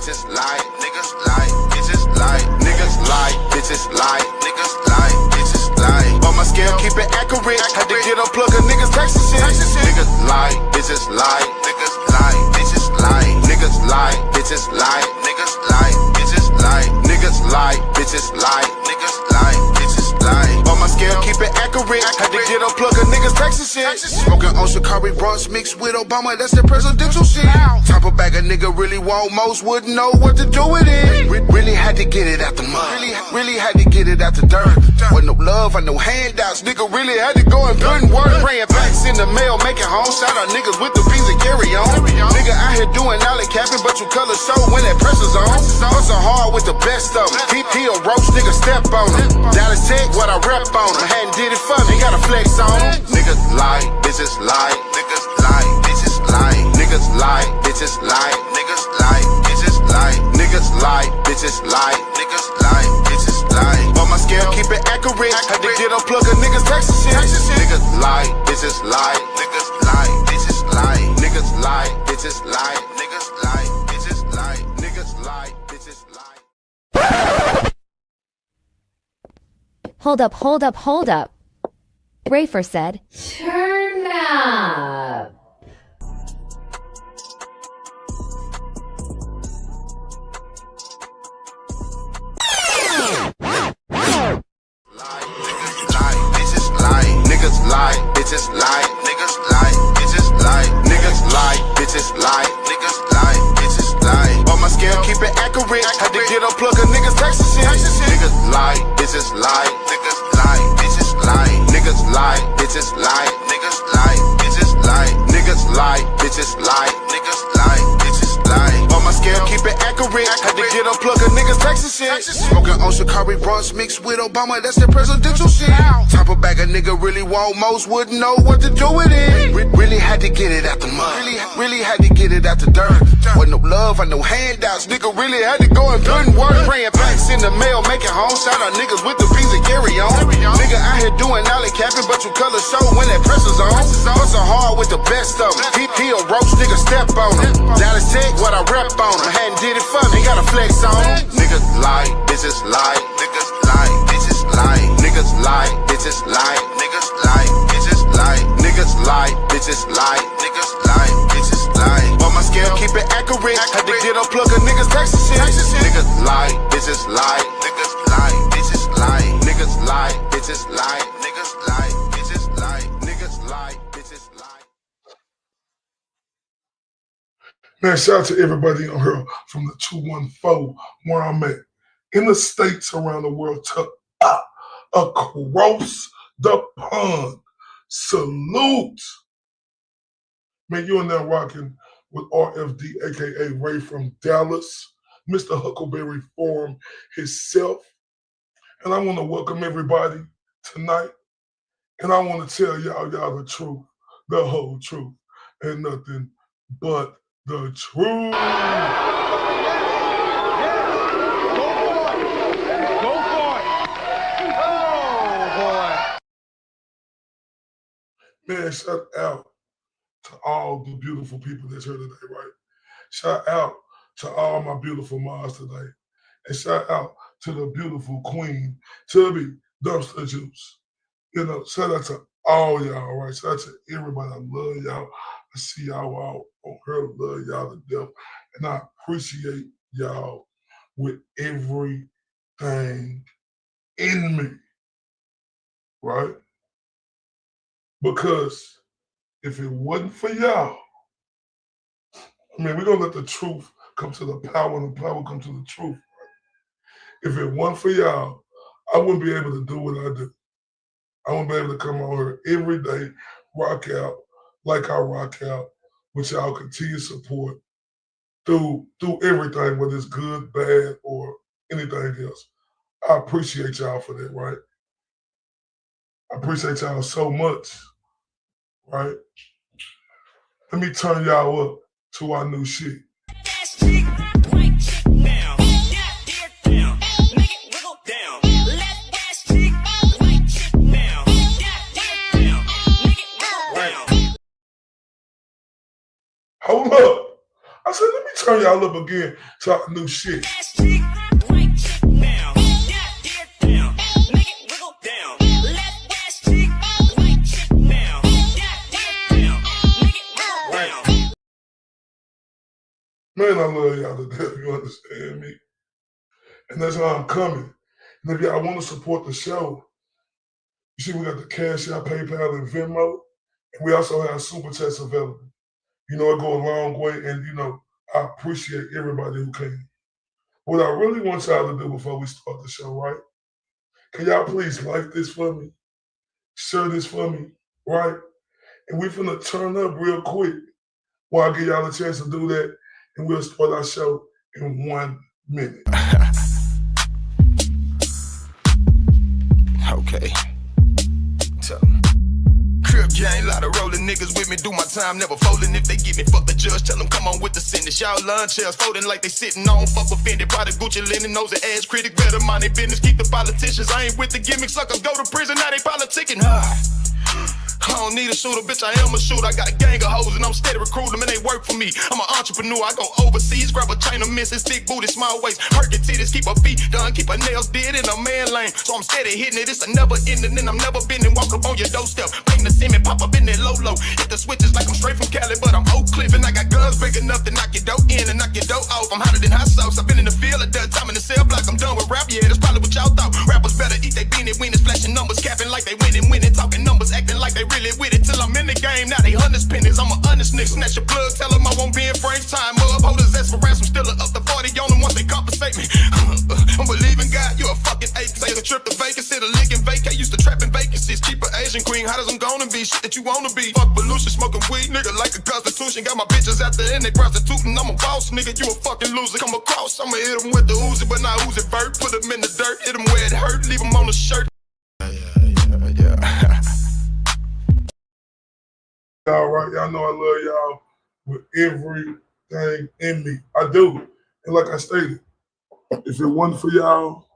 bitches lie, niggas lie, bitches lie, niggas lie, bitches lie, niggas lie, bitches lie. On my scale, keep it accurate. Had to get a plug of niggas texting shit. Niggas lie, bitches lie, niggas lie, bitches lie, niggas lie, bitches lie, niggas lie, bitches lie, niggas lie, bitches lie, niggas lie, bitches lie. On my scale, keep it accurate. Had to get a plug of niggas texting shit. Smoking on Shikari brunch mixed with Obama, that's the presidential shit. Top a bag a nigga really want, most wouldn't know what to do with it. Really had to get it out the mud. Really had to get it out the dirt. With no love and no handouts, nigga really had to go and put in work. Praying backs in the mail, making home. Shout out niggas with the beans and carry on. Nigga out here doing alley capping, but you color show when that pressure's on. Hustle hard with the best of them. He a roach, nigga step on him. Dallas Tech, what I rep on him. Hadn't did it for me, gotta flex on him. Niggas lie, bitches lie, niggas lie, bitches lie, niggas lie, bitches lie, niggas lie, bitches lie, niggas lie, bitches lie, niggas lie, bitches lie. On my scale, keep it accurate. Had to get a plug of niggas texting shit. Niggas lie, bitches lie, niggas lie, bitches lie, niggas lie, bitches lie, niggas lie, bitches lie, niggas lie, bitches lie. Hold up, hold up, hold up. Rafer said, "Turn up." Niggas lie, bitches lie, niggas lie, bitches lie, niggas lie, bitches lie, niggas lie, bitches lie. On my scale, keep it accurate. Had to get a plug of niggas texting shit. Niggas lie, bitches lie, niggas lie, bitches lie, niggas lie, bitches lie, niggas lie, bitches lie, niggas lie, bitches lie, niggas lie, bitches lie. On my scale, keep it accurate. Had to get a plug of niggas texting shit. Smoking on Shikari brunch mixed with Obama, that's the presidential shit. Top a bag a nigga really want, most wouldn't know what to do with it. Really had to get it out the mud. Really had to get it out the dirt. With no love and no handouts, nigga really had to go and put in work. Praying backs in the mail, making home. Shout out niggas with the beans and carry on. Nigga out here doing alley capping, but you color show when that pressure's on. Hustle hard with the best of them. He a roach, nigga step on him. Dallas Tech, what I rep on him. Hadn't did it for me, gotta flex on him. Niggas lie, bitches lie, niggas lie, bitches lie, niggas lie, bitches lie, niggas lie, bitches lie, niggas lie, bitches lie, niggas lie, bitches lie. On my scale, keep it accurate. Had to get a plug of niggas texting shit. Niggas lie, bitches lie, niggas lie, bitches lie, niggas lie, bitches lie, niggas lie, bitches lie, niggas lie, bitches lie. Man, shout out to everybody on here from the 214 where I'm at. In the states around the world to across the pond. Salute. Man, you are now rocking with RFD, aka Ray from Dallas, Mr. Huckleberry Forum himself. And I want to welcome everybody tonight. And I want to tell y'all the truth, the whole truth, and nothing but the truth. Man, shout out to all the beautiful people that's here today, right? Shout out to all my beautiful moms today. And shout out to the beautiful queen, Tubby Dumpster Juice. You know, shout out to all y'all, right? Shout out to everybody. I love y'all. I see y'all all on here. Love y'all to death. And I appreciate y'all with everything in me, right? Because if it wasn't for y'all, I mean, we're going to let the truth come to the power and the power come to the truth. Right? If it wasn't for y'all, I wouldn't be able to do what I do. I wouldn't be able to come on here every day, rock out like I rock out, with y'all continued support through everything, whether it's good, bad, or anything else. I appreciate y'all for that, right? I appreciate y'all so much, right? Let me turn y'all up to our new shit. Hold up. I said, let me turn y'all up again, talk new shit. Man, I love y'all to death, you understand me? And that's how I'm coming. And if y'all want to support the show, you see we got the Cash App, PayPal, and Venmo. And we also have Super Chats available. You know, it go a long way, and, you know, I appreciate everybody who came. What I really want y'all to do before we start the show, right? Can y'all please like this for me? Share this for me, right? And we finna turn up real quick while I give y'all a chance to do that, and we'll start our show in 1 minute. Okay. Tell 'em. Crib gang, lot of rolling niggas with me, do my time, never folding. If they get me, fuck the judge, tell them come on with the sentence. Y'all lunch chairs folding like they sitting on, fuck offended. Product Gucci linen, nose and ass critic, better mind their business. Keep the politicians, I ain't with the gimmicks, suckers go to prison, now they politicking. I don't need a shooter, bitch, I am a shooter. I got a gang of hoes and I'm steady recruiting them and they work for me. I'm an entrepreneur, I go overseas, grab a chain of misses, big booty, small waist, perky titties, keep her feet done, keep her nails did in a man lane. So I'm steady hitting it, it's a never ending, and I'm never bending. Walk up on your doorstep, bang the cement, pop up in that low. Hit the switches like I'm straight from Cali, but I'm Oak Cliff, and I got guns big enough to knock your dough in and knock your dough off. I'm hotter than hot sauce, I've been in the field a done time in the cell block. I'm done with rap, yeah, that's probably what y'all thought. Rappers better eat they beanie wieners, flashing numbers, capping like they winning, talking numbers, acting like they really with it. Till I'm in the game, now they honest pennies. I'm a honest nigga, snatch your plug, tell them I won't be in frames. Time up, holders ask for ransom, still up to 40 on them once they compensate me. I'm believing God, you're a fucking ape. Say the trip to Vegas, hit a lick in vacay. Used to trap in vacancies, keep an Asian queen, hot as I'm gonna be. Shit that you wanna be. Fuck pollution, smoking weed, nigga, like the Constitution. Got my bitches out there and they prostituting. I'm a boss, nigga, you a fucking loser. Come across, I'ma hit them with the Uzi, but not Uzi vert. Put them in the dirt, hit them where it hurt, leave them on the shirt. Yeah. All right, y'all know I love y'all with everything in me. I do. And like I stated, if it wasn't for y'all,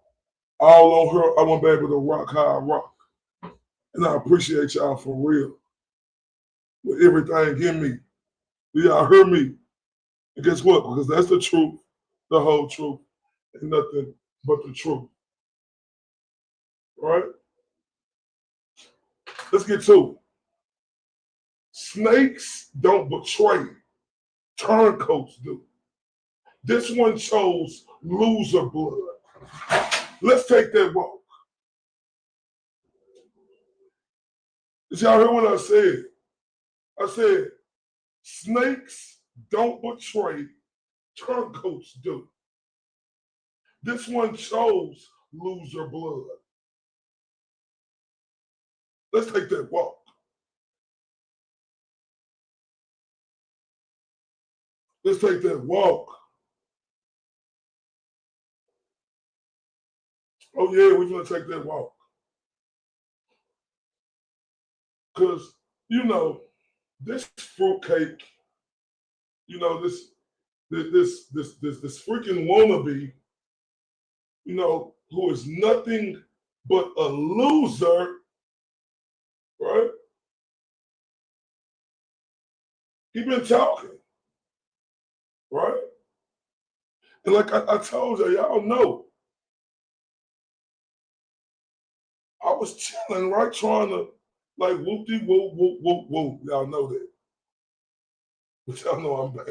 all on her, I wouldn't be able to rock how I rock. And I appreciate y'all for real. With everything in me. Do y'all hear me? And guess what? Because that's the truth, the whole truth, and nothing but the truth. All right? Let's get to it. Snakes don't betray. Turncoats do. This one chose loser blood. Let's take that walk. Did y'all hear what I said? I said, snakes don't betray. Turncoats do. This one chose loser blood. Let's take that walk. Let's take that walk. Oh yeah, we're gonna take that walk. Cause you know, this fruitcake, you know, this freaking wannabe, you know, who is nothing but a loser, right? He been talking. Right? And like I told y'all know, I was chilling, right? Trying to like whoop-de-whoop. Y'all know that. But y'all know I'm back.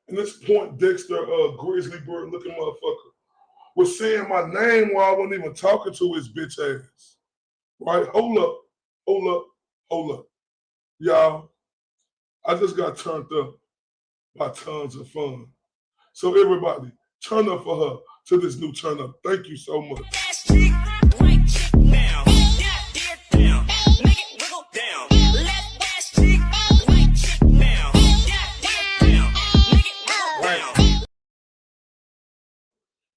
And this Point Dexter grizzly bird looking motherfucker was saying my name while I wasn't even talking to his bitch ass. Right? Hold up. Y'all, I just got turned up by tons of fun. So everybody, turn up for her to this new turn up. Thank you so much.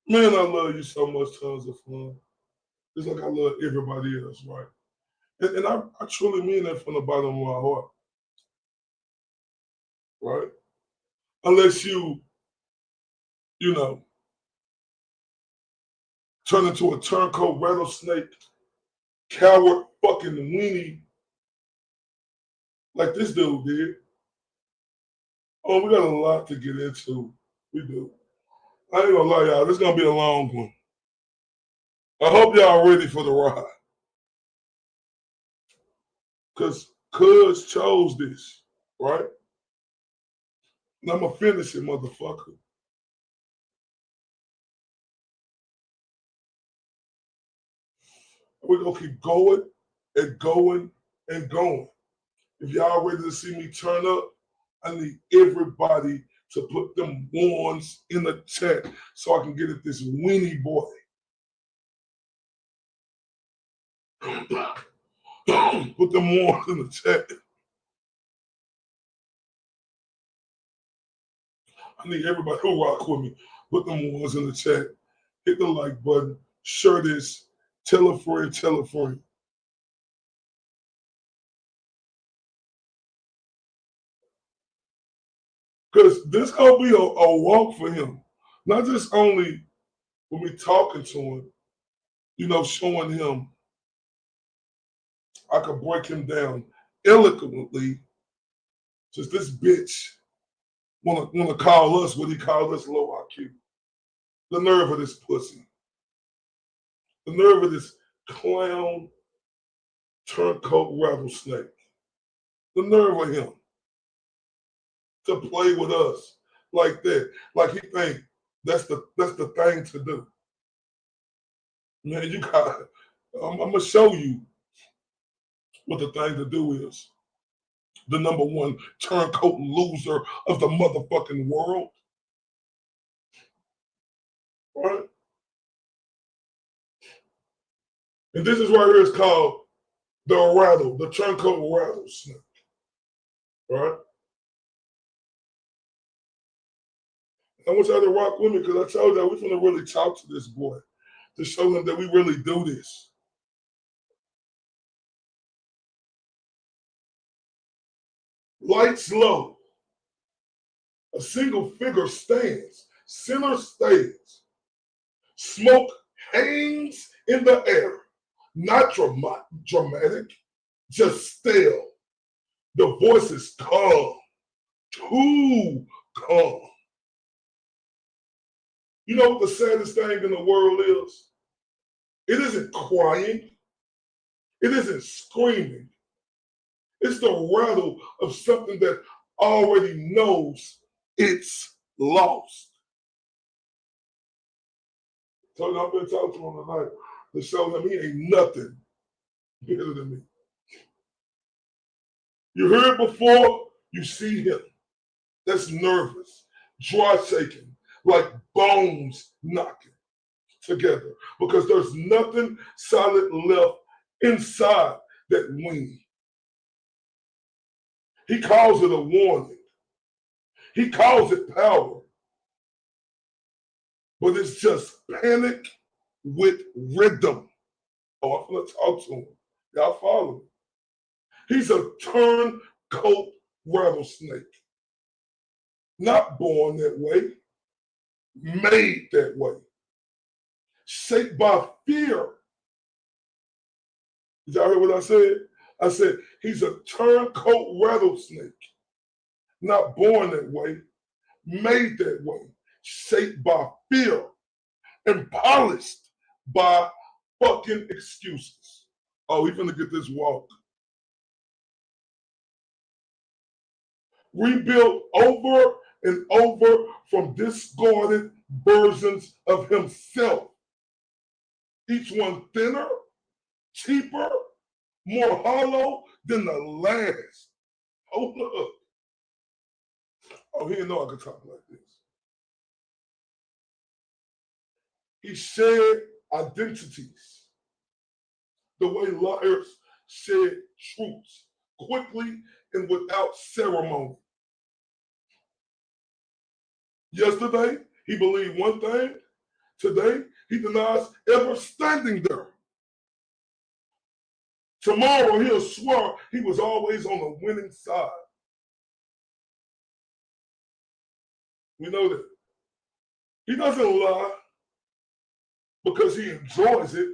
Man, I love you so much, tons of fun. Just like I love everybody else, right? And I truly mean that from the bottom of my heart. Right? Unless you know, turn into a turncoat, rattlesnake, coward, fucking weenie, like this dude did. Oh, we got a lot to get into. We do. I ain't gonna lie, y'all. This is gonna be a long one. I hope y'all ready for the ride. Because Cuz chose this, right? And I'm gonna finish it, motherfucker. We're gonna keep going and going and going. If y'all ready to see me turn up, I need everybody to put them ones in the chat so I can get at this weenie boy. Put them ones in the chat. I need everybody who rock with me. Put them ones in the chat. Hit the like button. Share this. Tell a friend. Tell a friend. Because this gonna be a walk for him. Not just only when we talking to him, you know, showing him I could break him down eloquently. Just this bitch wanna call us what he called us low IQ. The nerve of this pussy. The nerve of this clown turncoat rattlesnake. The nerve of him to play with us like that. Like he think that's the thing to do. Man, you got I'm gonna show you what the thing to do is. The number one turncoat loser of the motherfucking world. Right? And this is right here, it's called the rattle, the turncoat rattlesnake. Right? I want y'all to rock with me because I told y'all we're gonna really talk to this boy to show him that we really do this. Lights low. A single figure stands, center stage. Smoke hangs in the air. Not dramatic, just still. The voice is calm, too calm. You know what the saddest thing in the world is? It isn't crying. It isn't screaming. It's the rattle of something that already knows it's lost. So I've been talking to him tonight to show him he ain't nothing better than me. You heard before, you see him. That's nervous, jaw shaking, like bones knocking together because there's nothing solid left inside that weenie. He calls it a warning. He calls it power. But it's just panic with rhythm. Oh, I'm going to talk to him. Y'all follow me. He's a turncoat rattlesnake. Not born that way, made that way. Shaped by fear. Did y'all hear what I said? I said, he's a turncoat rattlesnake. Not born that way, made that way. Shaped by fear and polished by fucking excuses. Oh, we finna get this walk. Rebuilt over and over from discarded versions of himself. Each one thinner, cheaper, more hollow than the last. Hold up. Oh, he didn't know I could talk like this. He shared identities. The way liars shed truths quickly and without ceremony. Yesterday, he believed one thing. Today, he denies ever standing there. Tomorrow, he'll swear he was always on the winning side. We know that. He doesn't lie because he enjoys it.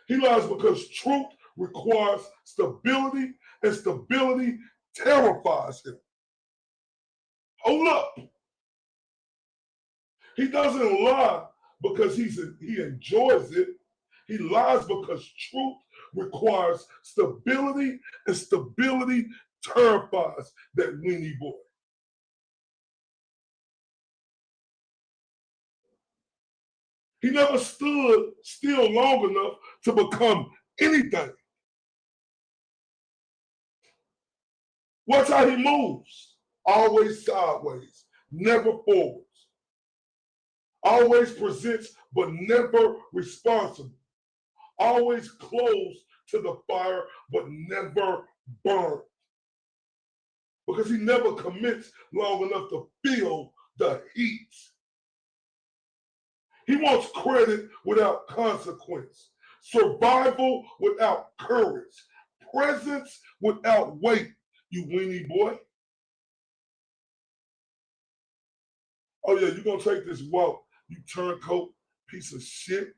He lies because truth requires stability and stability terrifies him. Hold up. He doesn't lie because he enjoys it. He lies because truth requires stability, and stability terrifies that weenie boy. He never stood still long enough to become anything. Watch how he moves. Always sideways, never forwards. Always presents, but never responsible. Always close to the fire, but never burn. Because he never commits long enough to feel the heat. He wants credit without consequence, survival without courage, presence without weight, you weenie boy. Oh yeah, you're gonna take this walk, you turncoat piece of shit.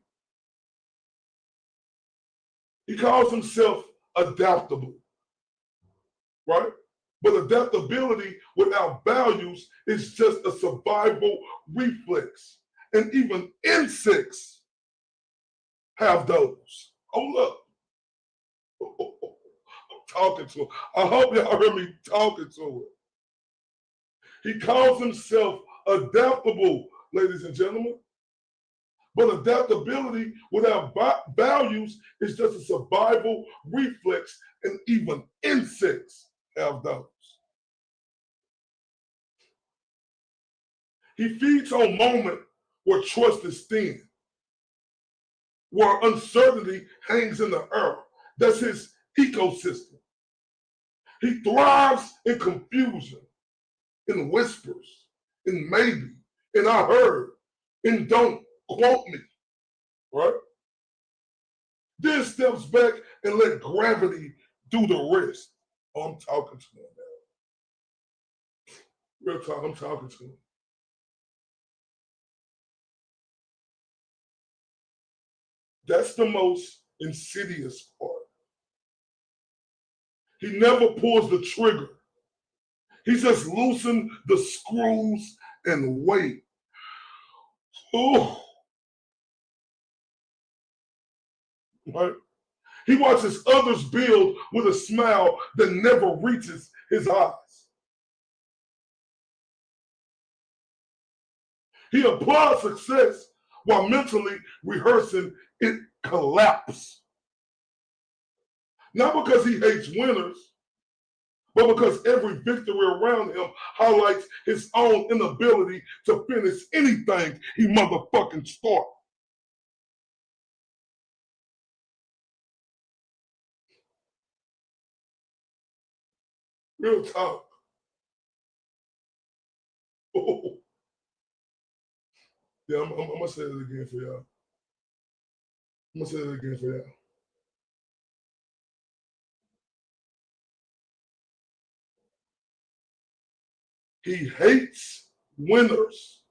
He calls himself adaptable, right? But adaptability without values is just a survival reflex. And even insects have those. Hold up. I'm talking to him. I hope y'all heard me talking to him. He calls himself adaptable, ladies and gentlemen. But adaptability without values is just a survival reflex, and even insects have those. He feeds on moment where trust is thin, where uncertainty hangs in the air. That's his ecosystem. He thrives in confusion, in whispers, in maybe, in I heard, in don't quote me, right? Then steps back and let gravity do the rest. Oh, I'm talking to him now. Real talk, I'm talking to him. That's the most insidious part. He never pulls the trigger. He just loosens the screws and wait. Oh. Right? He watches others build with a smile that never reaches his eyes. He applies success while mentally rehearsing it collapse. Not because he hates winners, but because every victory around him highlights his own inability to finish anything he motherfucking starts. Real talk. Oh. Yeah, I'm gonna say it again for y'all. I'm gonna say it again for y'all. He hates winners.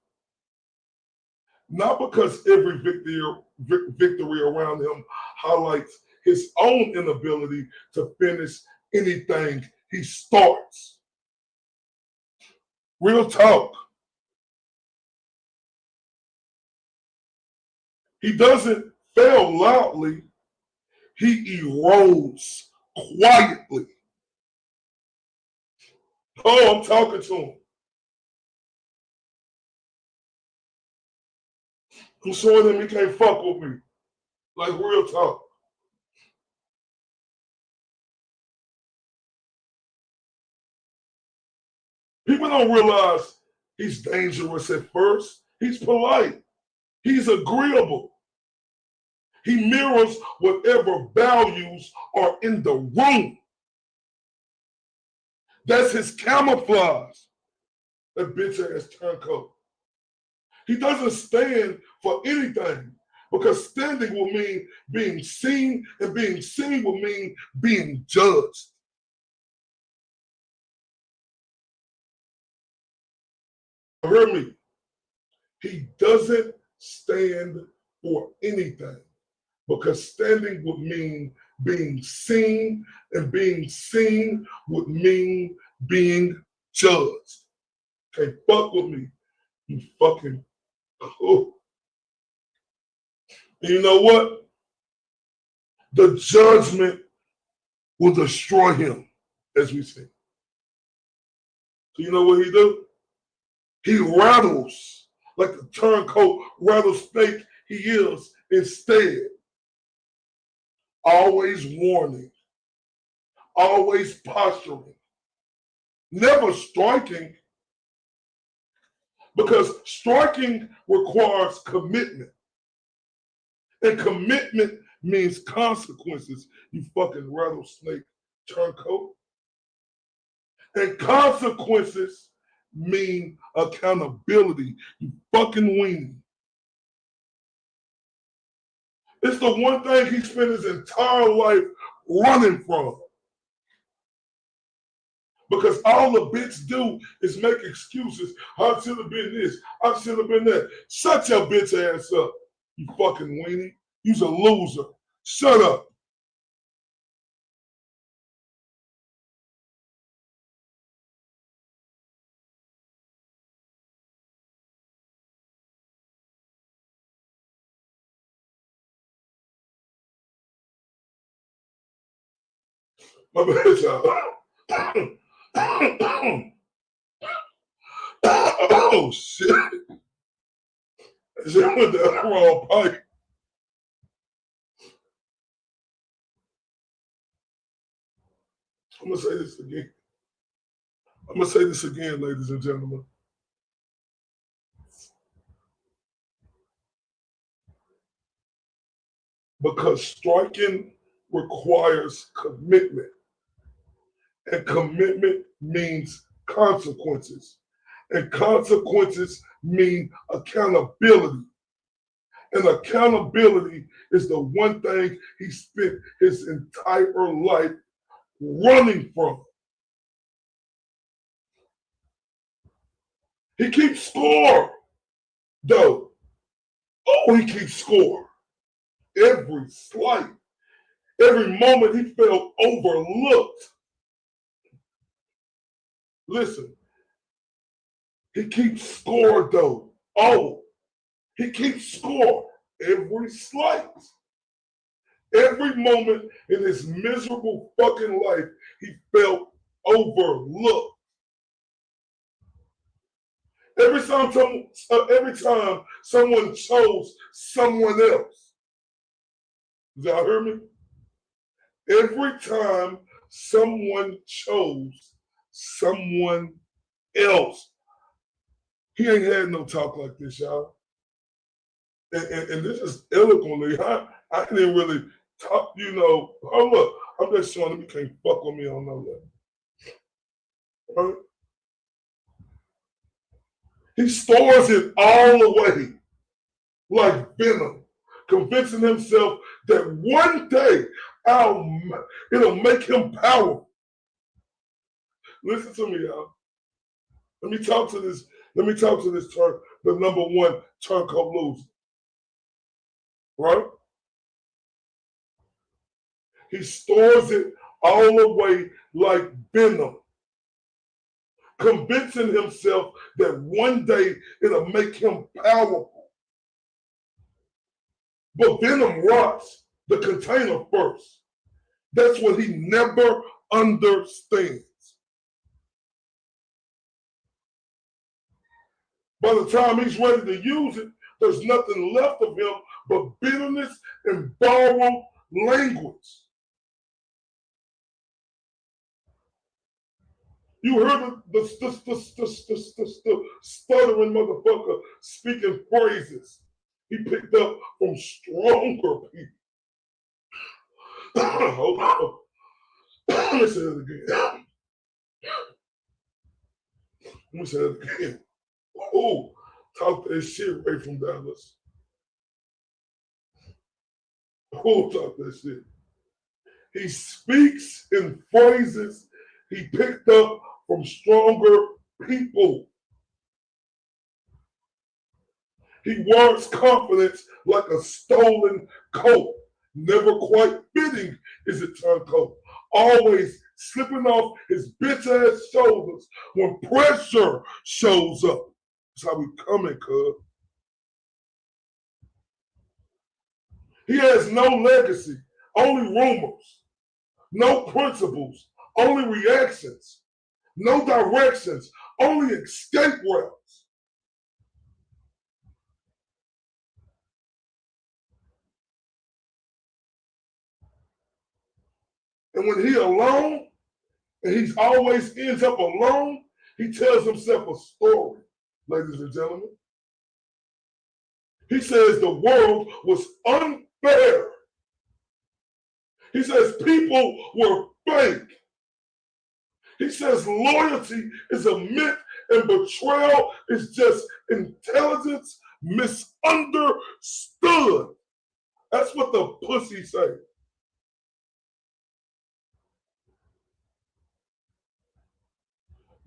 Not because every victory around him highlights his own inability to finish anything he starts. Real talk. He doesn't fail loudly. He erodes quietly. Oh, I'm talking to him. I'm showing him he can't fuck with me. Like real talk. People don't realize he's dangerous at first. He's polite. He's agreeable. He mirrors whatever values are in the room. That's his camouflage. That bitch ass turncoat. He doesn't stand for anything because standing will mean being seen, and being seen will mean being judged. Hear me. He doesn't stand for anything because standing would mean being seen, and being seen would mean being judged. Can't fuck with me, you fucking. Oh. And you know what? The judgment will destroy him, as we see. So you know what he do? He rattles like the turncoat rattlesnake he is instead. Always warning, always posturing, never striking, because striking requires commitment. And commitment means consequences, you fucking rattlesnake turncoat. And consequences mean accountability, you fucking weenie. It's the one thing he spent his entire life running from. Because all the bitch do is make excuses. I should have been this, I should have been that. Shut your bitch ass up, you fucking weenie. You's a loser. Shut up. My bad, y'all. Oh, shit. I just went down the wrong pipe. I'm going to say this again. I'm going to say this again, ladies and gentlemen. Because striking requires commitment. And commitment means consequences. And consequences mean accountability. And accountability is the one thing he spent his entire life running from. He keeps score, though. Oh, he keeps score. Every slight, every moment he felt overlooked. Listen, he keeps score, though. Oh, he keeps score. Every slight. Every moment in his miserable fucking life, he felt overlooked. Every time someone chose someone else. Did y'all hear me? Every time someone chose someone else. He ain't had no talk like this, y'all. And this is eloquently. I didn't really talk, you know. Oh, look, I'm just showing him you can't fuck with me on no level. Right? He stores it all away like venom, convincing himself that one day it'll make him powerful. Listen to me, y'all. Let me talk to this the number one turncoat loser. Right? He stores it all away like venom, convincing himself that one day it'll make him powerful. But venom rots the container first. That's what he never understands. By the time he's ready to use it, there's nothing left of him but bitterness and borrowed language. You heard the stuttering motherfucker speaking phrases he picked up from stronger people. Hold on. Let me say it again. Let me say it again. Oh, talk that shit right from Dallas. Oh, talk that shit. He speaks in phrases he picked up from stronger people. He wants confidence like a stolen coat never quite fitting is a turncoat, always slipping off his bitch ass shoulders when pressure shows up. That's how we coming, cuz. He has no legacy, only rumors, no principles, only reactions, no directions, only escape routes. And when he alone, and he always ends up alone, he tells himself a story, ladies and gentlemen. He says the world was unfair. He says people were fake. He says loyalty is a myth and betrayal is just intelligence misunderstood. That's what the pussy say.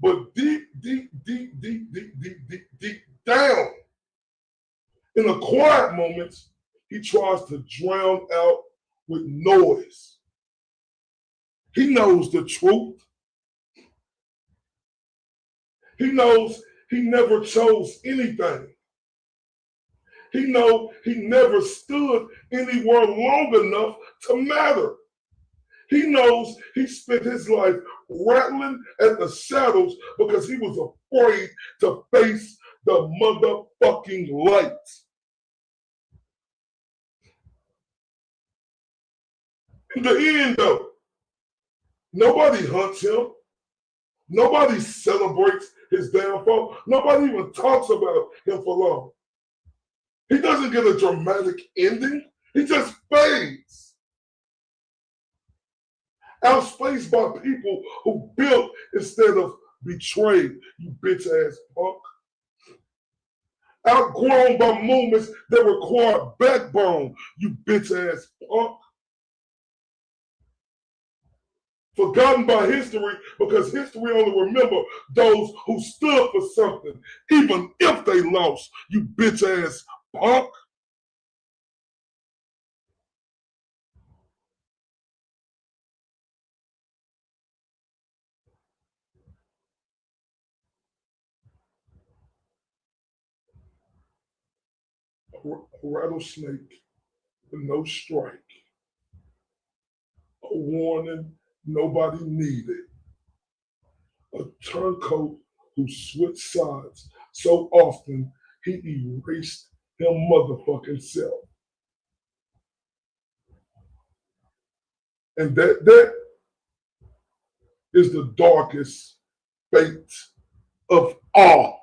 But deep down, in the quiet moments, he tries to drown out with noise. He knows the truth. He knows he never chose anything. He knows he never stood anywhere long enough to matter. He knows he spent his life rattling at the shadows because he was afraid to face the motherfucking light. In the end, though, nobody hunts him. Nobody celebrates his downfall. Nobody even talks about him for long. He doesn't get a dramatic ending. He just fades. Outspaced by people who built instead of betrayed, you bitch ass punk. Outgrown by movements that require backbone, you bitch ass punk. Forgotten by history because history only remember those who stood for something, even if they lost, you bitch ass punk. A rattlesnake with no strike. A warning nobody needed. A turncoat who switched sides so often he erased him motherfucking self. And that is the darkest fate of all.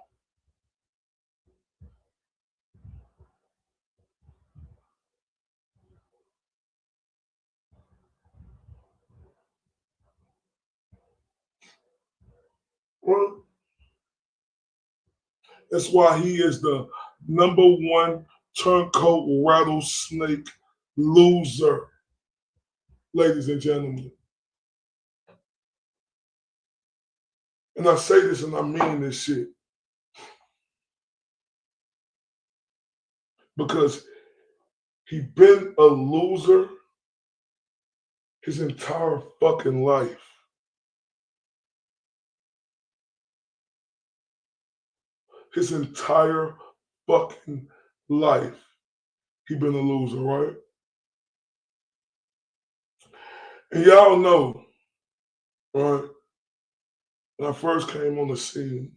Well, that's why he is the #1 turncoat rattlesnake loser, ladies and gentlemen. And I say this and I mean this shit. Because he been a loser his entire fucking life. His entire fucking life, he been a loser, right? And y'all know, right, when I first came on the scene,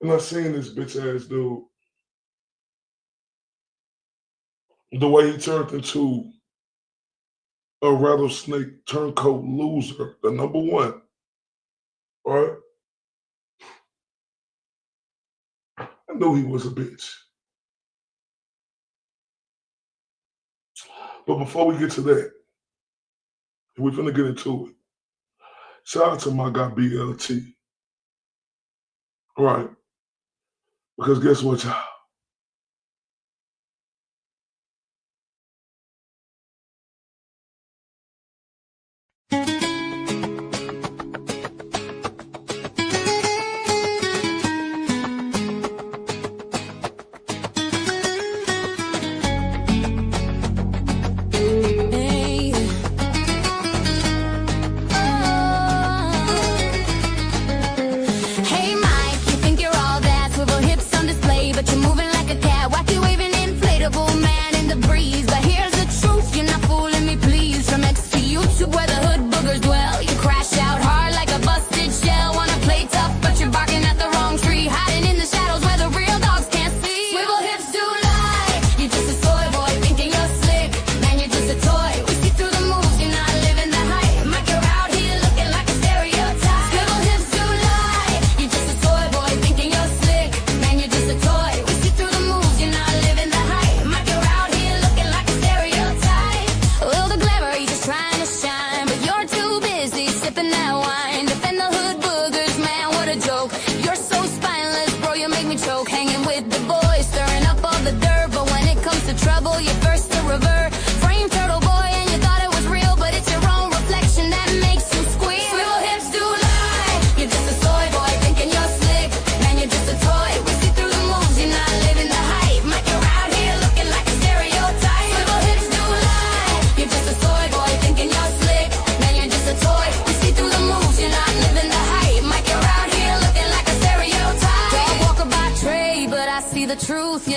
and I seen this bitch ass dude, the way he turned into a rattlesnake turncoat loser, the #1, right? I knew he was a bitch. But before we get to that, we're finna get into it. Shout out to my guy BLT. Right. Because guess what, y'all?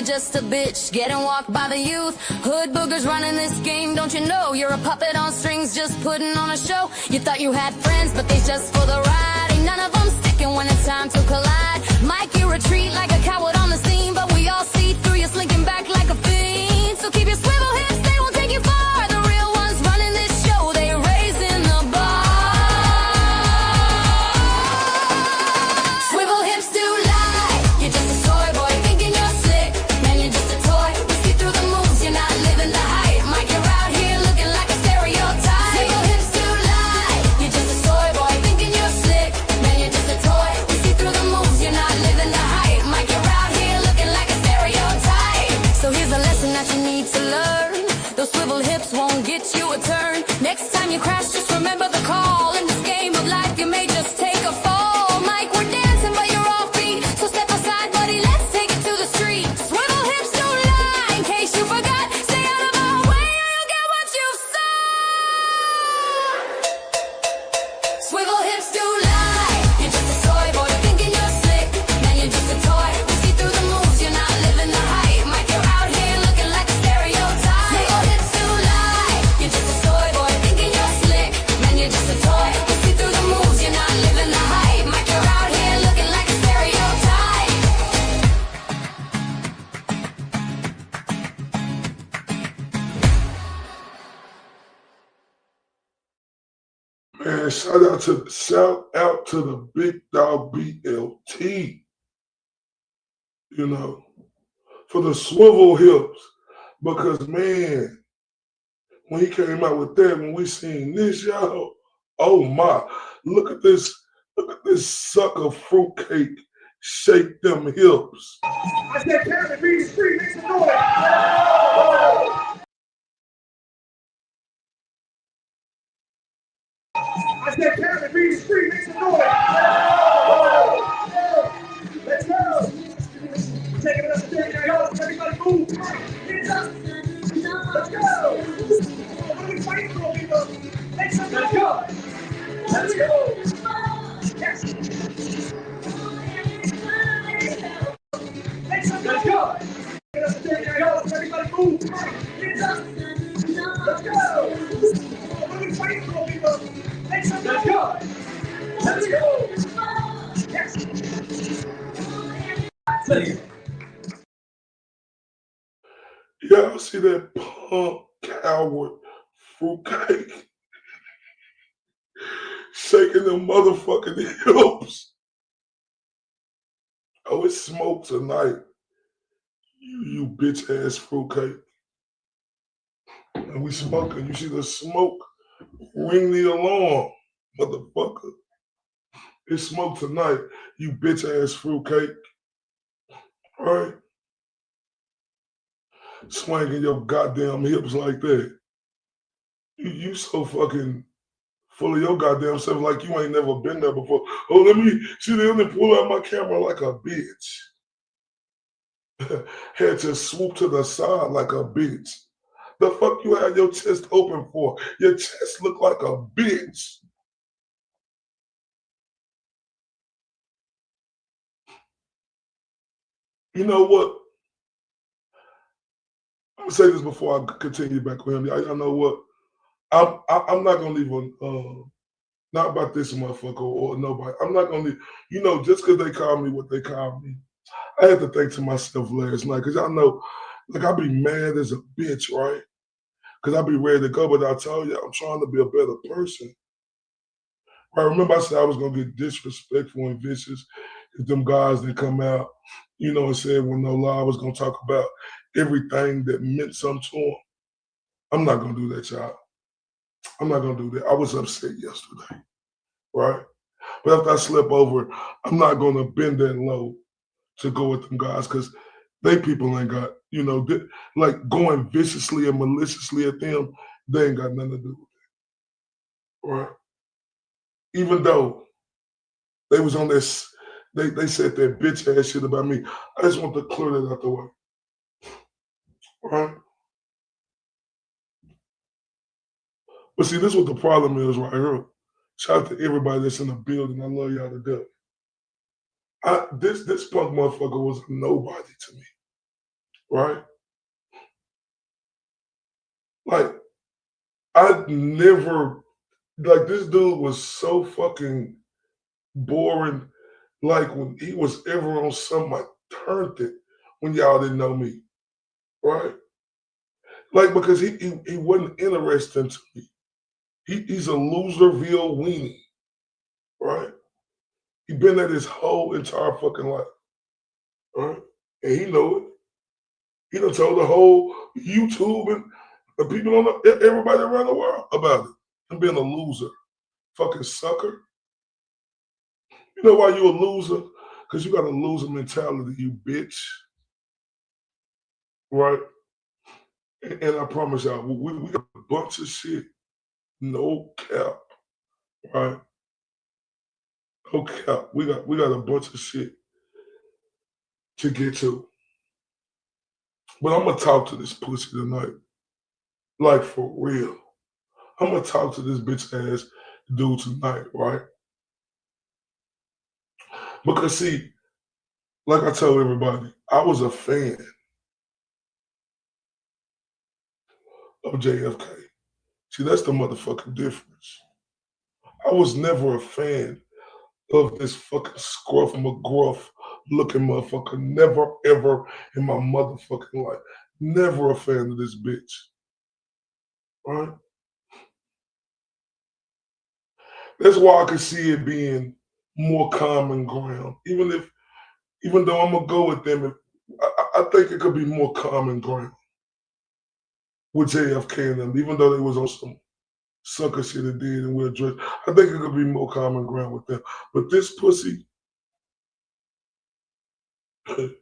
just a bitch, getting walked by the youth. Hood boogers running this game, don't you know? You're a puppet on strings, just putting on a show. You thought you had friends, but they just for the ride. Ain't none of them sticking when it's time to collide. Mike, you retreat like a coward on the scene, but we all see through you, slinking back like a fiend. So keep your swivel hips, they won't take you far. The real ones running this show, they raising the bar. Swivel hips do lie, you're just a toy boy thinking you're slick. Man, you're just a toy, we see through the moves, you're not living the hype. Mike, you're out here looking like a stereotype. Swivel hips do lie, you're just a toy boy thinking you're slick. Man, you're just a toy, we see through the moves, you're not living the hype. Mike, you're out here looking like a stereotype. So here's a lesson that you need to learn. Those swivel hips won't get you a turn. Next time you crash, just remember the call. In this game of life, you may just take a fall. Mike, we're dancing, but you're off beat. So step aside, buddy, let's take it to the street. Swivel hips don't lie, in case you forgot. Stay out of our way, or you'll get what you saw. Swivel hips do lie, you're just a toy boy thinking you're slick. Man, you're just a toy, we see through the moves, you're not living the hype. Mike, you're out here looking like a stereotype. Swivel hips do lie, you're just a toy boy thinking you're slick. Man, you're just a toy, we see through the moves, you're not living the hype. Mike, you're out here looking like a stereotype. Man, shout out to the big dog BLT, you know, for the swivel hips. Because man, when he came out with that, when we seen this, y'all, oh my, look at this sucker fruitcake shake them hips. I said, Kevin, be the street, make some noise. I said, Kevin, be the street, make some noise. Let's go. We're taking it up to 30 yards. Everybody move. Hands up. Let's go. What are we fighting for, people? Make some noise. Let's go. Yes. Make some noise. Get up to 30 yards. Everybody move. Hands up. Let's go. What are we fighting for, people? Make some noise. Let's go. Yes. Y'all see that punk coward fruitcake shaking them motherfucking hips? Oh, it's smoke tonight. You bitch ass fruitcake. And we smoking. You see the smoke? Ring the alarm, motherfucker. It's smoke tonight, you bitch ass fruitcake. All right? Swinging your goddamn hips like that. You so fucking full of your goddamn self like you ain't never been there before. Oh, let me see them and pull out my camera like a bitch. Had to swoop to the side like a bitch. The fuck you had your chest open for? Your chest look like a bitch. You know what? I'm gonna say this before I continue back with him. I know what? I'm not gonna leave not about this motherfucker or nobody. I'm not gonna leave. You know, just because they call me what they call me, I had to think to myself last night because I know, like, I be mad as a bitch, right? Because I be ready to go, but I tell you, I'm trying to be a better person. Right? Remember I said I was going to get disrespectful and vicious if them guys didn't come out, you know, and said, well, no lie, I was going to talk about everything that meant something to them. I'm not going to do that, y'all. I'm not going to do that. I was upset yesterday, right? But after I slept over, I'm not going to bend that low to go with them guys because they people ain't got, you know, like going viciously and maliciously at them, they ain't got nothing to do with it, right? Even though they was on this, they said that bitch ass shit about me. I just want to clear that out the way, right? But see, this is what the problem is right here. Shout out to everybody that's in the building. I love y'all to death. This punk motherfucker was a nobody to me. right? Like, I never, like, this dude was so fucking boring. Like, when he was ever on something, I turned it when y'all didn't know me, right? Like, because he wasn't interesting to me. He's a Loserville weenie, right? He been at his whole entire fucking life, right? And he know it. He done told the whole YouTube and the people on everybody around the world about it. Him being a loser, fucking sucker. You know why you a loser? Because you got a loser mentality, you bitch. Right? And I promise y'all, we got a bunch of shit. No cap. Right? No cap. We got a bunch of shit to get to. But I'm gonna talk to this pussy tonight. Like, for real. I'm gonna talk to this bitch ass dude tonight, right? Because see, like I tell everybody, I was a fan of JFK. See, that's the motherfucking difference. I was never a fan of this fucking scruff McGruff looking motherfucker. Never, ever in my motherfucking life. Never a fan of this bitch. Right? That's why I could see it being more common ground. Even though I'm gonna go with them, I think it could be more common ground with JFK and them, even though they was on some sucker shit it did and we're dressed. I think it could be more common ground with them. But this pussy, you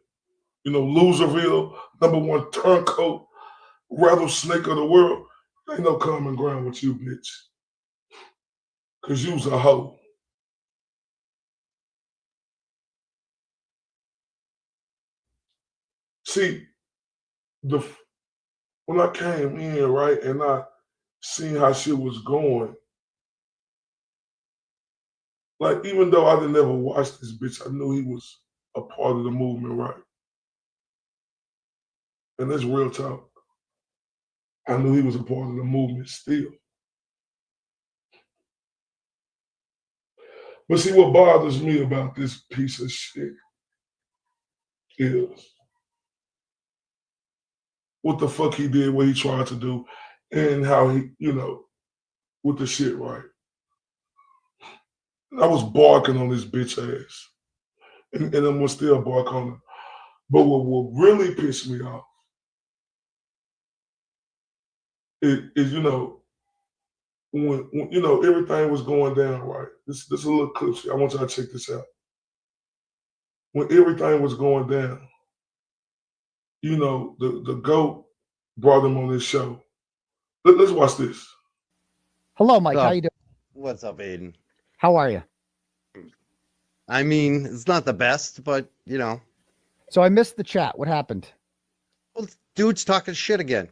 know, Loserville, #1 turncoat, rattlesnake of the world, ain't no common ground with you, bitch. Cause you's a hoe. See, when I came in, right, and I seen how shit was going, like, even though I didn't ever watch this bitch, I knew he was a part of the movement, right? And that's real talk. I knew he was a part of the movement still. But see, what bothers me about this piece of shit is what the fuck he did, what he tried to do, and how he, you know, with the shit, right? I was barking on this bitch ass. And I'm gonna still bark on her. But what really pissed me off is you know, when you know everything was going down, right? This is a little clip. I want y'all to check this out. When everything was going down, you know, the GOAT brought him on this show. Let's watch this. Hello, Mike. How you doing? What's up, Aiden? How are you? I mean, it's not the best, but you know. So I missed the chat. What happened? Well, dude's talking shit again.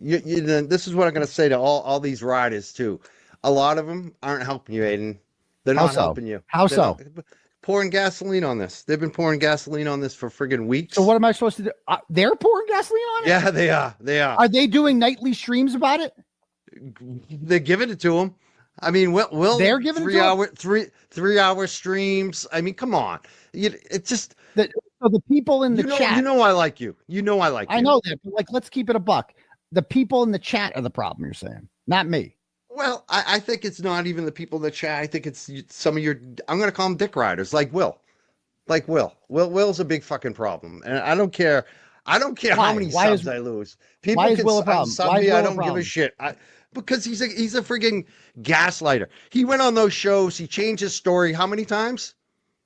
You know, this is what I'm going to say to all these riders too. A lot of them aren't helping you, Aiden. They're How not so? helping you. How They're so? not- pouring gasoline on this. They've been pouring gasoline on this for friggin' weeks. So what am I supposed to do? They're pouring gasoline on it? Yeah, they are. They are. Are they doing nightly streams about it? They're giving it to him. I mean, Will They're giving it to 3 him? hour 3 hour streams. I mean, come on. It's just So the people in the chat. You know I like you. You know I like you. I know that, but like, let's keep it a buck. The people in the chat are the problem, you're saying, not me. Well, I think it's not even the people in the chat. I think it's some of your, I'm going to call them dick riders, like Will. Like Will. Will's a big fucking problem. And I don't care. I don't care Why? how many Why subs is- I lose. People why is can Will a problem? sub Why is me. I Will a don't give a problem? shit. Because he's a friggin' gaslighter. He went on those shows. He changed his story how many times?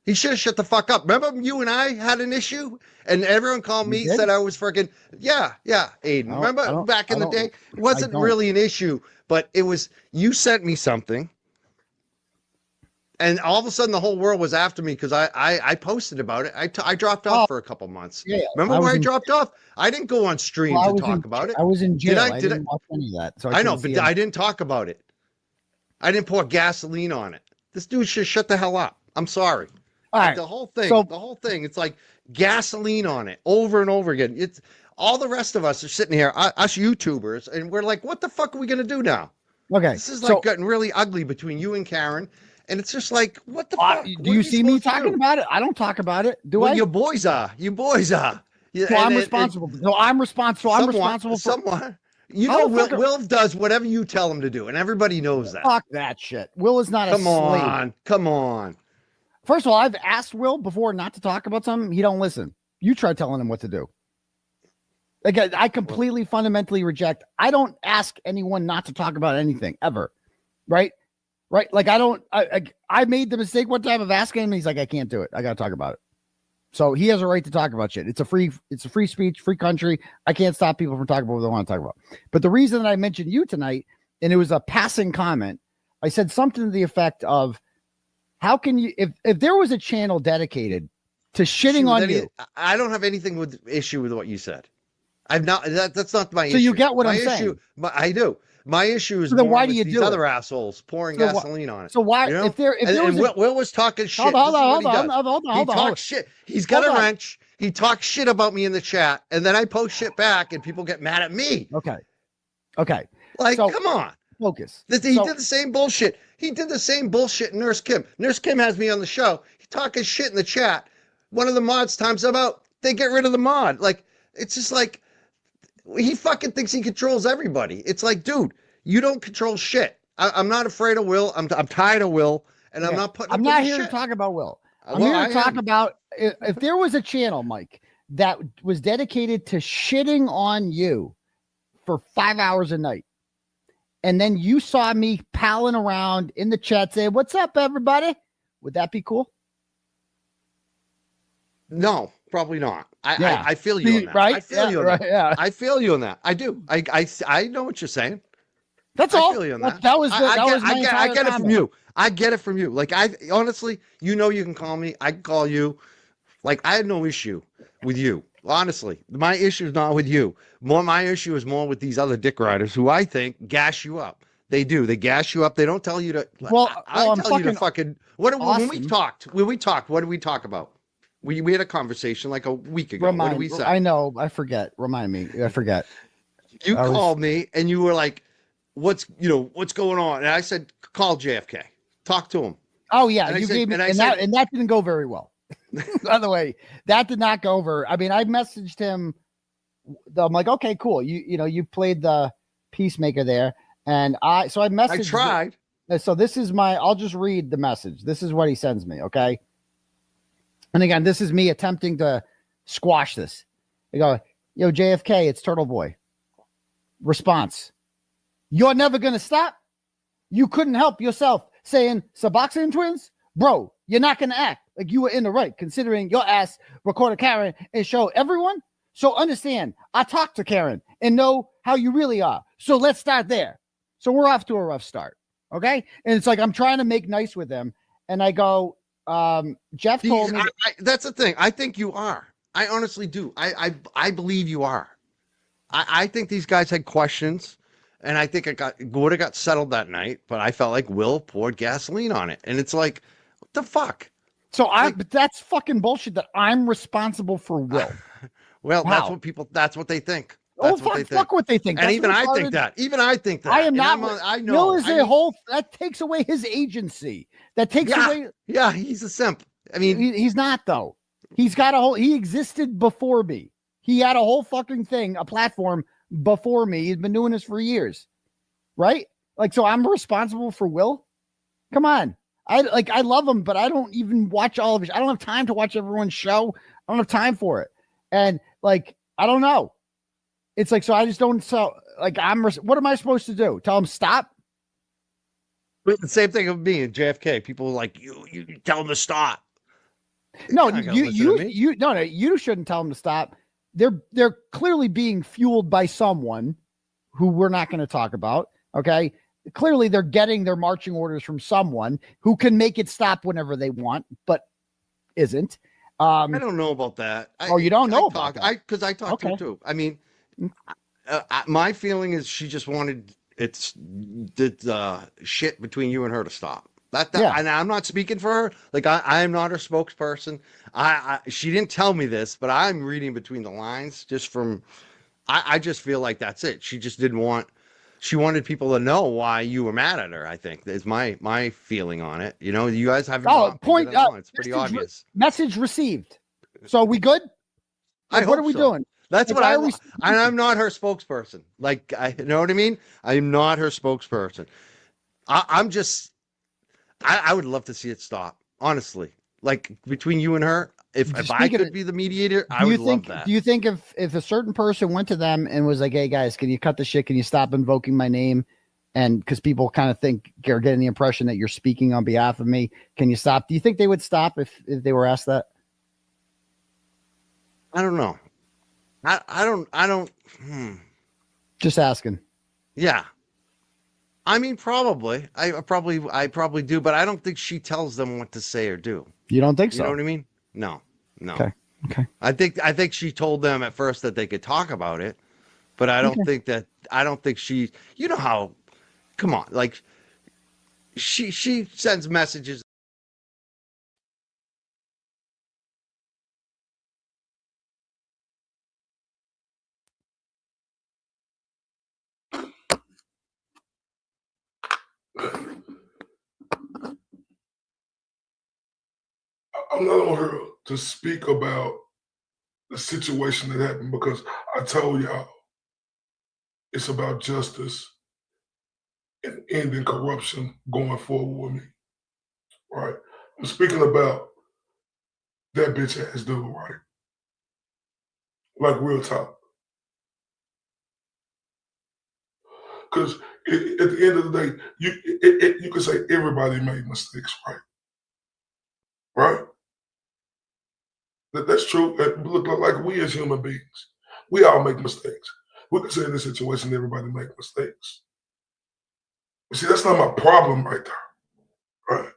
He should have shut the fuck up. Remember you and I had an issue? And everyone called me, did? said I was freaking, yeah, Aiden. Remember back in the day? It wasn't really an issue, but it was, you sent me something. And all of a sudden the whole world was after me because I posted about it. I dropped off for a couple months. Yeah, Remember where I dropped off? I didn't go on stream to talk about it. I was in jail. Did I didn't watch any of that. So I know, couldn't but see I didn't talk about it. I didn't pour gasoline on it. This dude should shut the hell up. I'm sorry. All right. The whole thing, So- it's like gasoline on it over and over again. It's All the rest of us are sitting here, us YouTubers, and we're like, what the fuck are we gonna do now? Okay. This is like getting really ugly between you and Karen, and it's just like, what the fuck? Do What you are we see me supposed to talking do? about it? I don't talk about it. Do Well, I? you boys are. You boys are. Yeah, So I'm responsible. So I'm responsible. I'm responsible for. Someone. You How know, the fuck Will does whatever you tell him to do, and everybody knows that. Fuck that shit. Will is not a Come slave. on, come on. First of all, I've asked Will before not to talk about something. He don't listen. You try telling him what to do. Like I completely fundamentally reject. I don't ask anyone not to talk about anything ever. Right? Right? Like I made the mistake one time of asking him. He's like, I can't do it. I got to talk about it. So he has a right to talk about shit. It's a free speech, free country. I can't stop people from talking about what they want to talk about. But the reason that I mentioned you tonight, and it was a passing comment, I said something to the effect of, how can you, if there was a channel dedicated to shitting on you. I don't have anything with issue with what you said. I've not, that's not my issue. So you get what my I'm issue, saying. I do. My issue is So then more why do with you these do other assholes pouring gasoline on it. So why, you know? if there and was Will was talking shit. Hold on. He talks shit. He's got a wrench. He talks shit about me in the chat, and then I post shit back, and people get mad at me. Okay. Like, So, come on. Focus. He did the same bullshit. He did the same bullshit in Nurse Kim. Nurse Kim has me on the show. He talking shit in the chat. One of the mods times him out. They get rid of the mod. Like, it's just like, he fucking thinks he controls everybody. It's like, dude, you don't control shit. I'm not afraid of Will. I'm tired of Will, and I'm not putting. I'm not here to talk about Will. I'm here to talk about if there was a channel, Mike, that was dedicated to shitting on you for 5 hours a night, and then you saw me palling around in the chat saying, "What's up, everybody?" Would that be cool? No, probably not. Yeah. I feel you on that. Right? I feel you on that. Yeah. I feel you on that. I do. I know what you're saying. That's I all. feel you on that. That was I get it from you. I get it from you. Like, I honestly, you know, you can call me. I can call you. Like, I had no issue with you. Honestly, my issue is not with you. My issue is more with these other dick riders who I think gas you up. They do. They gas you up. They don't tell you to. I tell you to fucking. When we talked, what did we talk about? We had a conversation like a week ago. What did we say? I know. I forget. Remind me. I forget. You called me and you were like, what's going on? And I said, call JFK. Talk to him. Oh yeah. And You said, gave me, and that didn't go very well. By the way, that did not go over. I mean, I messaged him. I'm like, okay, cool. You played the peacemaker there. And I messaged. I tried. So this is I'll just read the message. This is what he sends me. Okay. And again, this is me attempting to squash this. I go, yo, JFK, it's Turtle Boy. Response. You're never going to stop? You couldn't help yourself saying Suboxone twins? Bro, you're not going to act like you were in the right, considering your ass recorded Karen and show everyone. So understand, I talked to Karen and know how you really are. So let's start there. So we're off to a rough start. Okay. And it's like, I'm trying to make nice with them. And I go, Jeff told me that's the thing. I think you are. I honestly do. I believe you are. I think these guys had questions, and I think it would have got settled that night, but I felt like Will poured gasoline on it. And it's like, what the fuck? So but that's fucking bullshit that I'm responsible for Will. Well, that's what they think. Fuck what they think. And that's even I think that. Even I think that. I am not. I know. Will is that takes away his agency. That takes away. Yeah, he's a simp. I mean, he's not though. He's got he existed before me. He had a whole fucking thing, a platform before me. He's been doing this for years. Right? Like, so I'm responsible for Will? Come on. I love him, but I don't even watch all of it. I don't have time to watch everyone's show. I don't have time for it. And like, I don't know. It's like, so I just don't, what am I supposed to do? Tell him stop? But the same thing with me and JFK. People are like, you tell him to stop. No, you shouldn't tell him to stop. They're clearly being fueled by someone who we're not going to talk about. Okay. Clearly they're getting their marching orders from someone who can make it stop whenever they want, but isn't. I don't know about that. You don't know about that? Because I talked to her too. I mean, my feeling is she just wanted shit between you and her to stop. Yeah. And I'm not speaking for her. Like I am not her spokesperson. She didn't tell me this, but I'm reading between the lines just from. I just feel like that's it. She just didn't want. She wanted people to know why you were mad at her. I think is my feeling on it. You know, you guys haven't Oh, figured it out. It's pretty obvious. Message received. So we good? Like, I what hope are we so. doing? That's Like, what why I. are we? And I'm not her spokesperson. Like you know what I mean? I'm not her spokesperson. I'm just. I would love to see it stop. Honestly, like between you and her, if I Speaking could of- be the mediator, I Do you would think? love that. Do you think if a certain person went to them and was like, "Hey guys, can you cut the shit? Can you stop invoking my name?" And because people kind of think you're getting the impression that you're speaking on behalf of me, can you stop? Do you think they would stop if they were asked that? I don't know. I don't. Just asking. Yeah. I mean, probably. I probably do, but I don't think she tells them what to say or do. You don't think You so? know what I mean? No. Okay. Okay. I think she told them at first that they could talk about it, but I don't think she. You know how? Come on, like she sends messages. I'm not on here to speak about the situation that happened because I told y'all it's about justice and ending corruption going forward with me. Right? I'm speaking about that bitch ass dude, right? Like real talk. Because at the end of the day, you can say everybody made mistakes, right? Right? That's true. Look, like we as human beings, we all make mistakes. We can say in this situation, everybody make mistakes. But see, that's not my problem right there, right?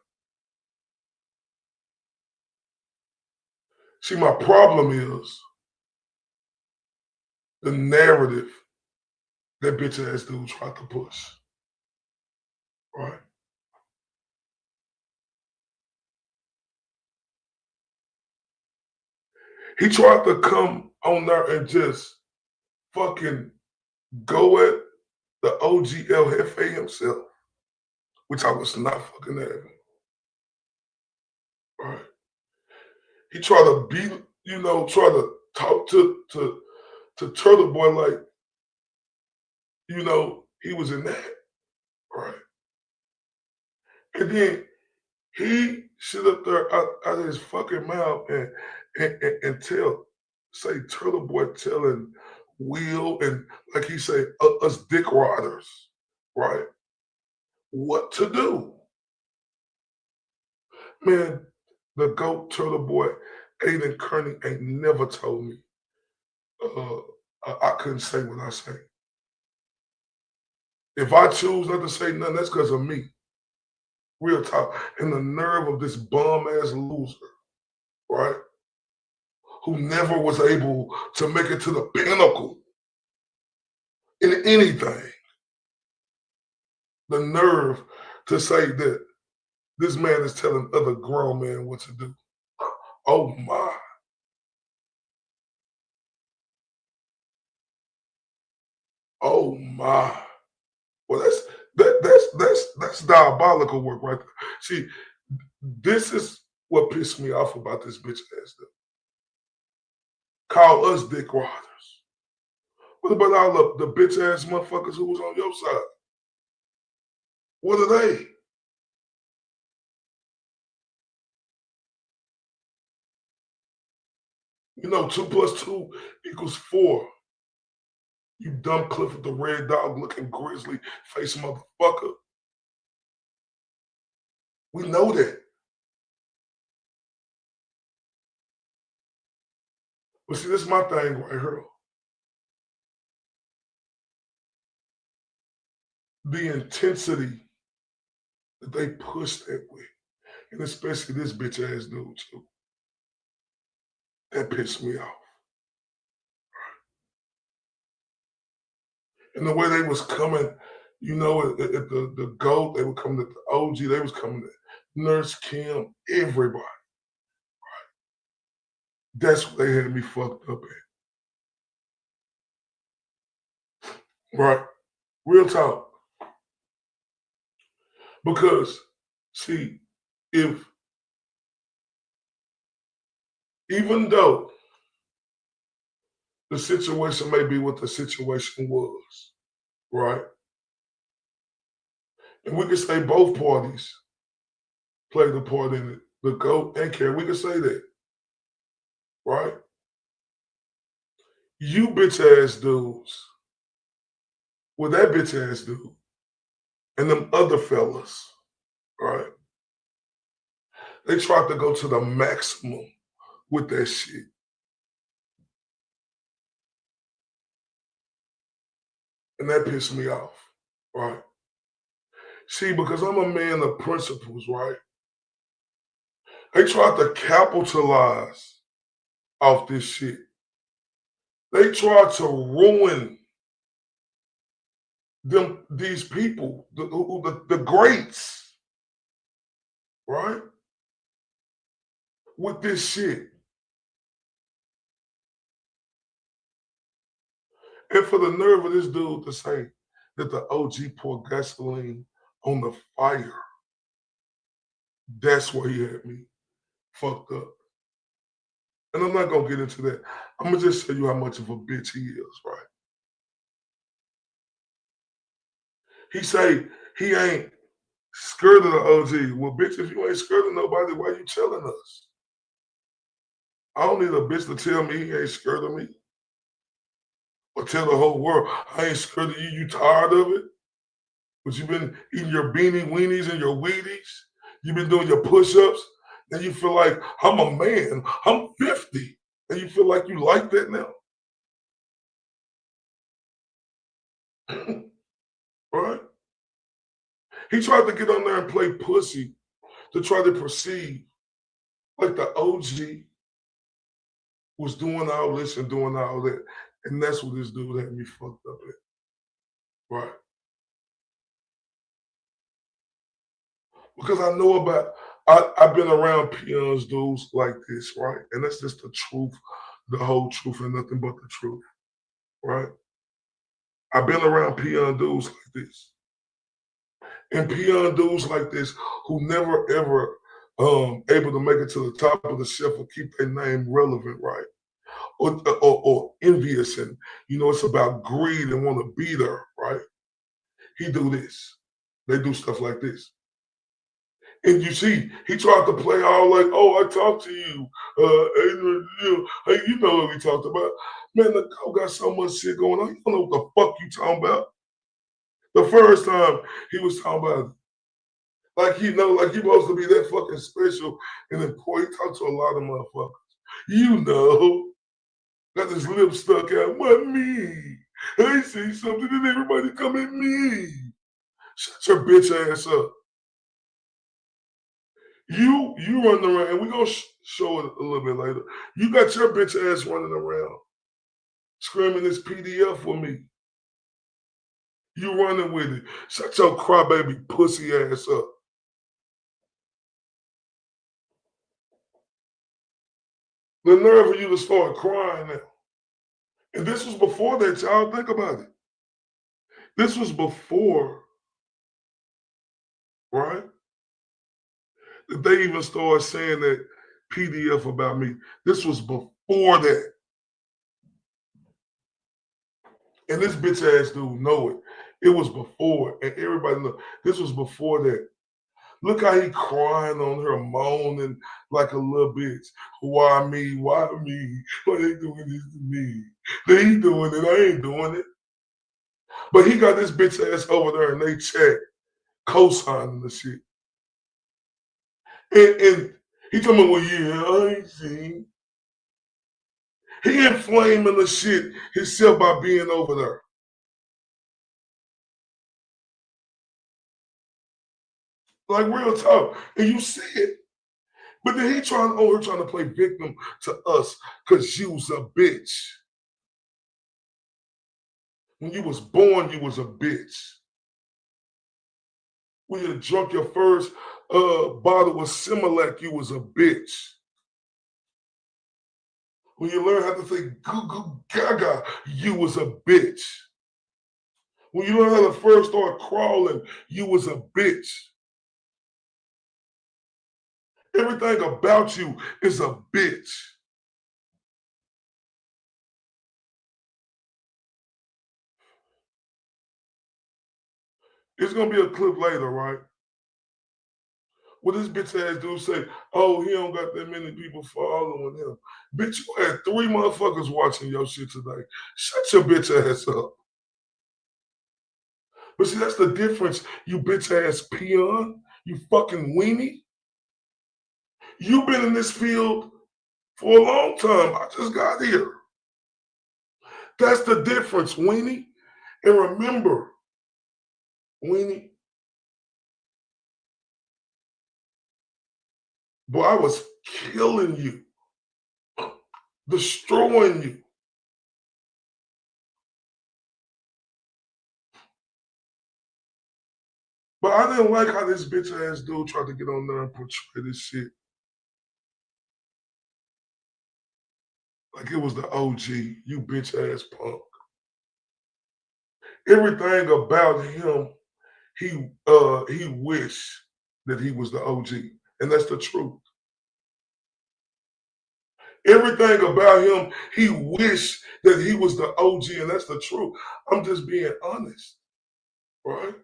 See, my problem is the narrative that bitch ass dude tried to push, right? He tried to come on there and just fucking go at the OGL Hefe himself, which I was not fucking having. Right? He tried to be, try to talk to Turtle Boy like, he was in that. Right? And then he sit up there out of his fucking mouth and say Turtle Boy telling Will and like he say us dick riders, right? What to do? Man, the GOAT Turtle Boy, Aiden Kearney ain't never told me I couldn't say what I say. If I choose not to say nothing, that's because of me. Real talk. And the nerve of this bum ass loser, right? Who never was able to make it to the pinnacle in anything. The nerve to say that this man is telling other grown men what to do. Oh my. Oh my. Well, that's diabolical work right there. See, this is what pissed me off about this bitch ass dude. Call us dick riders. What about all the bitch ass motherfuckers who was on your side? What are they? You know, 2 + 2 = 4. You dumb Clifford the Red Dog looking grizzly face motherfucker. We know that. But see, this is my thing right here. The intensity that they push that with, and especially this bitch ass dude too, that pissed me off. And the way they was coming, at the GOAT, they were coming at the OG, they was coming Nurse Kim, everybody. Right? That's what they had me fucked up at. Right? Real talk. Because, see, even though the situation may be what the situation was, right? And we can say both parties played a part in it, the GOAT and Carrie. We can say that, right? You bitch ass dudes, with that bitch ass dude, and them other fellas, right? They tried to go to the maximum with that shit. And that pissed me off, right? See, because I'm a man of principles, right? They tried to capitalize off this shit. They tried to ruin these people, the greats, right? With this shit. And for the nerve of this dude to say that the OG poured gasoline on the fire, that's where he had me fucked up. And I'm not gonna get into that. I'm gonna just tell you how much of a bitch he is, right? He say he ain't scared of the OG. Well, bitch, if you ain't scared of nobody, why you telling us? I don't need a bitch to tell me he ain't scared of me. Or tell the whole world, I ain't scared of you, you tired of it? But you've been eating your beanie weenies and your Wheaties. You've been doing your push-ups. And you feel like, I'm a man, I'm 50. And you feel like you like that now? Right? He tried to get on there and play pussy to try to perceive like the OG was doing all this and doing all that. And that's what this dude had me fucked up at. Right? Because I know about, I've been around peons, dudes like this, right? And that's just the truth, the whole truth and nothing but the truth, right? I've been around peon dudes like this. And peon dudes like this who never ever able to make it to the top of the shelf or keep their name relevant, right? Or envious and, it's about greed and want to be there, right? He do this. They do stuff like this. And you see, he tried to play all like, oh, I talked to you. Hey, you know what we talked about. Man, the girl got so much shit going on. You don't know what the fuck you talking about. The first time he was talking about it. Like he supposed to be that fucking special and important. He talked to a lot of motherfuckers. Got his lips stuck out. What me? I see something and everybody come at me. Shut your bitch ass up. You running around, and we're going to show it a little bit later. You got your bitch ass running around, screaming this PDF for me. You running with it. Shut your crybaby pussy ass up. The nerve of you to start crying now. And this was before that, y'all. Think about it. This was before, right? That they even started saying that PDF about me. This was before that. And this bitch ass dude know it. It was before, and everybody know. This was before that. Look how he crying on her, moaning like a little bitch. Why me? Why me? Why they doing this to me? They ain't doing it. I ain't doing it. But he got this bitch ass over there and they chat, co-signing the shit. And he coming with, yeah, I ain't seen. He inflaming the shit himself by being over there. Like real talk. And you see it. But then he trying to play victim to us because you was a bitch. When you was born, you was a bitch. When you drunk your first bottle of Similac, you was a bitch. When you learn how to say goo goo gaga, you was a bitch. When you learn how to first start crawling, you was a bitch. Everything about you is a bitch. It's gonna be a clip later, right? Well, this bitch ass dude say, oh, he don't got that many people following him. Bitch, you had 3 motherfuckers watching your shit today. Shut your bitch ass up. But see, that's the difference, you bitch ass peon, you fucking weenie. You've been in this field for a long time. I just got here. That's the difference, weenie. And remember, weenie, boy, I was killing you, destroying you. But I didn't like how this bitch ass dude tried to get on there and portray this shit like it was the OG, you bitch ass punk. Everything about him, he wished that he was the OG, and that's the truth. Everything about him, he wished that he was the OG, and that's the truth. I'm just being honest, right?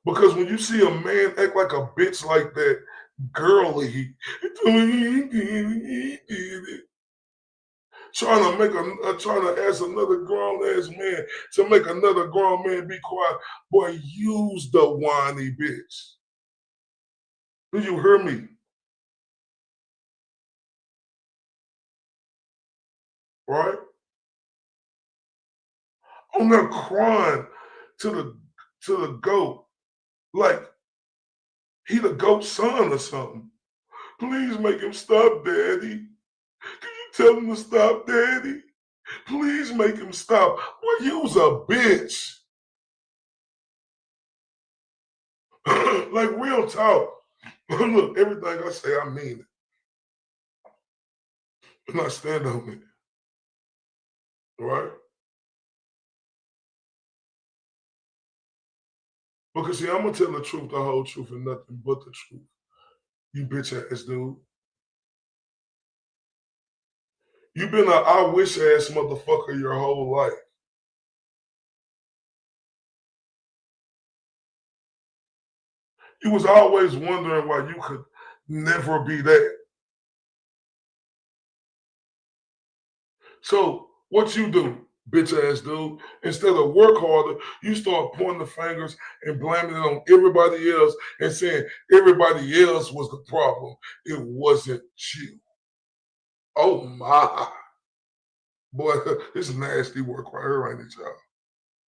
Because when you see a man act like a bitch like that, girly, trying to ask another grown ass man to make another grown man be quiet, boy, use the whiny bitch. Do you hear me? Right? I'm not crying to the goat like he the goat's son or something. Please make him stop, Daddy. Can you tell him to stop, Daddy? Please make him stop. Well, you was a bitch. Like real talk. Look, everything I say, I mean it. And I stand on it. Right? Because see, I'm gonna tell the truth, the whole truth, and nothing but the truth. You bitch ass dude. You've been a I wish ass motherfucker your whole life. You was always wondering why you could never be that. So what you do, bitch ass dude, instead of work harder, you start pointing the fingers and blaming it on everybody else and saying everybody else was the problem. It wasn't you. Oh my. Boy, it's nasty work right here, ain't it, y'all?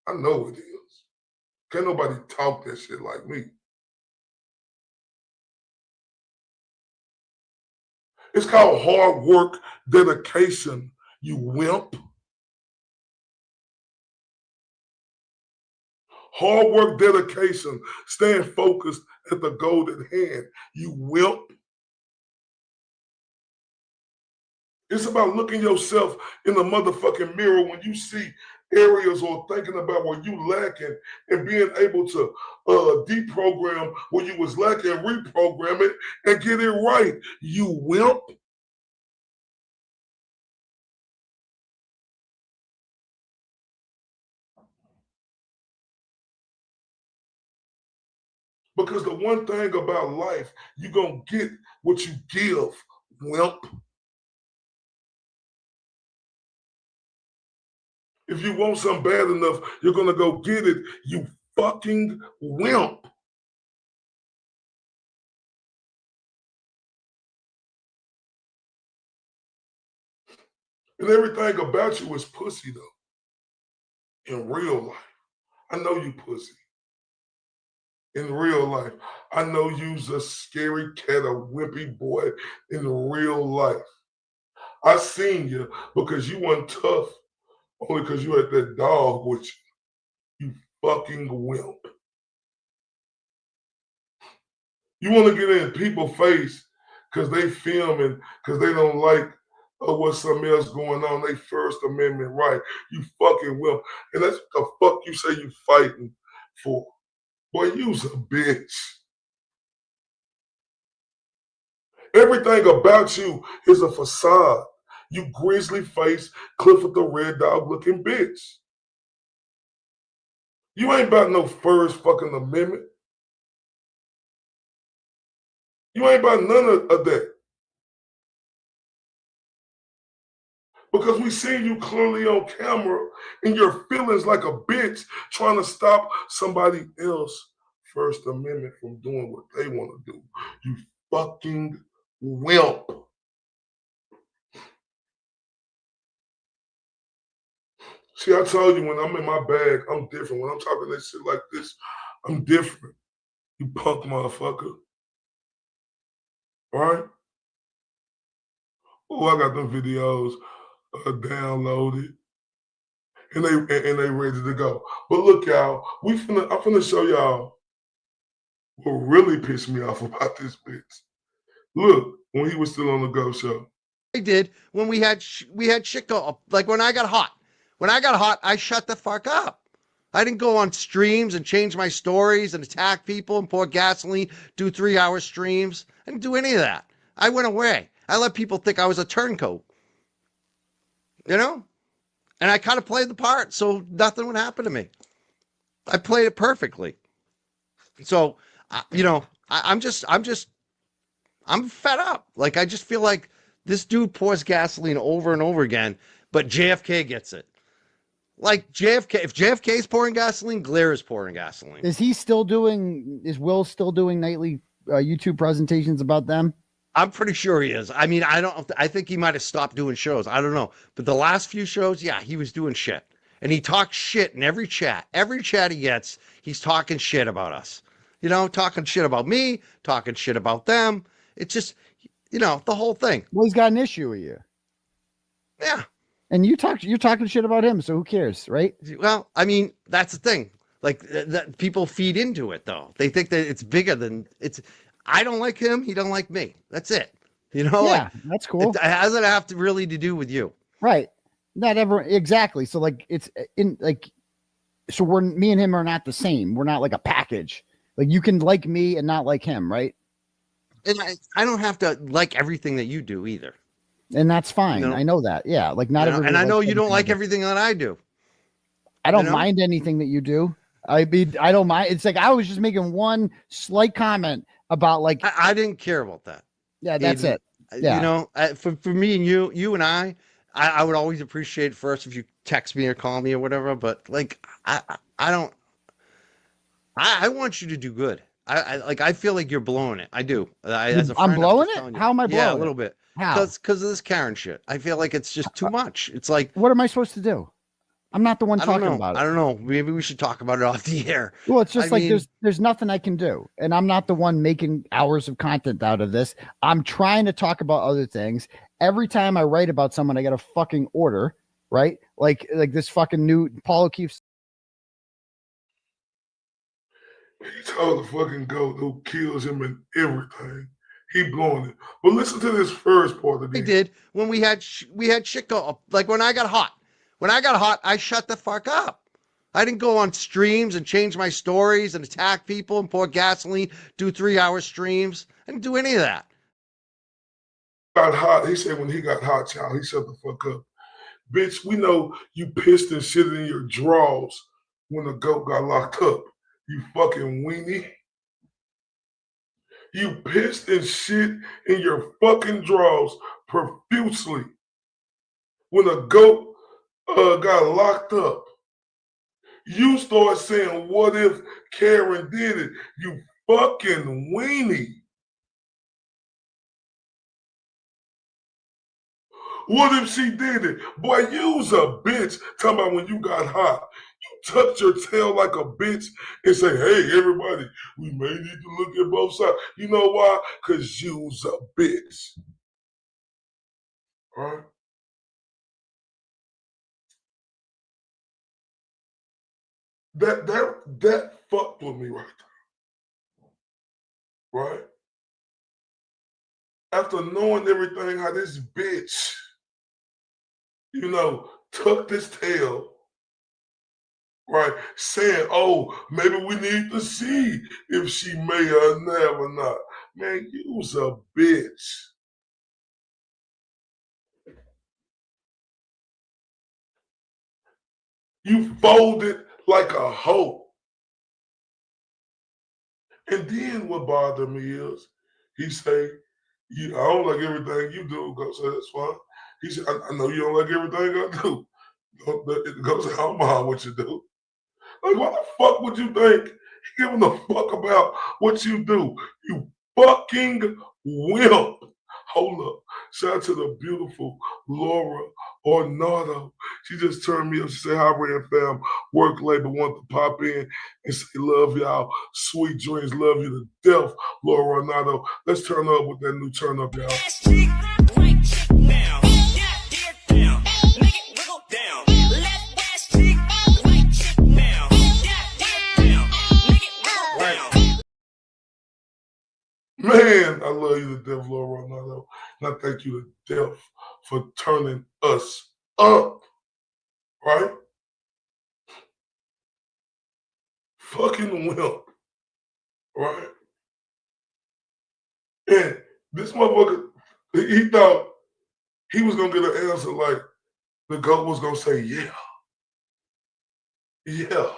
I know it is. Can't nobody talk that shit like me. It's called hard work, dedication, you wimp. Hard work, dedication, staying focused at the goal at hand, you wimp. It's about looking yourself in the motherfucking mirror when you see areas or thinking about where you lacking and being able to deprogram where you was lacking, reprogram it, and get it right, you wimp. Because the one thing about life, you're going to get what you give, wimp. If you want something bad enough, you're going to go get it, you fucking wimp. And everything about you is pussy, though, in real life. I know you pussy. In real life. I know you's a scary cat, a wimpy boy in real life. I seen you because you weren't tough only because you had that dog with you. You fucking wimp. You want to get in people's face because they filming, because they don't like what something else going on. They First Amendment right. You fucking wimp. And that's what the fuck you say you fighting for. Boy, you's a bitch. Everything about you is a facade. You grizzly face, Clifford the Red Dog looking bitch. You ain't about no First fucking Amendment. You ain't about none of that. Because we see you clearly on camera and your feelings like a bitch trying to stop somebody else First Amendment from doing what they want to do. You fucking wimp. See, I told you when I'm in my bag, I'm different. When I'm talking that shit like this, I'm different. You punk motherfucker. All right? Oh, I got them videos downloaded. And they ready to go. But look, y'all, I'm finna show y'all what really pissed me off about this bitch. Look, when he was still on the Go Show. I did when we had shit go up. Like when I got hot. When I got hot, I shut the fuck up. I didn't go on streams and change my stories and attack people and pour gasoline, do 3-hour streams. I didn't do any of that. I went away. I let people think I was a turncoat. You know? And I kind of played the part so nothing would happen to me. I played it perfectly. So, I'm fed up. Like, I just feel like this dude pours gasoline over and over again, but JFK gets it. Like JFK, if JFK is pouring gasoline, Glare is pouring gasoline. Is Will still doing nightly YouTube presentations about them? I'm pretty sure he is. I mean, I think he might have stopped doing shows. I don't know. But the last few shows, yeah, he was doing shit. And he talks shit in every chat. Every chat he gets, he's talking shit about us. You know, talking shit about me, talking shit about them. It's just, the whole thing. Well, he's got an issue with you. Yeah. And you're talking shit about him, so who cares, right? Well, I mean, that's the thing. Like, that people feed into it, though. They think that it's bigger than it's. I don't like him. He don't like me. That's it. You know? Yeah, like, that's cool. It doesn't have to really to do with you. Right. Not ever exactly. So like it's in like so me and him are not the same. We're not like a package. Like you can like me and not like him, right? And I don't have to like everything that you do either. And that's fine. I know that. Yeah. Like not everybody. And I know likes you don't like I everything that I do. I don't mind anything that you do. I don't mind. It's like I was just making one slight comment about like I didn't care about that. Yeah, that's it. Yeah. For me and you and I would always appreciate it first if you text me or call me or whatever. But like I don't. I want you to do good. I feel like you're blowing it. I do. As a friend, I'm blowing it. How am I blowing it? Yeah, a little bit. How? Because of this Karen shit. I feel like it's just too much. It's like, what am I supposed to do? I'm not the one talking about it. I don't know. Maybe we should talk about it off the air. Well, it's just there's nothing I can do. And I'm not the one making hours of content out of this. I'm trying to talk about other things. Every time I write about someone, I get a fucking order, right? Like this fucking new Paul O'Keefe. He told the fucking goat who kills him and everything. He blowing it. But listen to this first part of it. He did when we had shit go up. Like when I got hot. When I got hot, I shut the fuck up. I didn't go on streams and change my stories and attack people and pour gasoline, do 3-hour streams. I didn't do any of that. Got hot. He said when he got hot, child, he shut the fuck up. Bitch, we know you pissed and shit in your drawers when the goat got locked up. You fucking weenie. You pissed and shit in your fucking drawers profusely when the goat got locked up. You start saying, what if Karen did it? You fucking weenie. What if she did it? Boy, you's a bitch. Talking about when you got hot. You tucked your tail like a bitch and say, hey, everybody, we may need to look at both sides. You know why? Because you's a bitch. All right? That fucked with me right there. Right? After knowing everything, how this bitch, tucked his tail, right? Saying, oh, maybe we need to see if she may or never not. Man, you's a bitch. You folded like a hoe. And then what bothered me is, he say, I don't like everything you do. Go say, that's fine. He said, I know you don't like everything I do. Go say, I don't mind what you do. Like, why the fuck would you think he giving a fuck about what you do? You fucking wimp. Hold up. Shout out to the beautiful Laura Ornado. She just turned me up. She said, hi, Red Fam. Work labor want to pop in and say, love y'all. Sweet dreams. Love you to death, Laura Ornado. Let's turn up with that new turn up, y'all. Man, I love you to death, Laura Ronaldo. And I thank you to death for turning us up. Right? Fucking wimp. Right? And this motherfucker, he thought he was going to get an answer like the GOAT was going to say, yeah. Yeah.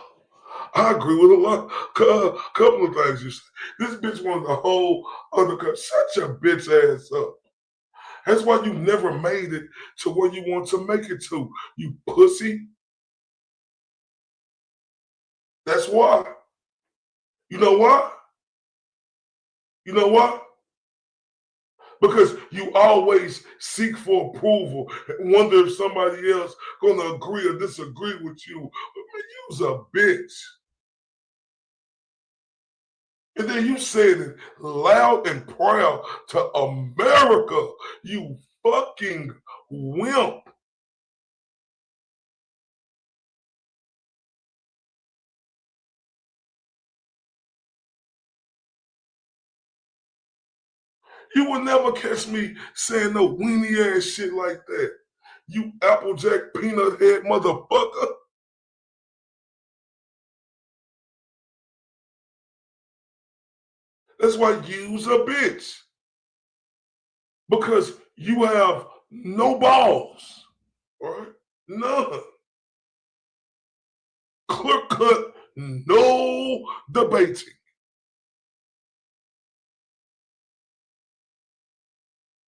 I agree with a lot, couple of things you said. This bitch wanted a whole undercut. Shut your bitch ass up. That's why you never made it to where you want to make it to, you pussy. That's why. You know why? You know why? Because you always seek for approval and wonder if somebody else gonna agree or disagree with you. Man, you's a bitch. And then you said it loud and proud to America, you fucking wimp. You will never catch me saying no weenie ass shit like that. You Applejack peanut head motherfucker. That's why you's a bitch. Because you have no balls, right? None. Clear cut, no debating.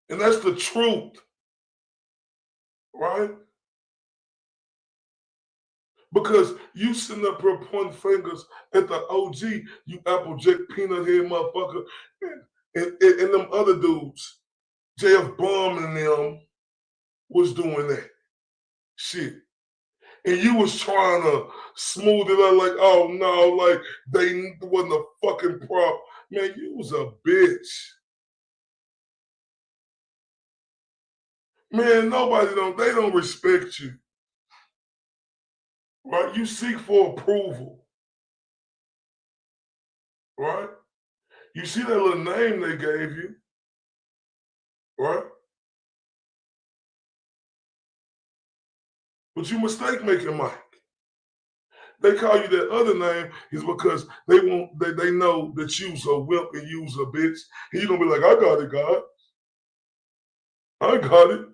And that's the truth, right? Because you sitting up here pointing fingers at the OG, you Applejack peanut head motherfucker, and them other dudes, JF Bomb and them was doing that shit. And you was trying to smooth it out like, oh no, like they wasn't a fucking prop. Man, you was a bitch. Man, they don't respect you. Right? You seek for approval. Right? You see that little name they gave you. Right? But you mistake making Mike. They call you that other name is because they know that you's a wimp and you's a bitch. And you're gonna be like, I got it, God. I got it.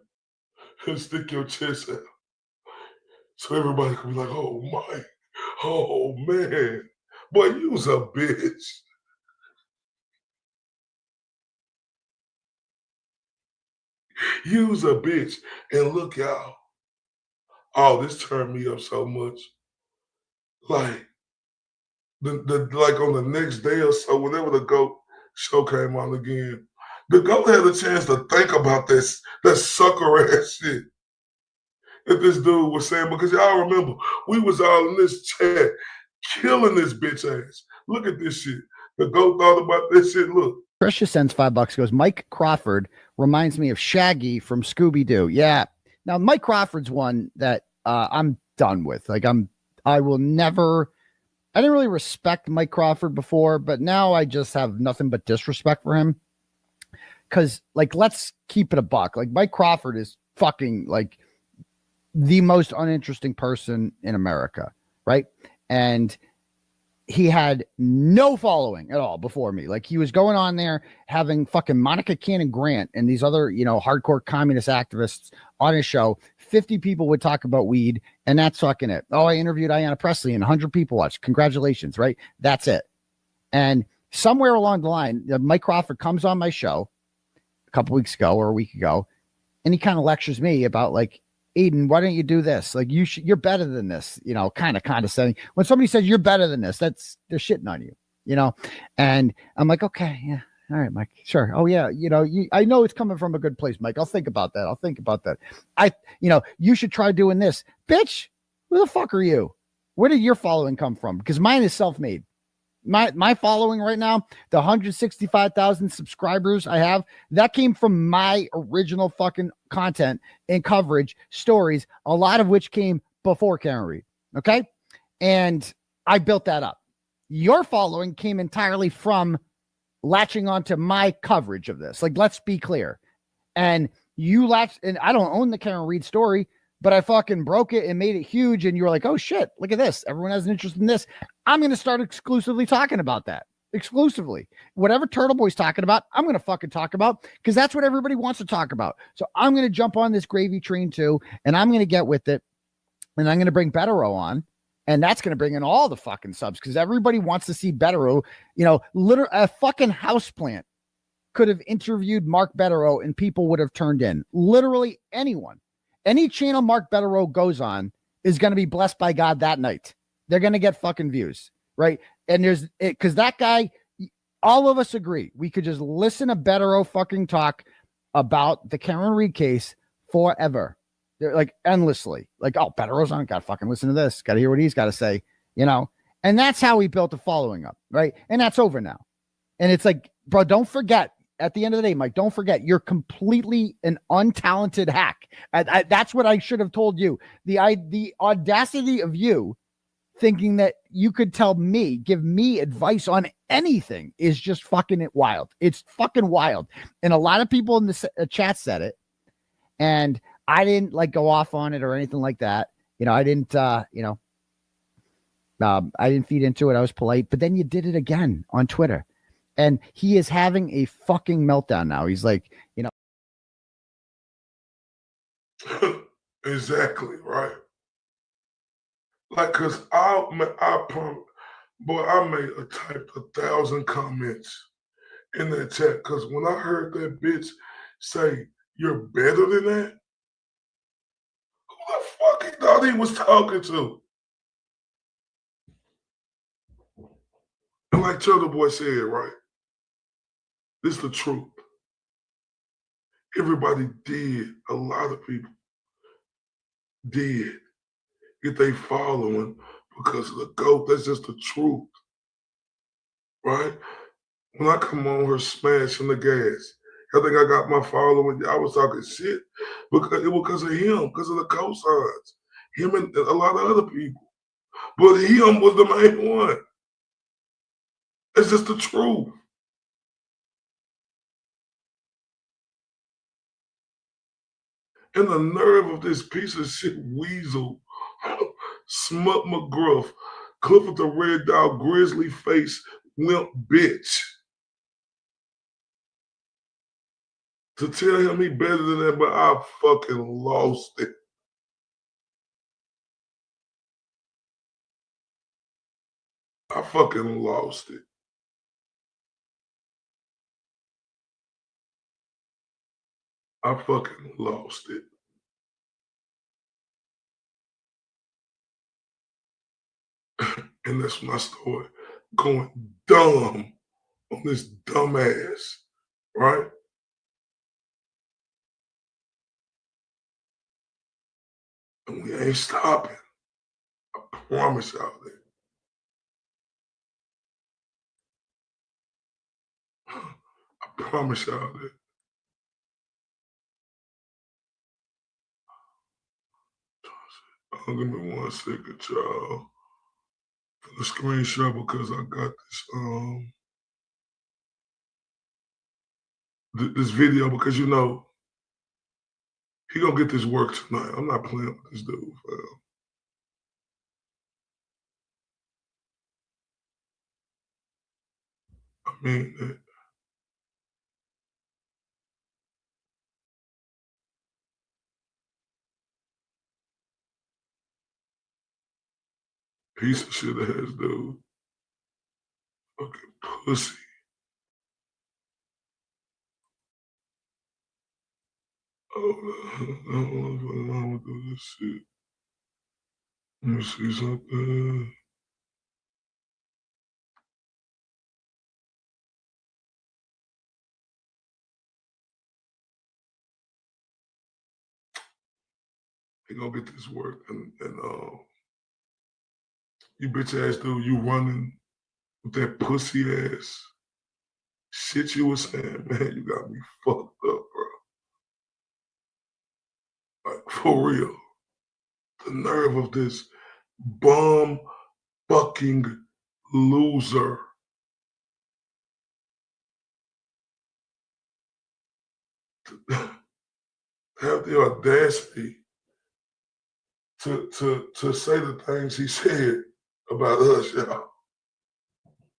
And stick your chest out. So everybody can be like, oh Mike, oh man. Boy, you's a bitch. You's a bitch. And look, y'all. Oh, this turned me up so much. Like, like on the next day or so, whenever the GOAT show came on again, the GOAT had a chance to think about that sucker ass shit that this dude was saying, because y'all remember, we was all in this chat killing this bitch ass. Look at this shit. The GOAT thought about this shit. Look. Precious sends $5. Goes, Mike Crawford reminds me of Shaggy from Scooby-Doo. Yeah. Now, Mike Crawford's one that I'm done with. Like, I will never I didn't really respect Mike Crawford before, but now I just have nothing but disrespect for him. Because, like, let's keep it a buck. Like, Mike Crawford is fucking, like, the most uninteresting person in America, right? And he had no following at all before me. Like, he was going on there having fucking Monica Cannon Grant and these other, you know, hardcore communist activists on his show. 50 people would talk about weed, and that's fucking it. Oh, I interviewed Ayanna Pressley and 100 people watched. Congratulations, right? That's it. And somewhere along the line, Mike Crawford comes on my show a couple weeks ago or a week ago, and he kind of lectures me about, like, Aiden, why don't you do this? Like, you're better than this, you know, kind of condescending. When somebody says you're better than this, they're shitting on you, you know? And I'm like, okay, yeah. All right, Mike. Sure. Oh yeah. You know, I know it's coming from a good place, Mike. I'll think about that. You should try doing this. Bitch, who the fuck are you? Where did your following come from? Because mine is self-made. My following right now, the 165,000 subscribers I have, that came from my original fucking content and coverage stories, a lot of which came before Karen Reed. Okay. And I built that up. Your following came entirely from latching onto my coverage of this. Like, let's be clear. And you latched, and I don't own the Karen Reed story, but I fucking broke it and made it huge. And you were like, oh shit, look at this. Everyone has an interest in this. I'm going to start exclusively talking about that. Exclusively. Whatever Turtle Boy's talking about, I'm going to fucking talk about, because that's what everybody wants to talk about. So I'm going to jump on this gravy train too, and I'm going to get with it. And I'm going to bring Betero on. And that's going to bring in all the fucking subs, because everybody wants to see Betero. You know, literally a fucking houseplant could have interviewed Mark Betero and people would have turned in. Literally anyone. Any channel Mark Betero goes on is going to be blessed by God that night. They're going to get fucking views, right? And because that guy, all of us agree, we could just listen to Betero fucking talk about the Karen Reed case forever. They're like endlessly, like, oh, Betero's on, got to fucking listen to this, got to hear what he's got to say, you know? And that's how we built the following up, right? And that's over now. And it's like, bro, don't forget, at the end of the day, Mike, don't forget, you're completely an untalented hack. That's what I should have told you. The audacity of you thinking that you could give me advice on anything is just fucking wild. It's fucking wild. And a lot of people in the chat said it, and I didn't like go off on it or anything like that. You know, I didn't, I didn't feed into it. I was polite, but then you did it again on Twitter. And he is having a fucking meltdown now. He's like, you know. Exactly, right? Like, because I made a type 1,000 comments in that chat, because when I heard that bitch say, you're better than that, who the fuck he thought he was talking to? And like Turtle Boy said, right? This is the truth. Everybody did. A lot of people did get they following because of the GOAT. That's just the truth, right? When I come on her smashing the gas, I think I got my following. I was talking shit because it was because of him, because of the cosigns, him and a lot of other people. But him was the main one. It's just the truth. And the nerve of this piece of shit weasel, Smut McGruff, Clifford the Red Dog, grizzly face, limp bitch, to tell him he better than that, but I fucking lost it. I fucking lost it. I fucking lost it. And that's when I started going dumb on this dumbass, right? And we ain't stopping. I promise y'all that. I promise y'all that. Give me 1 second, y'all. the screenshot because I got this video because you know he gonna get this work tonight. I'm not playing with this dude, fam. I mean that. Piece of shit ass dude. Fucking pussy. Oh, I don't know if I'm gonna do this shit. Let me see something. He gonna get this work and you bitch ass dude, you running with that pussy ass shit you was saying, man, you got me fucked up, bro. Like, for real. The nerve of this bum fucking loser. To have the audacity to say the things he said about us, y'all.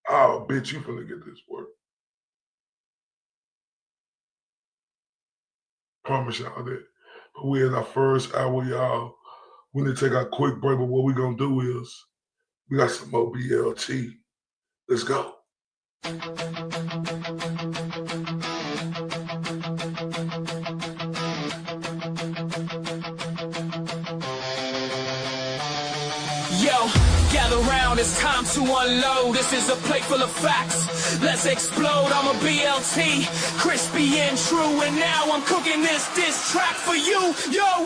Oh, bitch, you finna get this work. Promise y'all that. But we in our first hour, y'all. We need to take our quick break, but what we gonna do is we got some more BLT. Let's go. Yo, gather round, it's time to unload. This is a plate full of facts. Let's explode. I'm a BLT, crispy and true, and now I'm cooking this diss track for you, yo.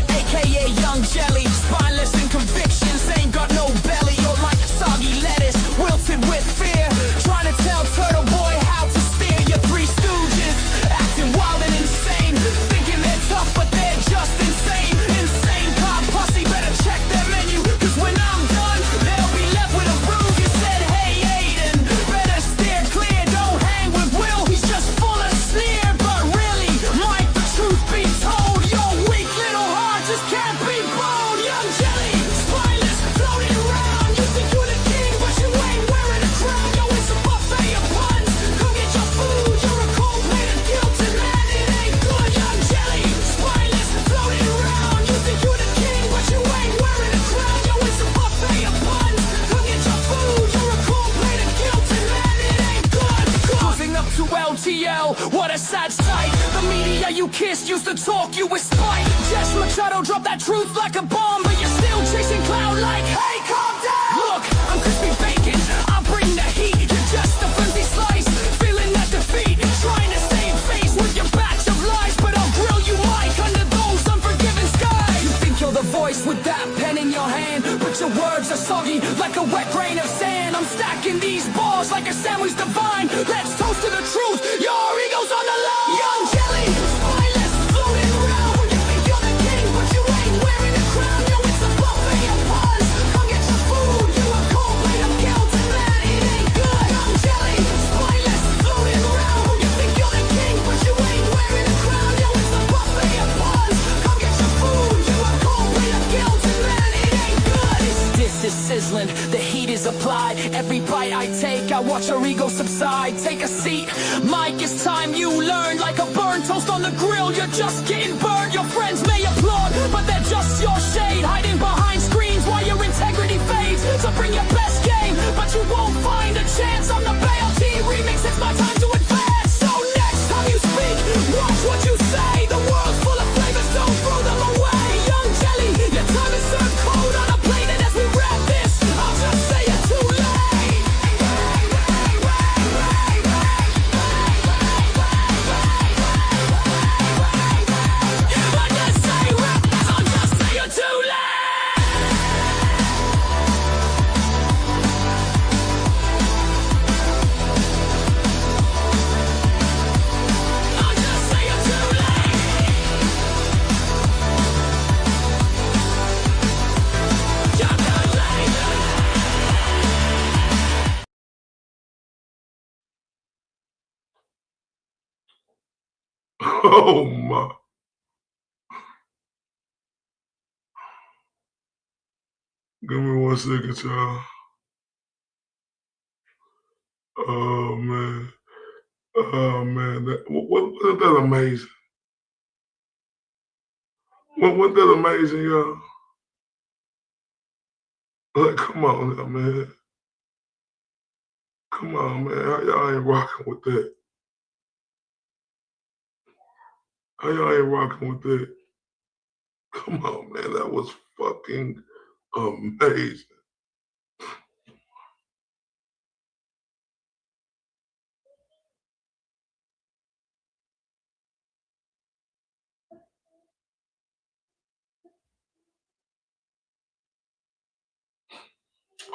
AKA Young Jelly, spineless in convictions, ain't got no belly. You're like soggy lettuce, wilted with fear, trying to tell Turtle Boy how to steer. Your three stooges, acting wild and insane, thinking they're tough but they're just insane. Insane cop posse, better check their menu, cause when I'm done, they'll be left with a brew. You said, hey Aiden, better steer clear, don't hang with Will, he's just full of sneer. But really, Mike, the truth be told, you're weak little heart just can't be bold. Young Jelly, spineless, floating around. You think you're the king, but you ain't wearing a crown. Yo, it's a buffet of puns. Come get your food. You're a cold plate of guilt, and man, it ain't good. Young Jelly, spineless, floating around. You think you're the king, but you ain't wearing a crown. Yo, it's a buffet of puns. Come get your food. You're a cold plate of guilt, and man, it ain't good. Closing up to LTL, what a sad sight. The media you kissed used to talk you with spite. Jess Machado dropped that truth like a bomb, but you're still chasing cloud like, hey, calm down. Look, I'm crispy bacon, I bring the heat. You're just a flimsy slice, feeling that defeat. Trying to save face with your batch of lies, but I'll grill you, Mike, under those unforgiving skies. You think you're the voice with that pen in your hand, but your words are soggy like a wet grain of sand. I'm stacking these bars like a sandwich divine. Let's toast to the truth, your ego's on the line. Young Jelly, spineless, floating around. You think you're the king, but you ain't wearing a crown. Yo, it's a buffet of puns. Come get your food. You a cold plate of guilt, and man, it ain't good. Young Jelly, spineless, floating around. You think you're the king, but you ain't wearing a crown. Yo, it's a buffet of puns. Come get your food. You a cold plate of guilt, and man, it ain't good. This is sizzling, the heat is applied. Every bite I take, I watch your ego subside. Take a seat, Mike, it's time you learn. Like a burnt toast on the grill, you're just getting burned. Your friends may applaud, but they're just your shade, hiding behind screens while your integrity fades. So bring your best game, but you won't find a chance on the BLT remix. It's my time to advance. So next time you speak, watch what you say. The world's full of flavors, don't throw them away. Young Jelly, your time is served cold on a plate, and as we wrap this, I'll just say it's too late. I just say wrap this, I'll just say you're too late. Oh my. Give me 1 second, y'all. Oh man. Oh man. Wasn't that amazing? Wasn't that amazing, y'all? Like, come on now, man. Come on, man. How y'all ain't rocking with that? How y'all ain't rocking with that? Come on, man. That was fucking amazing.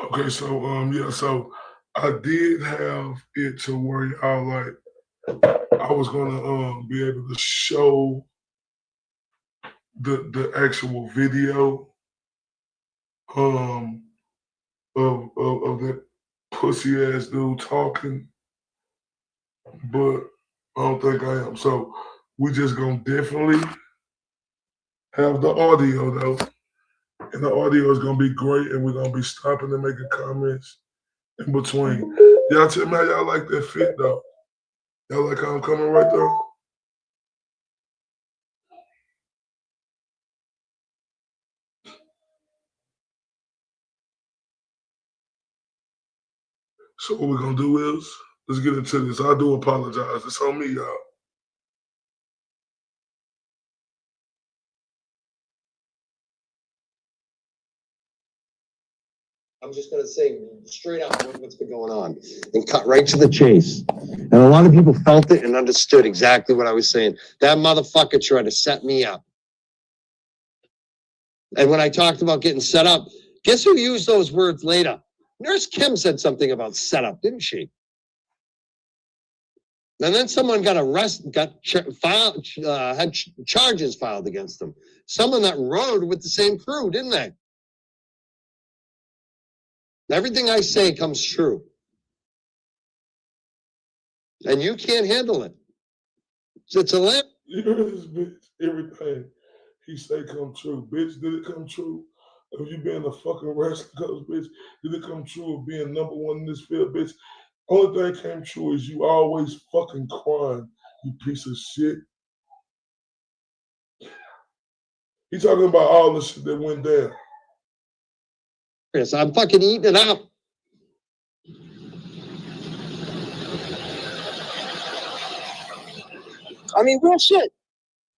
Okay, so yeah, so I did have it to where y'all like I was gonna be able to show the actual video of that pussy ass dude talking, but I don't think I am. So we just gonna definitely have the audio though. And the audio is gonna be great, and we're gonna be stopping and making comments in between. Y'all tell me how y'all like that fit though. Y'all like how I'm coming right there? So what we're gonna do is let's get into this. I do apologize. It's on me, y'all. I'm just going to say straight out what's been going on and cut right to the chase. And a lot of people felt it and understood exactly what I was saying. That motherfucker tried to set me up. And when I talked about getting set up, guess who used those words later? Nurse Kim said something about setup, didn't she? And then someone got arrested, had charges filed against them. Someone that rode with the same crew, didn't they? Everything I say comes true. And you can't handle it. It's a lamp. You heard this bitch, everything he say come true. Bitch, did it come true of you being a fucking wrestling coach, bitch? Did it come true of being number one in this field, bitch? Only thing came true is you always fucking crying, you piece of shit. He talking about all the shit that went down. Chris, I'm fucking eating it up. I mean, real shit.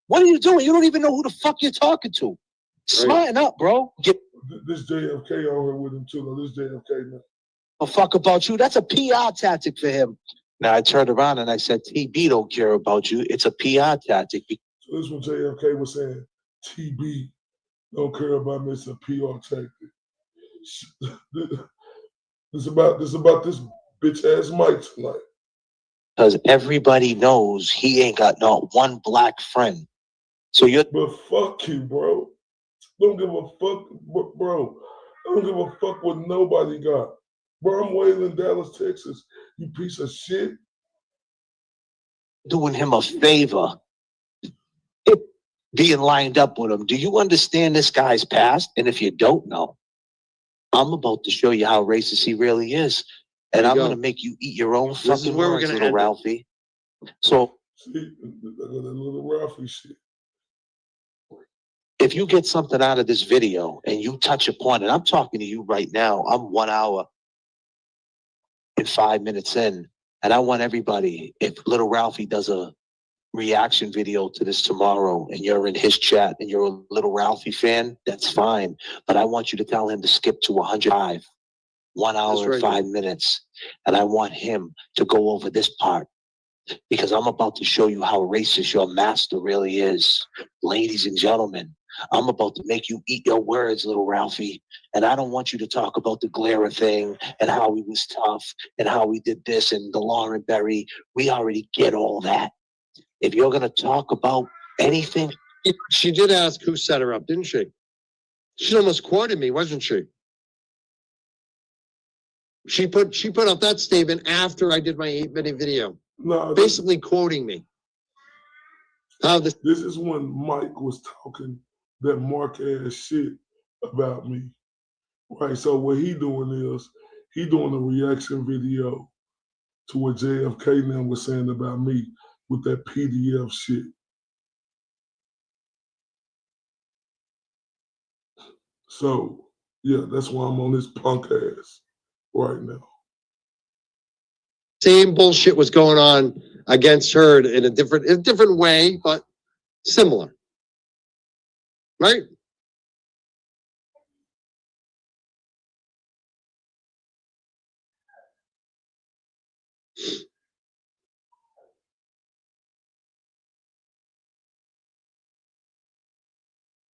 What are you doing? You don't even know who the fuck you're talking to. Smarten up, bro. Get This JFK on here with him too, though. This JFK now. a fuck about you. That's a PR tactic for him. Now I turned around and I said, TB don't care about you. It's a PR tactic. So this what JFK was saying. TB don't care about me. It's a PR tactic. This about this bitch ass Mike tonight. Because everybody knows he ain't got not one black friend. So you're But fuck you, bro. Don't give a fuck, bro. I don't give a fuck what nobody got. Bro, I'm waiting in Dallas, Texas. You piece of shit. doing him a favor. Being lined up with him. Do you understand this guy's past? And if you don't know, I'm about to show you how racist he really is. And I'm going to make you eat your own fucking where we're words, gonna little end it. Ralphie. So See, that little Ralphie shit. if you get something out of this video and you touch upon it, I'm talking to you right now. I'm 1 hour and 5 minutes in. And I want everybody, if little Ralphie does a reaction video to this tomorrow and you're in his chat and you're a little Ralphie fan, that's fine. But I want you to tell him to skip to 105, 1 hour and 5 minutes. And I want him to go over this part because I'm about to show you how racist your master really is. Ladies and gentlemen, I'm about to make you eat your words, little Ralphie. And I don't want you to talk about the Glera thing and how he was tough and how we did this and the Lauren Berry. We already get all that. If you're going to talk about anything. She did ask who set her up, didn't she? She almost quoted me, wasn't she? She put up that statement after I did my 8-minute video, No, basically quoting me. This is when Mike was talking that mark ass shit about me. Right. So what he doing is he doing a reaction video to what JFK now was saying about me with that PDF shit. So yeah, that's why I'm on this punk ass right now. Same bullshit was going on against her in a different way, but similar. Right?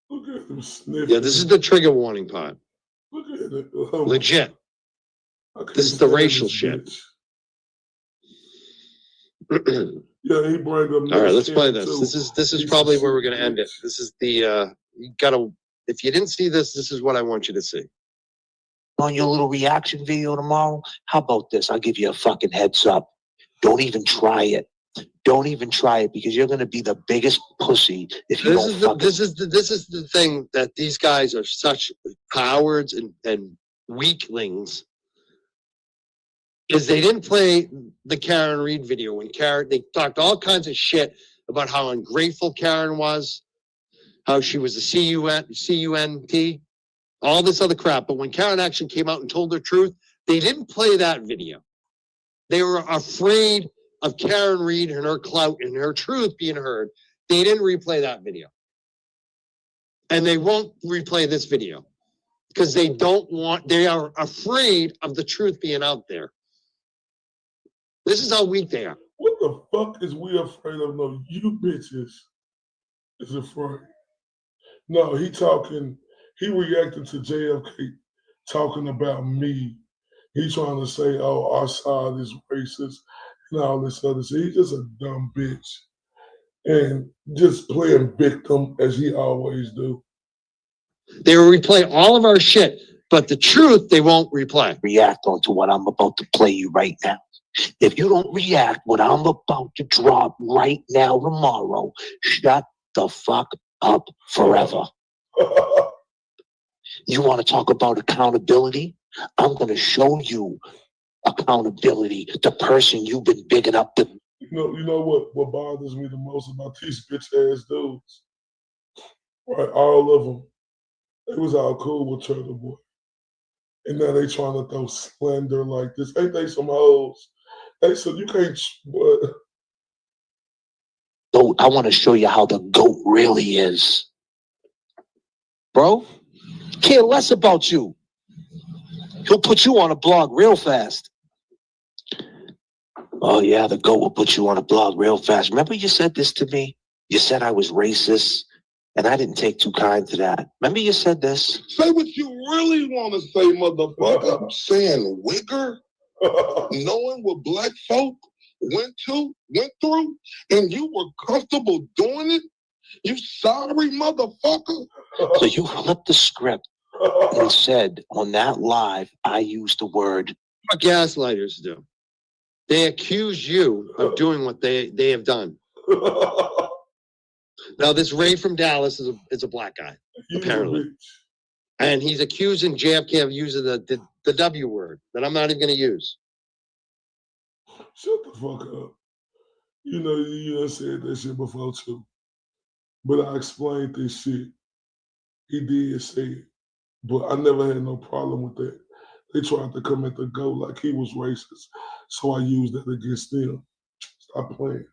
Look at him sniffing. Yeah, this is the trigger warning part. Look at it. Legit. This is the racial shit. Yeah, he bring up. All right, let's play this. This is probably where we're gonna end it. This is the you gotta. If you didn't see this, this is what I want you to see. On your little reaction video tomorrow, how about this? I'll give you a fucking heads up. Don't even try it. Don't even try it because you're gonna be the biggest pussy if you don't. This is the thing that these guys are such cowards and weaklings. Is they didn't play the Karen Reed video when they talked all kinds of shit about how ungrateful Karen was, how she was a CUNT, all this other crap. But when Karen actually came out and told the truth, they didn't play that video. They were afraid of Karen Reed and her clout and her truth being heard. They didn't replay that video. And they won't replay this video because they are afraid of the truth being out there. This is how weak they are. What the fuck is we afraid of? No, you bitches is afraid. No, he reacted to JFK talking about me. He trying to say, oh, our side is racist and all this other shit. He's just a dumb bitch. And just playing victim as he always do. They will replay all of our shit, but the truth they won't replay. React onto what I'm about to play you right now. If you don't react what I'm about to drop right now tomorrow, shut the fuck up forever. You want to talk about accountability? I'm going to show you accountability. The person you've been bigging up. You know what bothers me the most about these bitch ass dudes? Right, all of them. They was all cool with Turtle Boy. And now they trying to throw slander like this. Ain't they some hoes? Hey, so you can't. Goat, I want to show you how the goat really is. Bro, care less about you. He'll put you on a blog real fast. Oh, yeah, the goat will put you on a blog real fast. Remember you said this to me? You said I was racist, and I didn't take too kind to that. Remember you said this? Say what you really want to say, motherfucker. I'm saying wigger. Knowing what black folk went through, and you were comfortable doing it? You sorry, motherfucker? So you flipped the script and said on that live, I used the word. What gaslighters do. They accuse you of doing what they have done. Now, this Ray from Dallas is a black guy, apparently. And he's accusing JFK of using the W word that I'm not even going to use. Shut the fuck up. You know, you said that shit before too. But I explained this shit. He did say it. But I never had no problem with that. They tried to come at the GOAT like he was racist. So I used that against them. Stop playing.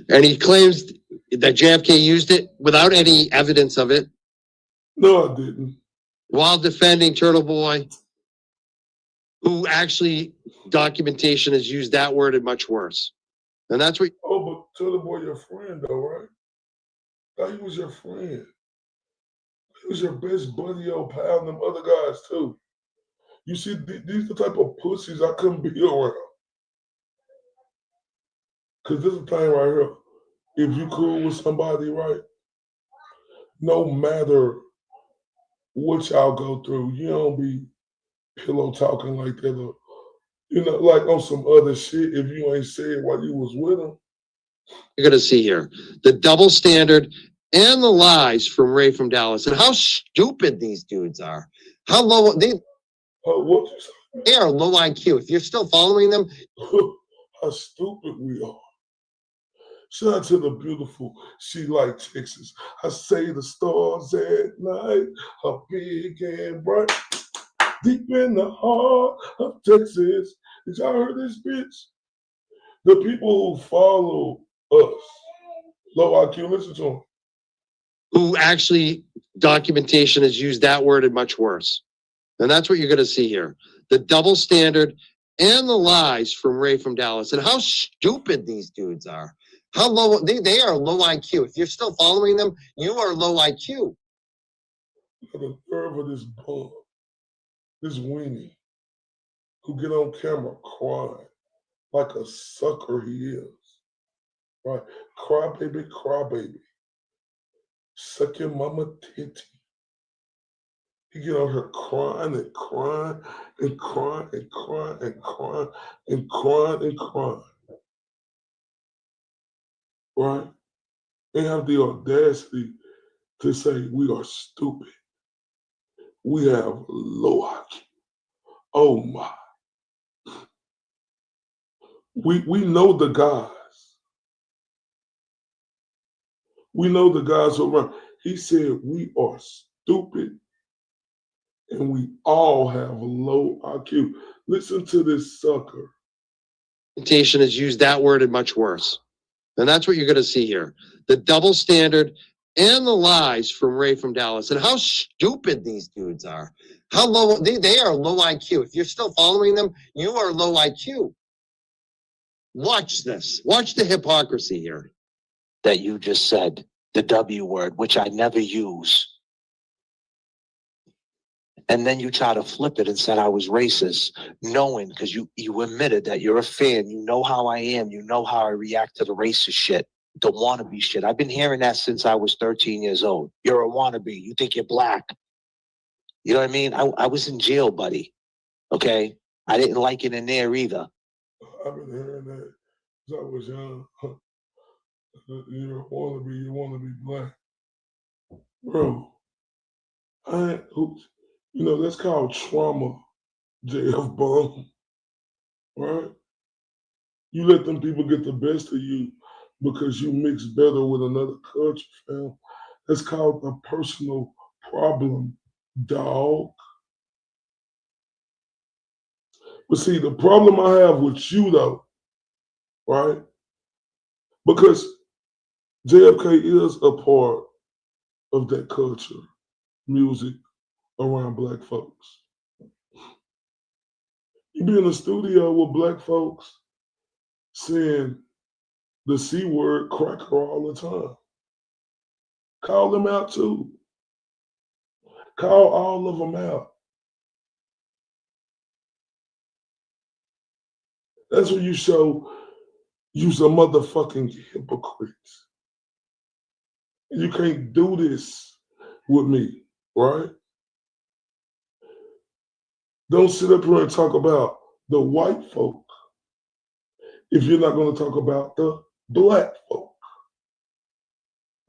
And he claims that JFK used it without any evidence of it. No, I didn't. While defending Turtle Boy, who actually documentation has used that word and much worse. And that's what. Oh, but Turtle Boy, your friend, though, right? Thought he was your friend. He was your best buddy, old pal, and them other guys too. You see, these the type of pussies I couldn't be around. Because this is the thing right here. If you cool with somebody, right, no matter what y'all go through, you don't be pillow talking like that. Or, you know, like on some other shit, if you ain't said while you was with them, You're going to see here the double standard and the lies from Ray from Dallas and how stupid these dudes are. How low What you say? they are low IQ. If you're still following them, How stupid we are. Shout out to the beautiful She Like Texas. I say the stars at night are big and bright. Deep in the heart of Texas. Did y'all hear this bitch? The people who follow us, low IQ, listen to them. who actually documentation has used that word and much worse. And that's what you're going to see here. The double standard and the lies from Ray from Dallas and how stupid these dudes are. How low they are low IQ. If you're still following them, you are low IQ. The nerve of this bum, this weenie, who get on camera crying like a sucker he is. Right? Cry baby, cry baby. Suck your mama titty. He get on her crying and crying and crying and crying and crying and crying and crying. Right? They have the audacity to say we are stupid. We have low IQ. Oh my. We know the guys. We know the guys who run. He said we are stupid and we all have low IQ. Listen to this sucker. Documentation has used that word and much worse. And that's what you're going to see here. The double standard and the lies from Ray from Dallas and how stupid these dudes are. How low they are low IQ. If you're still following them, you are low IQ. Watch this. Watch the hypocrisy here. That you just said, the W word, which I never use. And then you try to flip it and said I was racist, knowing, because you admitted that you're a fan, you know how I am, you know how I react to the racist shit, the wannabe shit. I've been hearing that since I was 13 years old. You're a wannabe, you think you're black. You know what I mean? I was in jail, buddy. Okay? I didn't like it in there either. I've been hearing that since I was young. You want to be black. Bro, that's called trauma, JF Bum. Right? You let them people get the best of you because you mix better with another culture, fam. That's called a personal problem, dog. But see, the problem I have with you, though, right? Because JFK is a part of that culture, music around black folks. You be in the studio with black folks saying the C word cracker all the time. Call them out too. Call all of them out. That's when you show you's a motherfucking hypocrite. You can't do this with me, right? Don't sit up here and talk about the white folk if you're not going to talk about the black folk,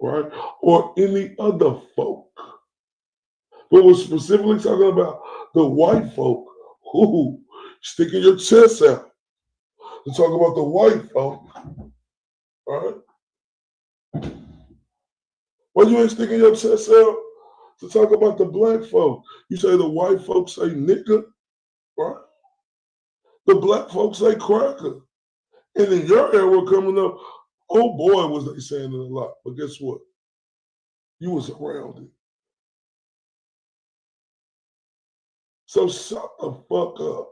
right? Or any other folk. But we're specifically talking about the white folk who sticking your chest out to talk about the white folk, right? Why you ain't sticking your chest out to talk about the black folk? You say the white folks say nigga, right? The black folks say cracker. And in your era coming up, oh boy, was they saying it a lot. But guess what? You was around it. So shut the fuck up.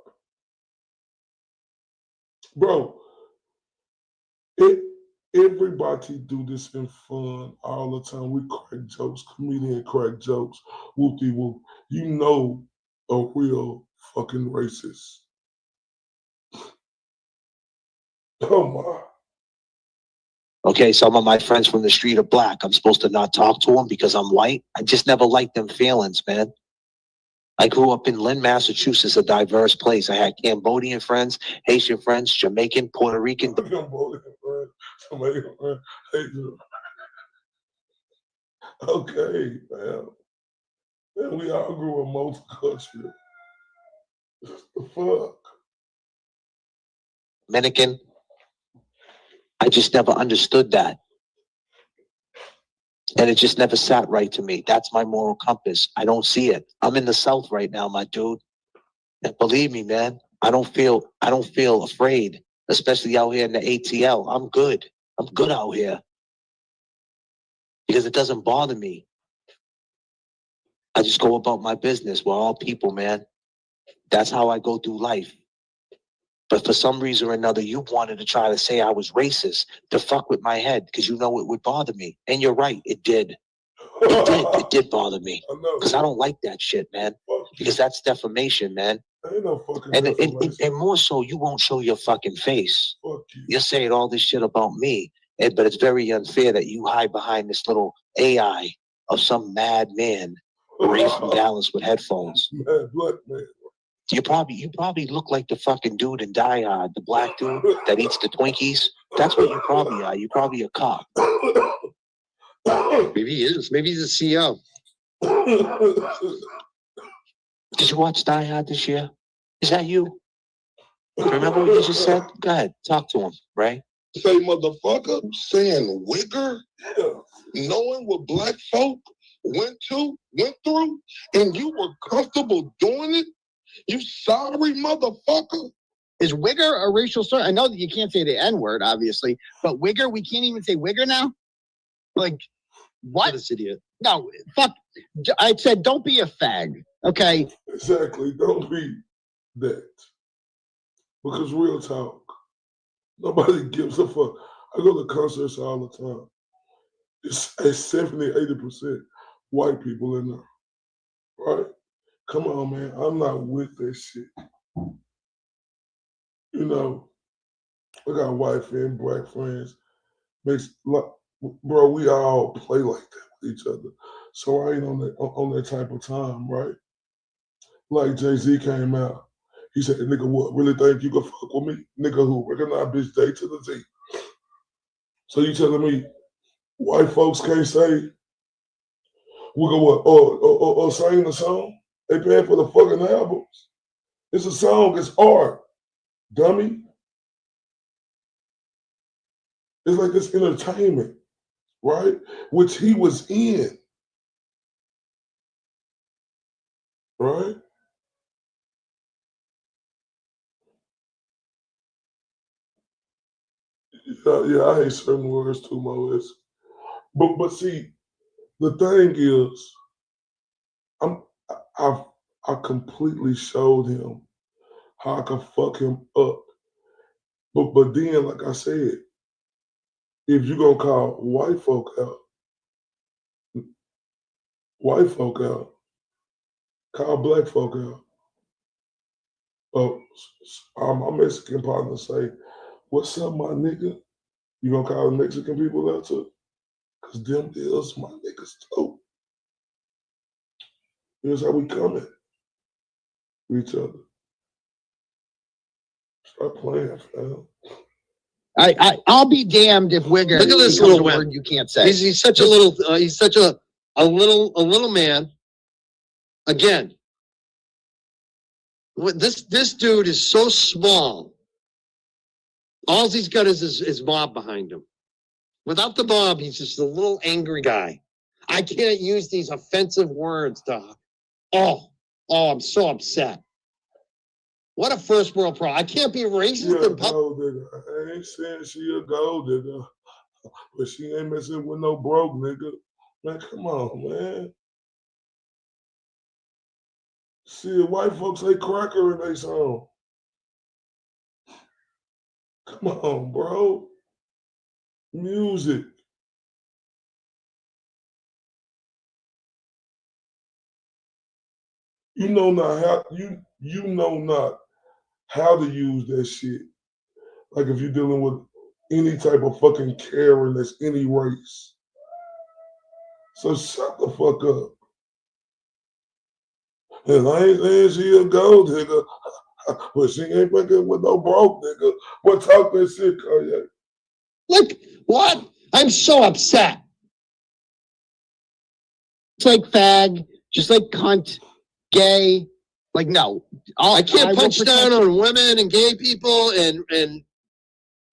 Bro, everybody do this in fun all the time. We crack jokes, comedian crack jokes, whoop-de-whoop. You know a real fucking racist. Oh my. Okay, some of my friends from the street are black. I'm supposed to not talk to them because I'm white. I just never liked them feelings, man. I grew up in Lynn, Massachusetts, a diverse place. I had Cambodian friends, Haitian friends, Jamaican, Puerto Rican. Cambodian friends, Jamaican friends, Haitian. Okay, man. And we all grew up multicultural. The fuck? Dominican. I just never understood that. And it just never sat right to me. That's my moral compass. I don't see it. I'm in the South right now, my dude. And believe me, man, I don't feel afraid, especially out here in the ATL. I'm good. I'm good out here. Because it doesn't bother me. I just go about my business. We're all people, man. That's how I go through life. But for some reason or another, you wanted to try to say I was racist to fuck with my head because you know it would bother me. And you're right, it did. It did bother me. Because I don't like that shit, man. Because that's defamation, man. Ain't no fucking and more so, you won't show your fucking face. Fuck you. You're saying all this shit about me. But it's very unfair that you hide behind this little AI of some mad man raised from Dallas with headphones. Mad black man. You probably look like the fucking dude in Die Hard, the black dude that eats the Twinkies. That's what you probably are. You probably a cop. Maybe he is. Maybe he's a CEO. Did you watch Die Hard this year? Is that you? Remember what you just said? Go ahead, talk to him, Ray. Say motherfucker, saying wigger, knowing what black folk went through, and you were comfortable doing it? You sorry motherfucker? Is wigger a racial slur? I know that you can't say the N-word, obviously, but wigger, we can't even say wigger now? Like, what? This idiot. No, fuck. I said, don't be a fag, okay? Exactly, don't be that. Because real talk, nobody gives a fuck. I go to concerts all the time. It's 70, 80% white people in there, right? Come on, man. I'm not with that shit. You know, I got white friends, black friends. Bro, we all play like that with each other. So I ain't on that type of time, right? Like Jay-Z came out. He said, nigga, what? Really think you can fuck with me? Nigga who? Recognize bitch day to the Z. So you telling me white folks can't say, we go what? Or sing the song? They paying for the fucking albums. It's a song, it's art, dummy. It's like this entertainment, right? Which he was in, right? Yeah, I hate certain words too, Mo. But see, the thing is, I completely showed him how I could fuck him up. But then, like I said, if you're gonna call white folk out, call black folk out. My Mexican partner say, "What's up, my nigga?" You gonna call the Mexican people out too? Cause them is my niggas too. Here's how we coming with each other. Stop playing, fam. I'll be damned if wigger. Look at this becomes little a wimp. word you can't say. He's such a little. He's such a little man. Again, this dude is so small. All he's got is his mob behind him. Without the mob, he's just a little angry guy. I can't use these offensive words to. Oh, I'm so upset. What a first world problem. I can't be racist in public. Gold digger. I ain't saying she a gold digger, but she ain't messing with no broke nigga. Man, come on, man. See, white folks say cracker in their song. Come on, bro. Music. You know not how you know not how to use that shit. Like if you're dealing with any type of fucking Karen that's any race. So shut the fuck up. And I ain't saying she a gold digger, but she ain't fucking with no broke nigga. But talk that shit, Kanye. Like, what? I'm so upset. It's like fag, just like cunt, gay. Like, no. I can't punch down on women and gay people and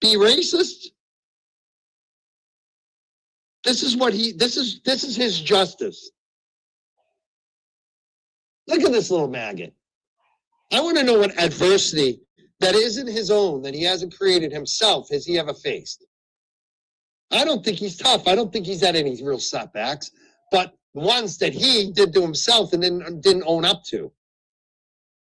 be racist. This is what this is his justice. Look at this little maggot. I want to know what adversity that isn't his own, that he hasn't created himself, has he ever faced. I don't think he's tough. I don't think he's had any real setbacks, but ones that he did to himself and then didn't own up to.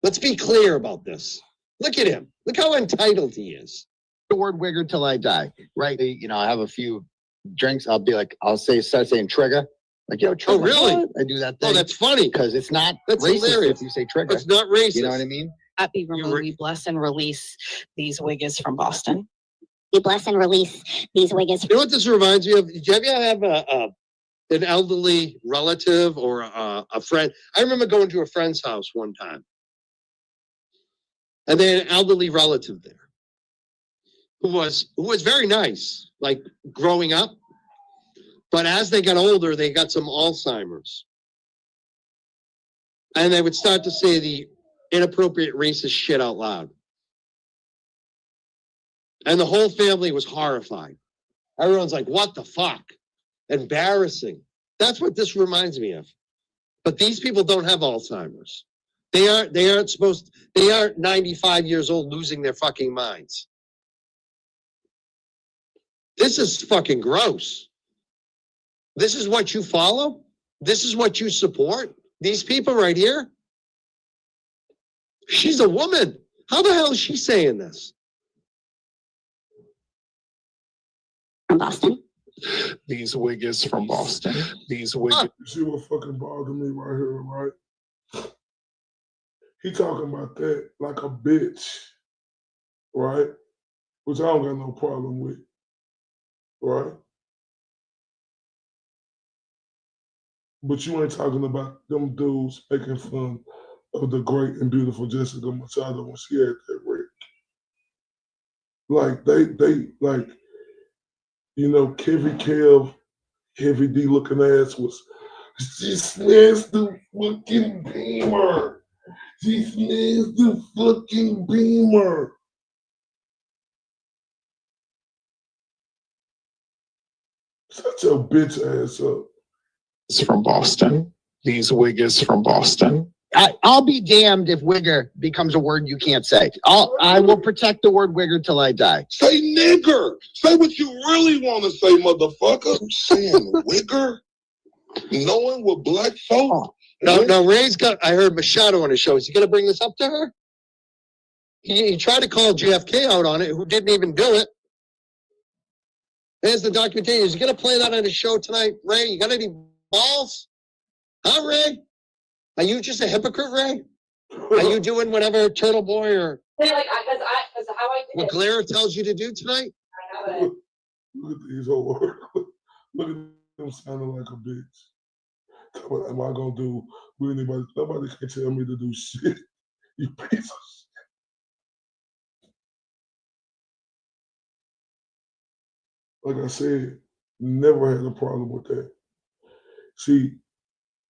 Let's be clear about this. Look at him. Look how entitled he is. The word wigger till I die, right? You know, I have a few drinks. I'll be like, start saying trigger. Like, yo, trigger. Oh, really? What? I do that thing. Oh, that's funny. Because it's not That's racist hilarious. if you say trigger. It's not racist. You know what I mean? Be removed. We bless and release these wiggers from Boston. We bless and release these wiggers. You know what this reminds me of? Did you ever have an elderly relative or a friend? I remember going to a friend's house one time, and they had an elderly relative there who was very nice, like growing up. But as they got older, they got some Alzheimer's, and they would start to say the inappropriate racist shit out loud. And the whole family was horrified. Everyone's like, what the fuck? Embarrassing. That's what this reminds me of. But these people don't have Alzheimer's. They aren't 95 years old losing their fucking minds. This is fucking gross. This is what you follow? This is what you support? These people right here? She's a woman. How the hell is she saying this? From Boston. These wiggers from Boston. These wiggers. You see what fucking bothered me right here, right? He talking about that like a bitch, right? Which I don't got no problem with, right? But you ain't talking about them dudes making fun of the great and beautiful Jessica Machado when she had that wreck. Like they like, you know, Kevy Kev, Heavy D looking ass she smashed the fucking Beamer. She smashed the fucking Beamer. Shut your bitch ass up. It's from Boston. These wiggers from Boston. I'll be damned if wigger becomes a word you can't say. I will protect the word wigger till I die. Say nigger. Say what you really want to say, motherfucker. I'm saying wigger. Knowing what black folk. Now Ray's got, I heard Machado on his show. Is he going to bring this up to her? He tried to call JFK out on it, who didn't even do it. There's the documentation. Is he going to play that on his show tonight? Ray, you got any balls? Huh, Ray? Are you just a hypocrite, Ray? Are you doing whatever Turtle Boy or what Glare tells you to do tonight? Look at these old words. Look at them sounding like a bitch. What am I gonna do with anybody? Nobody can tell me to do shit. You piece of shit. Like I said, never had a problem with that. See,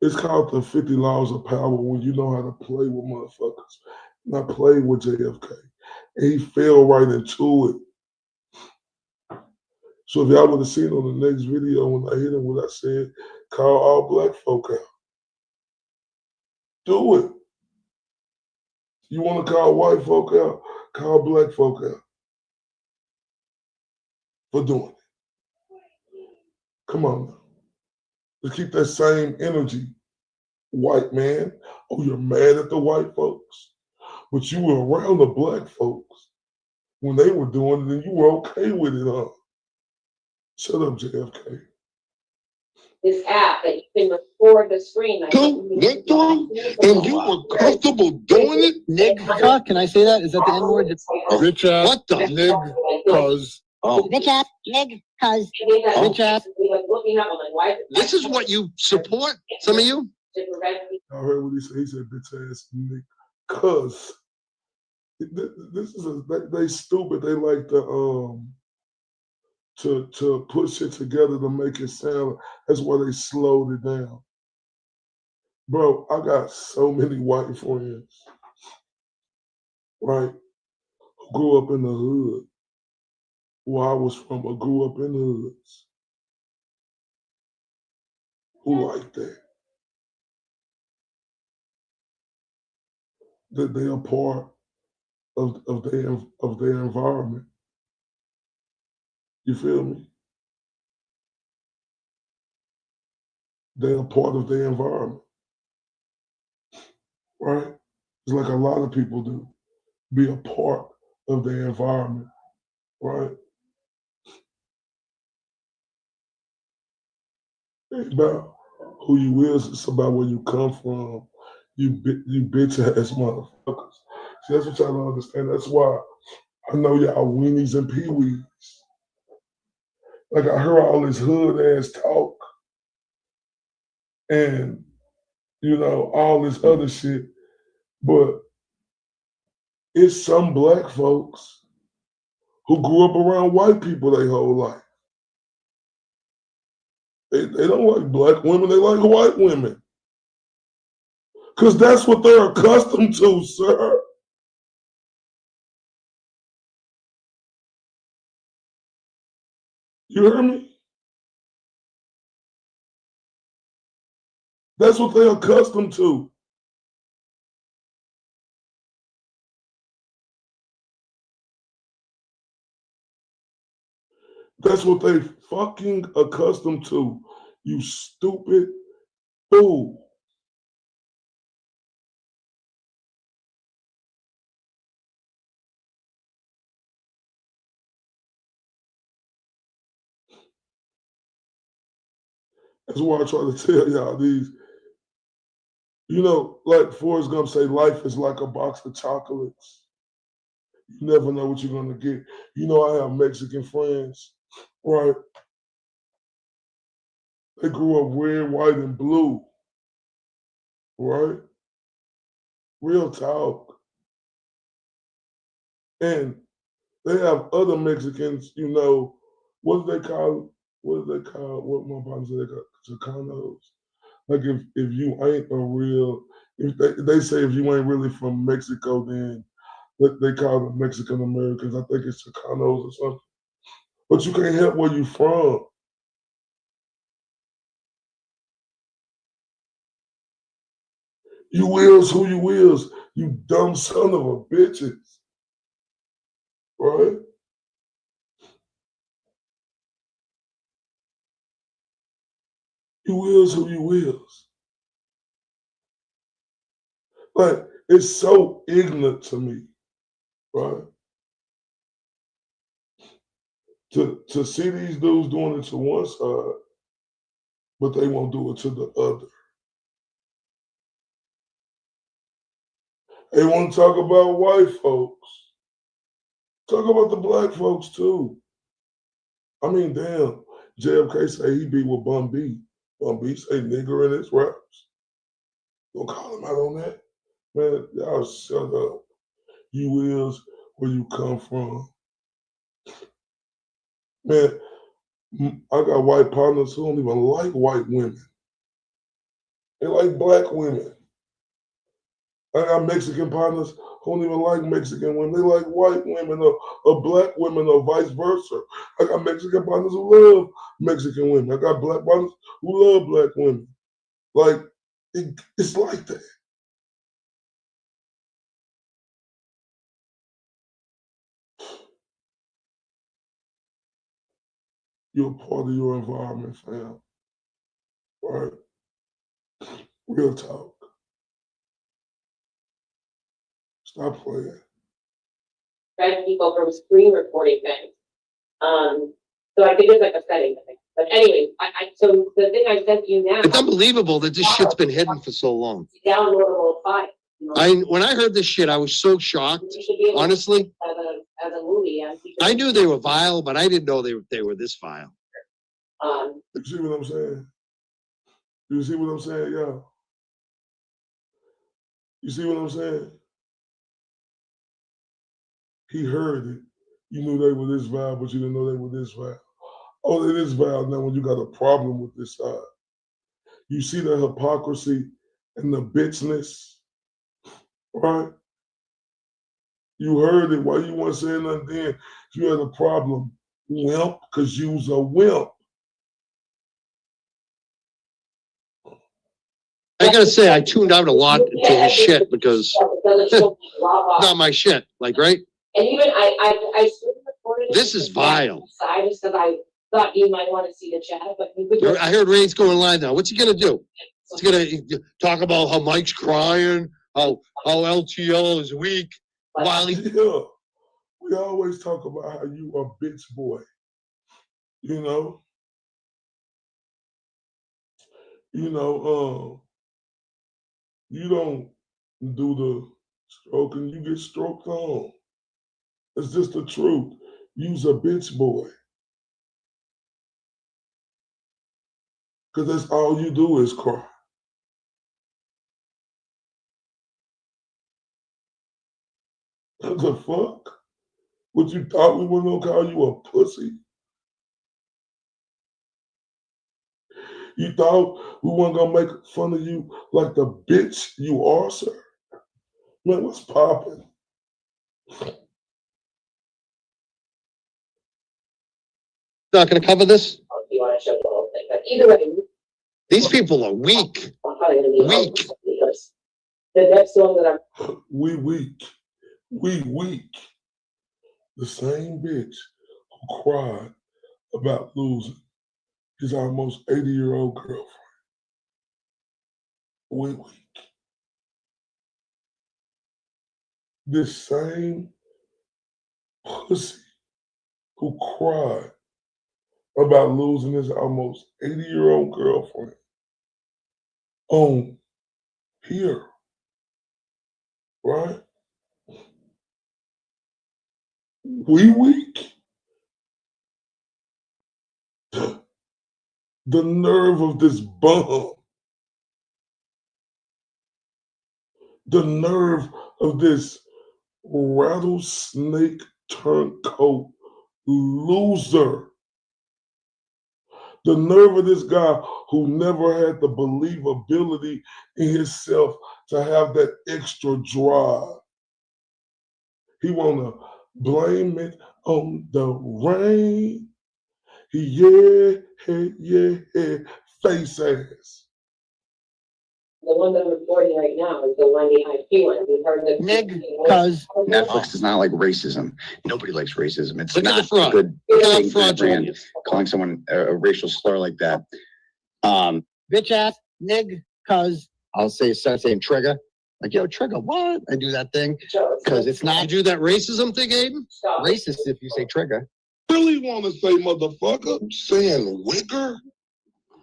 it's called the 50 Laws of Power when you know how to play with motherfuckers. And I played with JFK. And he fell right into it. So if y'all would have seen on the next video when I hit him what I said, call all black folk out. Do it. You want to call white folk out, call black folk out. For doing it. Come on now. Let's keep that same energy, white man. Oh, you're mad at the white folks, but you were around the black folks when they were doing it and you were okay with it, huh? Shut up, JFK. This app that you can record the screen. Went through and you were comfortable doing it? Nigga, can I say that? Is that the N-word? Rich ass. What the nigga? Cause Bitch ass, nig, cuz. Bitch ass. This is what you support, some of you? to prevent people. I heard what he said. He said, bitch ass nigga. Cuz this is they stupid. They like to put shit together to make it sound. That's why they slowed it down. Bro, I got so many white friends, right, who grew up in the hood, where I was from, or grew up in the hoods, who like that. That they are part of their environment. You feel me? They are part of their environment, right? It's like a lot of people do. Be a part of their environment, right? It ain't about who you is, it's about where you come from. You bitch ass motherfuckers. See, that's what y'all don't understand. That's why I know y'all weenies and peewees. Like I heard all this hood ass talk and you know all this other shit, but it's some black folks who grew up around white people their whole life. They don't like black women, they like white women. Because that's what they're accustomed to, sir. You hear me? That's what they're accustomed to. That's what they fucking accustomed to. You stupid fool. That's why I try to tell y'all these. You know, like Forrest Gump say, life is like a box of chocolates. You never know what you're gonna get. You know, I have Mexican friends, right? They grew up red, white, and blue, right? Real talk. And they have other Mexicans, you know, what do they call, what my partner said, they call Chicanos. Like if you ain't a real, if they say if you ain't really from Mexico, then they call them Mexican Americans. I think it's Chicanos or something. But you can't help where you from. You is who you is, you dumb son of a bitches. Right? You is who you is. Like, it's so ignorant to me, right? To see these dudes doing it to one side, but they won't do it to the other. They want to talk about white folks. Talk about the black folks too. I mean, damn, JFK say he be with Bun B. Bun B say nigger in his raps. Don't call him out on that. Man, y'all shut up. You is where you come from. Man, I got white partners who don't even like white women. They like black women. I got Mexican partners who don't even like Mexican women. They like white women or black women or vice versa. I got Mexican partners who love Mexican women. I got black partners who love black women. Like, it's like that. You're a part of your environment, fam. Right? Real talk. Stop playing. Prevent people from screen recording things. So I think there's like a setting thing. But anyway, so the thing I sent you now. It's unbelievable that this shit's been hidden for so long. Downloadable file. When I heard this shit, I was so shocked. Honestly, as a movie, I knew they were vile, but I didn't know they were this vile. You see what I'm saying? You see what I'm saying, y'all? You see what I'm saying? He heard it. You knew they were this vile, but you didn't know they were this vile. Oh, they this vile now when you got a problem with this side. You see the hypocrisy and the bitchness, right? You heard it. Why you weren't saying nothing then? You had a problem. Wimp, because you was a wimp. I gotta say, I tuned out a lot to his shit because not my shit. Like, right? And even I screen recorded it. This is vile. I just because I thought you might want to see the chat, but you could. I heard Ray's going live now. What's he gonna do? He's gonna talk about how Mike's crying, how LTL is weak. While he, Yeah. We always talk about how you a bitch boy. You know? You don't do the stroking, you get stroked on. It's just the truth. You's a bitch boy. Because that's all you do is cry. What the fuck? What you thought we were gonna call you a pussy? You thought we weren't gonna make fun of you like the bitch you are, sir? Man, what's popping? not gonna cover this. You want to show the whole thing, but either way, These people are weak. I'm probably going to be Weak. because the next one that I'm. We weak. We weak. The same bitch who cried about losing his almost 80-year-old girlfriend. We weak. This same pussy who cried about losing his almost 80-year-old girlfriend on here, right? We weak. The nerve of this bum. The nerve of this rattlesnake turncoat loser. The nerve of this guy who never had the believability in himself to have that extra drive. He wanna blame it on the rain. Yeah, face ass. The one that I'm recording right now is the one behind Q1. We heard the Because Netflix is not like racism. Nobody likes racism. It's Look at the not fraud. good Look at thing the for the fraud. brand. Calling someone a racial slur like that. bitch ass nig, cause I'll start saying trigger. Like, yo, trigger, what? I do that thing because it's You not do that racism thing, Aiden? racist if you say trigger. Really want to say, motherfucker, saying wigger,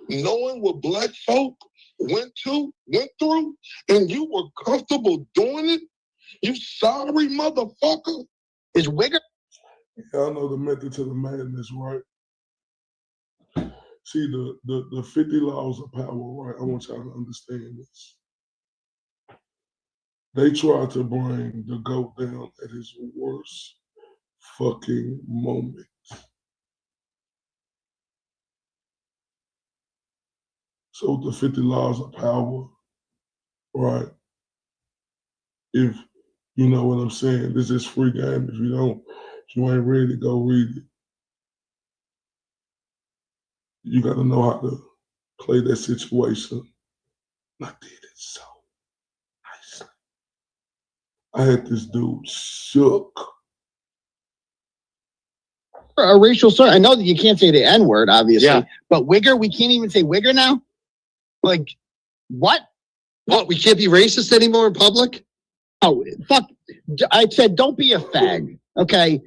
knowing what black folk went through, and you were comfortable doing it? You sorry, motherfucker? Is wigger? Y'all know the method to the madness, right? See, the 50 laws of power, right? I want y'all to understand this. They tried to bring the GOAT down at his worst fucking moment. So the 50 laws of power, right? If you know what I'm saying, this is free game. If you ain't ready, go read it. You got to know how to play that situation. I did it so nicely. I had this dude shook. a racial slur. I know that you can't say the N-word, obviously, Yeah. but wigger, we can't even say wigger now? Like, what? What? We can't be racist anymore in public? Oh, fuck. I said, don't be a fag. Okay.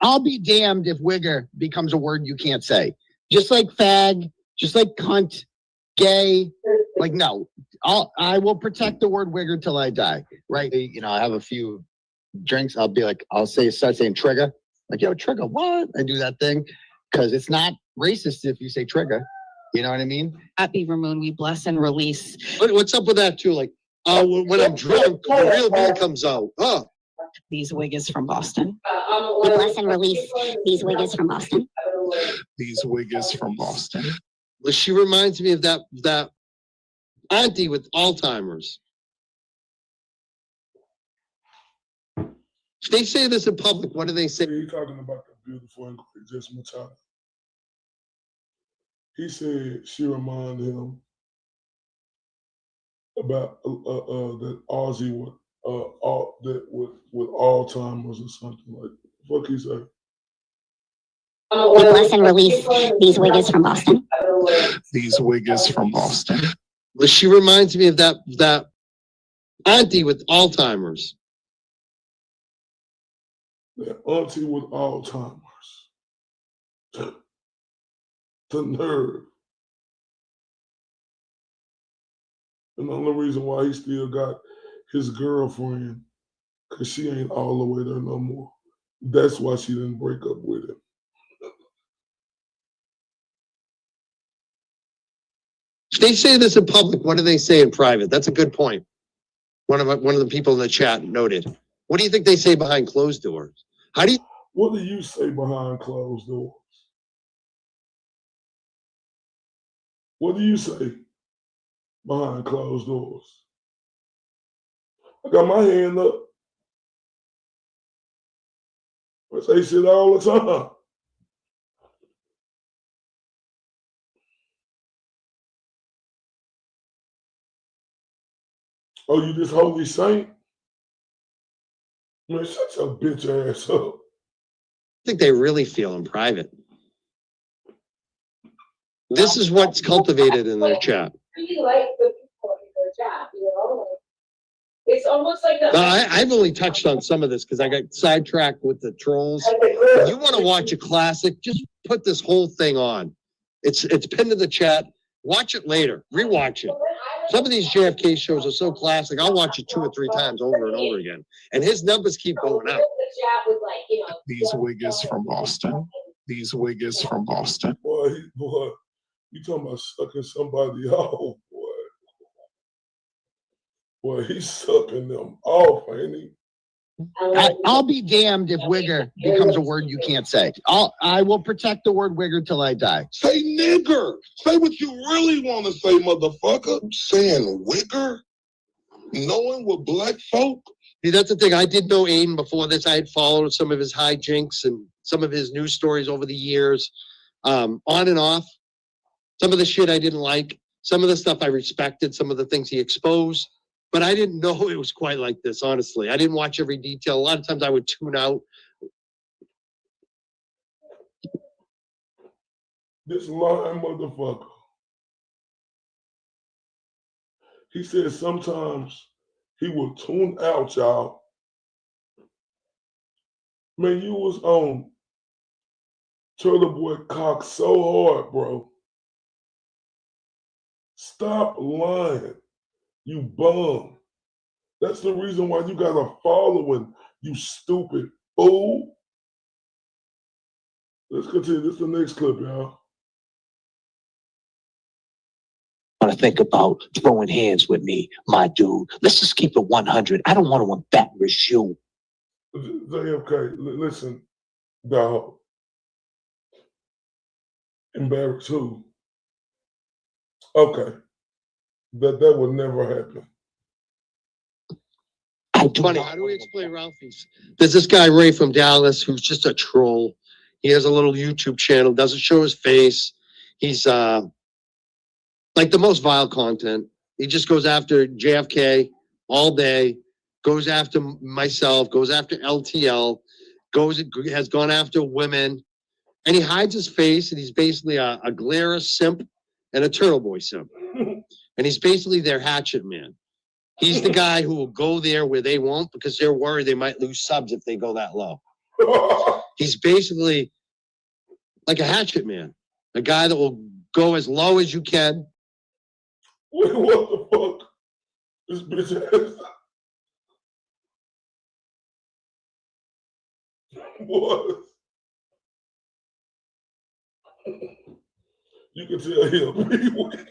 I'll be damned if wigger becomes a word you can't say. Just like fag, just like cunt, gay. Like, no, I will protect the word wigger till I die. Right. You know, I have a few drinks. I'll be like, start saying trigger. Like, yo, trigger, what? I do that thing because it's not racist if you say trigger. You know what I mean? Happy Ramon, we bless and release. What's up with that too? Like, when I'm drunk, the real me comes out. Oh. These wiggers from Boston. We bless and release these wiggers from Boston. These wiggers from Boston. Well, she reminds me of that auntie with Alzheimer's. If they say this in public, what do they say? He's talking about the beautiful and courageous Machado. He said she reminded him about that Ozzy with with Alzheimer's or something like that. What he say? We bless and release these wiggers from Boston. These wiggers from Boston. Well, she reminds me of that auntie with Alzheimer's. That auntie with Alzheimer's. The nerve. And the only reason why he still got his girlfriend, because she ain't all the way there no more. That's why she didn't break up with him. If they say this in public, what do they say in private? That's a good point. One of the people in the chat noted. What do you think they say behind closed doors? What do you say behind closed doors? What do you say behind closed doors? I got my hand up. I say shit all the time. Oh, you this holy saint? Man, shut your bitch ass up. I think they really feel in private. This is what's cultivated in their chat. Really like the people in their chat, you know? Like, it's almost like the. I've only touched on some of this because I got sidetracked with the trolls. If you want to watch a classic, just put this whole thing on. It's pinned in the chat. Watch it later. Rewatch it. Some of these JFK shows are so classic. I'll watch it 2 or 3 times over and over again. And his numbers keep going up. These wiggers from Boston. These wiggers from Boston. Boy, you talking about sucking somebody off, boy. Boy, he's sucking them off, ain't he? I'll be damned if wigger becomes a word you can't say. I will protect the word wigger till I die. Say nigger. Say what you really want to say, motherfucker. Saying wigger? Knowing what black folk? See, that's the thing. I did know Aiden before this. I had followed some of his hijinks and some of his news stories over the years, on and off. Some of the shit I didn't like. Some of the stuff I respected. Some of the things he exposed. But I didn't know it was quite like this, honestly. I didn't watch every detail. A lot of times I would tune out. This lying motherfucker. He said sometimes he will tune out, y'all. Man, you was on Turtle Boy cock so hard, bro. Stop lying. You bum. That's the reason why you got a following, you stupid fool. Let's continue. This is the next clip, y'all. Want to think about throwing hands with me, my dude. Let's just keep it 100. I don't want to embarrass you. JFK, listen, dog. Embarrass who? Okay. That would never happen. Funny, how do we explain Ralphie's? There's this guy, Ray from Dallas, who's just a troll. He has a little YouTube channel, doesn't show his face. He's like the most vile content. He just goes after JFK all day, goes after myself, goes after LTL, has gone after women, and he hides his face, and he's basically a Glera simp and a Turtle Boy simp. And he's basically their hatchet man. He's the guy who will go there where they won't because they're worried they might lose subs if they go that low. He's basically like a hatchet man, a guy that will go as low as you can. Wait, what the fuck? This bitch ass. What? You can tell him.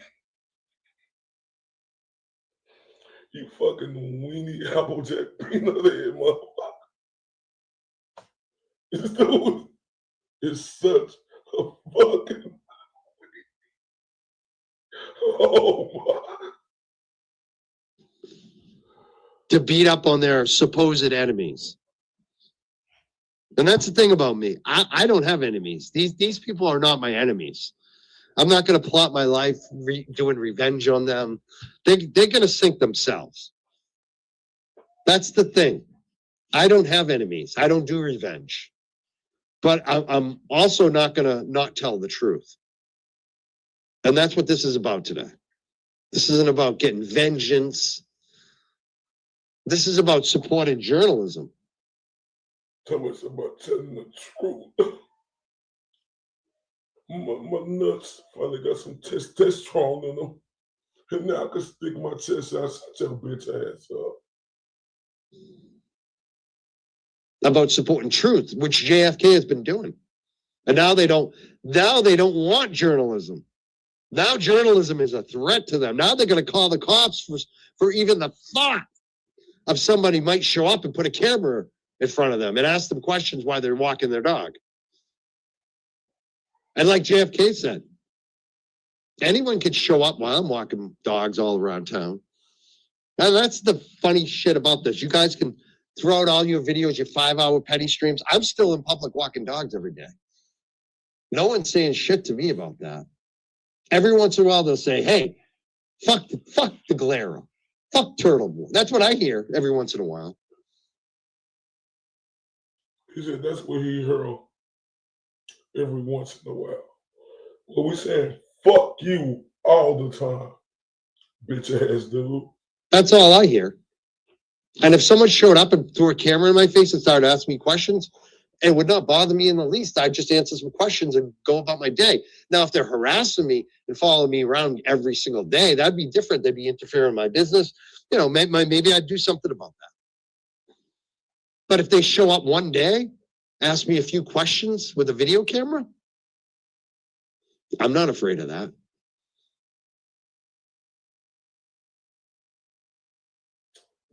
You fucking weenie Applejack peanut head motherfucker. This dude is such a fucking. Oh my. To beat up on their supposed enemies. And that's the thing about me. I don't have enemies. These people are not my enemies. I'm not going to plot my life doing revenge on them. They're going to sink themselves. That's the thing. I don't have enemies. I don't do revenge. But I'm also not going to not tell the truth. And that's what this is about today. This isn't about getting vengeance. This is about supporting journalism. Tell me about telling the truth. My nuts finally got some testosterone in them. And now I can stick my chest out, shut your bitch ass up. About supporting truth, which JFK has been doing. And now they don't want journalism. Now journalism is a threat to them. Now they're going to call the cops for even the thought of somebody might show up and put a camera in front of them and ask them questions while they're walking their dog. And like JFK said, anyone could show up while I'm walking dogs all around town. And that's the funny shit about this. You guys can throw out all your videos, your 5-hour petty streams. I'm still in public walking dogs every day. No one's saying shit to me about that. Every once in a while they'll say, hey, fuck the glare. Fuck Turtle Boy. That's what I hear every once in a while. He said that's what he heard every once in a while. Well, we saying fuck you all the time, bitch ass dude. That's all I hear. And if someone showed up and threw a camera in my face and started asking me questions, it would not bother me in the least. I'd just answer some questions and go about my day. Now, if they're harassing me and following me around every single day, that'd be different. They'd be interfering in my business. You know, maybe I'd do something about that. But if they show up one day, ask me a few questions with a video camera, I'm not afraid of that.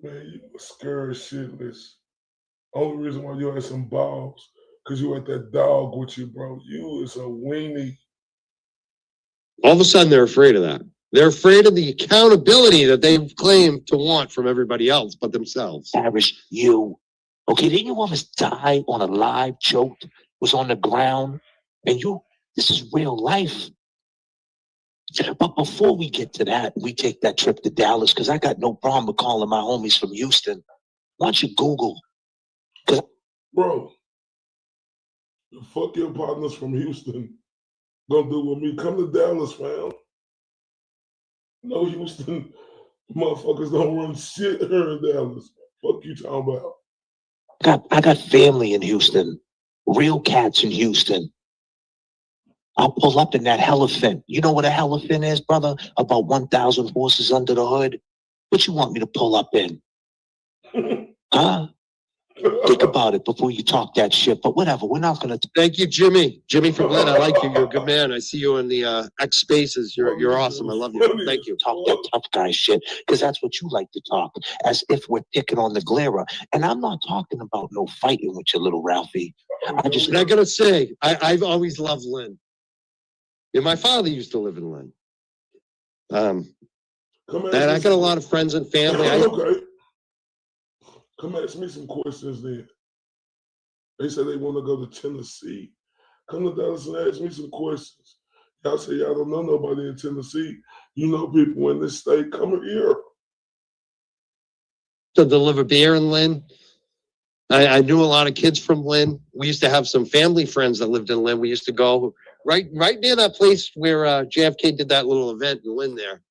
Man, you scared shitless. Only reason why you had some balls, because you had that dog with you, bro. You is a weenie. All of a sudden, they're afraid of that. They're afraid of the accountability that they claim to want from everybody else but themselves. Parrish, you. Okay, didn't you almost die on a live choked, was on the ground, and this is real life. But before we get to that, we take that trip to Dallas, because I got no problem with calling my homies from Houston. Why don't you Google? Bro, fuck your partners from Houston. Don't do with me. Come to Dallas, fam. No, Houston motherfuckers don't run shit here in Dallas. Fuck you talking about? I got family in Houston. Real cats in Houston. I'll pull up in that elephant. You know what a elephant is, brother? About 1,000 horses under the hood. What you want me to pull up in? Huh? Think about it before you talk that shit, but whatever, we're not gonna. Thank you, Jimmy. Jimmy from Glenn, I like you. You're a good man. I see you in the X Spaces. You're awesome. I love you. Thank you. Talk that tough guy shit, because that's what you like to talk, as if we're picking on the glare. And I'm not talking about no fighting with your little Ralphie. And I gotta say, I've always loved Lynn. Yeah, my father used to live in Lynn. And I got a lot of friends and family. Okay. Come ask me some questions then. They said they want to go to Tennessee. Come to Dallas and ask me some questions. Y'all say y'all don't know nobody in Tennessee. You know people in this state. Come here. To deliver beer in Lynn. I knew a lot of kids from Lynn. We used to have some family friends that lived in Lynn. We used to go right near that place where JFK did that little event in Lynn there,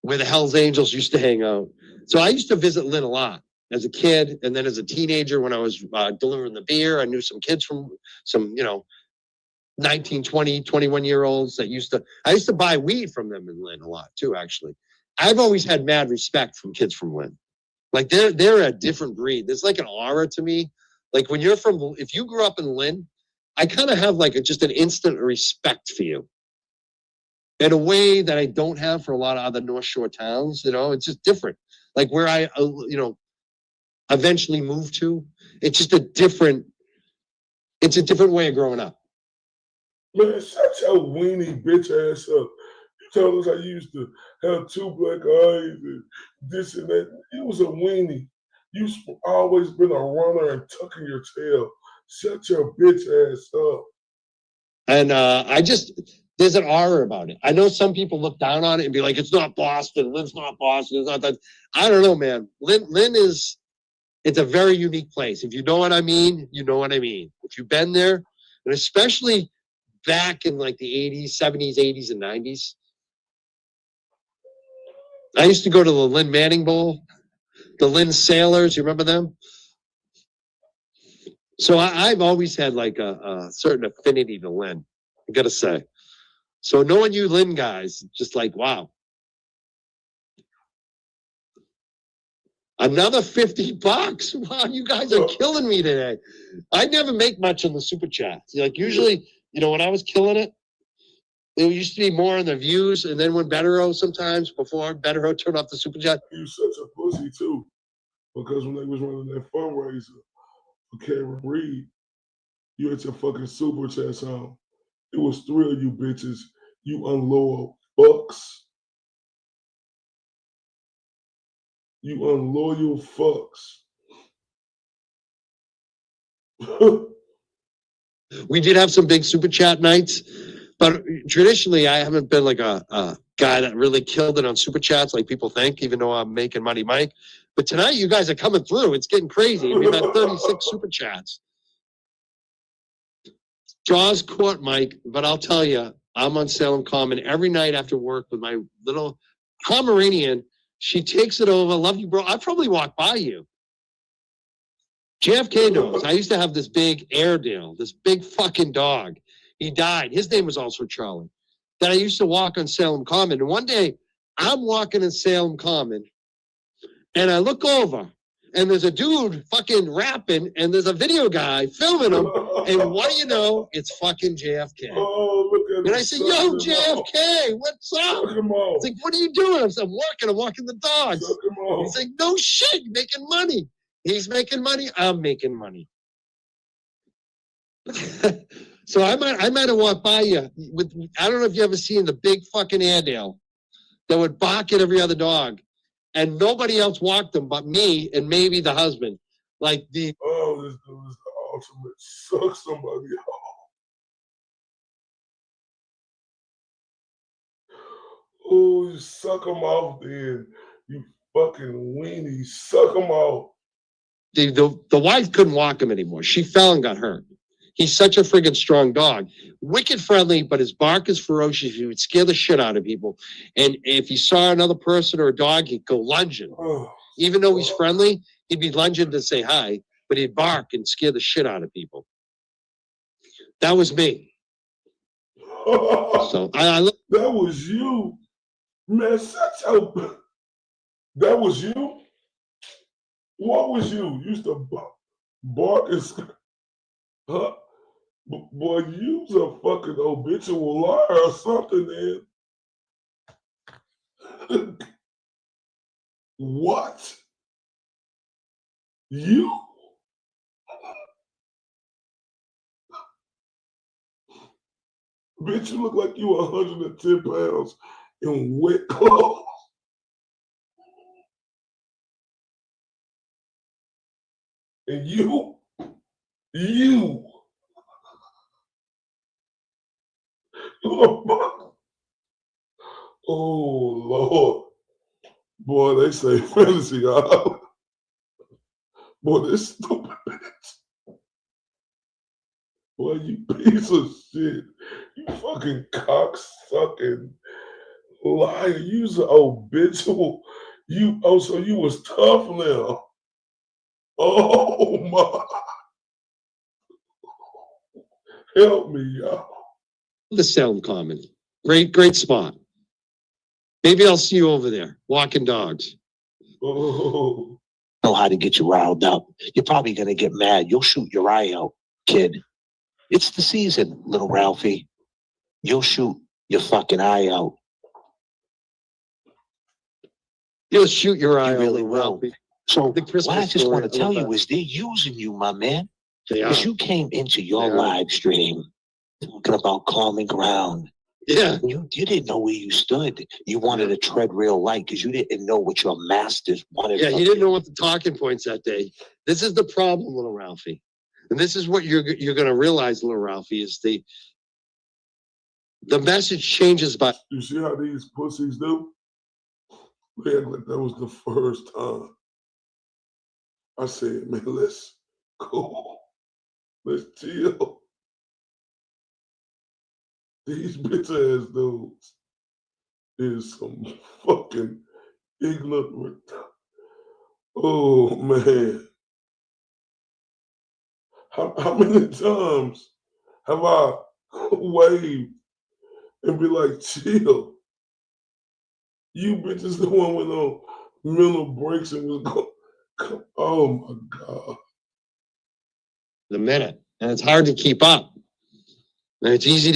where the Hells Angels used to hang out. So I used to visit Lynn a lot as a kid, and then as a teenager when I was delivering the beer. I knew some kids from some, 19, 20, 21-year-olds that I used to buy weed from them in Lynn a lot too, actually. I've always had mad respect from kids from Lynn. Like they're a different breed. There's like an aura to me. Like if you grew up in Lynn, I kind of have like just an instant respect for you in a way that I don't have for a lot of other North Shore towns. It's just different. like where I, eventually moved to. It's just a different way of growing up. Man, shut your weenie bitch ass up. You told us I used to have 2 black eyes and this and that. You was a weenie. You always been a runner and tucking your tail. Shut your bitch ass up. And there's an aura about it. I know some people look down on it and be like, it's not Boston. Lynn's not Boston. It's not that. I don't know, man. Lynn is, it's a very unique place. If you know what I mean, you know what I mean. If you've been there, and especially back in like the 80s, 70s, 80s, and 90s. I used to go to the Lynn Manning Bowl, the Lynn Sailors. You remember them? So I've always had like a certain affinity to Lynn, I gotta say. So knowing you Lynn guys, just like, wow. Another $50. Wow, you guys are killing me today. I never make much on the super chats. Like usually, when I was killing it, it used to be more on the views, and then when Bettero sometimes, before Bettero turned off the super chat. You such a pussy too. Because when they was running that fundraiser for Cameron Reed, you had your fucking super chats on. It was 3 of you bitches, you unloyal fucks. You unloyal fucks. We did have some big super chat nights, but traditionally I haven't been like a guy that really killed it on super chats like people think, even though I'm making money, Mike. But tonight you guys are coming through. It's getting crazy. We've had 36 super chats. Jaws court, Mike, but I'll tell you, I'm on Salem Common every night after work with my little Pomeranian. She takes it over. Love you, bro. I probably walk by you. JFK knows. I used to have this big Airedale, this big fucking dog. He died. His name was also Charlie. That I used to walk on Salem Common. And one day, I'm walking in Salem Common, and I look over, and there's a dude fucking rapping, and there's a video guy filming him. And what do you know? It's fucking JFK. Oh, look at And I said, yo, JFK, what's up? It's like, what are you doing? I said, I'm walking the dogs. He's like, no shit, making money. He's making money, I'm making money. So I might have walked by you with, I don't know if you ever seen the big fucking Airedale that would bark at every other dog. And nobody else walked them but me and maybe the husband. Like the this dude is the ultimate suck somebody off. Oh, you suck them off then. You fucking weenie. Suck them off. The wife couldn't walk him anymore. She fell and got hurt. He's such a friggin' strong dog. Wicked friendly, but his bark is ferocious. He would scare the shit out of people. And if he saw another person or a dog, he'd go lunging. Even though he's friendly, he'd be lunging to say hi, but he'd bark and scare the shit out of people. That was me. So that was you. Man, that was you? What was you? You used to bark and huh? Boy, you's a fucking habitual liar or something, man. What? You? Bitch, you look like you 110 pounds in wet clothes. And you. Oh, Lord. Boy, they say fantasy, y'all. Boy, this stupid bitch. Boy, you piece of shit. You fucking cocksucking liar. You's an habitual. So you was tough now. Oh, my. Help me, y'all. The Salem Common. Great spot. Maybe I'll see you over there, walking dogs. Oh. Know how to get you riled up. You're probably gonna get mad. You'll shoot your eye out, kid. It's the season, little Ralphie. You'll shoot your fucking eye out. He'll shoot your eye You out, really little will. Ralphie. So The Christmas what I just story, want to I tell love you that. is they're using you, my man. They are. Because you came into your They are. live stream talking about calming ground. Yeah. You didn't know where you stood. You wanted to tread real light because you didn't know what your masters wanted. Yeah, from he didn't you. know what the talking points that day. This is the problem, little Ralphie. And this is what you're going to realize, little Ralphie, is the message changes by. You see how these pussies do? They act like that was the first time. I said, man, let's go. Let's chill. These bitch ass dudes is some fucking ignorant. Oh man. How many times have I waved and be like, chill? You bitches the one with no mental breaks and was going, oh my God. The minute. And it's hard to keep up. And it's easy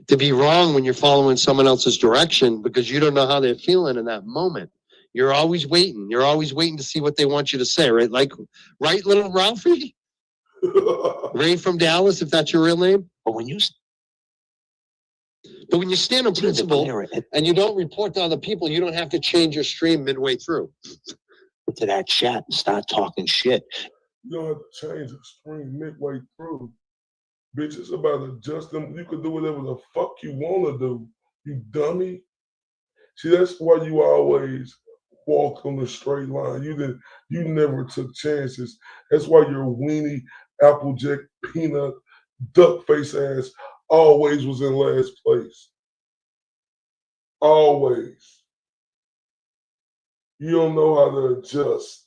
to be wrong when you're following someone else's direction because you don't know how they're feeling in that moment. You're always waiting. You're always waiting to see what they want you to say, right? Like, right, little Ralphie? Ray from Dallas, if that's your real name. But when you stand on principle and you don't report to other people, you don't have to change your stream midway through. to that chat and start talking shit. You don't have to change the stream midway through. Bitch, it's about adjusting. You can do whatever the fuck you want to do, you dummy. See, that's why you always walked on the straight line. You never took chances. That's why your weenie, applejack, peanut, duck face ass always was in last place. Always. You don't know how to adjust.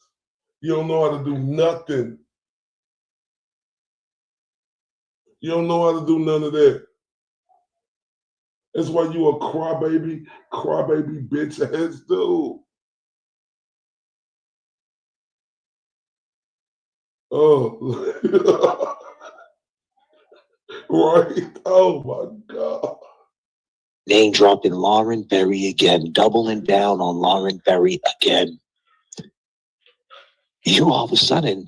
You don't know how to do nothing. You don't know how to do none of that. That's why you a crybaby bitch ass dude. Oh, right? Oh my God. Name dropping Lauren Berry again, doubling down on Lauren Berry again. You all of a sudden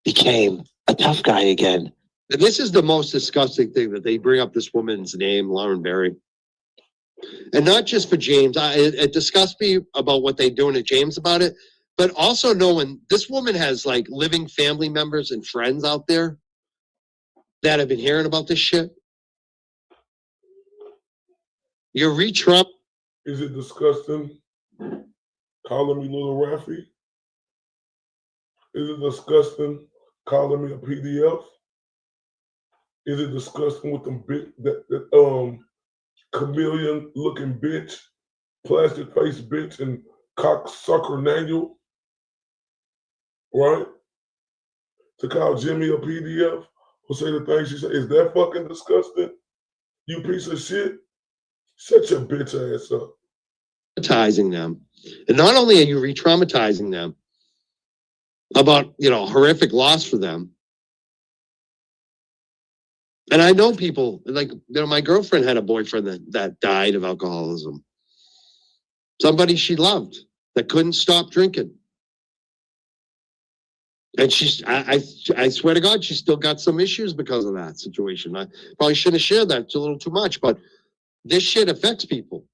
became a tough guy again. And this is the most disgusting thing that they bring up this woman's name, Lauren Berry. And not just for James. It disgusts me about what they're doing to James about it, but also knowing this woman has like living family members and friends out there that have been hearing about this shit. You're re-Trump. Is it disgusting calling me Little Raffy? Is it disgusting calling me a PDF? Is it disgusting with them that chameleon looking bitch, plastic face bitch, and cocksucker Daniel? Right? To call Jimmy a PDF or say the things she said, is that fucking disgusting? You piece of shit? Shut your bitch ass up. Traumatizing them. And not only are you re-traumatizing them about, horrific loss for them. And I know people, like, my girlfriend had a boyfriend that died of alcoholism. Somebody she loved that couldn't stop drinking. And I swear to God, she's still got some issues because of that situation. I probably shouldn't have shared that. It's a little too much, but this shit affects people.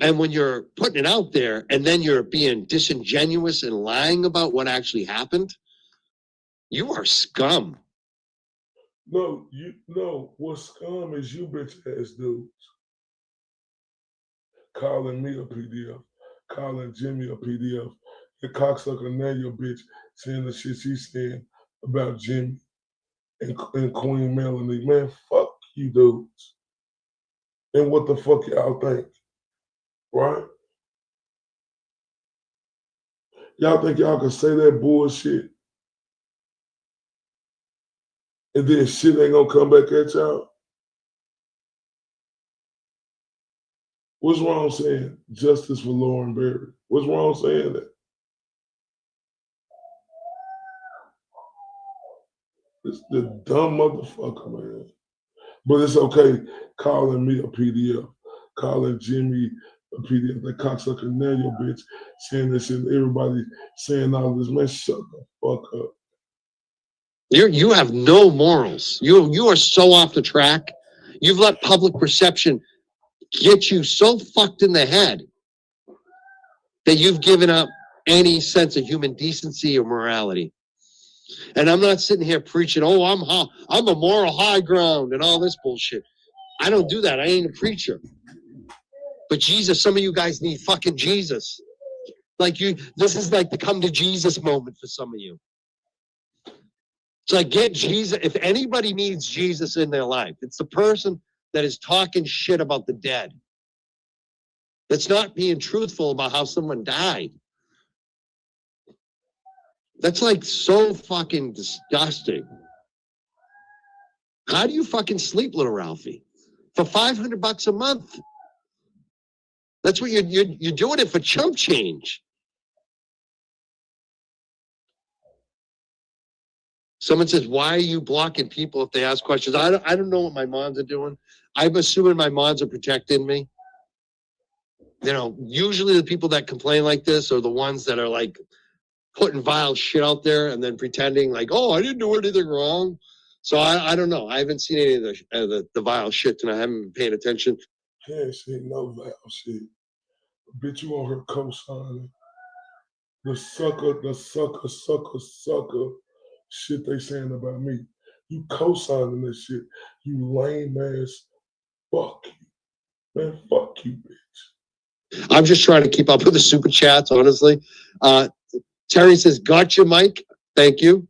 And when you're putting it out there and then you're being disingenuous and lying about what actually happened, you are scum. No, what scum is you bitch ass dudes. Calling me a PDF, calling Jimmy a PDF, the cocksucker Daniel bitch saying the shit she's saying about Jimmy and Queen Melanie. Man, fuck you dudes. And what the fuck y'all think? Right? Y'all think y'all can say that bullshit and then shit ain't gonna come back at y'all? What's wrong saying justice for Lauren Berry? What's wrong saying that? It's the dumb motherfucker, man. But it's okay calling me a PDF, calling Jimmy a PDF, that cocksucker Daniel bitch, saying this shit, everybody saying all this, man, shut the fuck up. You have no morals. You are so off the track. You've let public perception get you so fucked in the head that you've given up any sense of human decency or morality. And I'm not sitting here preaching, oh, I'm a moral high ground and all this bullshit. I don't do that. I ain't a preacher. But Jesus, some of you guys need fucking Jesus. Like this is like the come to Jesus moment for some of you. It's like get Jesus. If anybody needs Jesus in their life, it's the person that is talking shit about the dead. That's not being truthful about how someone died. That's like so fucking disgusting. How do you fucking sleep, little Ralphie? For $500 a month? That's what you're doing it for chump change. Someone says, why are you blocking people if they ask questions? I don't know what my mods are doing. I'm assuming my mods are protecting me. You know, usually the people that complain like this are the ones that are like putting vile shit out there and then pretending like, oh, I didn't do anything wrong. So I don't know. I haven't seen any of the vile shit and I haven't been paying attention. Yeah, shit, no vile shit. Bitch, you on her co-signing. The sucker shit they saying about me. You co-signing this shit. You lame ass. Fuck you. Man, fuck you, bitch. I'm just trying to keep up with the super chats, honestly. Terry says, gotcha, Mike. Thank you.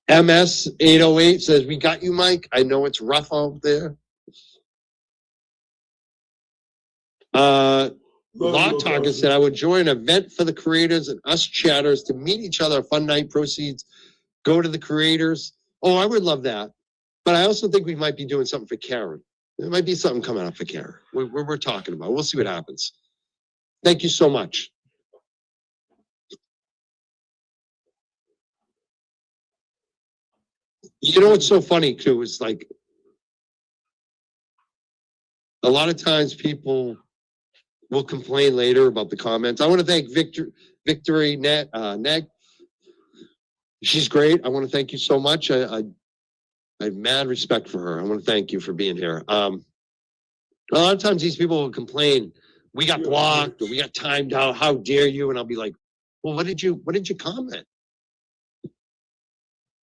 MS808 says, we got you, Mike. I know it's rough out there. Law Target said, I would join an event for the creators and us chatters to meet each other. A fun night, proceeds go to the creators. Oh, I would love that. But I also think we might be doing something for Karen. There might be something coming up for Karen. We're talking about. We'll see what happens. Thank you so much. You know what's so funny too is like a lot of times people will complain later about the comments. I want to thank Victory Neg. She's great. I want to thank you so much. I have mad respect for her. I want to thank you for being here. A lot of times these people will complain, we got blocked or we got timed out. How dare you? And I'll be like, well, what did you comment?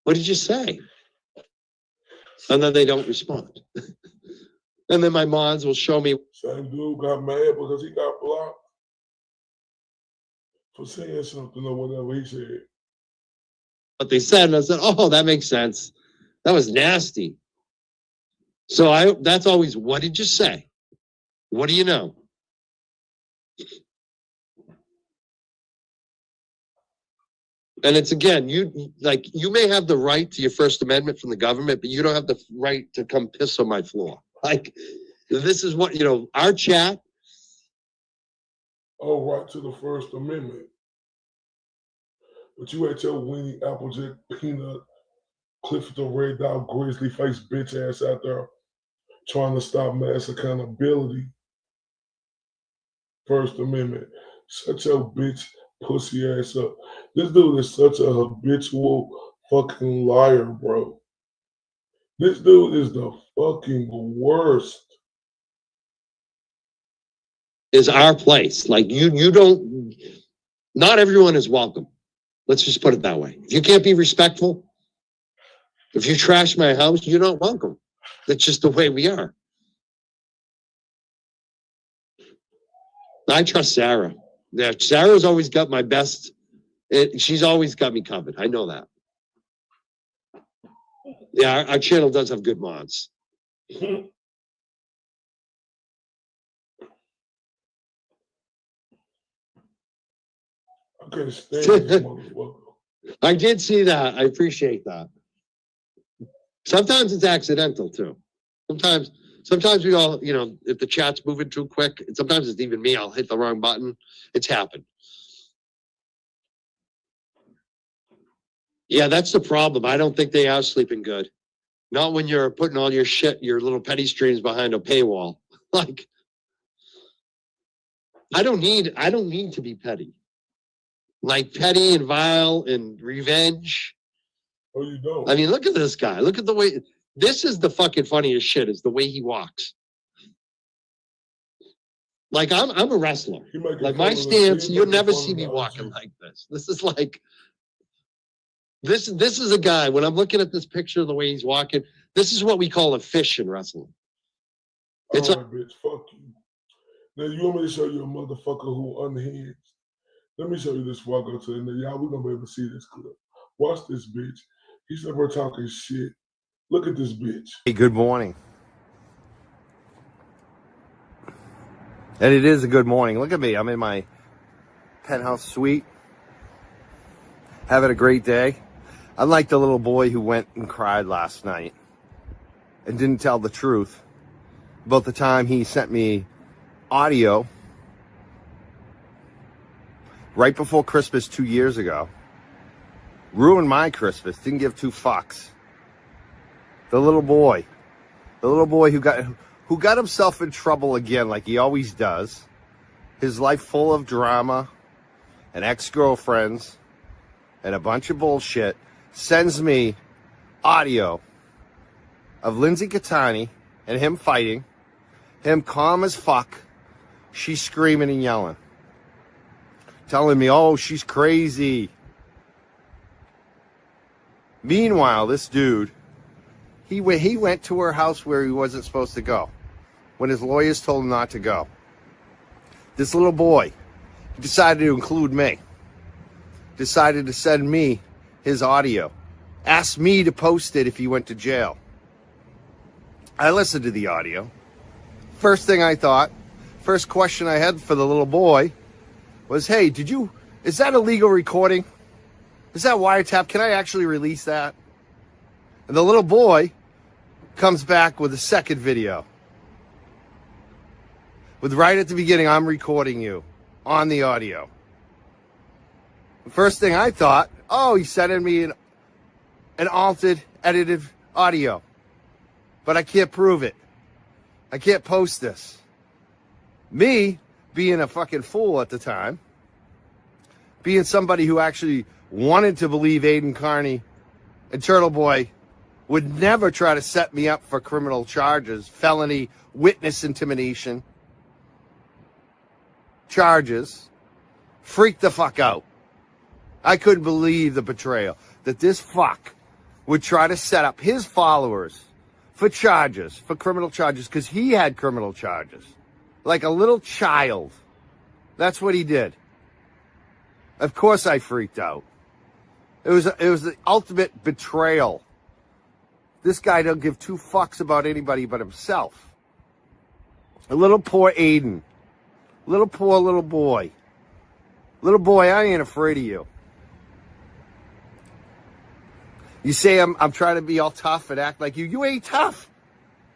What did you say? And then they don't respond. And then my mods will show me. Same dude got mad because he got blocked for saying something or whatever he said. What they said, and I said, oh, that makes sense. That was nasty. So that's always, what did you say? What do you know? And it's again, you may have the right to your First Amendment from the government, but you don't have the right to come piss on my floor. Like, this is what, our chat. Oh, right to the First Amendment. But you at your Winnie Applejack Peanut, Clifton Red Dog Grizzly face bitch ass out there trying to stop mass accountability. First Amendment. Shut your bitch pussy ass up. This dude is such a habitual fucking liar, bro. This dude is the fucking worst. Is our place. Like you don't, not everyone is welcome. Let's just put it that way. If you can't be respectful, if you trash my house, you're not welcome. That's just the way we are. I trust Sarah. Yeah, Sarah's always got my best. She's always got me covered. I know that. Yeah, our channel does have good mods. I did see that. I appreciate that. Sometimes it's accidental too. Sometimes we all, if the chat's moving too quick, and sometimes it's even me, I'll hit the wrong button. It's happened. Yeah, that's the problem. I don't think they are sleeping good. Not when you're putting all your shit, your little petty streams behind a paywall. Like, I don't need to be petty. Like petty and vile and revenge. Oh, you don't? I mean, look at this guy. Look at the way. This is the fucking funniest shit, is the way he walks. Like I'm a wrestler. Like my stance, you'll never see me walking like this. This is like this is a guy, when I'm looking at this picture of the way he's walking, this is what we call a fish in wrestling. It's all right, bitch, fuck you. Now you want me to show you a motherfucker who unhinged? Let me show you this before I go to the end. Y'all, we're gonna be able to see this clip. Watch this bitch. He's never talking shit. Look at this bitch. Hey, good morning. And it is a good morning. Look at me. I'm in my penthouse suite, having a great day. Unlike the little boy who went and cried last night and didn't tell the truth about the time he sent me audio right before Christmas 2 years ago. Ruined my Christmas. Didn't give two fucks. The little boy who got himself in trouble again, like he always does. His life full of drama and ex-girlfriends and a bunch of bullshit, sends me audio of Lindsay Catani and him fighting, him calm as fuck, she's screaming and yelling, telling me, oh, she's crazy. Meanwhile, this dude, he went to her house where he wasn't supposed to go, when his lawyers told him not to go. This little boy, he decided to include me, decided to send me his audio, asked me to post it if he went to jail. I listened to the audio. First question I had for the little boy was, hey, is that a legal recording? Is that wiretap? Can I actually release that? And the little boy comes back with a second video. With right at the beginning, I'm recording you on the audio. The first thing I thought, oh, he's sending me an altered, edited audio. But I can't prove it. I can't post this. Me, being a fucking fool at the time, being somebody who actually wanted to believe Aiden Carney and Turtle Boy would never try to set me up for criminal charges, felony witness intimidation charges, freaked the fuck out. I couldn't believe the betrayal that this fuck would try to set up his followers for charges, for criminal charges, because he had criminal charges. Like a little child. That's what he did. Of course I freaked out. It was the ultimate betrayal. This guy don't give two fucks about anybody but himself. A little poor Aiden. Little poor little boy. Little boy, I ain't afraid of you. You say I'm trying to be all tough and act like you. You ain't tough.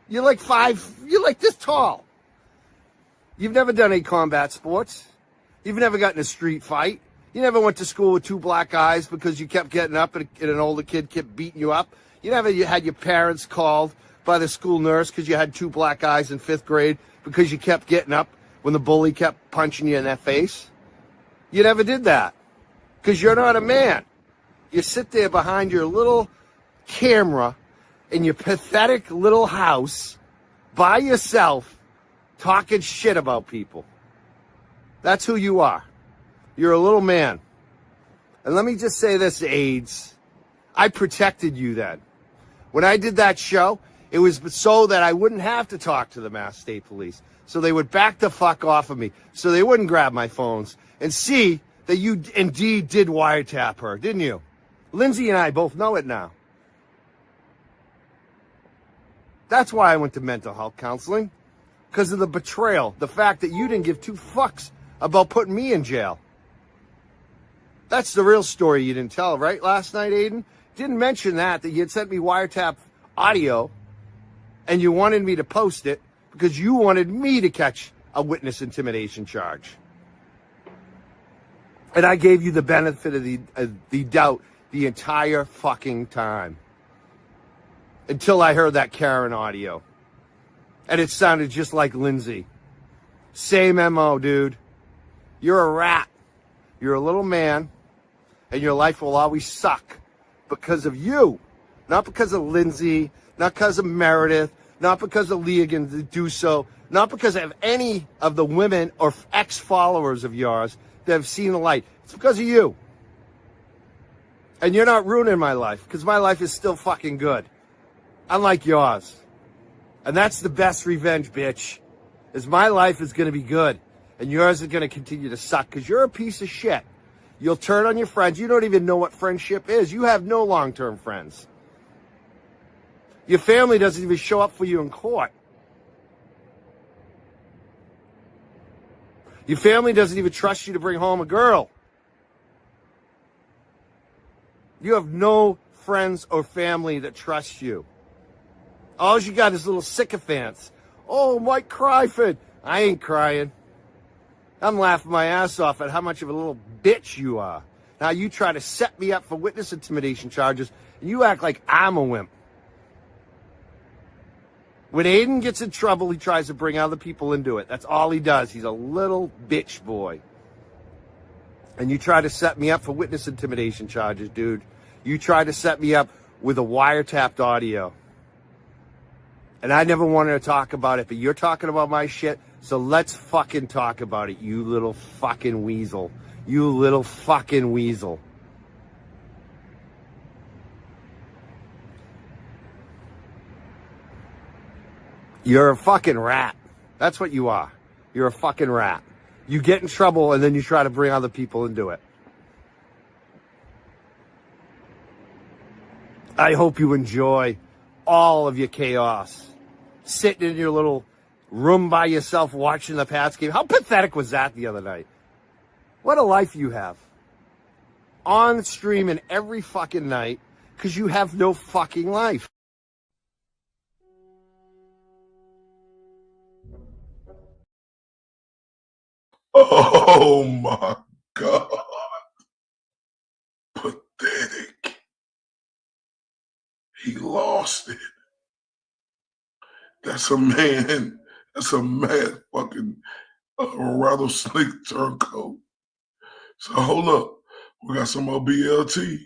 You're like this tall. You've never done any combat sports. You've never gotten in a street fight. You never went to school with two black eyes because you kept getting up and an older kid kept beating you up. You had your parents called by the school nurse because you had two black eyes in 5th grade because you kept getting up when the bully kept punching you in that face. You never did that because you're not a man. You sit there behind your little camera in your pathetic little house by yourself talking shit about people. That's who you are. You're a little man. And let me just say this, AIDS. I protected you then. When I did that show, it was so that I wouldn't have to talk to the Mass State Police. So they would back the fuck off of me. So they wouldn't grab my phones and see that you indeed did wiretap her, didn't you? Lindsay and I both know it now. That's why I went to mental health counseling. Because of the betrayal. The fact that you didn't give two fucks about putting me in jail. That's the real story you didn't tell, right, last night, Aiden? Didn't mention that you had sent me wiretap audio and you wanted me to post it because you wanted me to catch a witness intimidation charge. And I gave you the benefit of the doubt the entire fucking time. Until I heard that Karen audio. And it sounded just like Lindsay. Same MO, dude. You're a rat. You're a little man, and your life will always suck because of you. Not because of Lindsay, not because of Meredith, not because of Leogan to do so, not because of any of the women or ex-followers of yours that have seen the light. It's because of you. And you're not ruining my life, because my life is still fucking good. Unlike yours. And that's the best revenge, bitch. Is my life is going to be good. And yours is going to continue to suck, because you're a piece of shit. You'll turn on your friends. You don't even know what friendship is. You have no long-term friends. Your family doesn't even show up for you in court. Your family doesn't even trust you to bring home a girl. You have no friends or family that trust you. All you got is little sycophants. Oh, Mike Cryford. I ain't crying. I'm laughing my ass off at how much of a little bitch you are. Now you try to set me up for witness intimidation charges, and you act like I'm a wimp. When Aiden gets in trouble, he tries to bring other people into it. That's all he does. He's a little bitch boy. And you try to set me up for witness intimidation charges, dude. You try to set me up with a wiretapped audio. And I never wanted to talk about it, but you're talking about my shit, so let's fucking talk about it, you little fucking weasel. You little fucking weasel. You're a fucking rat. That's what you are. You're a fucking rat. You get in trouble and then you try to bring other people into it. I hope you enjoy all of your chaos. Sitting in your little room by yourself watching the Pats game. How pathetic was that the other night? What a life you have. On streaming every fucking night because you have no fucking life. Oh my God. Pathetic. He lost it. That's a man. That's a mad fucking rattlesnake turncoat. So hold up. We got some more BLT.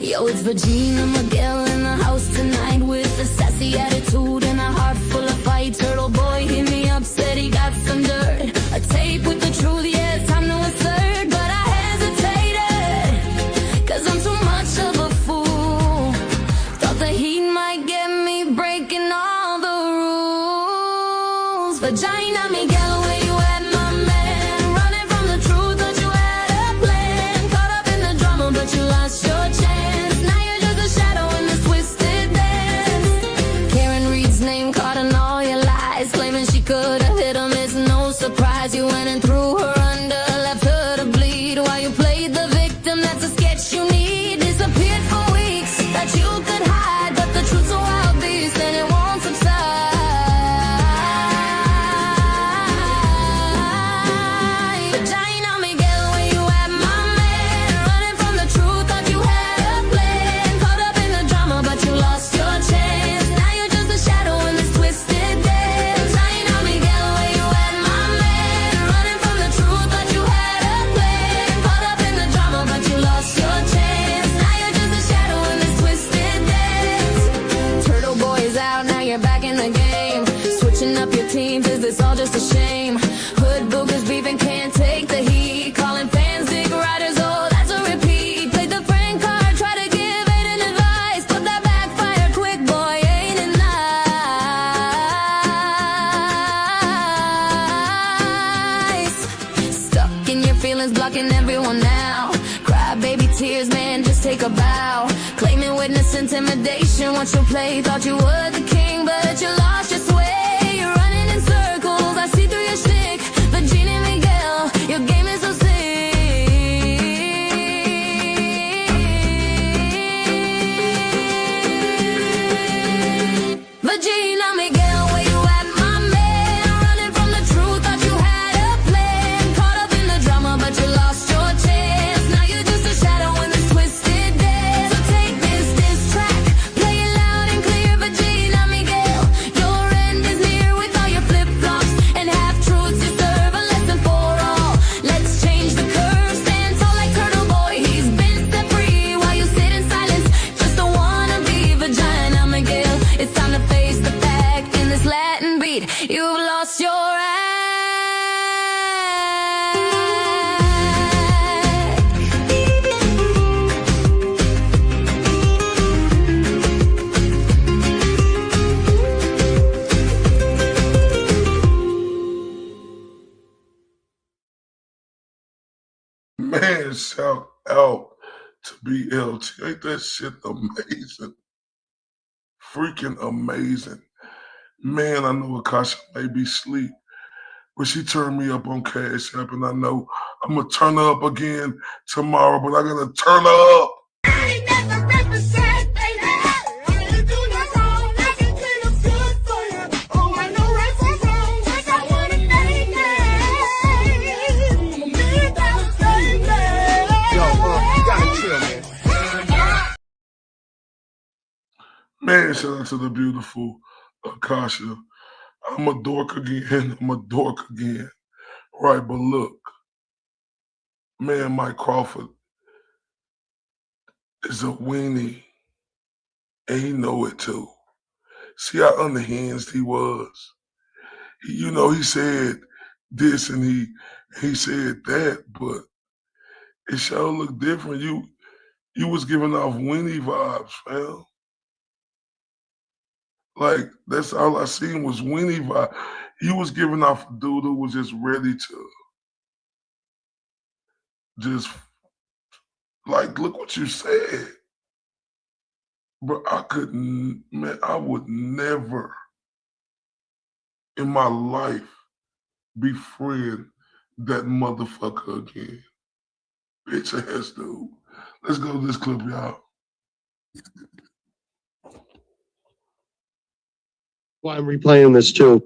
Yo, it's Virginia Miguel in the house tonight with a sassy attitude and a heart full of fight. Turtle boy hit me up, said he got some dirt. A tape with the truth, yeah, it's time to assert. But I hesitated, cause I'm too much of a fool. Thought the heat might get me breaking all the rules. Vagina Miguel, where you at, my man? Running from the truth, thought you had a plan. Caught up in the drama, but you lost your chance. Surprise, you went and threw her under, left her to bleed while you played the victim. That's a sketch you need. Disappeared for weeks that you could hide, but the truth's a wild beast and it won't subside. Vagina Miguel, where you at, my man? Running from the truth, thought you had a plan. Caught up in the drama, but you lost your chance. Now you're just a shadow in this twisted dance. Vagina Miguel, where you at, my up your teams, is this all just a shame? Hood boogers beefing, can't take the heat. Calling fans dick riders, oh, that's a repeat. Played the friend card, try to give Aiden advice, but that backfired quick, boy, ain't it nice? Stuck in your feelings, blocking everyone now. Cry baby tears, man, just take a bow. Claiming witness intimidation, once you play, thought you were the king, but you lost your sway. I see through your shtick, Virginia Miguel, your game is so sick. Virginia Miguel, where you at? You've lost your act. Man, shout out to BLT. Ain't that shit amazing? Freaking amazing. Man, I know Akasha may be asleep, but she turned me up on Cash App, and I know I'm going to turn her up again tomorrow, but I got to turn her up. Man, shout out to the beautiful Akasha. I'm a dork again. I'm a dork again. Right, but look, man, Mike Crawford is a weenie, and he know it too. See how underhanded he was? He said this and he said that, but it sure looked different. You was giving off weenie vibes, fam. Like, that's all I seen was weenie vibe. You was giving off a dude who was just ready to just, like, look what you said. But I would never in my life befriend that motherfucker again. Bitch ass dude. Let's go to this clip, y'all. Well, I'm replaying this too.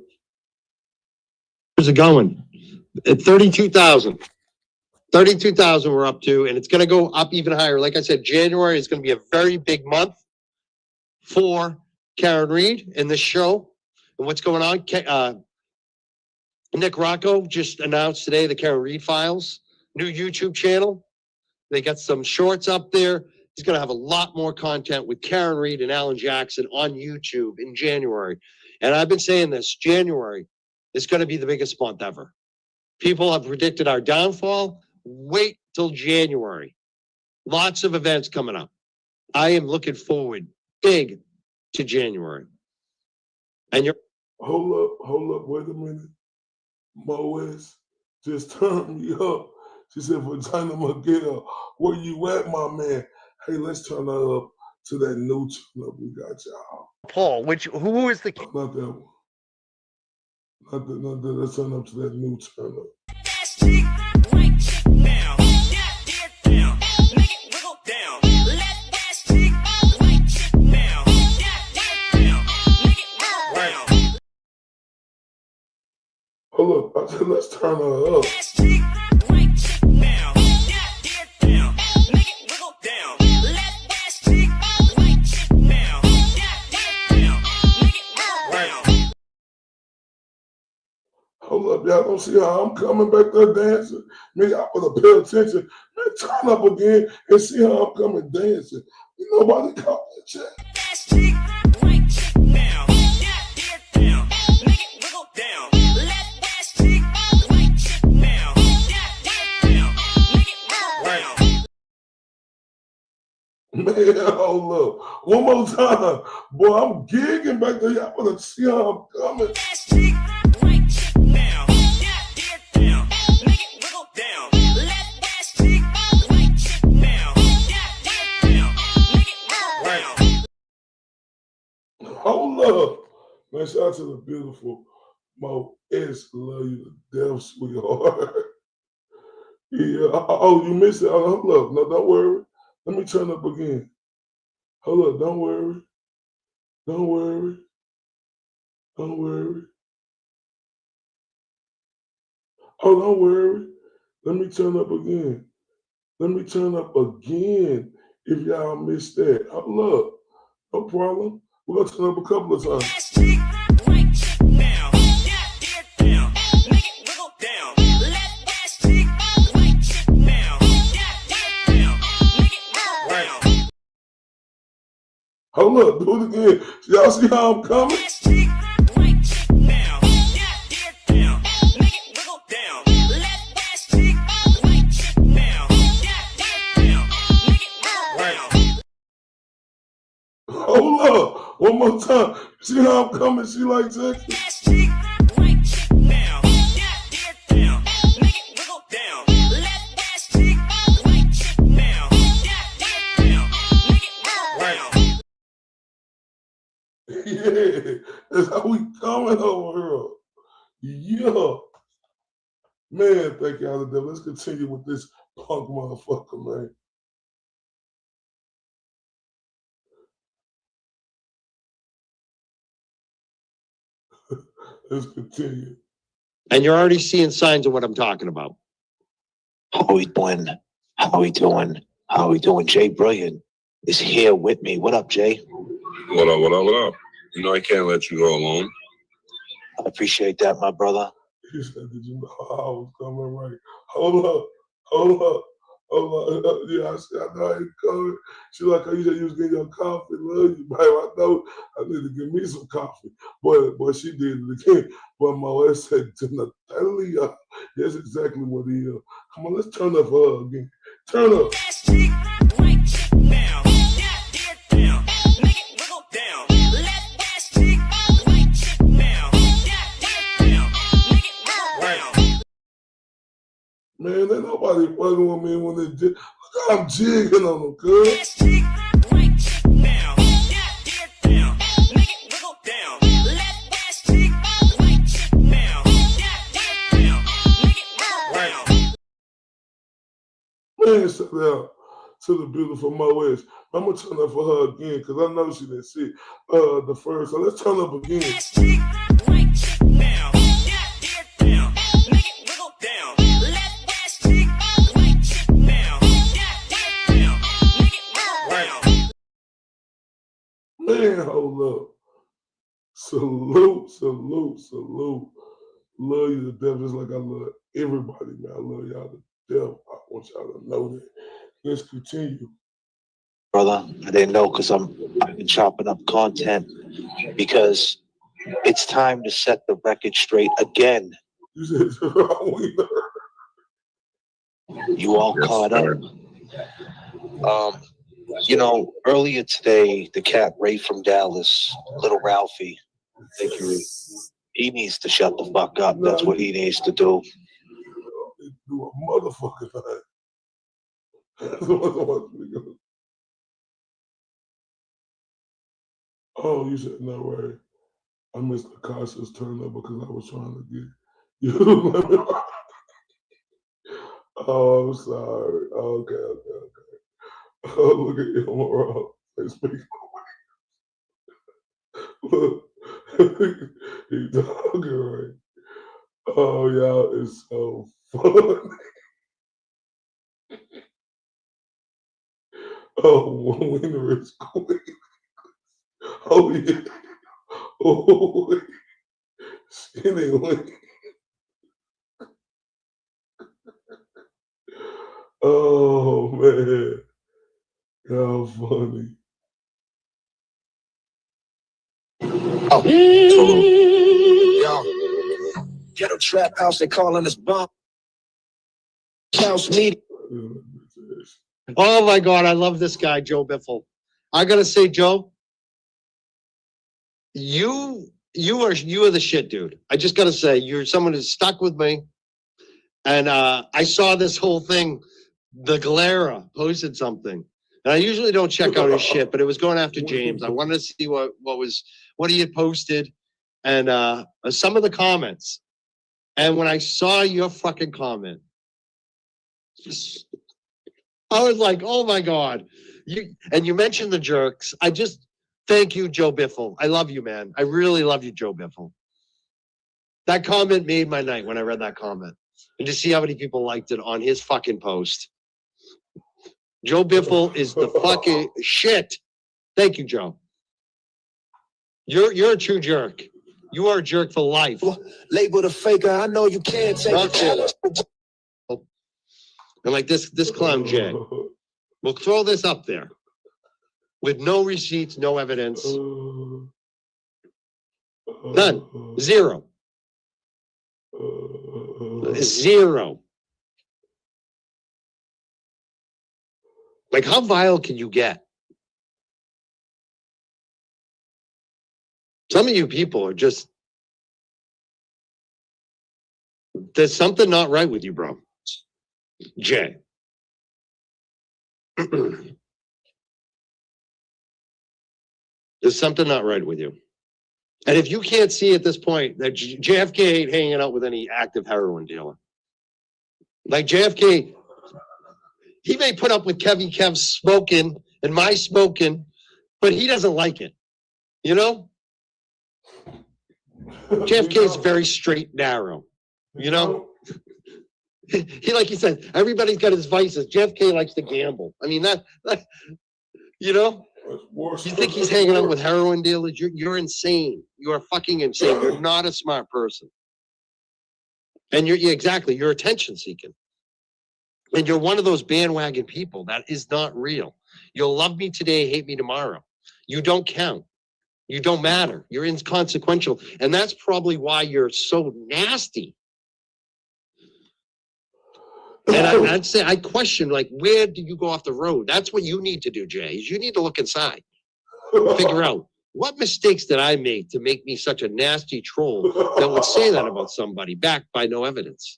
Where's it going? At 32,000. 32,000 we're up to, and it's going to go up even higher. Like I said, January is going to be a very big month for Karen Reed in this show. And what's going on? Nick Rocco just announced today the Karen Reed Files, new YouTube channel. They got some shorts up there. He's going to have a lot more content with Karen Reed and Alan Jackson on YouTube in January. And I've been saying this, January is going to be the biggest month ever. People have predicted our downfall. Wait till January. Lots of events coming up. I am looking forward big to January. And you're... Hold up, wait a minute. Moes just turned me up. She said, Vagina Miguel, where you at, my man? Hey, let's turn her up to that new turn up we got, y'all. Paul, who is the... Not that one. Not that. Let's turn up to that new turn up. Hold up, I said let's turn her up. Hold up, y'all don't see how I'm coming back there dancing? Man, y'all better pay attention. Man, turn up again and see how I'm coming dancing. Nobody call that chat. Man, hold up. One more time. Boy, I'm gigging back there. Y'all better see how I'm coming. Hold up. Man, shout out to the beautiful Mo S. Love you to death, sweetheart. Yeah. Oh, you missed it. Oh, hold up. No, don't worry. Let me turn up again. Hold up. Don't worry. Don't worry. Don't worry. Oh, don't worry. Let me turn up again. Let me turn up again if y'all missed that. Hold up. No problem. We're going to turn up a couple of times. Hold up, do it again. Y'all see how I'm coming? Hold up. One more time. See how I'm coming? She like Texas. Yeah, that's how we coming over here. Yeah. Man, thank y'all to them. Let's continue with this punk motherfucker, man. Let's continue. And you're already seeing signs of what I'm talking about. How we doing? How we doing? How we doing? Jay Brilliant is here with me. What up, Jay? What up, what up, what up? You know I can't let you go alone. I appreciate that, my brother. He said, did you know how I was coming right? Hold up. Hold up. Hold up. Yeah, I said, I know how you coming. She like, you said you was getting your coffee. Love you, babe. I know I need to give me some coffee. But she did it again. But my wife said, Natalia. That's exactly what he is. Come on, let's turn up for her again. Turn up. Man, ain't nobody fucking with me when they look how I'm jigging on them, cuz. Man, shout out to the beautiful Moes. I'm gonna turn up for her again because I know she didn't see the first. So let's turn up again. Man, hold up. Salute, salute, salute. Love you to death just like I love everybody, man. I love y'all to death. I want y'all to know that. Let's continue. Brother, I didn't know because I've been chopping up content because it's time to set the record straight again. You said it's the wrong way. You all caught up. You know, earlier today, the cat Ray from Dallas, little Ralphie, he needs to shut the fuck up. That's what he needs to do. Do a motherfucking thing. Oh, you said no way. I missed the Casa's turn up because I was trying to get you. Oh, I'm sorry. Okay. Oh, look at you, Morale. They speak. Look, he's talking right. Oh, y'all, it's so funny. Oh, winner is queen. Oh, yeah. Oh, skinny wing. Oh, man. Y'all funny. Oh. Yo. Ghetto trap house, they calling us bomb. House meeting. Oh my God, I love this guy, Joe Biffle. I gotta say, Joe, you are the shit, dude. I just gotta say, you're someone who's stuck with me. And I saw this whole thing. The Galera posted something, and I usually don't check out his shit, but it was going after James. I wanted to see what he had posted, and some of the comments. And when I saw your fucking comment, I was like, oh my God. You mentioned the jerks. I just thank you, Joe Biffle. I love you, man. I really love you, Joe Biffle. That comment made my night when I read that comment. And to see how many people liked it on his fucking post. Joe Biffle is the fucking shit. Thank you, Joe. You're a true jerk. You are a jerk for life. Labeled a faker. I know you can't take it. And like this clown Jay. We'll throw this up there with no receipts, no evidence. None. Zero. Zero. Like, how vile can you get? Some of you people are just, there's something not right with you, bro. Jay. There's something not right with you. And if you can't see at this point that JFK ain't hanging out with any active heroin dealer. Like JFK, he may put up with Kevin Kev smoking and my smoking, but he doesn't like it. You know? JFK is very straight, narrow. You know? He, like he said, everybody's got his vices. JFK likes to gamble. I mean, that you know? You think he's hanging out with heroin dealers? You're insane. You are fucking insane. You're not a smart person. And you're exactly, you're attention seeking. And you're one of those bandwagon people. That is not real. You'll love me today, hate me tomorrow. You don't count. You don't matter. You're inconsequential. And that's probably why you're so nasty. And I'd say, I question, like, where do you go off the road? That's what you need to do, Jay, is you need to look inside. Figure out, what mistakes did I make to make me such a nasty troll that would say that about somebody, backed by no evidence?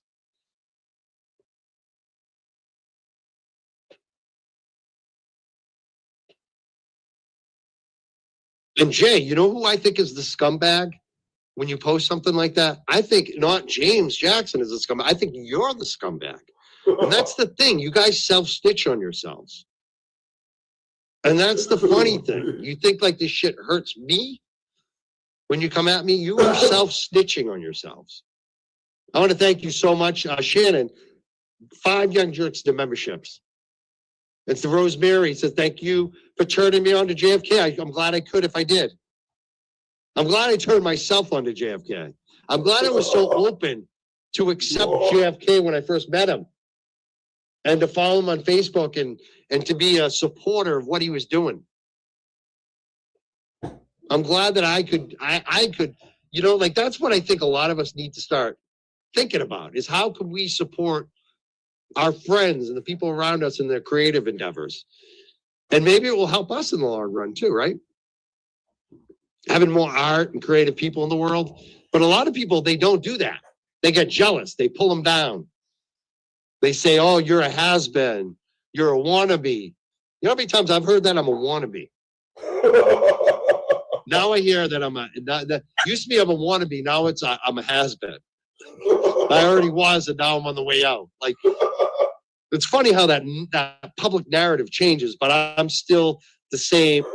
And Jay, you know who I think is the scumbag when you post something like that? I think not James Jackson is the scumbag. I think you're the scumbag. And that's the thing. You guys self-stitch on yourselves. And that's the funny thing. You think like this shit hurts me? When you come at me, you are self-stitching on yourselves. I want to thank you so much. Shannon, 5 Young Jerks to memberships. It's the Rosemary. Says, thank you for turning me on to JFK. I'm glad I could if I did. I'm glad I turned myself on to JFK. I'm glad I was so open to accept JFK when I first met him. And to follow him on Facebook and to be a supporter of what he was doing. I'm glad that I could, you know, like that's what I think a lot of us need to start thinking about is how can we support our friends and the people around us in their creative endeavors. And maybe it will help us in the long run too, right? Having more art and creative people in the world. But a lot of people, they don't do that. They get jealous. They pull them down. They say, oh, you're a has-been. You're a wannabe. You know how many times I've heard that I'm a wannabe? Now I hear that that used to be I'm a wannabe. Now it's I'm a has-been. I already was, and now I'm on the way out. Like, it's funny how that public narrative changes, but I'm still the same. I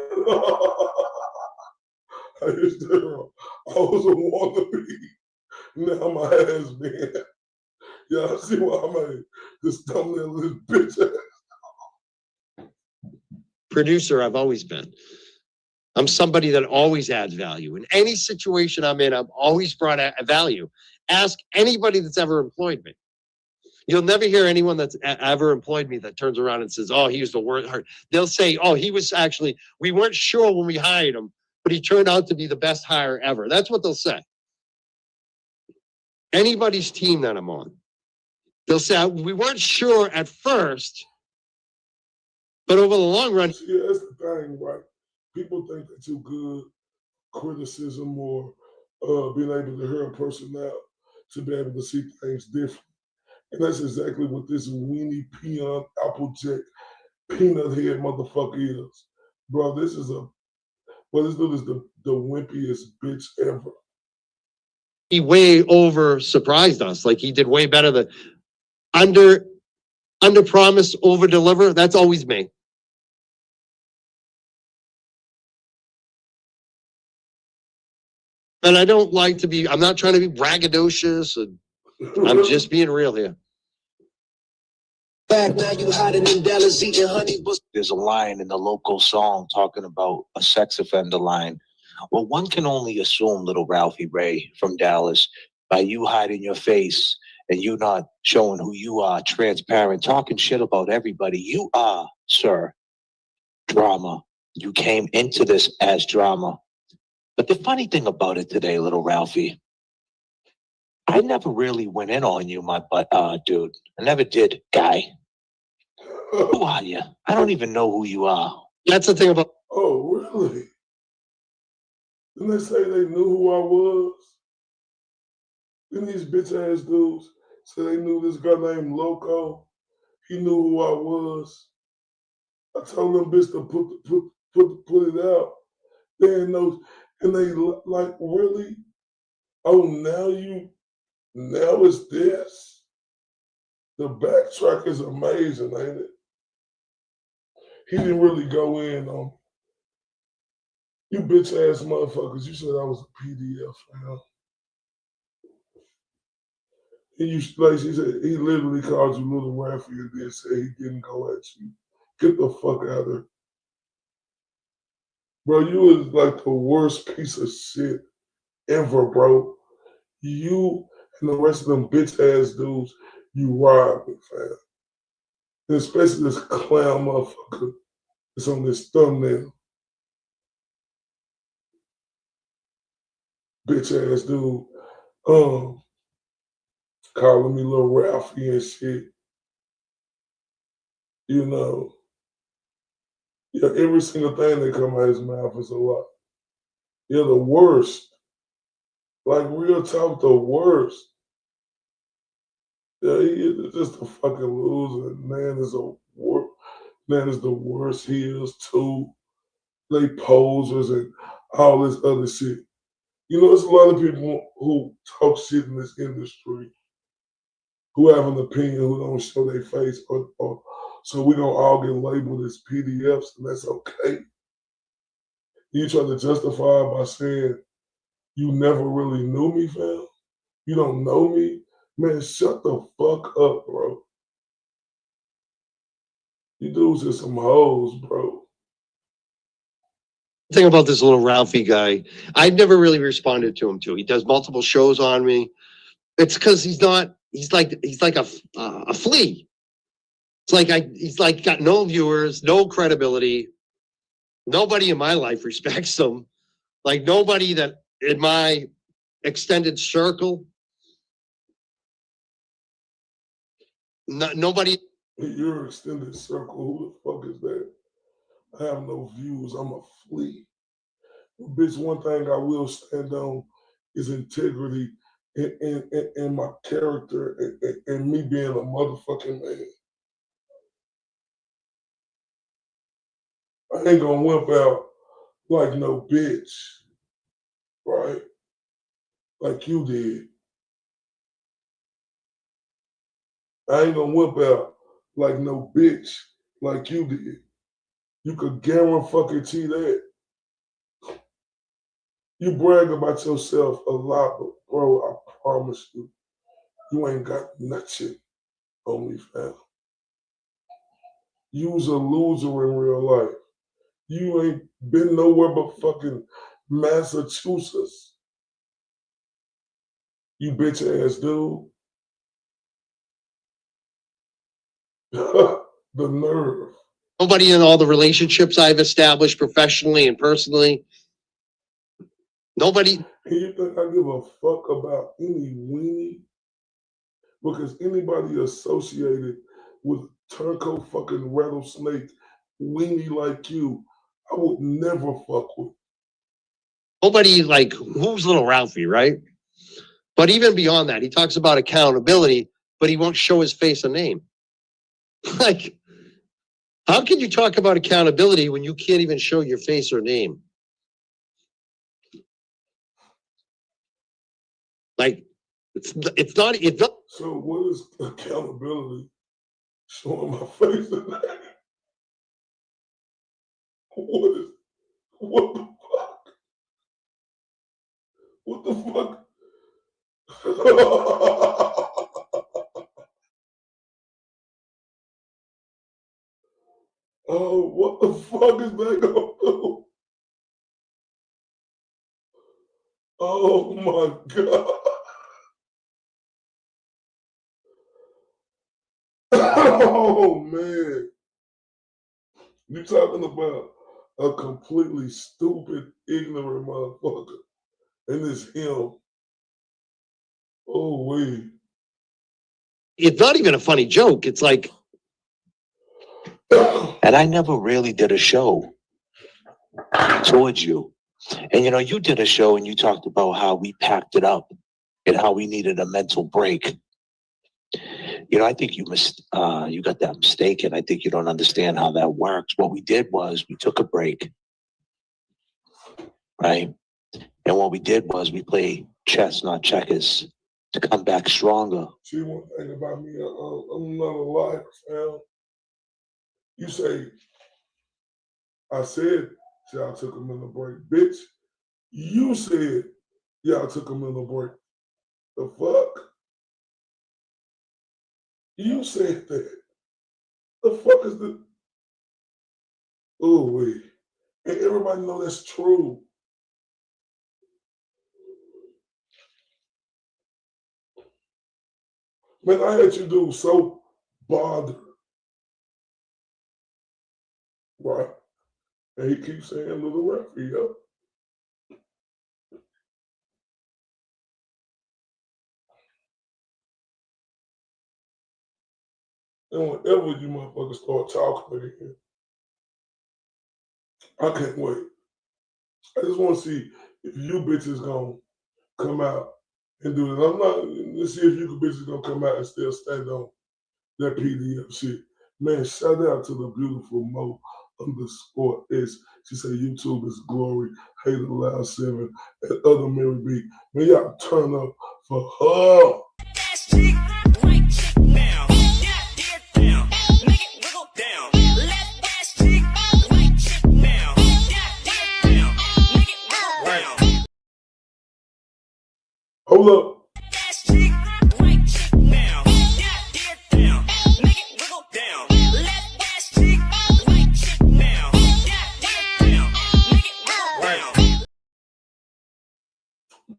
was a wannabe. Now I'm a has-been. Yeah, I see why I made this thumbnail of this bitch ass. Producer, I've always been. I'm somebody that always adds value. In any situation I'm in, I've always brought value. Ask anybody that's ever employed me. You'll never hear anyone that's ever employed me that turns around and says, oh, he was the worst. They'll say, oh, he was actually, we weren't sure when we hired him, but he turned out to be the best hire ever. That's what they'll say. Anybody's team that I'm on. They'll say, we weren't sure at first, but over the long run. Yeah, that's the thing, right? People think that you're good criticism or being able to hear a person out to be able to see things different. And that's exactly what this weenie peon applejack peanut head motherfucker is. Bro, this is this dude is the wimpiest bitch ever. He way over surprised us. Like he did way better than under promise, over deliver. That's always me. And I don't like to be, I'm not trying to be braggadocious. And I'm just being real here. Back now you hiding in Dallas eating honey. There's a line in the local song talking about a sex offender line. Well, one can only assume, little Ralphie Ray from Dallas, by you hiding your face and you not showing who you are, transparent, talking shit about everybody. You are, sir, drama. You came into this as drama. But the funny thing about it today, little Ralphie, I never really went in on you, my butt, dude. I never did, guy. Who are you? I don't even know who you are. That's the thing about. Oh, really? Didn't they say they knew who I was? Didn't these bitch ass dudes say they knew this guy named Loco? He knew who I was. I told them bitch to put it out. They didn't know, and they like, really? Oh, now it's this? The backtrack is amazing, ain't it? He didn't really go in on you bitch ass motherfuckers. You said I was a PDF, man. Like she said, he literally called you Little Raffy and then said he didn't go at you. Get the fuck out of there. Bro, you was like the worst piece of shit ever, bro. You and the rest of them bitch ass dudes, you robbed me, fam. And especially this clown motherfucker that's on this thumbnail. Bitch ass dude. Calling me Little Ralphie and shit. You know. Yeah, every single thing that come out of his mouth is a lie. You're the worst. Like real talk, the worst. Yeah, he is just a fucking loser. Man is the worst. He is too. They posers and all this other shit. You know, there's a lot of people who talk shit in this industry who have an opinion who don't show their face, or so we're gonna all get labeled as PDFs, and that's okay. You try to justify it by saying you never really knew me, fam. You don't know me, man. Shut the fuck up, bro. You dudes are some hoes, bro. Thing about this Little Ralphie guy, I never really responded to him too. He does multiple shows on me. It's because he's like a flea. He's like got no viewers, no credibility. Nobody in my life respects him. Like nobody that in my extended circle. Nobody. Your extended circle, who the fuck is that? I have no views. I'm a flea. Bitch, one thing I will stand on is integrity and my character and me being a motherfucking man. I ain't gonna whip out like no bitch, right? Like you did. I ain't gonna whip out like no bitch like you did. You could guarantee that. You brag about yourself a lot, but bro, I promise you, you ain't got nothing on me, fam. You's a loser in real life. You ain't been nowhere but fucking Massachusetts. You bitch ass dude. The nerve. Nobody in all the relationships I've established professionally and personally. Nobody. You think I give a fuck about any weenie? Because anybody associated with turncoat fucking rattlesnake weenie like you, I would never fuck with. Nobody like who's Little Ralphie, right? But even beyond that, he talks about accountability, but he won't show his face or name. Like, how can you talk about accountability when you can't even show your face or name? Like, it's not. So what is accountability? Showing my face and name? What the fuck? What the fuck? Oh, what the fuck is that gonna do? Oh my God. Oh man. You talking about a completely stupid, ignorant motherfucker. And it's him. Oh wait. It's not even a funny joke. It's like. And I never really did a show towards you. And you know, you did a show and you talked about how we packed it up and how we needed a mental break. You know, I think you got that mistaken. I think you don't understand how that works. What we did was we took a break, right? And what we did was we played chess, not checkers, to come back stronger. See, one thing about me, I'm not a liar, fam. You say, I said y'all took a mental break. Bitch, you said y'all took a mental break. The fuck? You said that. The fuck is the... Oh, wait. And everybody know that's true. Man, I had you do so bothered. Right? And he keeps saying little referee, yo. And whenever you motherfuckers start talking again, I can't wait. I just want to see if you bitches gonna come out and do it. I'm not, let's see if you bitches gonna come out and still stand on that PDF shit. Man, shout out to the beautiful Mo_S. She said YouTube is glory, hate allowed 7, and other Mary B. Man, y'all turn up for her. Hold up.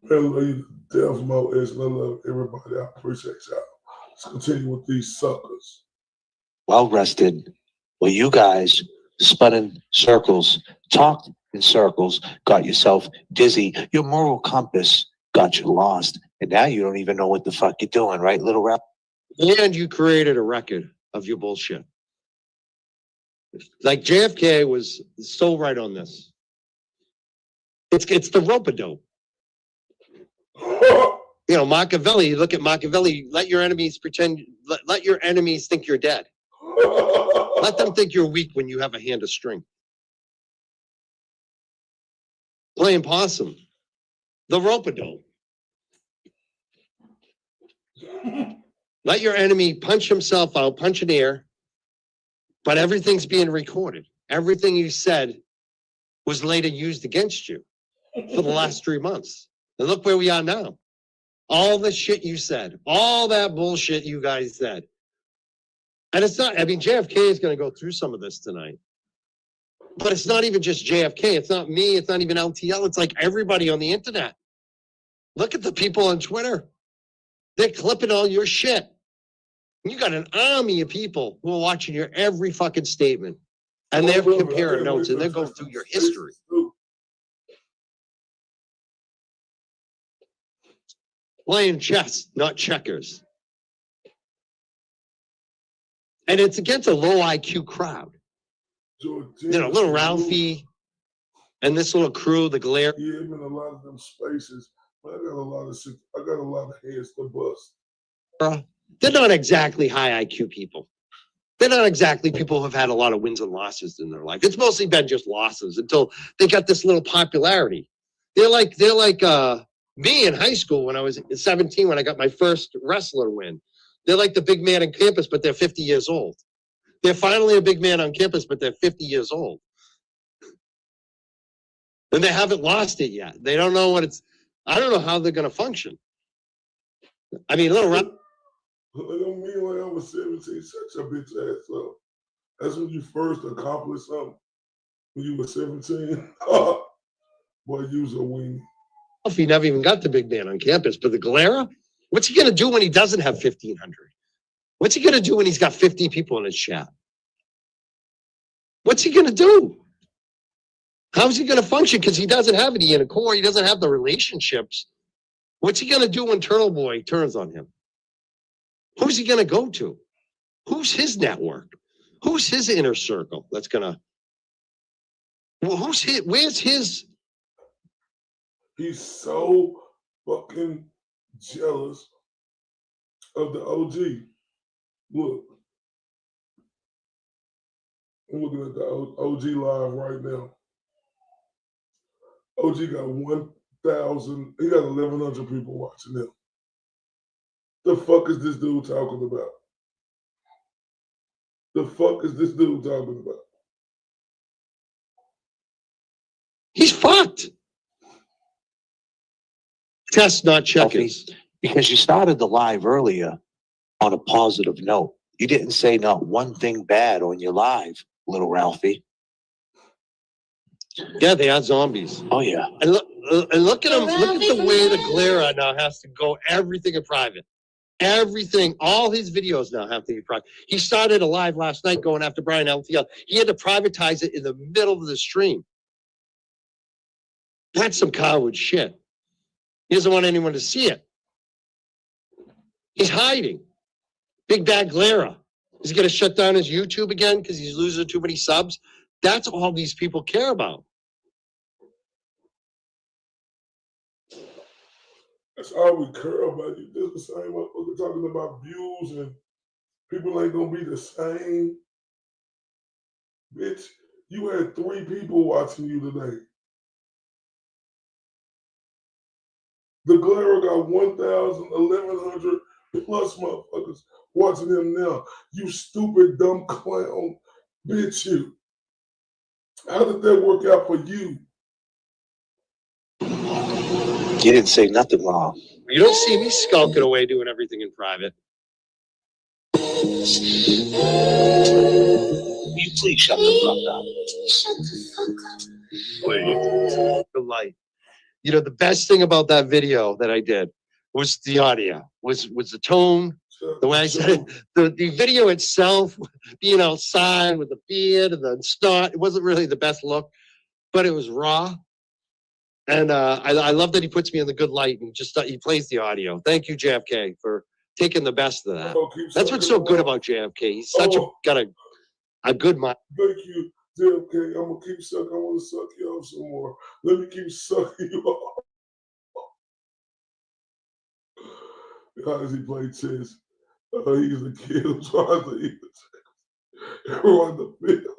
I love you to death, Mo_S, and I love everybody. I appreciate y'all. Let's continue with these suckers. Well rested. Well, you guys spun in circles, talked in circles, got yourself dizzy. Your moral compass got you lost. And now you don't even know what the fuck you're doing, right, little rap? And you created a record of your bullshit. Like JFK was so right on this. It's the rope-a-dope. You know, Machiavelli, you look at Machiavelli, let your enemies let your enemies think you're dead. Let them think you're weak when you have a hand of strength. Playing possum. The rope-a-dope. Let your enemy punch himself out, punch an ear, but everything's being recorded. Everything you said was later used against you for the last 3 months. And look where we are now. All the shit you said, all that bullshit you guys said. And it's not, I mean, JFK is going to go through some of this tonight. But it's not even just JFK. It's not me. It's not even LTL. It's like everybody on the internet. Look at the people on Twitter. They're clipping all your shit. You got an army of people who are watching your every fucking statement. And they're comparing notes and they're going through your history. Playing chess, not checkers. And it's against a low IQ crowd. You know, little Ralphie and this little crew, the Glare. Yeah, in a lot of them spaces. I got a lot of shit. I got a lot of heads to bust. They're not exactly high IQ people. They're not exactly people who have had a lot of wins and losses in their life. It's mostly been just losses until they got this little popularity. They're like me in high school when I was 17 when I got my first wrestler win. They're like the big man on campus, but they're 50 years old. They're finally a big man on campus, but they're 50 years old. And they haven't lost it yet. They don't know what it's, I don't know how they're going to function. I mean, little Rob. I don't mean when I was 17, shut your bitch ass up. That's when you first accomplished something. When you were 17. Boy, you was a weenie. He never even got the big man on campus, but the Galera, what's he going to do when he doesn't have 1,500? What's he going to do when he's got 50 people in his chat? What's he going to do? How's he going to function? Because he doesn't have any in a core. He doesn't have the relationships. What's he going to do when Turtle Boy turns on him? Who's he going to go to? Who's his network? Who's his inner circle that's going to... Well, where's his He's so fucking jealous of the OG. Look. I'm looking at the OG live right now. OG got 1,000, he got 1,100 people watching him. The fuck is this dude talking about? The fuck is this dude talking about? He's fucked. Test, not checkers. Because you started the live earlier on a positive note. You didn't say not one thing bad on your live, little Ralphie. Yeah, they are zombies. Oh yeah. And look at him. Look at the way the glare now has to go. Everything in private. Everything. All his videos now have to be private. He started a live last night going after Brian LTL. He had to privatize it in the middle of the stream. That's some coward shit. He doesn't want anyone to see it. He's hiding. Big bad Glera. He's going to shut down his YouTube again because he's losing too many subs. That's all these people care about. That's all we care about. You do the same. We're talking about views and people ain't gonna be the same. Bitch, you had 3 people watching you today. The Glera got 1,100 plus motherfuckers watching him now. You stupid, dumb clown. Bitch, you. How did that work out for you? You didn't say nothing wrong. You don't see me skulking away doing everything in private. Will you please shut the fuck up? The light. You know, the best thing about that video that I did was the audio, was the tone, the way I said it. The video itself, being outside with the beard and the snot, it wasn't really the best look, but it was raw. And I love that he puts me in the good light and just he plays the audio. Thank you, JFK, for taking the best of that. That's what's so good about JFK. He's got a good mind. Thank you, JFK. I'm gonna keep sucking. I want to suck you off some more. Let me keep sucking you off. How does he play chess? He's a kid who tries to eat the chess. Everyone the field.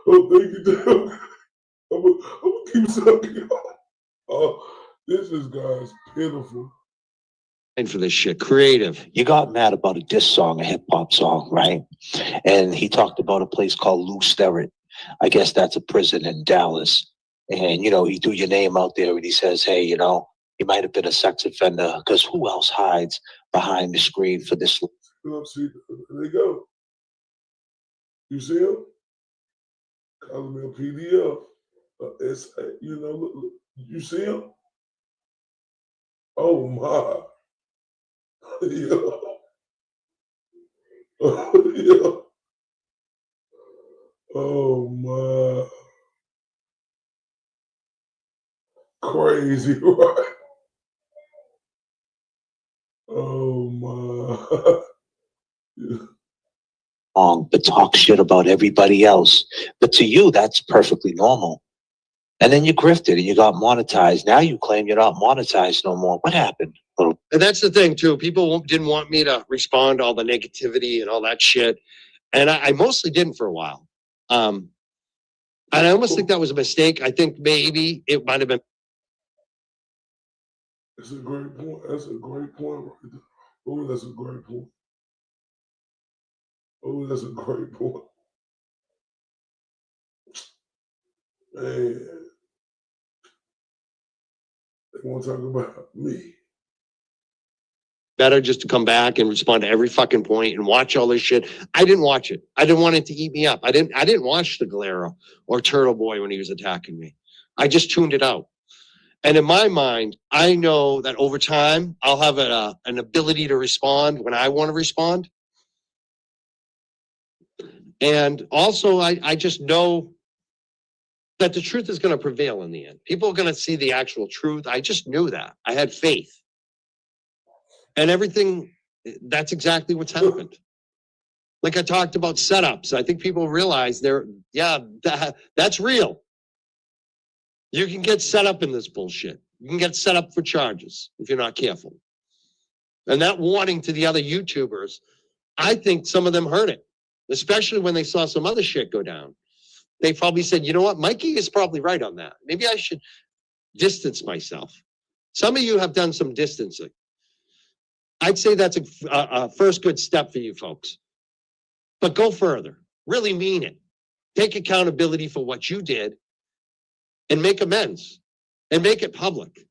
Oh, thank you, JFK. I'm gonna keep sucking you off. This is, guys, pitiful. And for this shit, creative. You got mad about a diss song, a hip hop song, right? And he talked about a place called Lou Sterrett. I guess that's a prison in Dallas. And, he threw your name out there and he says, hey, you might have been a sex offender because who else hides behind the screen for this? See, there they go. You see him? Calling me a PDF. SA, look, you see him? Oh my. Yeah. Yeah. Oh my. Crazy, right? Oh my. Yeah. But talk shit about everybody else. But to you, that's perfectly normal. And then you grifted and you got monetized. Now you claim you're not monetized no more. What happened? And that's the thing, too. People didn't want me to respond to all the negativity and all that shit. And I mostly didn't for a while. And I almost think that was a mistake. I think maybe it might have been. That's a great point. That's a great point right there. Oh, that's a great point. Oh, that's a great point. Man. They want to talk about me. Better just to come back and respond to every fucking point and watch all this shit. I didn't watch it. I didn't want it to eat me up. I didn't watch the Galero or Turtle Boy when he was attacking me. I just tuned it out. And in my mind, I know that over time, I'll have an ability to respond when I want to respond. And also, I just know that the truth is going to prevail in the end. People are going to see the actual truth. I just knew that. I had faith. And everything, that's exactly what's happened. Like I talked about setups. I think people realize that's real. You can get set up in this bullshit. You can get set up for charges if you're not careful. And that warning to the other YouTubers, I think some of them heard it, especially when they saw some other shit go down. They probably said, you know what, Mikey is probably right on that. Maybe I should distance myself. Some of you have done some distancing. I'd say that's a first good step for you folks. But go further. Really mean it. Take accountability for what you did and make amends and make it public.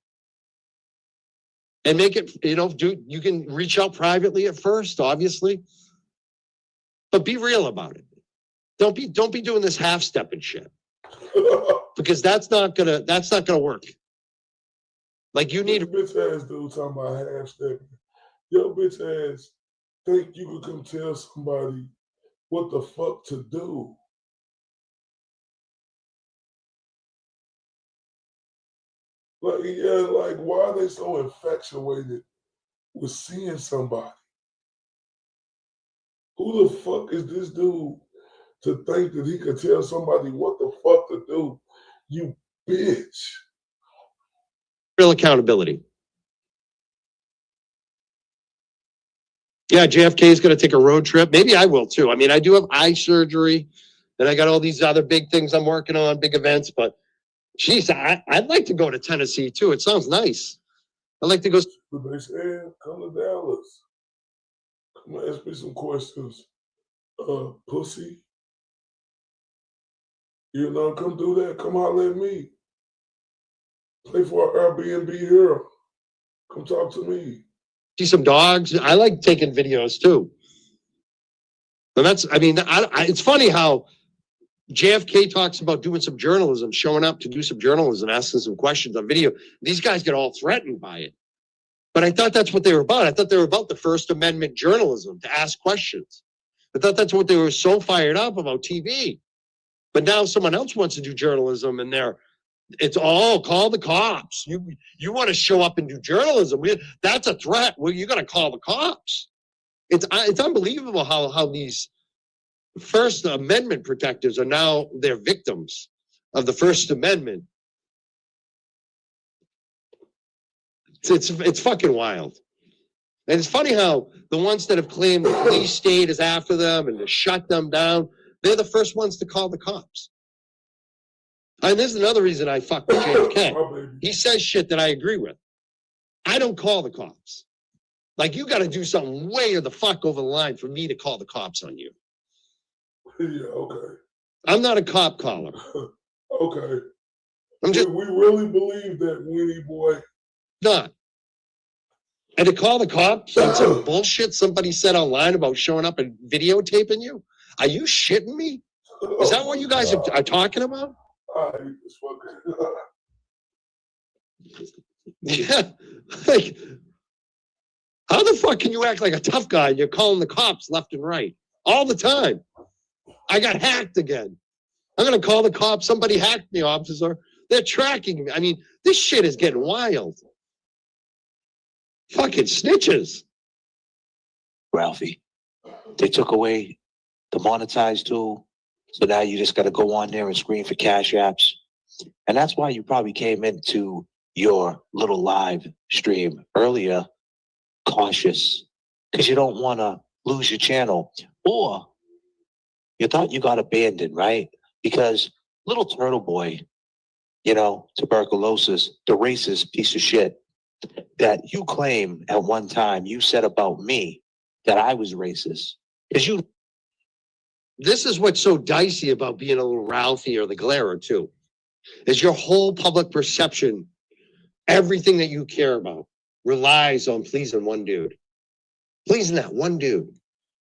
And make it, you can reach out privately at first, obviously, but be real about it. Don't be doing this half-stepping shit, because that's not gonna work. Like, you need bitch ass dude talking about half-stepping. Yo, bitch ass think you could come tell somebody what the fuck to do. Like, yeah, like, why are they so infatuated with seeing somebody? Who the fuck is this dude to think that he could tell somebody what the fuck to do? You bitch. real accountability. Yeah, JFK is going to take a road trip. Maybe I will too. I mean, I do have eye surgery, and I got all these other big things I'm working on, big events. But geez, I'd like to go to Tennessee too. It sounds nice. I'd like to go. But they said, come to Dallas. Come and ask me some questions. Pussy. You know, come do that. Come holler at me. Play for our Airbnb here. Come talk to me. See some dogs. I like taking videos too. And that's, I mean, it's funny how JFK talks about doing some journalism, showing up to do some journalism, asking some questions on video. These guys get all threatened by it. But I thought that's what they were about. I thought they were about the First Amendment journalism, to ask questions. I thought that's what they were so fired up about TV. But now someone else wants to do journalism, and it's all call the cops. You want to show up and do journalism. That's a threat. Well, you got to call the cops. It's unbelievable how these First Amendment protectors are now their victims of the First Amendment. It's fucking wild. And it's funny how the ones that have claimed the police state is after them and to shut them down, they're the first ones to call the cops. And this is another reason I fuck with JFK. He says shit that I agree with. I don't call the cops. Like, you got to do something way the fuck over the line for me to call the cops on you. Yeah, okay. I'm not a cop caller. Okay. We really believe that, Winnie boy. Not. And to call the cops on some bullshit somebody said online about showing up and videotaping you? Are you shitting me? Is that what you guys are talking about? I hate this fucking. Yeah. Like, how the fuck can you act like a tough guy and you're calling the cops left and right all the time? I got hacked again. I'm going to call the cops. Somebody hacked me, officer. They're tracking me. I mean, this shit is getting wild. Fucking snitches. Ralphie, they took away the monetize tool. So now you just got to go on there and screen for cash apps. And that's why you probably came into your little live stream earlier cautious, because you don't want to lose your channel, or you thought you got abandoned, right? Because little turtle boy, tuberculosis, the racist piece of shit that you claim at one time you said about me that I was racist. Because this is what's so dicey about being a little Ralphie or the Glairer too, is your whole public perception, everything that you care about relies on pleasing one dude. Pleasing that one dude.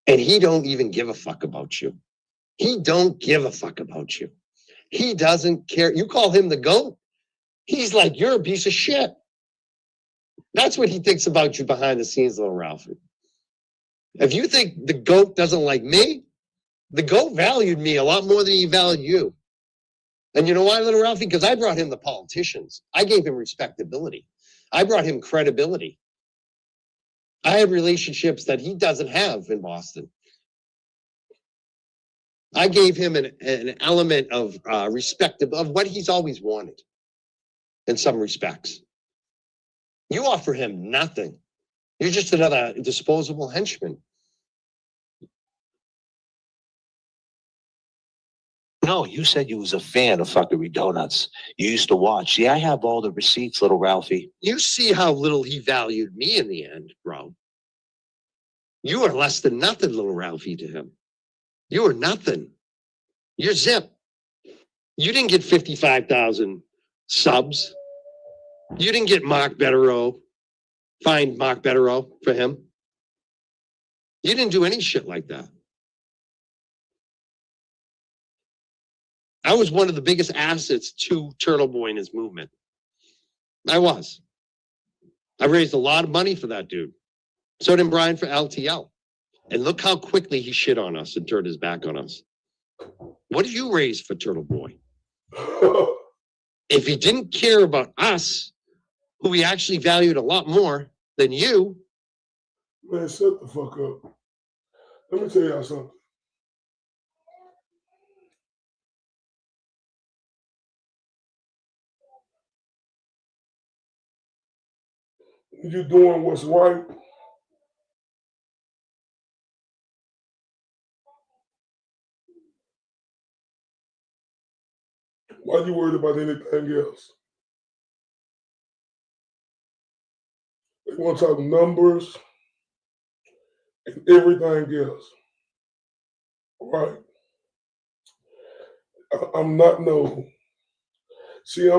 And he don't even give a fuck about you. He don't give a fuck about you. He doesn't care. You call him the GOAT. He's like, you're a piece of shit. That's what he thinks about you behind the scenes, little Ralphie. If you think the GOAT doesn't like me, the GOAT valued me a lot more than he valued you. And you know why, little Ralphie? Because I brought him the politicians. I gave him respectability. I brought him credibility. I have relationships that he doesn't have in Boston. I gave him an element of respect of what he's always wanted. in some respects. You offer him nothing. You're just another disposable henchman. No, you said you was a fan of fuckery donuts. You used to watch. Yeah, I have all the receipts, little Ralphie. You see how little he valued me in the end, bro. You are less than nothing, little Ralphie, to him. You are nothing. You're zip. You didn't get 55,000 subs. You didn't get Mark Betterow. Find Mark Betterow for him. You didn't do any shit like that. I was one of the biggest assets to Turtle Boy and his movement. I was. I raised a lot of money for that dude. So did Brian for LTL. And look how quickly he shit on us and turned his back on us. What did you raise for Turtle Boy? If he didn't care about us, who he actually valued a lot more than you. Man, shut the fuck up. Let me tell y'all something. You doing what's right. Why you worried about anything else? They want to talk numbers and everything else. Right. I'm not no. See,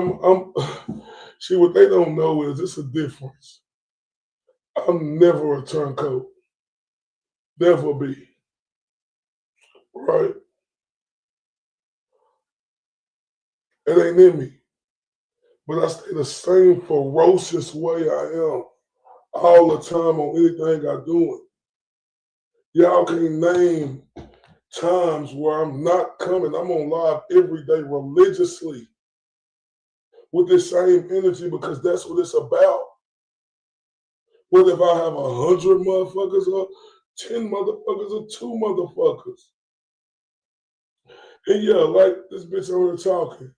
see what they don't know is it's a difference. I'm never a turncoat. Never be. Right? It ain't in me. But I stay the same ferocious way I am all the time on anything I do. Y'all can name times where I'm not coming. I'm on live every day religiously with the same energy because that's what it's about. What if I have 100 motherfuckers or 10 motherfuckers or 2 motherfuckers? And yeah, like this bitch over here talking.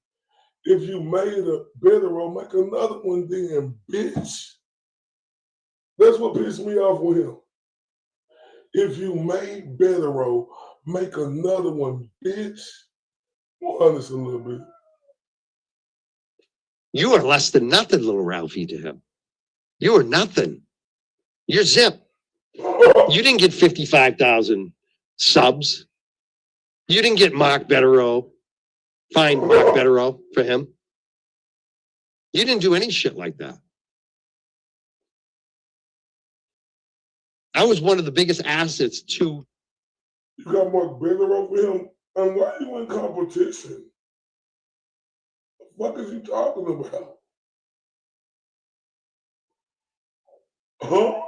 If you made a better role, make another one then, bitch. That's what pissed me off with him. If you made better role, make another one, bitch. Honest a little bit. You are less than nothing, little Ralphie, to him. You are nothing. You're zip. You didn't get 55,000 subs. You didn't get Mark Betterow. Find Mark Betterow for him. You didn't do any shit like that. I was one of the biggest assets to. You got Mark Betterow for him? And why are you in competition? What is you talking about? Huh?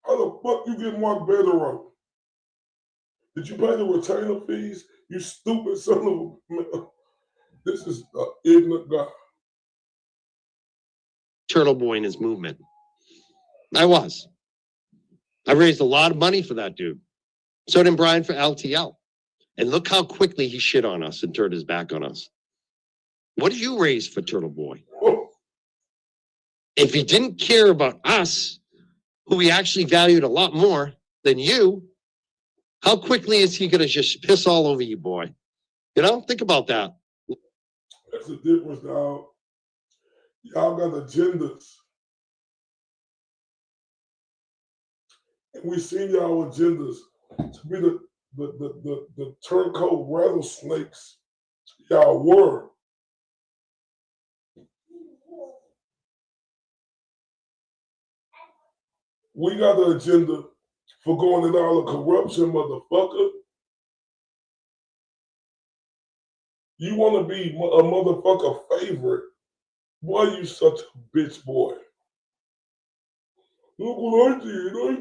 How the fuck you get Mark Betterow? Did you pay the retainer fees? You stupid son of a man. This is an ignorant guy. Turtle Boy and his movement. I was. I raised a lot of money for that dude. So did Brian for LTL. And look how quickly he shit on us and turned his back on us. What did you raise for Turtle Boy? If he didn't care about us, who he actually valued a lot more than you, how quickly is he going to just piss all over you, boy? You know, think about that. That's the difference, dog. Y'all got agendas. And we seen y'all agendas to be the turncoat rattlesnakes y'all were. We got the agenda for going in all the corruption, motherfucker. You want to be a motherfucker favorite. Boy, you such a bitch boy. Look what I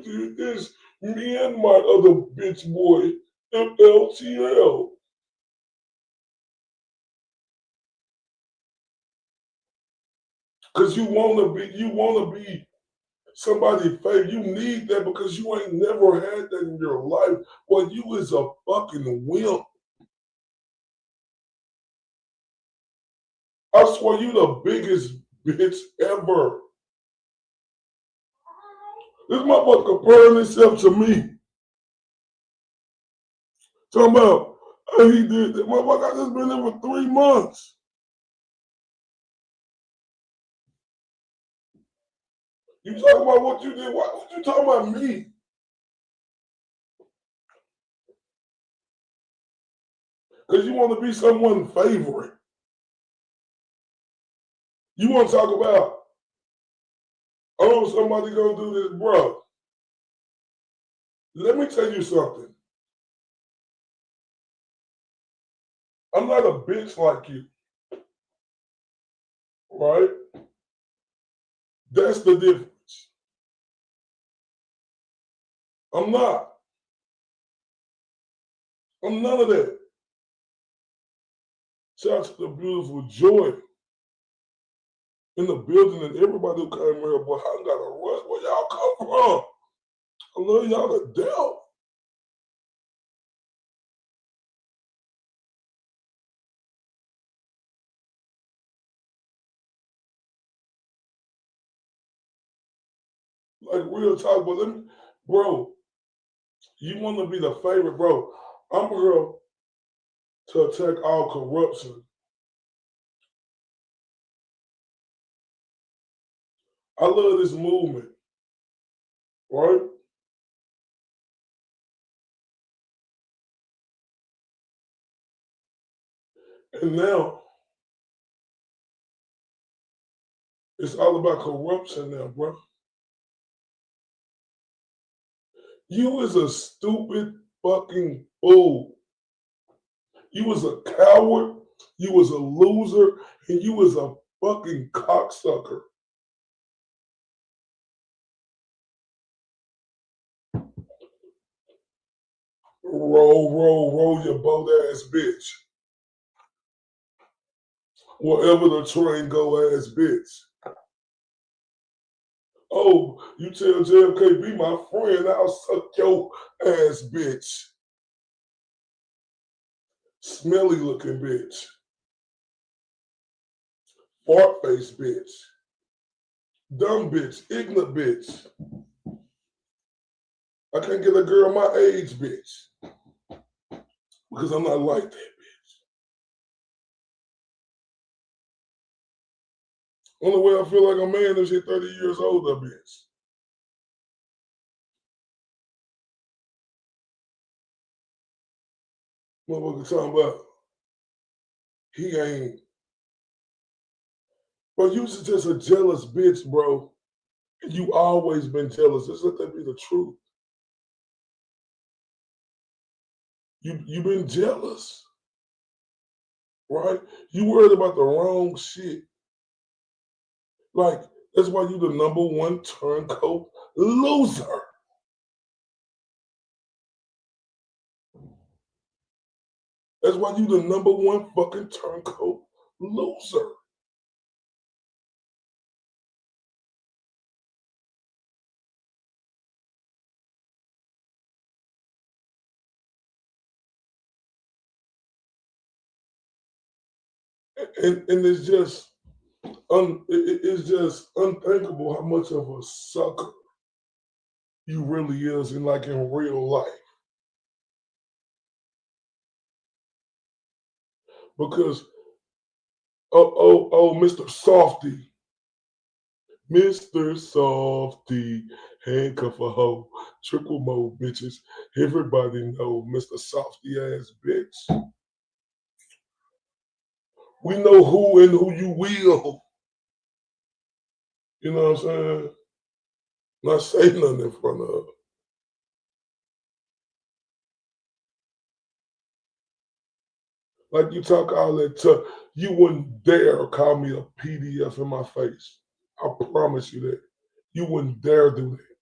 did this. Me and my other bitch boy, FLTL. Cause you wanna be somebody favorite. You need that because you ain't never had that in your life. Boy, you is a fucking wimp. I swear you the biggest bitch ever. This motherfucker comparing himself to me. Talking about, oh, he did that. Motherfucker, I just been there for 3 months. You talking about what you did? Why would you talking about me? Because you want to be someone's favorite. You want to talk about, oh, somebody gonna do this, bro. Let me tell you something. I'm not a bitch like you. Right? That's the difference. I'm not. I'm none of that. Shout out to the beautiful Joy in the building and everybody who came here. Boy, I got to run. Where y'all come from? I love y'all to death. Like real talk, but let me, bro, you want to be the favorite, bro. I'm here to attack all corruption. I love this movement, right? And now it's all about corruption now, bro. You is a stupid fucking fool. You was a coward, you was a loser, and you was a fucking cocksucker. Roll your boat ass bitch. Wherever the train go ass bitch. Oh, you tell JFK be my friend, I'll suck your ass bitch. Smelly looking bitch. Fart face bitch. Dumb bitch. Ignorant bitch. I can't get a girl my age bitch. Because I'm not like that bitch. Only way I feel like a man is she 30 years older bitch. Motherfucker talking about he ain't. But you just a jealous bitch, bro. You always been jealous. Just let that be the truth. You been jealous, right? You worried about the wrong shit. Like, that's why you the #1 turncoat loser. That's why you the #1 fucking turncoat loser. And it's just it's just unthinkable how much of a sucker you really is in real life. Because Mr. Softy. Mr. Softy, handcuff a hoe, triple more bitches. Everybody know Mr. Softy ass bitch. We know who and who you will. You know what I'm saying? Not say nothing in front of her. Like you talk all that tough, you wouldn't dare call me a PDF in my face. I promise you that. You wouldn't dare do that.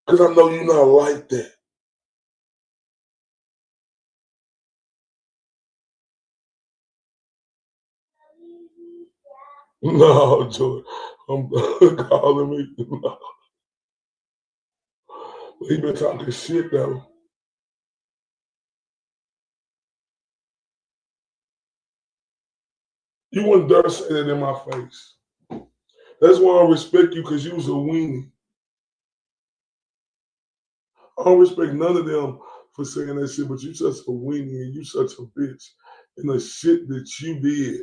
Because I know you're not like that. No, Joy. I'm calling me. No. He been talking shit though. You wouldn't dare say that in my face. That's why I respect you, because you was a weenie. I don't respect none of them for saying that shit, but you such a weenie and you such a bitch. And the shit that you did,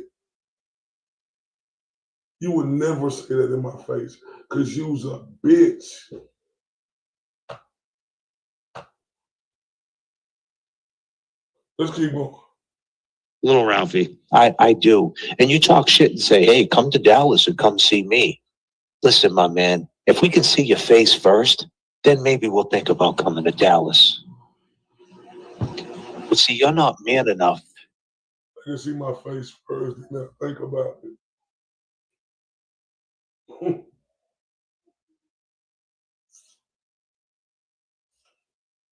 you would never say that in my face, because you was a bitch. Let's keep going. Little Ralphie. I do. And you talk shit and say, hey, come to Dallas and come see me. Listen, my man, if we can see your face first, then maybe we'll think about coming to Dallas. But see, you're not man enough. I can see my face first and then think about it.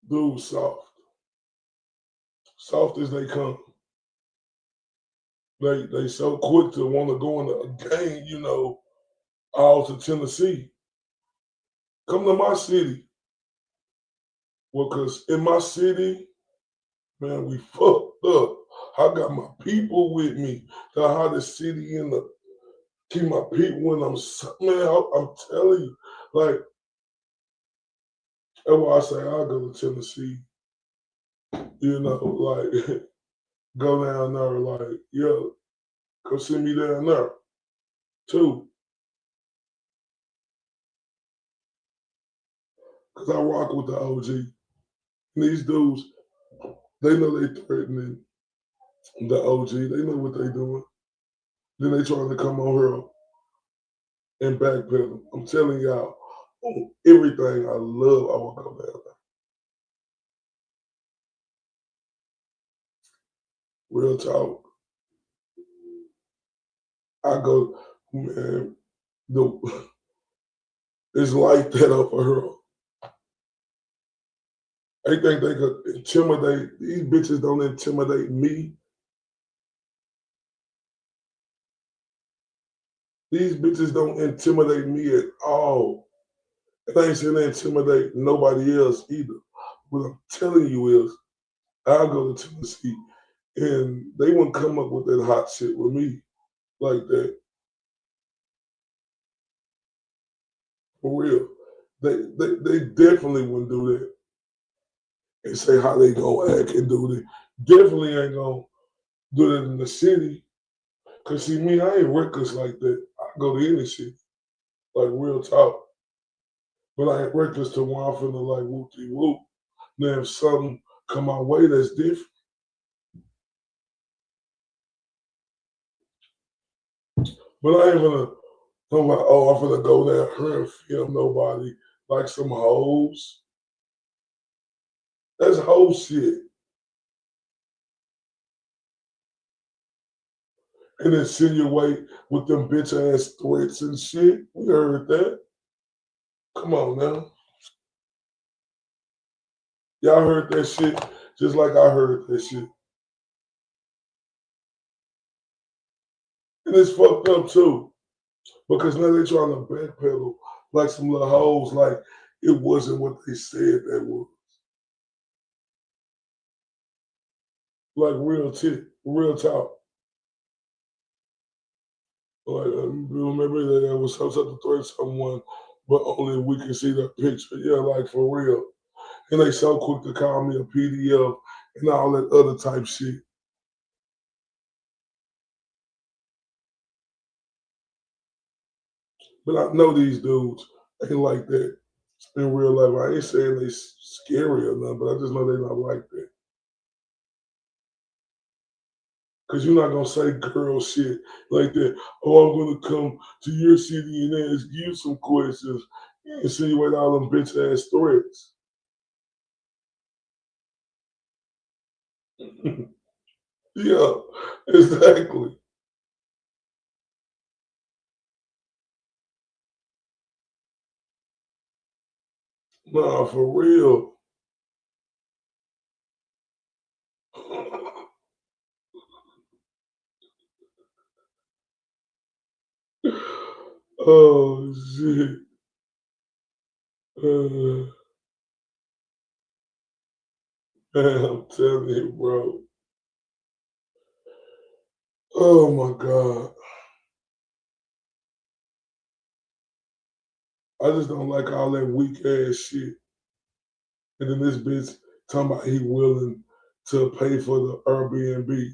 Dude, soft. Soft as they come. They so quick to want to go in a game, you know, all to Tennessee. Come to my city. Well, because in my city, man, we fucked up. I got my people with me. The hottest city in the, keep my people when I'm telling you, like, that's why I say I'll go to Tennessee. You know, like, go down there, like, yo, go see me down there, too. Because I rock with the OG. And these dudes, they know they threatening the OG. They know what they doing. Then they trying to come on here and backpedal. I'm telling y'all, everything I love, I will go down there. Real talk. I go, man, it's like that up for her. They think they could intimidate. These bitches don't intimidate me. These bitches don't intimidate me at all. And I ain't saying they intimidate nobody else either. What I'm telling you is, I'll go to Tennessee and they wouldn't come up with that hot shit with me like that. For real. They definitely wouldn't do that and say how they gonna act and do it. Definitely ain't gonna do that in the city. Cause see me, I ain't reckless like that. I go to any city. Like real talk. But I ain't reckless to where I'm finna like whoop-de-whoop. Now if something come my way that's different. But I ain't gonna, I'm like, oh, I'm finna go down here and film nobody like some hoes. That's hoe shit. And insinuate with them bitch ass threats and shit. We heard that. Come on now. Y'all heard that shit just like I heard that shit. And it's fucked up too. Because now they trying to backpedal like some little hoes, like it wasn't what they said that was. Like real talk. Like remember that there was some type of threat someone, but only we can see that picture. Yeah, like for real. And they so quick to call me a PDF and all that other type shit. But I know these dudes ain't like that in real life. I ain't saying they scary or nothing, but I just know they not like that. Cause you're not gonna say girl shit like that. Oh, I'm gonna come to your city and ask you some questions and insinuate all them bitch ass threats. Yeah, exactly. Nah, for real. Oh shit. Man, I'm telling you, bro. Oh my God. I just don't like all that weak ass shit. And then this bitch talking about he willing to pay for the Airbnb.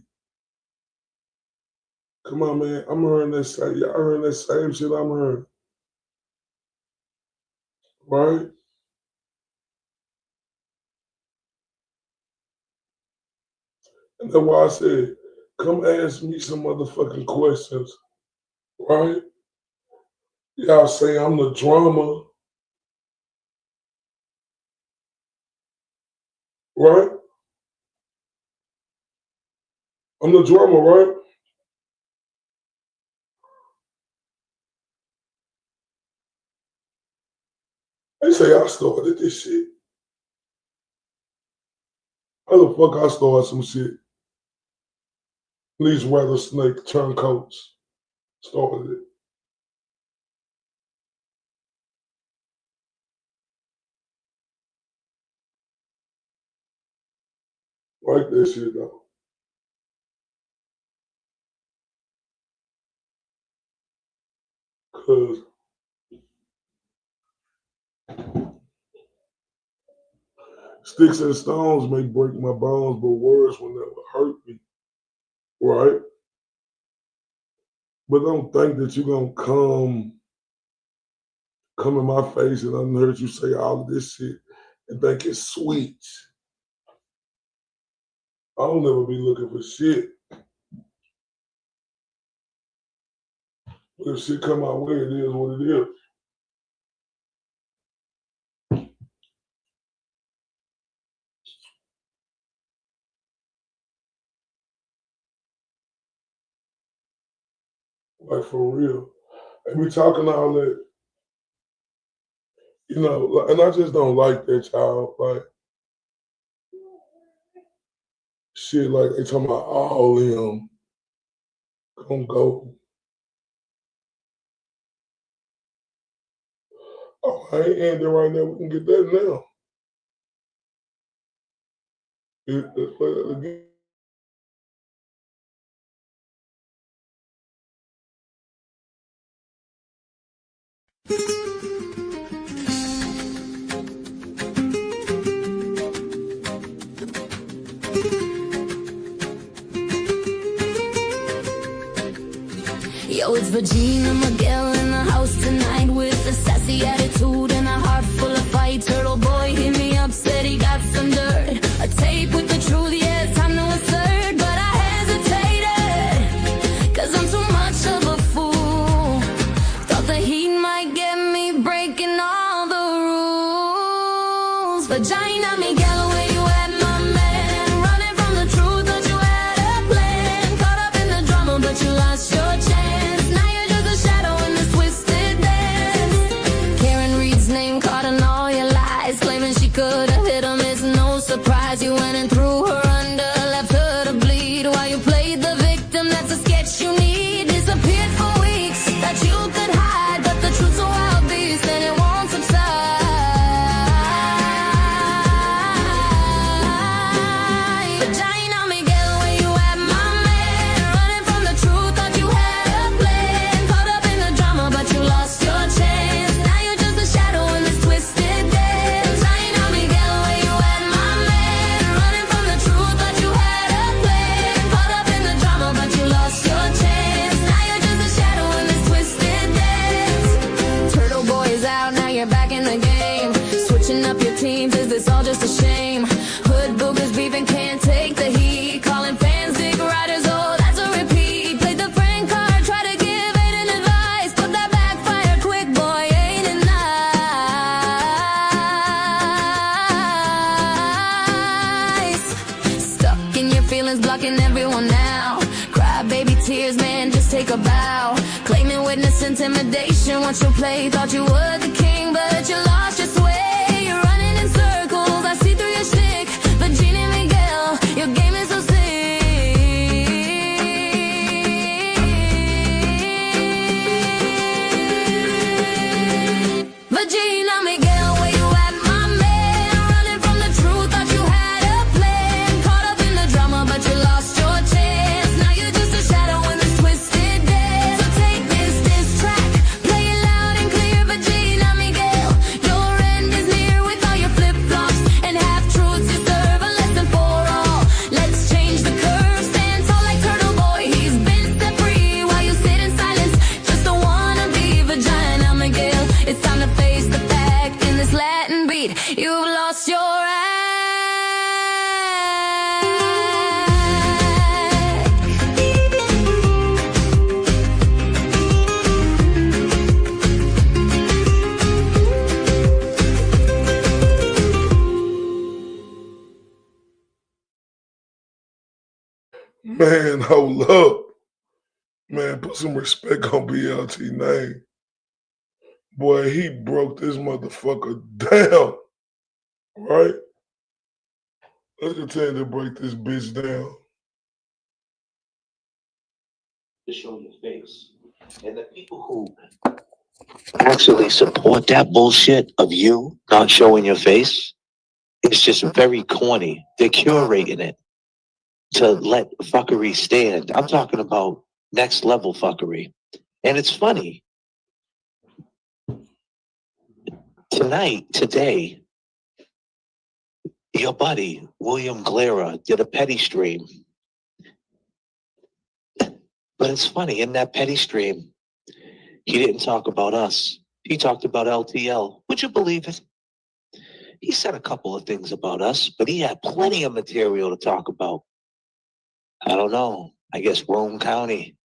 Come on, man. I'm hearing that same, y'all hearing that same shit I'm hearing. Right? And that's why I said, come ask me some motherfucking questions. Right? Y'all say I'm the drama. Right? I'm the drama, right? They say I started this shit. How the fuck I started some shit? These rattlesnake turncoats started it. Like that shit though. Cause sticks and stones may break my bones, but words will never hurt me. Right? But don't think that you're gonna come in my face and I heard you say all of this shit and think it's sweet. I don't ever be looking for shit. But if shit come my way, it is what it is. Like for real. And we talking all that, you know, and I just don't like that, y'all. Like, shit, like they talking about all them gonna go. Oh, I ain't ending right now. We can get that now. Let's play that again. Yo, it's Regina Miguel in the house tonight with a sassy attitude and a heart full of fight. Turtle boy hit me up, said he got some dirt. A tape with the truth, yeah, it's time to assert. But I hesitated, cause I'm too much of a fool. Thought the heat might get me breaking all the rules. Vagina Miguel, where you at, my man? Running from the truth, thought you had a plan. Caught up in the drama, but you lost your chance. Could have hit him, it's no surprise. You went and threw her under, left her to bleed while you played the victim. That's a sketch you need. Disappeared for weeks that you could hide, but the truth's a wild beast and it won't subside. Vagina Miguel, where you at, my man? Running from the truth, thought you had a plan. Caught up in the drama, but you lost your chance. Now you're just a shadow in this twisted dance. Teams, is this all just a shame? Hood boogers beefing, can't take the heat. Calling fans dick riders, oh, that's a repeat. Played the friend card, try to give Aiden advice, but that backfired quick, boy, ain't it nice? Stuck in your feelings, blocking everyone now. Cry baby tears, man, just take a bow. Claiming witness intimidation, once you play, thought you were the king, but you lost your sway. Circles, I see through your shtick. Virginia Miguel, your game is so sick. Virginia Miguel, where you at, my man? Running from the truth, thought you had a plan. Caught up in the drama, but you lost your chance. Now you're just a shadow in the Man, hold up. Man, put some respect on BLT name. Boy, he broke this motherfucker down. Right? Let's continue to break this bitch down. To show your face. And the people who actually support that bullshit of you not showing your face, it's just very corny. They're curating it to let fuckery stand. I'm talking about next level fuckery. And it's funny. Today, your buddy, William Glera, did a petty stream. But it's funny, in that petty stream, he didn't talk about us. He talked about LTL. Would you believe it? He said a couple of things about us, but he had plenty of material to talk about. I don't know. I guess Rome County,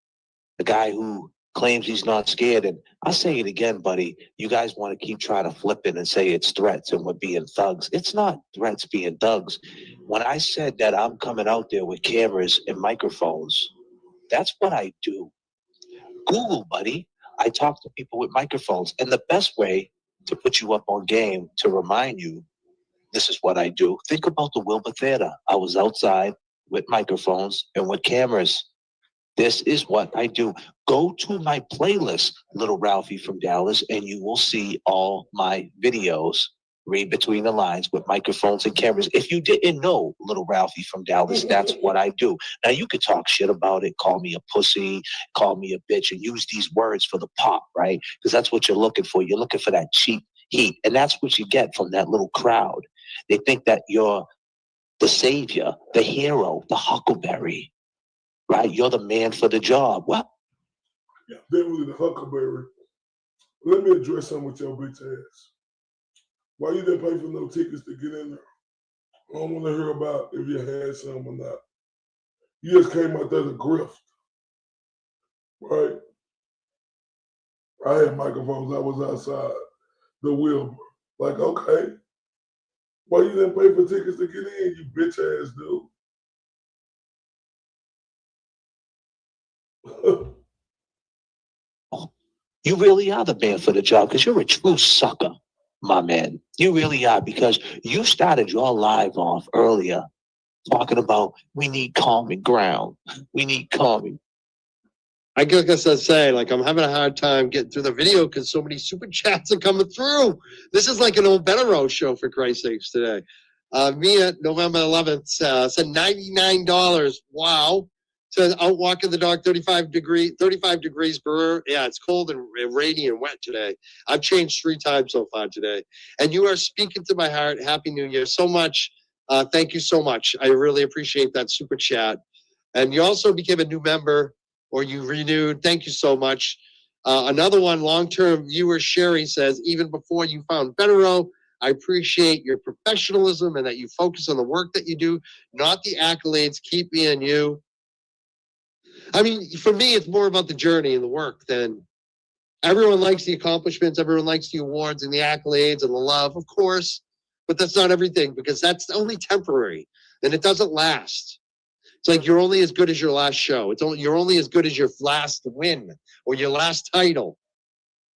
the guy who claims he's not scared. And I'll say it again, buddy. You guys want to keep trying to flip it and say it's threats and we're being thugs. It's not threats being thugs. When I said that I'm coming out there with cameras and microphones, that's what I do. Google, buddy. I talk to people with microphones. And the best way to put you up on game, to remind you, this is what I do. Think about the Wilbur Theater. I was outside with microphones and with cameras. This is what I do. Go to my playlist, Little Ralphie from Dallas, and you will see all my videos. Read between the lines with microphones and cameras. If you didn't know Little Ralphie from Dallas, that's what I do. Now, you could talk shit about it, call me a pussy, call me a bitch, and use these words for the pop, right? Because that's what you're looking for. You're looking for that cheap heat. And that's what you get from that little crowd. They think that you're the savior, the hero, the huckleberry, right? You're the man for the job. Well, Yeah, definitely the huckleberry. Let me address something with your bitch ass. Why you didn't pay for no tickets to get in there? I don't want to hear about if you had some or not. You just came out there to grift, right? I had microphones. I was outside the Wilbur. Like, okay. Why you didn't pay for tickets to get in, you bitch ass dude? you really are the man for the job because you're a true sucker, my man. You really are, because you started your live off earlier talking about we need calming ground. We need calming. I guess I say, like, I'm having a hard time getting through the video because so many super chats are coming through. This is like an old Bettero show, for Christ's sakes, today. Mia, November 11th, said $99. Wow. Says out walking the dog, 35 degrees per. Yeah, it's cold and rainy and wet today. I've changed 3 times so far today. And you are speaking to my heart. Happy New Year so much. Thank you so much. I really appreciate that super chat. And you also became a new member, or you renewed. Thank you so much. Another one, long-term viewer, Sherry, says, even before you found Bettero, I appreciate your professionalism and that you focus on the work that you do, not the accolades. Keep me and you. I mean, for me, it's more about the journey and the work than everyone likes the accomplishments. Everyone likes the awards and the accolades and the love, of course, but that's not everything, because that's only temporary and it doesn't last. It's like you're only as good as your last show. You're only as good as your last win or your last title.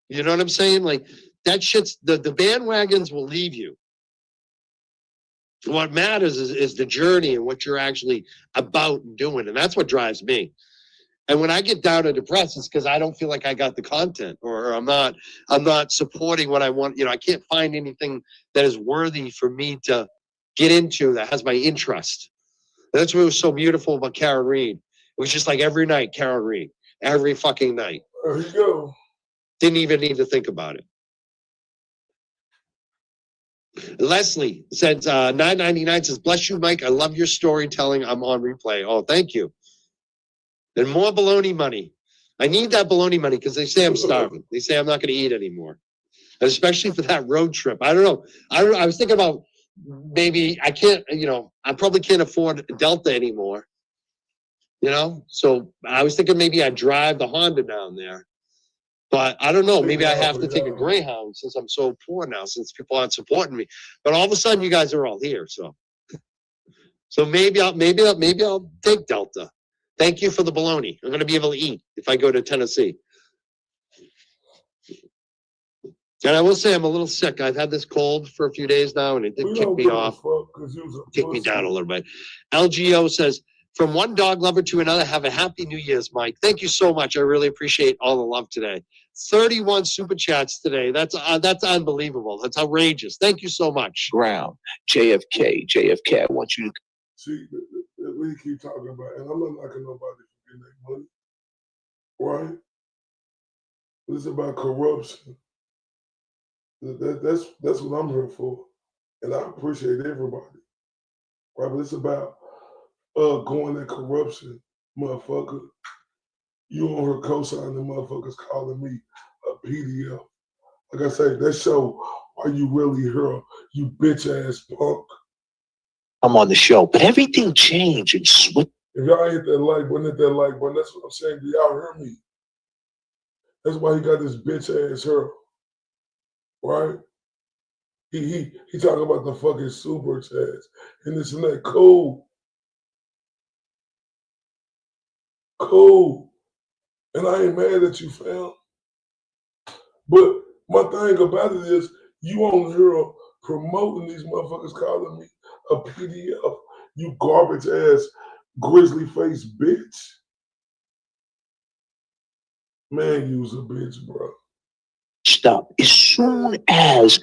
You know what I'm saying? Like, that shit's the bandwagons will leave you. What matters is the journey and what you're actually about and doing. And that's what drives me. And when I get down and depressed, it's because I don't feel like I got the content, or I'm not supporting what I want. You know, I can't find anything that is worthy for me to get into that has my interest. And that's what was so beautiful about Karen Reed. It was just like every night, Karen Reed, every fucking night. There you go. Didn't even need to think about it. Leslie says, $9.99 says, bless you, Mike. I love your storytelling. I'm on replay. Oh, thank you. And more baloney money. I need that baloney money because they say I'm starving. They say I'm not going to eat anymore. And especially for that road trip. I don't know. I was thinking about maybe I can't, I probably can't afford Delta anymore. So I was thinking maybe I'd drive the Honda down there. But I don't know. Maybe I have to take a Greyhound since I'm so poor now, since people aren't supporting me. But all of a sudden, you guys are all here. So maybe I'll take Delta. Thank you for the bologna. I'm going to be able to eat if I go to Tennessee. And I will say I'm a little sick. I've had this cold for a few days now, and it did kick me off. Kick me down a little bit. LGO says, from one dog lover to another, have a happy New Year's, Mike. Thank you so much. I really appreciate all the love today. 31 super chats today. That's unbelievable. That's outrageous. Thank you so much. Ground. JFK. I want you to see. We keep talking about, and I'm not knocking nobody for getting their money, right? It's about corruption. That's what I'm here for, and I appreciate everybody, right? But it's about going at corruption, motherfucker. You on her co-sign, the motherfuckers calling me a PDF. Like I say, that show why you really here, you bitch ass punk. come on the show, but everything changed and switched. If y'all hit that like button, hit that like button. That's what I'm saying. Do y'all hear me? That's why he got this bitch ass hair, right? He talking about the fucking super chats and this and that. Cool. And I ain't mad at you, fam. But my thing about it is, you on here promoting these motherfuckers calling me a PDF. You garbage ass, grizzly face bitch. Man, you's a bitch, bro. Stop. As soon as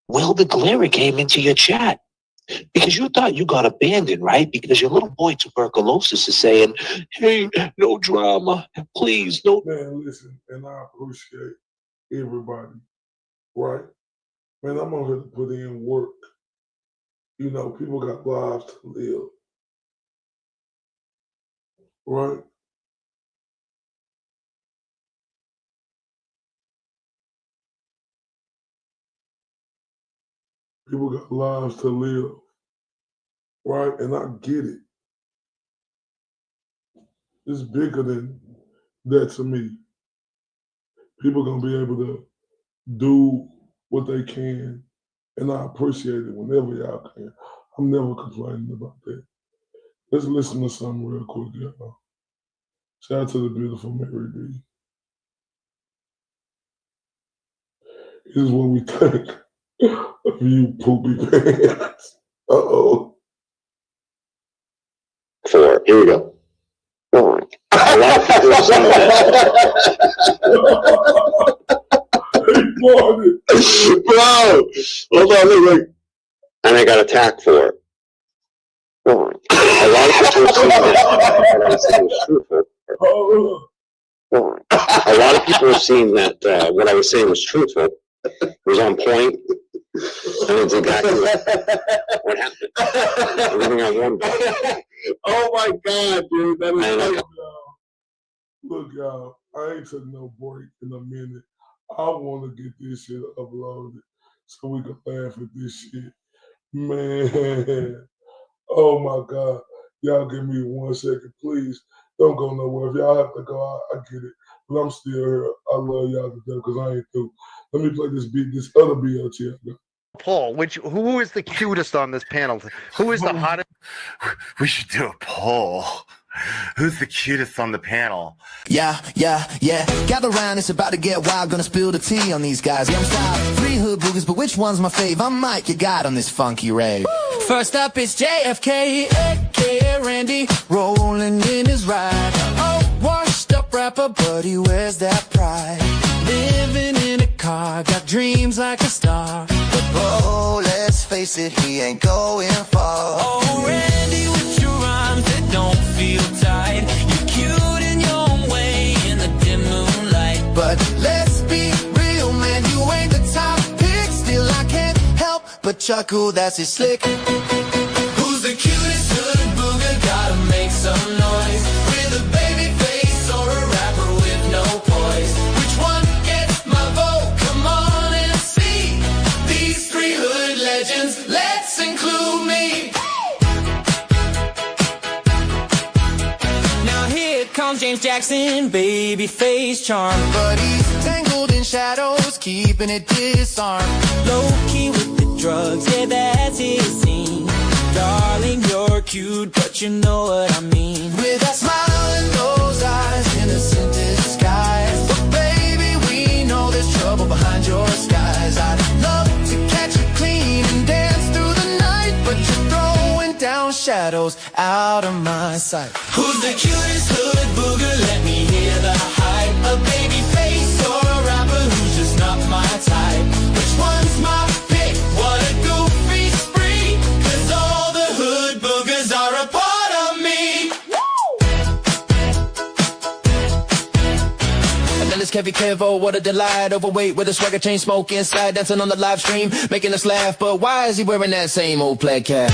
Will the Glare came into your chat, because you thought you got abandoned, right? Because your little boy tuberculosis is saying, hey, no drama, please, no. Man, listen, and I appreciate everybody, right? Man, I'm on here to put in work. You know, people got lives to live, right? People got lives to live, right? And I get it. It's bigger than that to me. People gonna be able to do what they can, and I appreciate it whenever y'all can. I'm never complaining about that. Let's listen to something real quick, y'all. Shout out to the beautiful Mary B. Here's what we think of you poopy pants. Uh-oh. 4. Here we go. A lot of people have seen that. Bro, hold on, look. And I got attacked for it. A lot of people have seen that. What I said was truthful. A lot of people have seen that what I was saying was truthful. It was on point. And it's exactly what happened. I'm living on one bed. Oh my God, dude. That is crazy, y'all. Look, y'all, I ain't took no break in a minute. I want to get this shit uploaded so we can laugh at this shit. Man. Oh my God. Y'all give me 1 second, please. Don't go nowhere. If y'all have to go, I get it. But I'm still here. I love y'all to death because I ain't through. Let me play this beat, this other BLT. Poll. Who is the cutest on this panel? Who is the hottest? We should do a poll. Who's the cutest on the panel? Yeah. Gather round, it's about to get wild. Gonna spill the tea on these guys. Yeah, I'm styled. 3 hood boogers, but which one's my fave? I'm Mike, your guide on this funky rave. First up is JFK, aka Randy, rolling in his ride. Oh, washed up rapper, but he wears that pride. Living in a car, got dreams like a star. But oh, let's face it, he ain't going far. Oh, Randy, with your rhymes that don't feel tight. You're cute in your own way in the dim moonlight. But let's be real, man, you ain't the top pick. Still, I can't help but chuckle, that's his slick. Who's the cutest hood booger? Gotta make some noise. With a baby face or a rapper with no poise. Which one gets my vote? Come on and see. These 3 hood legends, let's include me. Now here comes James Jackson, baby face charm. But he's tangled in shadows, keeping it disarmed. Low key with the drugs, yeah, that's his scene. Darling, you're cute, but you know what I mean. With that smile shadows out of my sight. Who's the cutest hood booger? Let me hear the hype. A baby face or a rapper who's just not my type. Which one's my pick? What a goofy spree. 'Cause all the hood boogers are a part of me. And then it's Kevy Kevo, what a delight. Overweight with a swagger chain smoke inside, dancing on the live stream, making us laugh. But why is he wearing that same old plaid cap?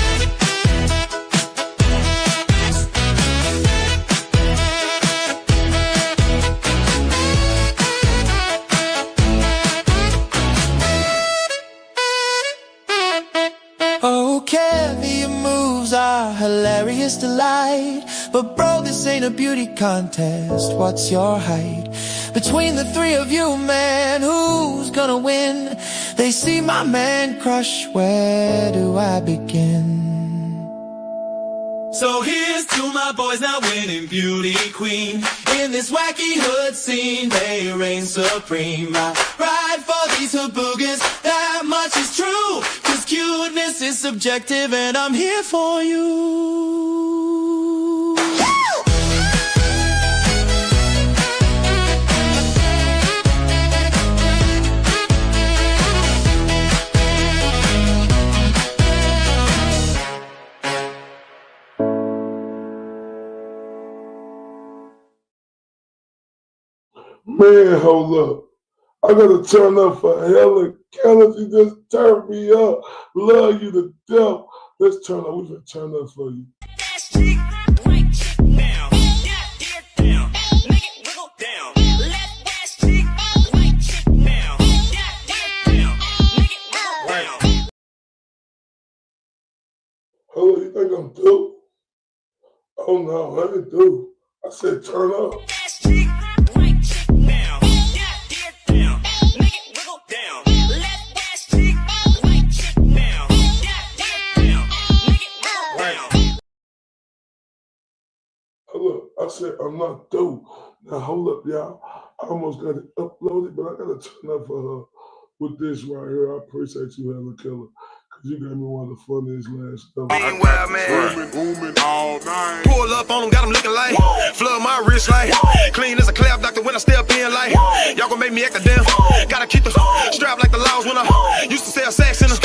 Oh, Kevy, your moves are hilarious delight. But bro, this ain't a beauty contest. What's your height? Between the three of you, man, who's gonna win? They see my man crush, where do I begin? So here's to my boys now winning beauty queen. In this wacky hood scene, they reign supreme. I ride for these hood boogers, that much is true. 'Cause cuteness is subjective and I'm here for you. Man, hold up. I gotta turn up for Helen Keller. You just turned me up. Love you to death. Let's turn up. We've been turn up for you. Hold up, you think I'm through? Oh no, I ain't through. I said turn up. I said, I'm not through. Now, hold up, y'all. I almost got it uploaded, but I got to turn up for her with this right here. I appreciate you, Helen Keller, because you gave me one of the funniest last numbers. Meanwhile, man, booming all night. Pull up on them, got them looking like, flood my wrist like, clean as a clap doctor when I step in like, y'all gon' make me act a damn. Gotta keep the strap like the laws when I used to sell sex in the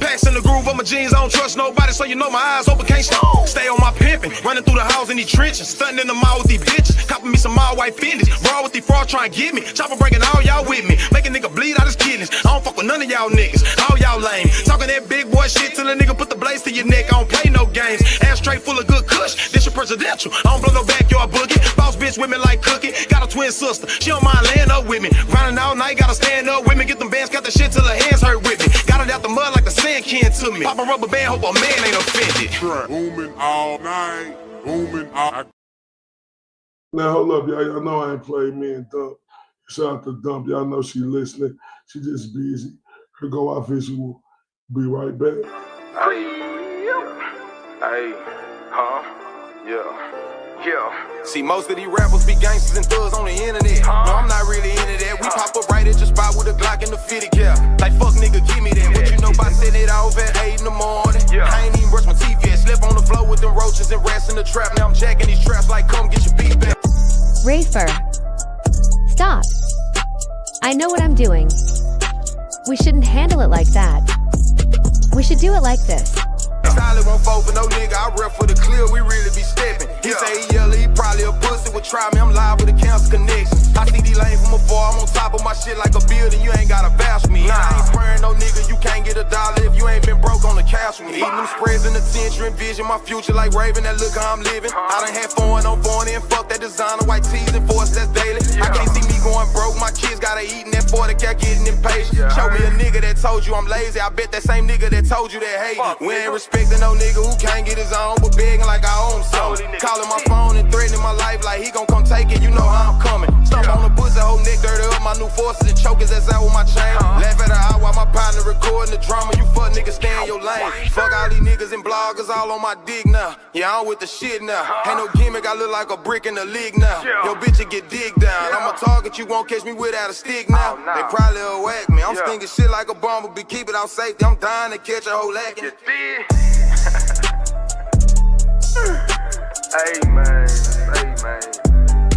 packs in the groove of my jeans. I don't trust nobody, so you know my eyes open, can't stop. Stay on my pimpin', running through the house in these trenches, stunting in the mall with these bitches, copping me some mild white Fendi's, raw with these frauds trying to get me, chopper breaking all y'all with me, making nigga bleed out his kidneys. I don't fuck with none of y'all niggas, all y'all lame, talking that big boy shit till a nigga put the blaze to your neck. I don't play no games, ashtray full of good kush, this your presidential. I don't blow no backyard boogie, boss bitch with me like cookie, got a twin sister, she don't mind laying up with me, grinding all night, gotta stand up with me, get them bands, got the shit till her hands hurt with me, got it out the mud like the sand can to me, pop a rubber band, hope a man ain't offended. Booming all night, booming all. Now, hold up, y'all. Y'all know I ain't played me and Dump. Shout out to Dump. Y'all know she listening. She just busy. Her go out visual. Be right back. Hey, yeah. See, most of these rappers be gangsters and thugs on the internet. No, I'm not really into that. We pop up right at your spot with a Glock and the 50 cal. Like, fuck nigga, give me that. What you know about setting it off at 8 in the morning? I ain't even brush my teeth yet. Slip on the floor with them roaches and rats in the trap. Now I'm jacking these traps like, come get your beat back. Rafer. Stop. I know what I'm doing. We shouldn't handle it like that. We should do it like this. Solid won't fall for no nigga, I rep for the clear, we really be stepping. He say he yellow, he probably a pussy, would try me, I'm live with a cancer connection. I see these lanes from afar, I'm on top of my shit like a building, you ain't gotta bash me. I ain't spraying no nigga, you can't get $1 if you ain't been broke on the couch with me. Eating them spreads in the tension, envision my future like Raven, that look how I'm living. I done had foreign on foreign and fuck that designer, white tees and force, that's daily. I can't see me going broke, my kids gotta eat and that 40 cat getting impatient. Show me a nigga that told you I'm lazy, I bet that same nigga that told you that hate me. We ain't respecting no nigga who can't get his own, but begging like I own something. Calling my phone and threatening my life like he gon' come take it, you know how I'm coming. Stomp on the pussy, whole neck dirty up, my new forces and choke his ass out with my chain. Laugh at her eye while my partner recording the drama, you fuck niggas stay in your lane. Fuck all these niggas and bloggers all on my dick now. Yeah, I'm with the shit now. Ain't no gimmick, I look like a brick in the league now. Yo, bitch, you get digged down. I'm a target, you won't catch me without a stick now. They probably will whack me. I'm stinking shit like a bumblebee, keep it out safety. I'm dying to catch a whole lacking. Hey man,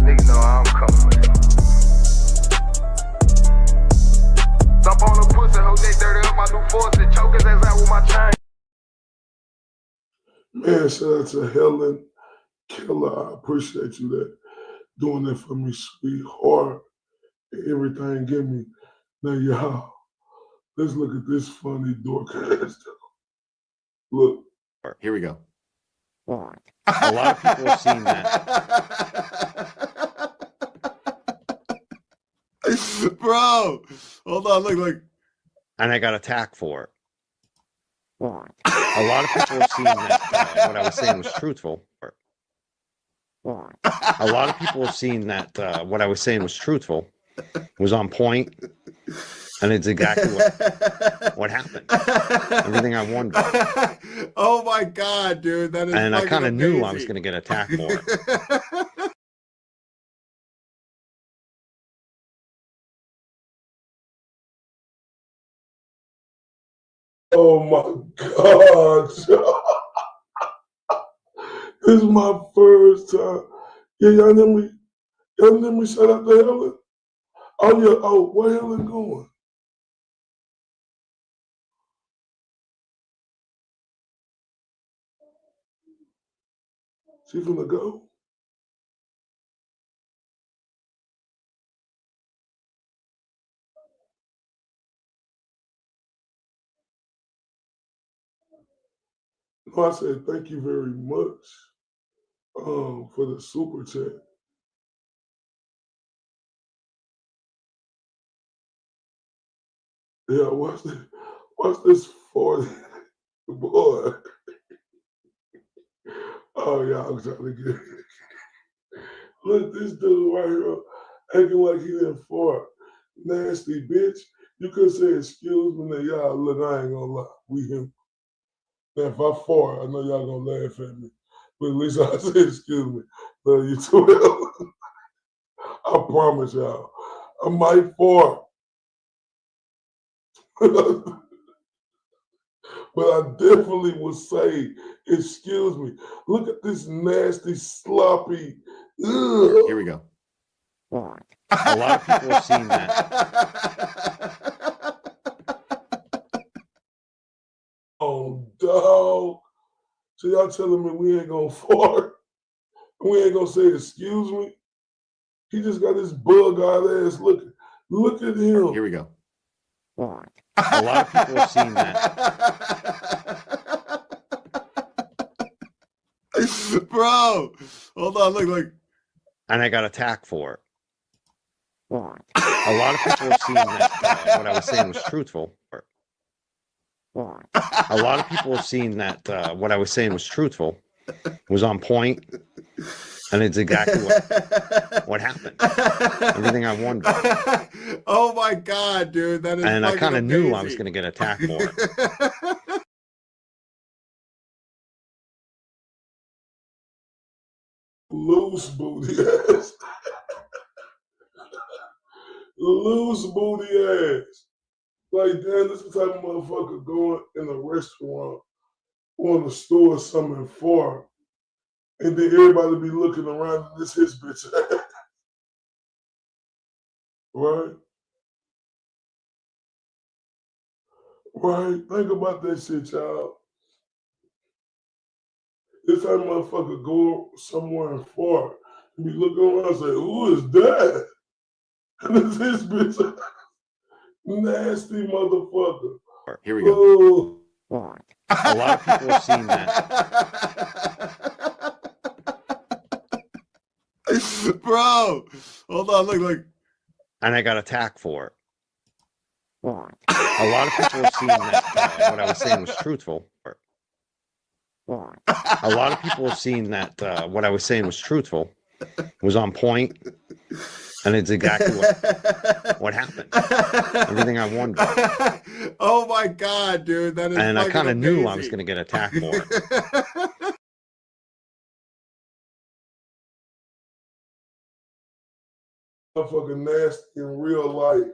nigga know I'm coming, man. Stop on the pussy, hoe they dirty up my new force and choke his ass out with my chain. Man, shout out to Helen Killer. I appreciate you that doing that for me, sweetheart. Everything give me. Now, y'all, let's look at this funny dork ass. Look. Here we go. A lot of people have seen that. Bro, hold on, look. And I got attacked for it. A lot of people have seen that what I was saying was truthful. A lot of people have seen that what I was saying was truthful, was on point, and it's exactly what happened. Everything I wondered. Oh my god, dude, that is. And I kind of knew I was going to get attacked for it. Oh my God. This is my first time. Yeah, y'all let me shout out to Helen. Oh yeah, where Helen going? She finna go? No, I said thank you very much for the super chat. Yeah, watch this 40 boy. Oh yeah, I'm trying to get Look, this dude right here acting like he didn't fart. Nasty bitch. You could say excuse me. Now, y'all, look, I ain't gonna lie. We him. Now, if I fart, I know y'all gonna laugh at me. But at least I say excuse me. Love you too well. I promise y'all. I might fart. But I definitely would say, excuse me. Look at this nasty, sloppy. Ugh. Here we go. A lot of people have seen that. Oh, dog. So y'all telling me we ain't gonna fart? We ain't gonna say excuse me? He just got this bug-eyed ass looking. Look at him. Here we go. A lot of people have seen that. Bro, hold on, look. And I got attacked for it. A lot of people have seen that what I was saying was truthful. A lot of people have seen that what I was saying was truthful, was on point, and it's exactly what happened. Everything I wondered. Oh my god, dude, that is. And I kind of knew I was going to get attacked for it. Loose booty ass. Loose booty ass. Like, damn, this is the type of motherfucker going in a restaurant or in the store or something far. And then everybody be looking around and this his bitch ass. Right? Right? Think about that shit, y'all. This type of motherfucker go somewhere and far and be looking around and say, who is that? And it's his bitch ass. Nasty motherfucker. Here we go. A lot of people have seen that. Bro, hold on, look. And I got attacked for it. A lot of people have seen that what I was saying was truthful. A lot of people have seen that what I was saying was truthful, was on point, and it's exactly what happened. Everything I wondered. Oh my god, dude, that is. And I kind of knew I was going to get attacked for it. Motherfucking nasty in real life.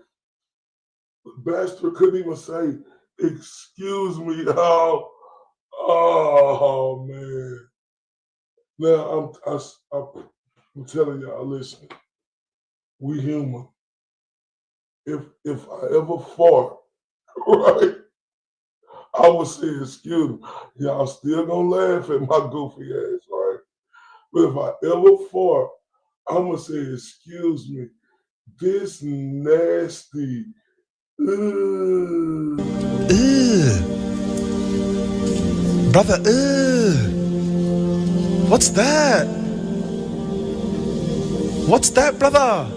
The bastard couldn't even say, excuse me, oh man. Now I'm telling y'all, listen, we human. If I ever fart, right, I would say excuse me. Y'all still gonna laugh at my goofy ass, right? But if I ever fart, I'm gonna say excuse me. This nasty. Ugh. Brother, what's that? What's that, brother?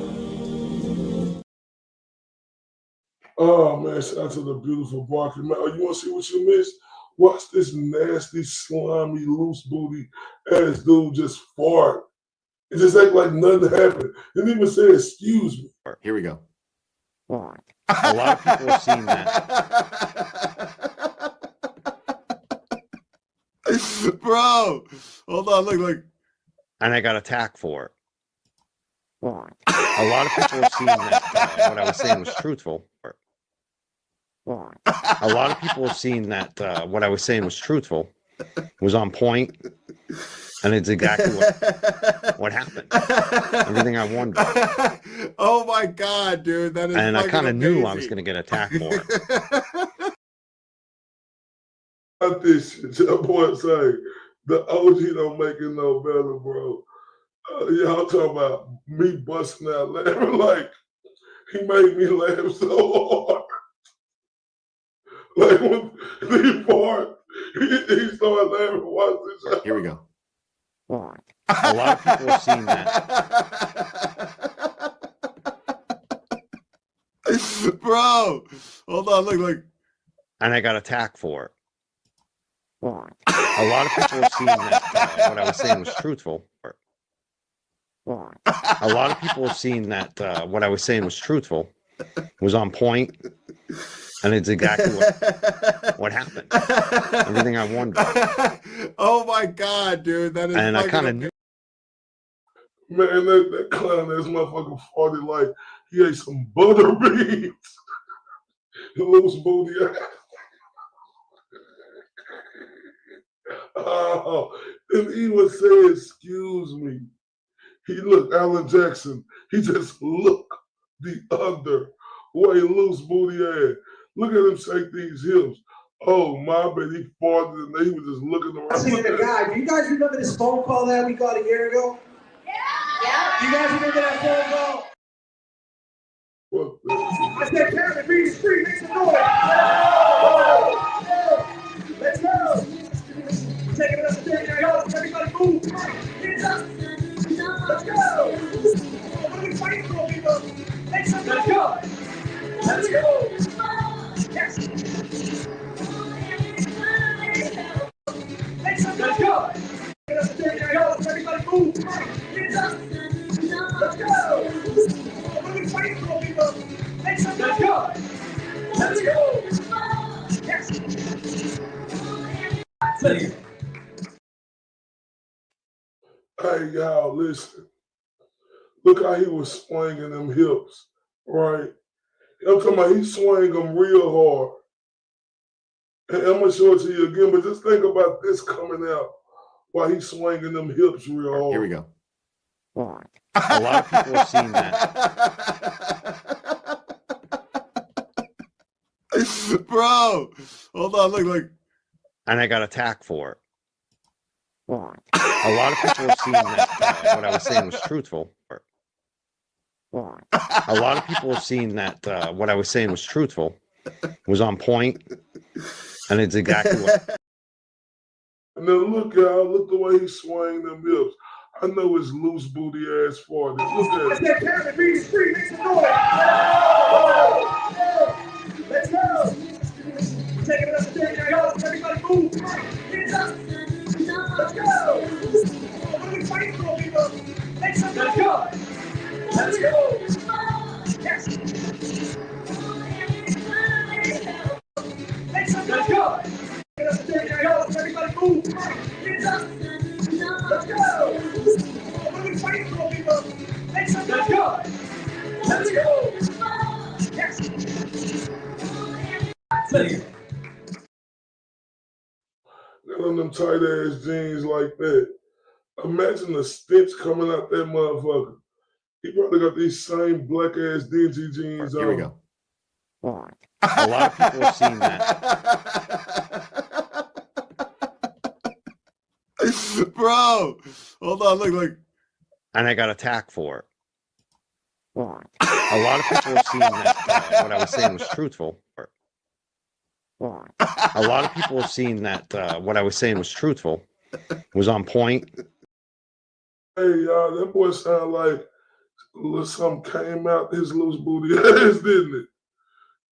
Oh man, shout out to the beautiful Barker. Man, oh, you wanna see what you missed? Watch this nasty, slimy, loose booty ass dude just fart. It just act like nothing happened. Didn't even say excuse me. Here we go. A lot of people have seen that. Bro, hold on, look. And I got attacked for it. A lot of people have seen that what I was saying was truthful. A lot of people have seen that what I was saying was truthful, was on point, and it's exactly what happened. Everything I wondered. Oh my god, dude, that is. And I kind of amazing. knew I was going to get attacked for it. Got this shit. Your boy say the OG don't make it no better, bro. Y'all talking about me busting out laughing like he made me laugh so hard. Like when he fart, he started laughing. Watch this. Here we go. A lot of people have seen that. Bro, hold on, look. And I got attacked for it. A lot of people have seen that what I was saying was truthful. A lot of people have seen that what I was saying was truthful, was on point, and it's exactly what happened. Everything I wondered. Oh my god, dude, that is. And I kind of knew. Man, that clown ass motherfucker farted like he ate some butter beans. Loose booty ass. Oh, and he would say, excuse me. He looked, Alan Jackson, he just looked the other way, loose booty ass. Look at him shake these hips. Oh, my bad, he farted and he was just looking around. Seeing the guy. Do you guys remember this phone call that we got a year ago? Yeah. You guys remember that phone call? What I said, Kevin, be discreet, make some noise. Let's go. Taking it up to 39. Everybody move. Hands up. Let's go. What are we fighting for, people? Make some noise. Let's go. Yes. Make some noise. Let's go. Taking it up to 39. Everybody move. Hands up. Let's go. What are we fighting for, people? Make some noise. Let's go. Yes. Hey, y'all, listen. Look how he was swinging them hips, right? I'm talking about he swung them real hard. And I'm going to show it to you again, but just think about this coming out while he's swinging them hips real hard. Here we go. A lot of people have seen that. Bro, hold on, look. And I got attacked for it. A lot of people have seen that what I was saying was truthful. A lot of people have seen that what I was saying was truthful, was on point, and it's exactly what. And then look, y'all, look the way he swung them hips. I know his loose booty ass farted. Look I at it. said, Kevin, be discreet, make some noise. Let's go. Taking it up to 39. Everybody move. Hands up. Let's go. What are we fighting for, people? Make some noise. Let's go. Yes. Make some noise. Taking it up to 39. Everybody move. Hands up. Let's go. What are we fighting for, people? Make some noise. Let's go. Yes. Got on them tight ass jeans like that. Imagine the stench coming out that motherfucker. He probably got these same black ass dingy jeans on. Here we go. A lot of people have seen that. Bro, hold on, look. And I got attacked for it. A lot of people have seen that what I was saying was truthful. A lot of people have seen that what I was saying was truthful, was on point. Hey, y'all, that boy sound like something came out his loose booty ass, didn't it?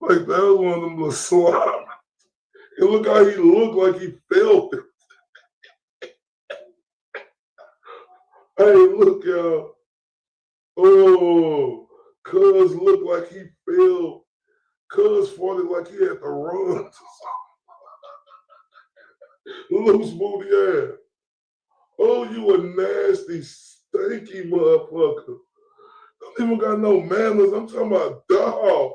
Like that was one of them little slime. And look how he looked like he felt it. Hey, look, y'all. Oh, Cuz looked like he fell. Cuz farted like he had to run. Loose booty ass. Oh, you a nasty, stinky motherfucker. Don't even got no manners. I'm talking about dog.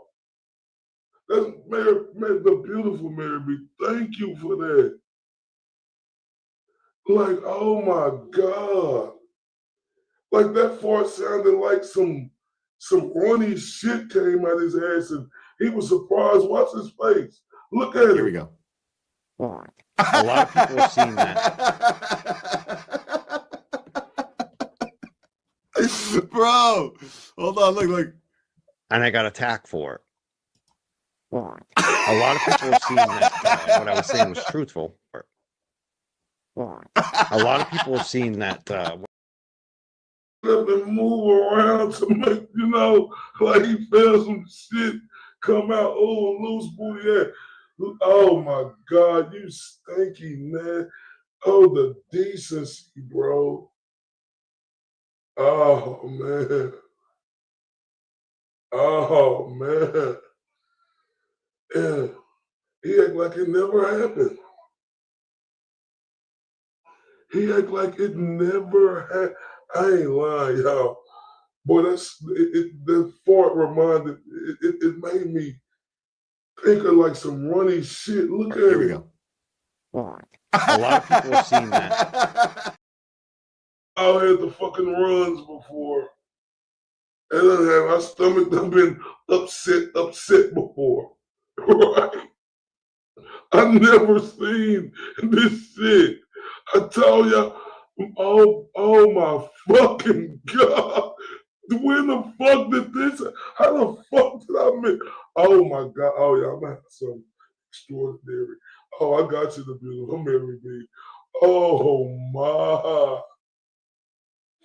That's Mary, the beautiful Mary B. Thank you for that. Like, oh my God. Like that fart sounded like some runny shit came out his ass and he was surprised. Watch his face. Look at it. Here we go. A lot of people have seen that. Bro, hold on, look. And I got attacked for it. A lot of people have seen that what I was saying was truthful. A lot of people have seen that Let him move around to make, like he felt some shit come out. Oh, loose booty ass. Oh my God, you stinky man. Oh, the decency, bro. Oh man. Oh man. Yeah. He act like it never happened. He act like it never happened. I ain't lying, y'all. Boy, that fart reminded, it made me think of like some runny shit. Look at it. Here we go. A lot of people have seen that. I had the fucking runs before. And then my stomach done been upset before. Right? I never seen this shit. I tell ya, oh my fucking God. When the fuck did this, how the fuck did I miss? Oh my God, oh yeah, I'm gonna have some extraordinary. Oh, I got you, the beautiful Mary B. Oh my.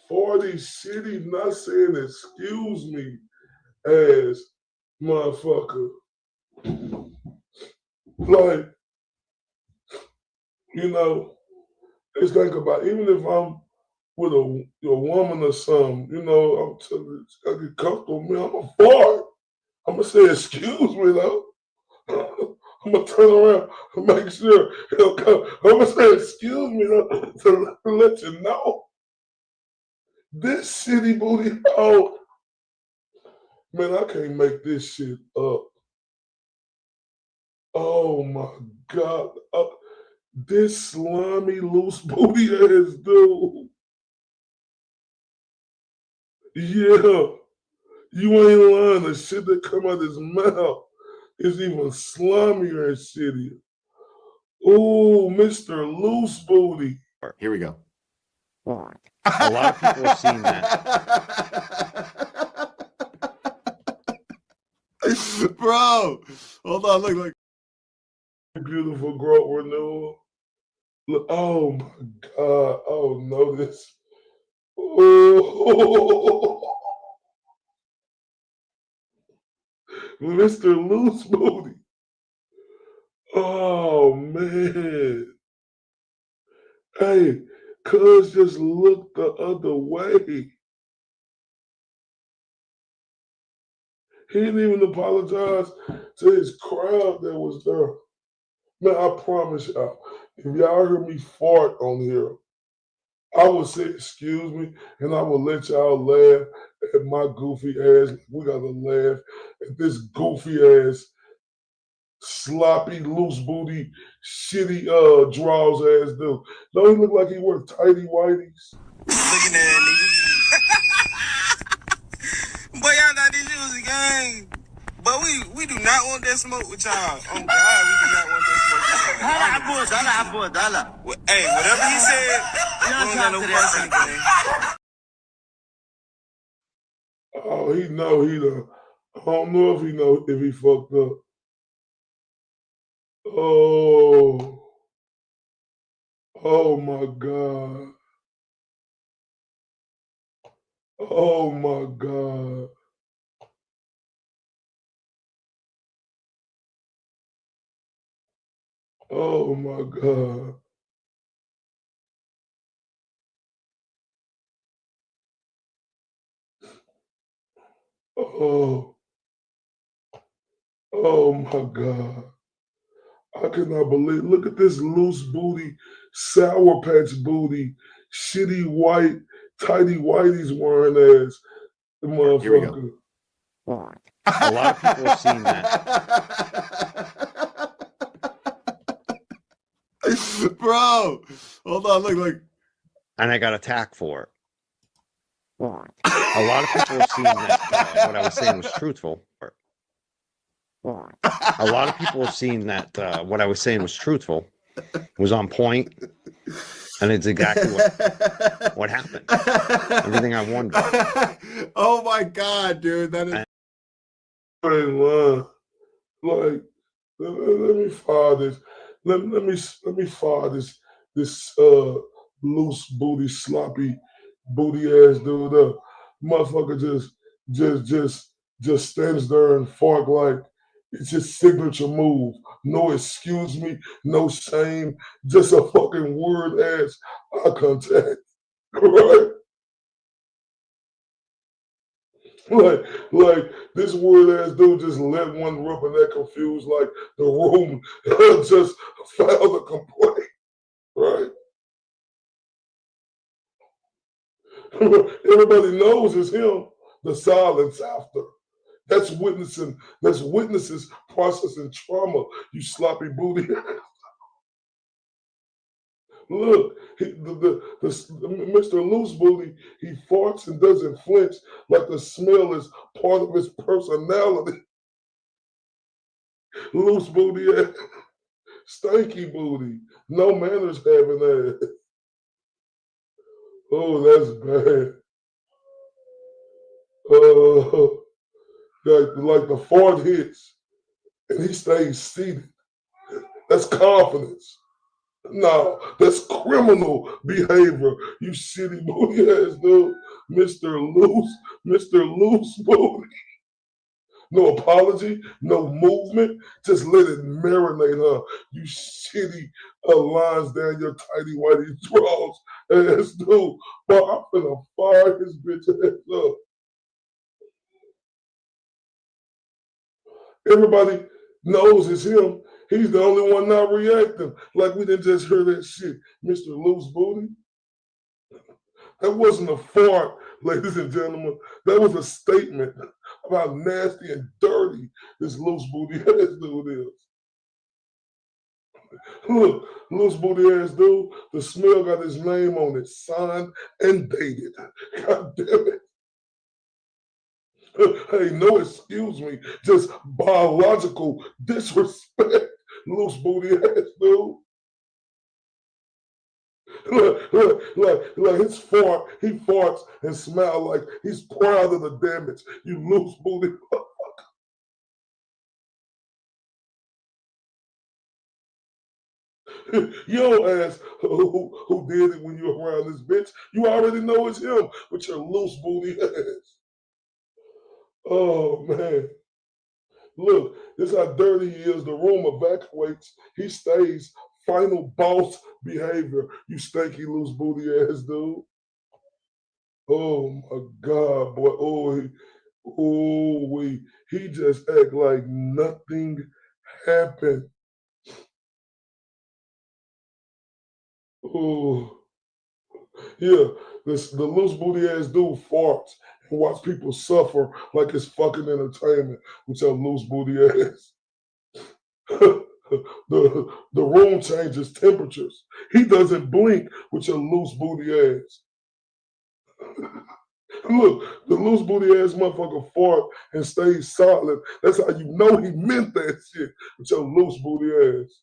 40 shitty not saying excuse me ass motherfucker. Like, just think about, even if I'm with a woman or something, I'm telling you, I get comfortable, man, I'm a fart. I'm gonna say excuse me though. I'm gonna turn around and make sure it'll come. I'm gonna say excuse me though to let you know. This shitty booty hole, man, I can't make this shit up. Oh my God. This slimy, loose booty ass dude. Yeah. You ain't lying. The shit that come out his mouth is even slimier and shittier. Ooh, Mr. Loose Booty. Here we go. A lot of people have seen that. Bro, hold on, look. Beautiful growth renewal. Look, oh my God. Oh, notice. Oh. Mr. Loose Booty. Oh, man. Hey, Cuz just looked the other way. He didn't even apologize to his crowd that was there. Man, I promise y'all, if y'all heard me fart on here, I would say excuse me, and I will let y'all laugh at my goofy ass. We gotta laugh at this goofy ass, sloppy, loose booty, shitty draws ass dude. Don't he look like he wear tighty whities? Looking at niggas. Boy, y'all thought this shit was a game. But we do not want that smoke with y'all. Oh God, we do not want that smoke with y'all. Hey, whatever he said, we don't got no fuss in the game. Oh, he know he done. I don't know if he know if he fucked up. Oh my God. Oh my God. Oh my God. Oh my God. I cannot believe. Look at this loose booty, sour patch booty, shitty white, tidy whitey's wearing ass. The motherfucker. Here we go. A lot of people have seen that. Bro, hold on, look. And I got attacked for it. A lot of people have seen that what I was saying was truthful. A lot of people have seen that what I was saying was truthful, was on point, and it's exactly what happened. Everything I wondered. Oh my God, dude, that is. Like, let me fire this. Let me fire this loose booty, sloppy booty ass dude up. Motherfucker just stands there and fart like it's his signature move. No excuse me, no shame, just a fucking weird ass eye contact. Right? Like this weird ass dude just let one rub and that confused like the room just filed a complaint, right? Everybody knows it's him. The silence after. That's witnesses processing trauma, you sloppy booty. Look, Mr. Loose Booty, he farts and doesn't flinch like the smell is part of his personality. Loose booty ass, stanky booty, no manners having ass. Oh, that's bad. Like the fart hits and he stays seated. That's confidence. No, that's criminal behavior. You shitty booty ass dude, Mr. Loose Booty. No apology, no movement. Just let it marinate, huh? You shitty lines down your tidy whitey drawers ass dude. But I'm finna fire his bitch ass up. Everybody knows it's him. He's the only one not reacting. Like we didn't just hear that shit, Mr. Loose Booty. That wasn't a fart, ladies and gentlemen. That was a statement about how nasty and dirty this loose booty ass dude is. Look, loose booty ass dude, the smell got his name on it, signed and dated. God damn it. Hey, no excuse me, just biological disrespect, loose booty ass dude. Like his fart, he farts and smells like he's proud of the damage. You loose booty. You don't ask who did it when you're around this bitch. You already know it's him with your loose booty ass. Oh man. Look, this is how dirty he is. The room evacuates. He stays. Final boss behavior. You stanky loose booty ass dude. Oh my God, boy. He just act like nothing happened. Oh, yeah. The loose booty ass dude farts and watch people suffer like it's fucking entertainment with your loose booty ass. The room changes temperatures. He doesn't blink with your loose booty ass. Look, the loose booty ass motherfucker fart and stayed silent. That's how you know he meant that shit with your loose booty ass.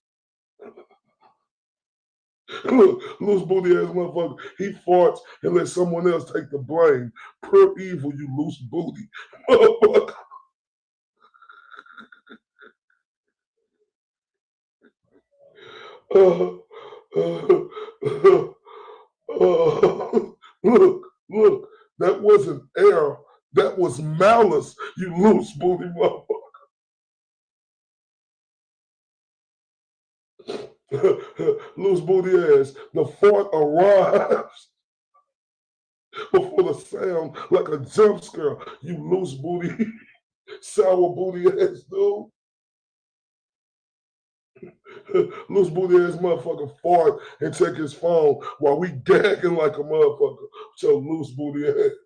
Look, loose booty ass motherfucker, he farts and let someone else take the blame. Pure evil, you loose booty motherfucker. Look, that wasn't air. That was malice, you loose booty motherfucker. Loose booty ass. The fart arrives before the sound like a jump scare. You loose booty, sour booty ass dude. Loose booty ass motherfucker fart and check his phone while we gagging like a motherfucker. So loose booty ass.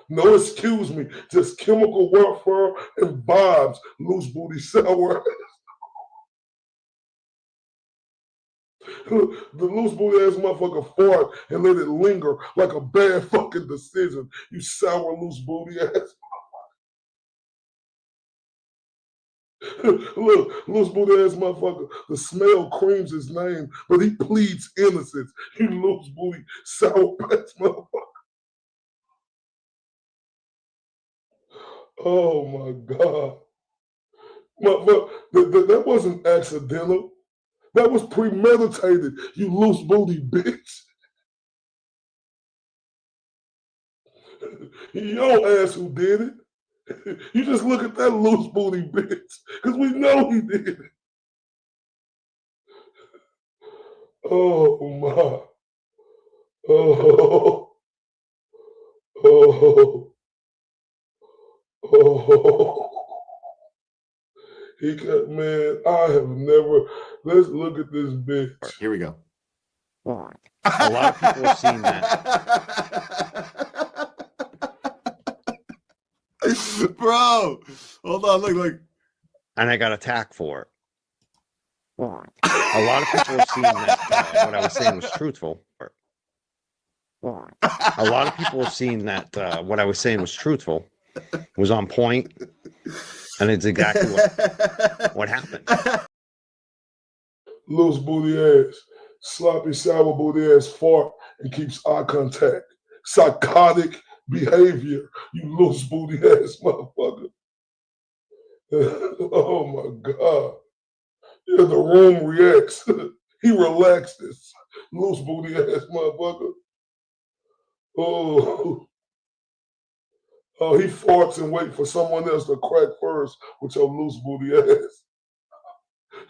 No excuse me, just chemical warfare and vibes. Loose booty sour ass. The loose booty ass motherfucker fart and let it linger like a bad fucking decision. You sour loose booty ass. Look, loose booty ass motherfucker. The smell creams his name, but he pleads innocence. You loose booty sour patch motherfucker. Oh my God. That wasn't accidental. That was premeditated, you loose booty bitch. Your ass who did it. You just look at that loose booty bitch, because we know he did it. Oh my. Oh. Oh. Oh. He got, man, I have never, let's look at this bitch. Here we go. A lot of people have seen that. Bro, hold on, look. And I got attacked for it. A lot of people have seen that what I was saying was truthful. A lot of people have seen that what I was saying was truthful, was on point, and it's exactly what happened. Loose booty ass, sloppy sour booty ass fart and keeps eye contact. Psychotic behavior, you loose booty ass motherfucker. Oh my God. Yeah, the room reacts. He relaxes. Loose booty ass motherfucker. Oh. Oh, he farts and wait for someone else to crack first with your loose booty ass.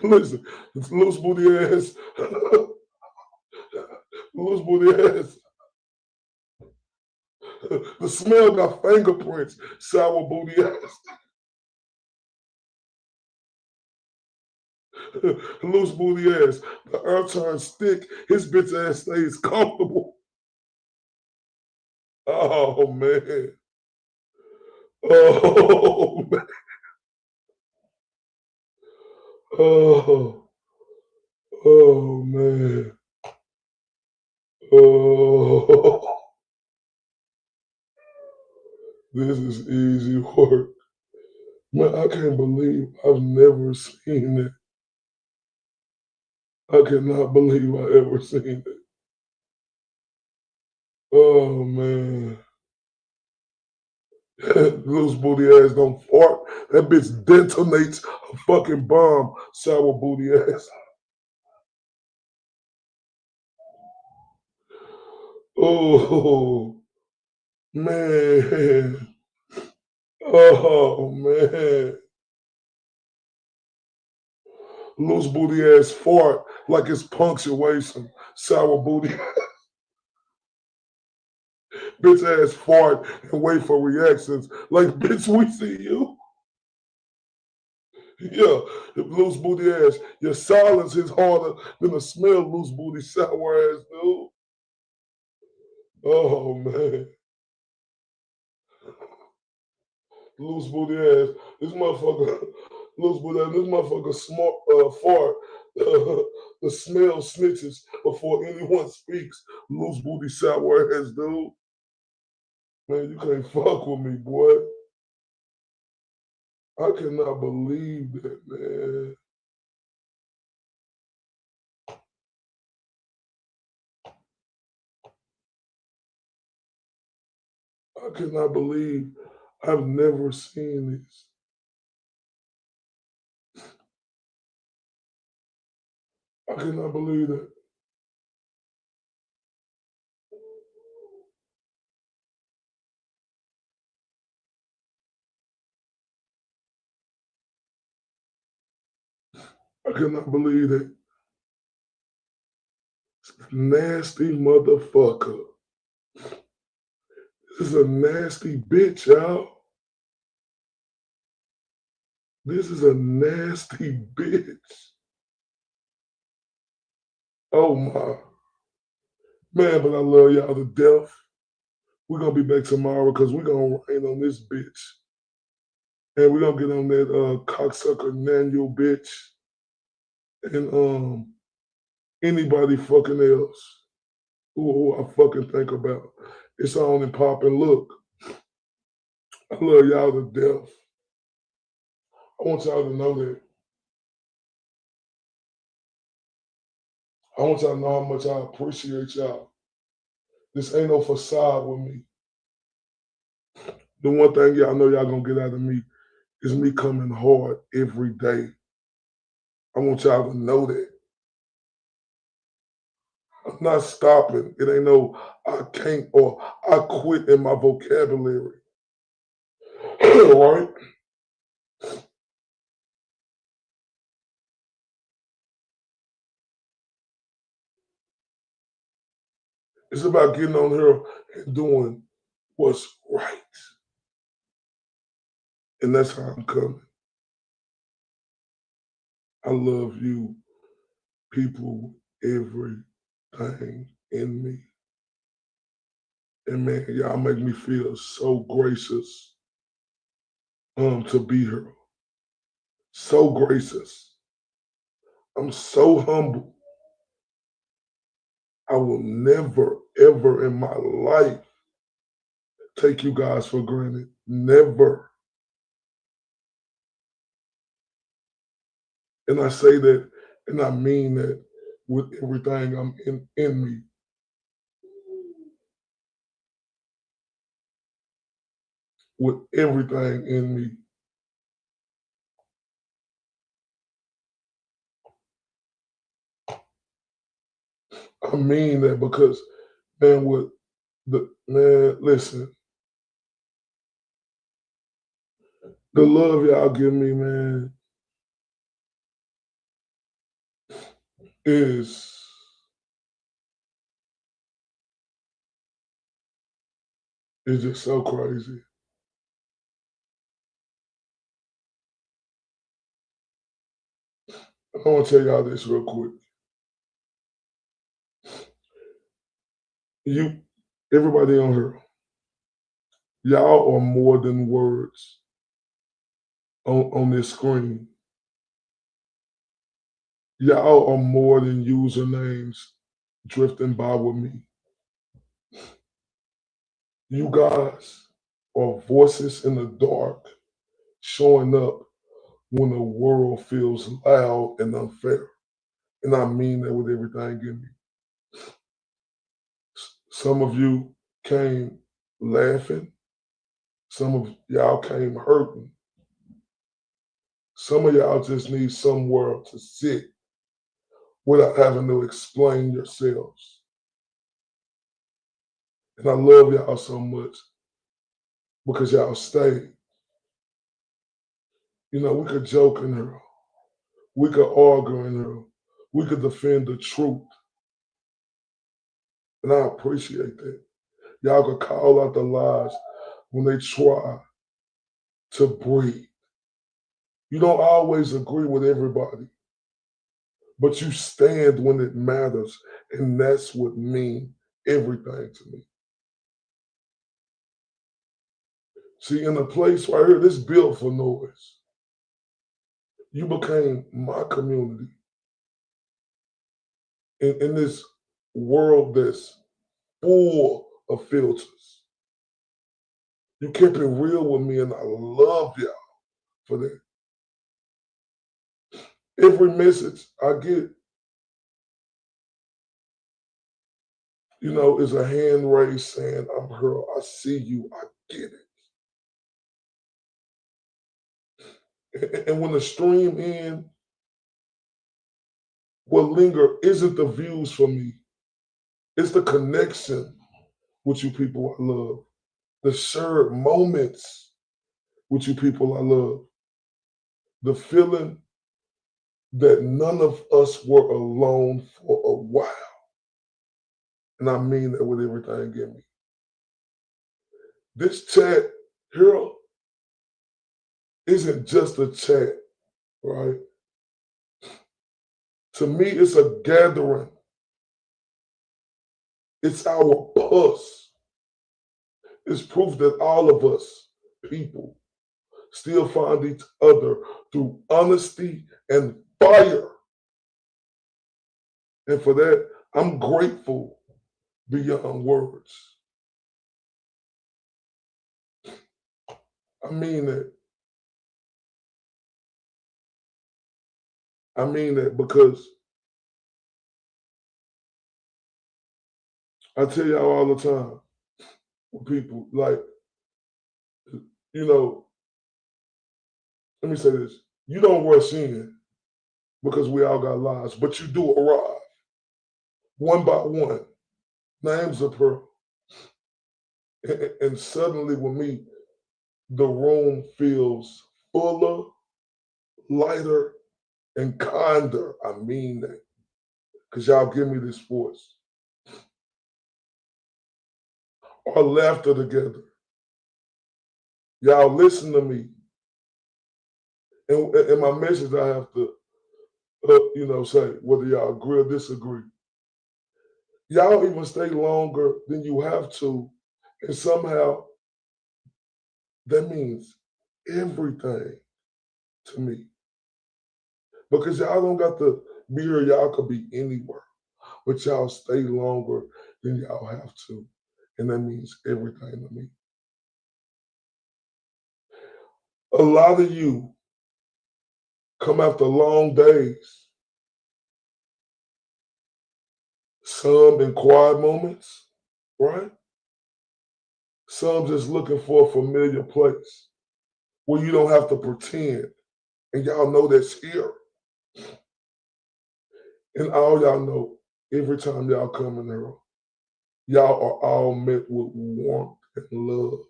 Listen, it's loose booty ass. Loose booty ass. The smell got fingerprints. Sour booty ass. Loose booty ass. The earth turns thick. His bitch ass stays comfortable. Oh man. Oh man. Oh. Oh man. Oh. This is easy work. Man, I can't believe I've never seen it. I cannot believe I ever seen it. Oh man. Loose booty ass don't fart. That bitch detonates a fucking bomb. Sour booty ass. Oh man. Oh man. Loose booty ass fart like it's punctuation. Sour booty. Bitch ass fart and wait for reactions. Like, bitch, we see you. Yeah, loose booty ass. Your silence is harder than the smell, loose booty sour ass dude. Oh man. Loose booty ass. This motherfucker, loose booty ass, this motherfucker smart fart The smell snitches before anyone speaks. Loose booty sour ass dude. Man, you can't fuck with me, boy. I cannot believe that, man. I cannot believe I've never seen this. I cannot believe that. I cannot believe that. Nasty motherfucker. This is a nasty bitch, y'all. This is a nasty bitch. Oh my. Man, but I love y'all to death. We're going to be back tomorrow because we're going to rain on this bitch. And we're going to get on that cocksucker Nanuel bitch. And anybody fucking else who I fucking think about. It's on and popping. Look, I love y'all to death. I want y'all to know that. I want y'all to know how much I appreciate y'all. This ain't no facade with me. The one thing y'all know y'all gonna get out of me is me coming hard every day. I want y'all to know that. I'm not stopping. It ain't no I can't or I quit in my vocabulary. Right? It's about getting on here and doing what's right. And that's how I'm coming. I love you, people, everything in me. And man, y'all make me feel so gracious to be here. So gracious. I'm so humble. I will never, ever in my life take you guys for granted. Never. And I say that and I mean that with everything I'm in me. With everything in me. I mean that because, man, listen. The love y'all give me, man, is just so crazy. I want to tell y'all this real quick. Everybody on here, y'all are more than words on this screen. Y'all are more than usernames drifting by with me. You guys are voices in the dark showing up when the world feels loud and unfair. And I mean that with everything in me. Some of you came laughing. Some of y'all came hurting. Some of y'all just need somewhere to sit without having to explain yourselves. And I love y'all so much because y'all stayed. You know, we could joke in her. We could argue in her. We could defend the truth. And I appreciate that. Y'all could call out the lies when they try to breathe. You don't always agree with everybody, but you stand when it matters. And that's what means everything to me. See, in a place right here, this built for noise. You became my community. in this world that's full of filters. You kept it real with me, and I love y'all for that. Every message I get, is a hand raised saying, I'm her, I see you, I get it. And when the stream ends, what linger isn't the views for me. It's the connection with you people I love. The shared moments with you people I love. The feeling that none of us were alone for a while. And I mean that with everything in me. This chat here isn't just a chat, right? To me, it's a gathering. It's our pulse. It's proof that all of us, people, still find each other through honesty and fire. And for that, I'm grateful beyond words. I mean it. I mean that because I tell y'all all the time, people, like, let me say this. You don't rush in because we all got lives, but you do arrive one by one. Names of her. And suddenly with me, the room feels fuller, lighter, and kinder. I mean that. Because y'all give me this force. Our laughter together. Y'all listen to me. And my message I have to, say, whether y'all agree or disagree. Y'all even stay longer than you have to. And somehow that means everything to me. Because y'all don't got to be here, y'all could be anywhere. But y'all stay longer than y'all have to. And that means everything to me. A lot of you come after long days, some in quiet moments, right? Some just looking for a familiar place where you don't have to pretend. And y'all know that's here. And all y'all know, every time y'all come in here, y'all are all met with warmth and love.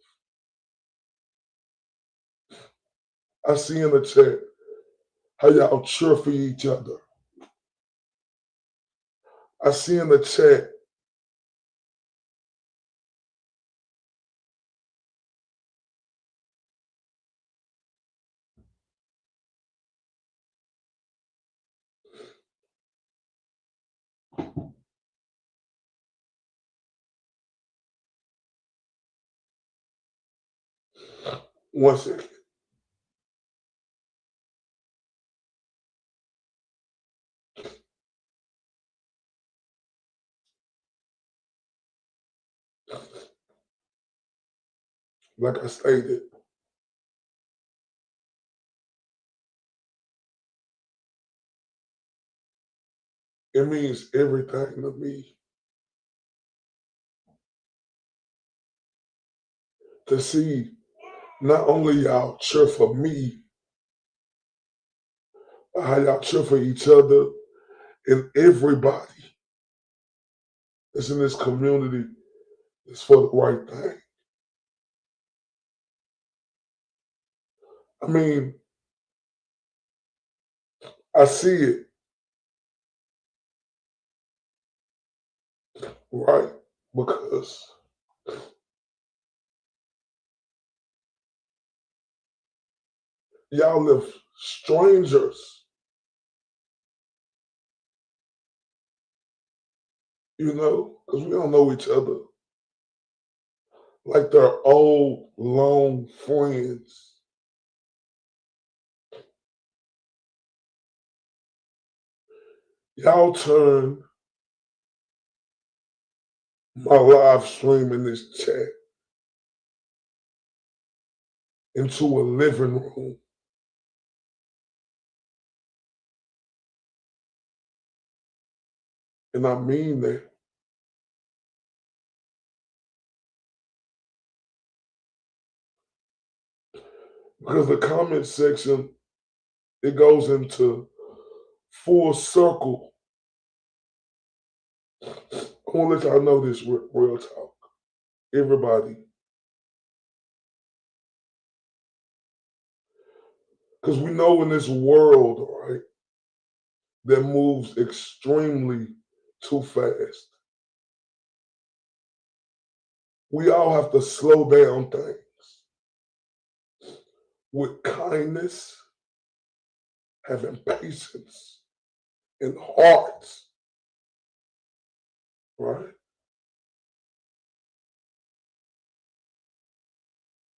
I see in the chat how y'all cheer for each other. I see in the chat one second. Like I stated, it means everything to me to see not only y'all cheer for me, but how y'all cheer for each other and everybody that's in this community is for the right thing. I mean, I see it, right? Because y'all live strangers, because we don't know each other. Like they're old, long friends. Y'all turn my live stream in this chat into a living room. And I mean that. Because the comment section, it goes into full circle. I want to let y'all know this real talk. Everybody. Because we know in this world, right, that moves extremely too fast, we all have to slow down things with kindness, having patience, and hearts, right?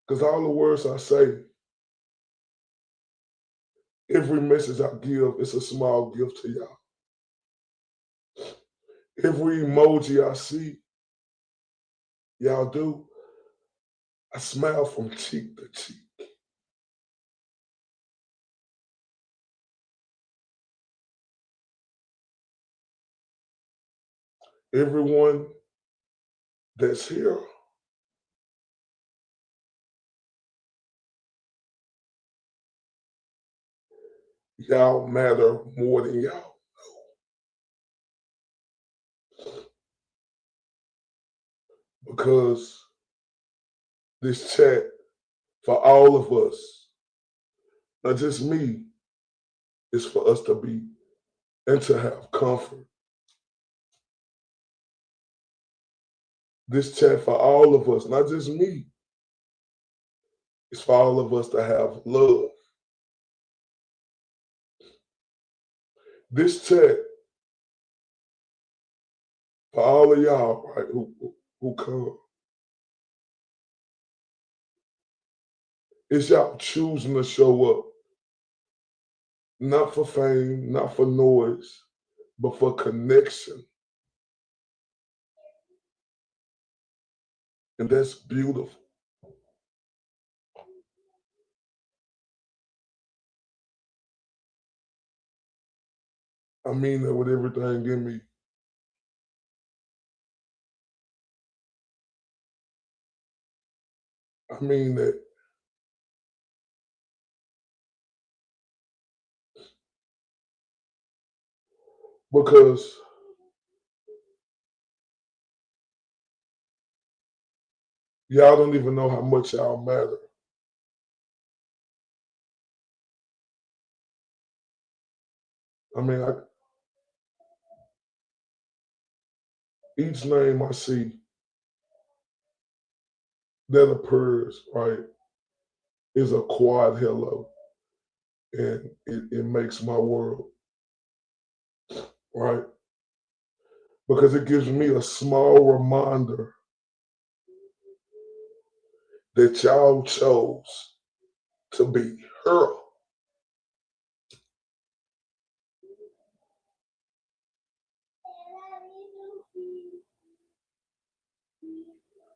Because all the words I say, every message I give is a small gift to y'all. Every emoji I see, y'all do, I smile from cheek to cheek. Everyone that's here, y'all matter more than y'all know. Because this chat, for all of us, not just me, is for us to be and to have comfort. This chat for all of us, not just me, is for all of us to have love. This chat for all of y'all, right, who come. It's y'all choosing to show up, not for fame, not for noise, but for connection. And that's beautiful. I mean that with everything in me. I mean that. Because y'all don't even know how much y'all matter. I mean, each name I see that appears, right, is a quiet hello. And it makes my world, right? Because it gives me a small reminder that y'all chose to be her.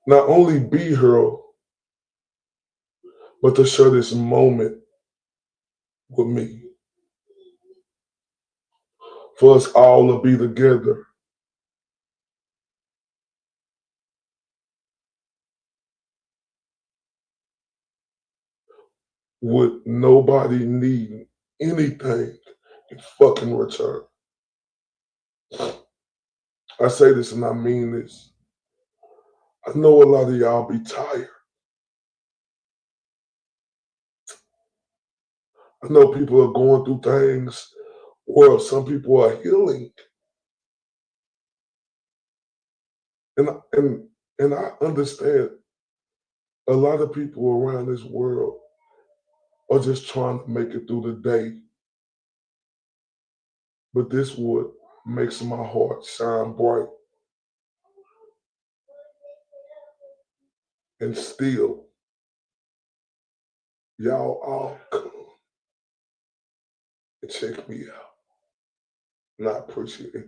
Not only be her, but to share this moment with me. For us all to be together. With nobody needing anything in fucking return. I say this and I mean this. I know a lot of y'all be tired. I know people are going through things, or some people are healing. And I understand a lot of people around this world are just trying to make it through the day. But this what makes my heart shine bright. And still, y'all all come and check me out. And I appreciate it.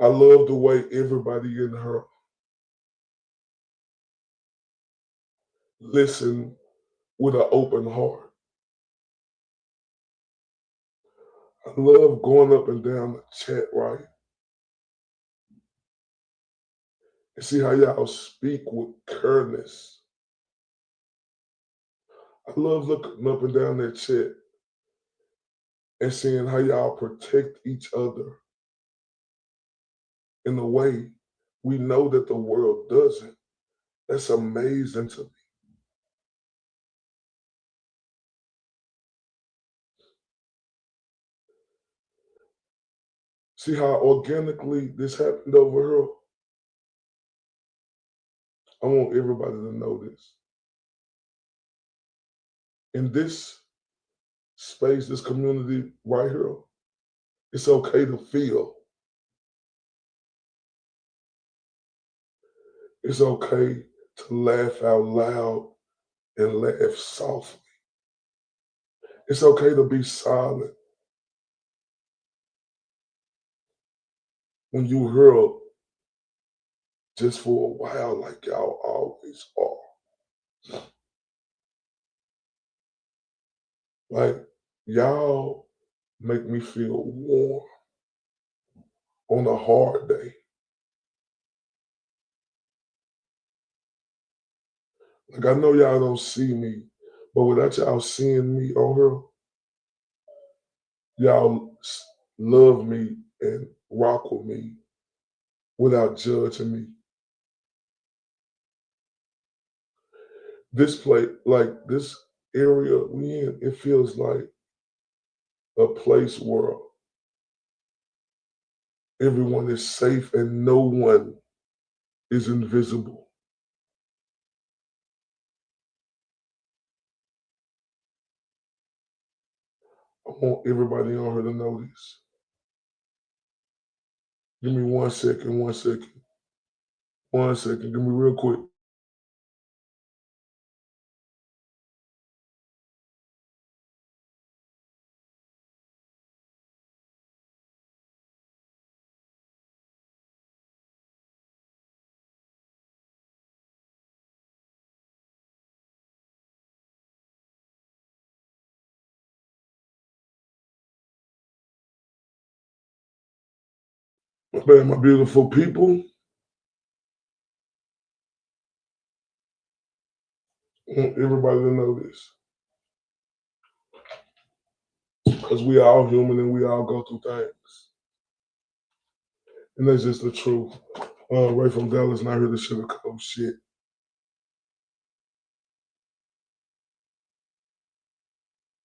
I love the way everybody in her listen with an open heart. I love going up and down the chat, right? And see how y'all speak with kindness. I love looking up and down that chat and seeing how y'all protect each other in a way we know that the world doesn't. That's amazing to me. See how organically this happened over here? I want everybody to know this. In this space, this community right here, it's okay to feel. It's okay to laugh out loud and laugh softly. It's okay to be silent when you hurl just for a while like y'all always are. Like, y'all make me feel warm on a hard day. Like, I know y'all don't see me, but without y'all seeing me on here, y'all love me and rock with me without judging me. This place, like this area we in, it feels like a place where everyone is safe and no one is invisible. I want everybody on here to know this. Give me 1 second, 1 second. 1 second, give me real quick. My beautiful people. I want everybody to know this. Because we all human and we all go through things. And that's just the truth. Ray from Dallas, not here to sugarcoat shit.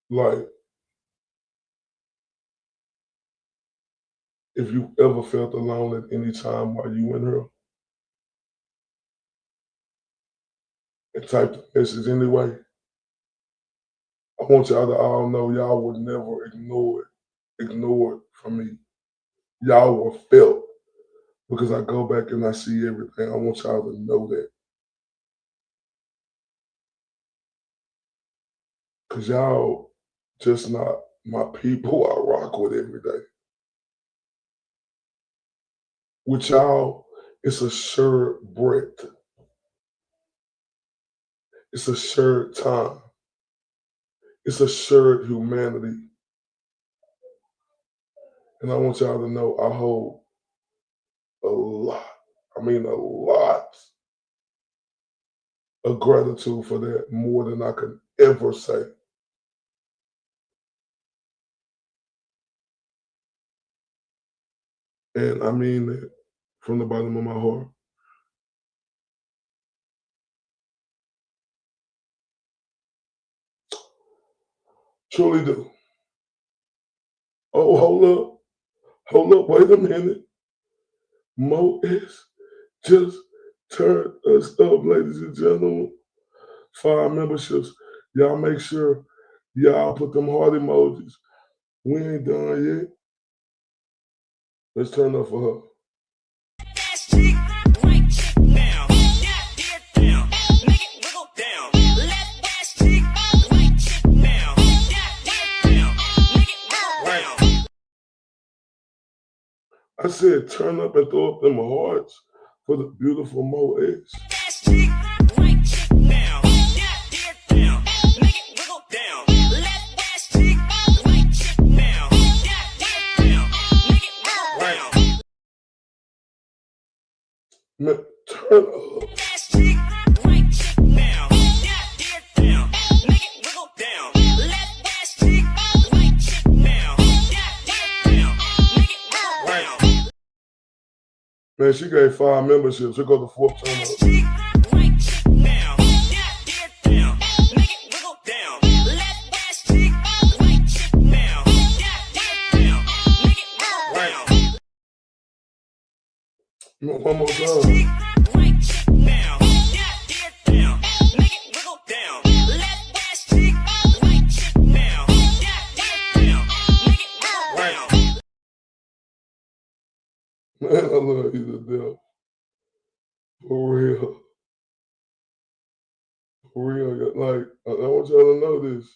Like, if you ever felt alone at any time while you in here, and typed the message anyway, I want y'all to all know y'all would never ignore it from me. Y'all were felt because I go back and I see everything. I want y'all to know that. Because y'all just not my people I rock with every day. With y'all, it's a shared breath. It's a shared time. It's a shared humanity. And I want y'all to know I hold a lot of gratitude for that, more than I could ever say. And I mean it from the bottom of my heart. Truly do. Oh, hold up, wait a minute. Mo is just turned us up, ladies and gentlemen. 5 memberships. Y'all make sure y'all put them heart emojis. We ain't done yet. Let's turn up for her. I said turn up and throw up them hearts for the beautiful Mo X. Man, turn up. Man, she gave 5 memberships. She'll go to 4 turn up. One more time. Man, I love you to death. For real. For real. Like, I want y'all to know this.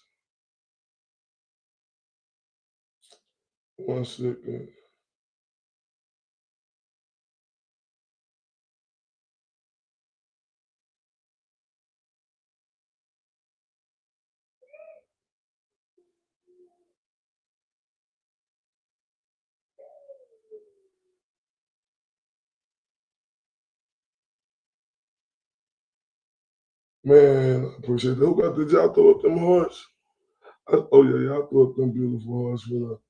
1 second. Man, I appreciate that. Who got the y'all throw up them hearts? Oh yeah, y'all throw up them beautiful hearts for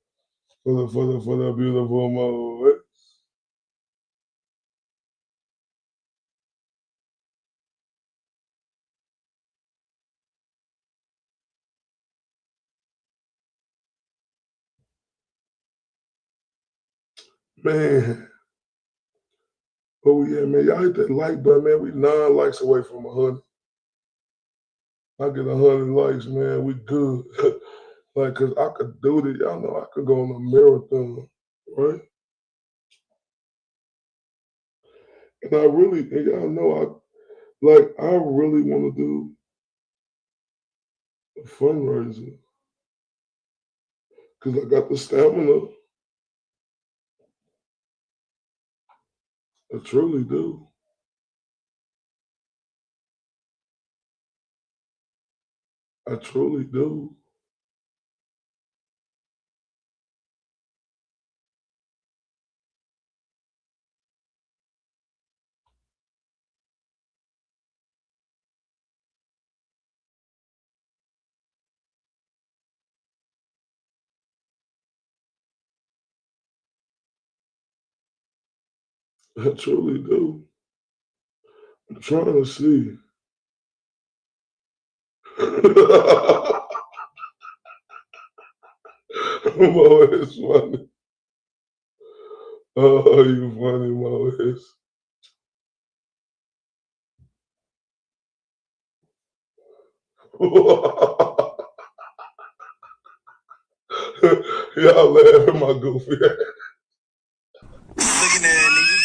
the beautiful Mo. Man. Oh yeah, man. Y'all hit that like button, man. We 9 likes away from 100. I get 100 likes, man. We good. Like, cause I could do this. Y'all know I could go on a marathon, right? And I really, and y'all know I really want to do a fundraiser. Cause I got the stamina. I truly do. I truly do. I truly do. I'm trying to see. Mo is funny. Oh, you funny, Mo is. Y'all laugh at my goofy ass. Looking at that nigga.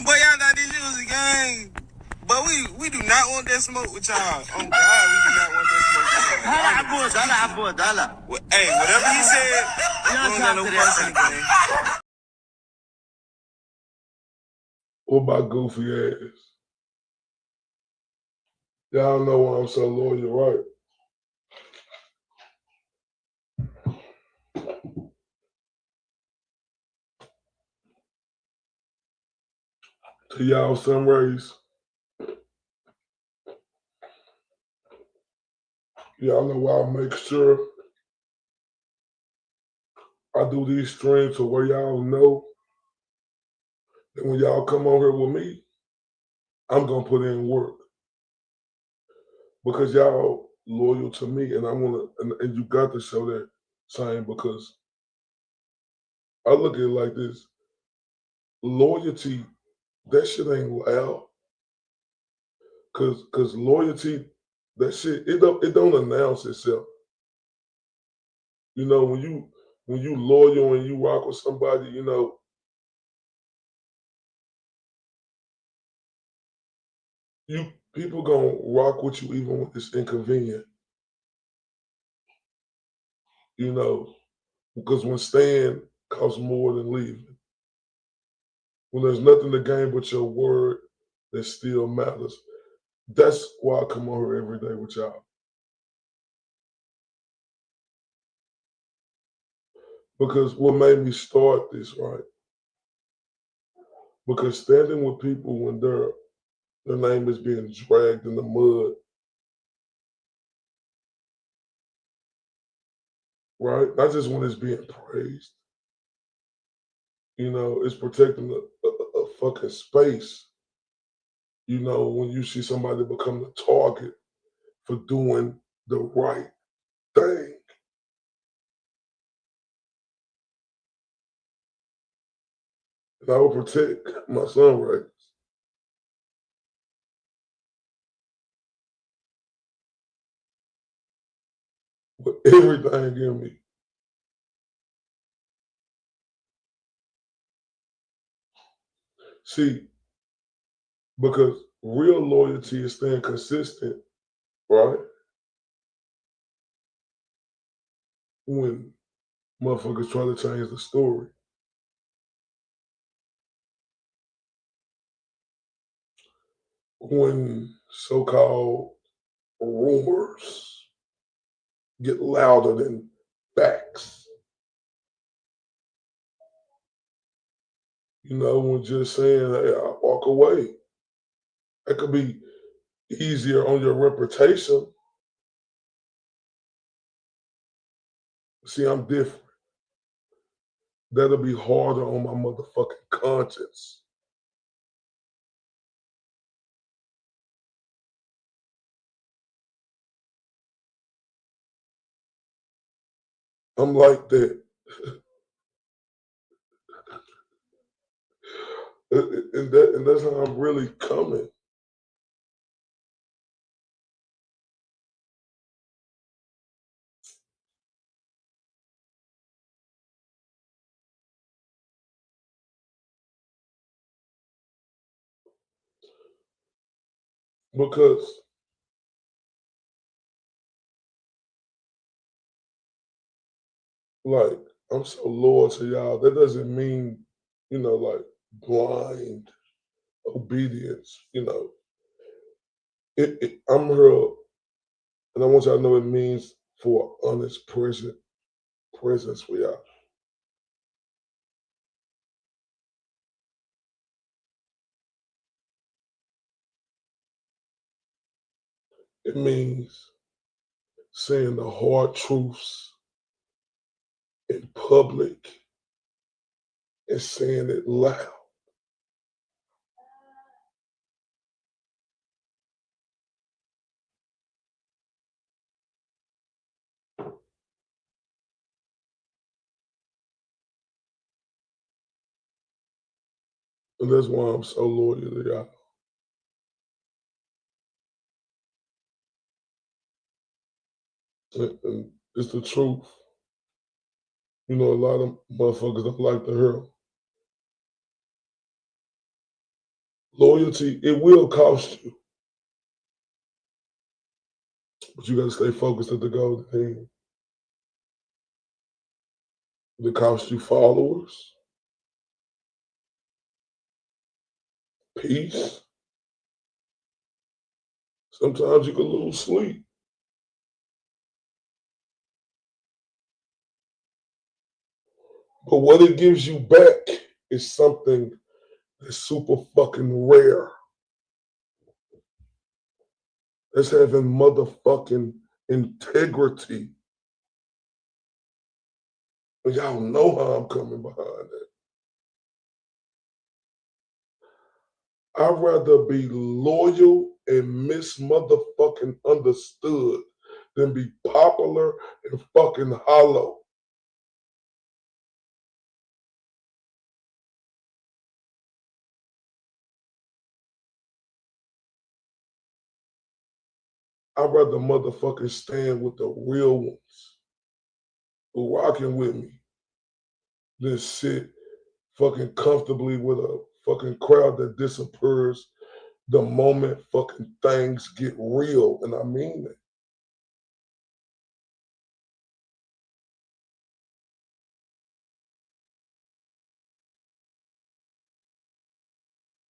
Boy, y'all thought this shit was a game. But we do not want that smoke with y'all. Oh God, we do not want that smoke with y'all. Hey, whatever he said, we don't got no fuss in the game. What about goofy ass? Y'all know why I'm so loyal, right? To y'all sunrays. Y'all know why I make sure I do these streams to where y'all know that when y'all come on here with me, I'm gonna put in work. Because y'all loyal to me and I wanna and you got to show that same because I look at it like this. Loyalty, that shit ain't loud. Cause loyalty, that shit, it don't announce itself. You know, when you loyal and you rock with somebody, you know, people gonna rock with you even when it's inconvenient. You know, because when Stan costs more than leaving. When there's nothing to gain but your word that still matters. That's why I come on here every day with y'all. Because what made me start this, right? Because standing with people when their name is being dragged in the mud, right? Not just when it's being praised. You know, it's protecting a fucking space. You know, when you see somebody become the target for doing the right thing. And I will protect my son right. With everything in me. See, because real loyalty is staying consistent, right? When motherfuckers try to change the story. When so-called rumors get louder than facts. You know, when just saying, hey, I walk away. That could be easier on your reputation. See, I'm different. That'll be harder on my motherfucking conscience. I'm like that. And that's how I'm really coming. Because like I'm so loyal to y'all. That doesn't mean, you know, like blind obedience, you know. I'm here, and I want y'all to know it means for honest presence for y'all. It means saying the hard truths in public and saying it loud. And that's why I'm so loyal to y'all. And it's the truth. You know, a lot of motherfuckers don't like to hear. Loyalty, it will cost you. But you gotta stay focused at the golden thing. It costs you followers, peace. Sometimes you can lose sleep. But what it gives you back is something that's super fucking rare. That's having motherfucking integrity. And y'all know how I'm coming behind that. I'd rather be loyal and miss motherfucking understood than be popular and fucking hollow. I'd rather motherfucking stand with the real ones who rocking with me than sit fucking comfortably with a fucking crowd that disappears the moment fucking things get real. And I mean it.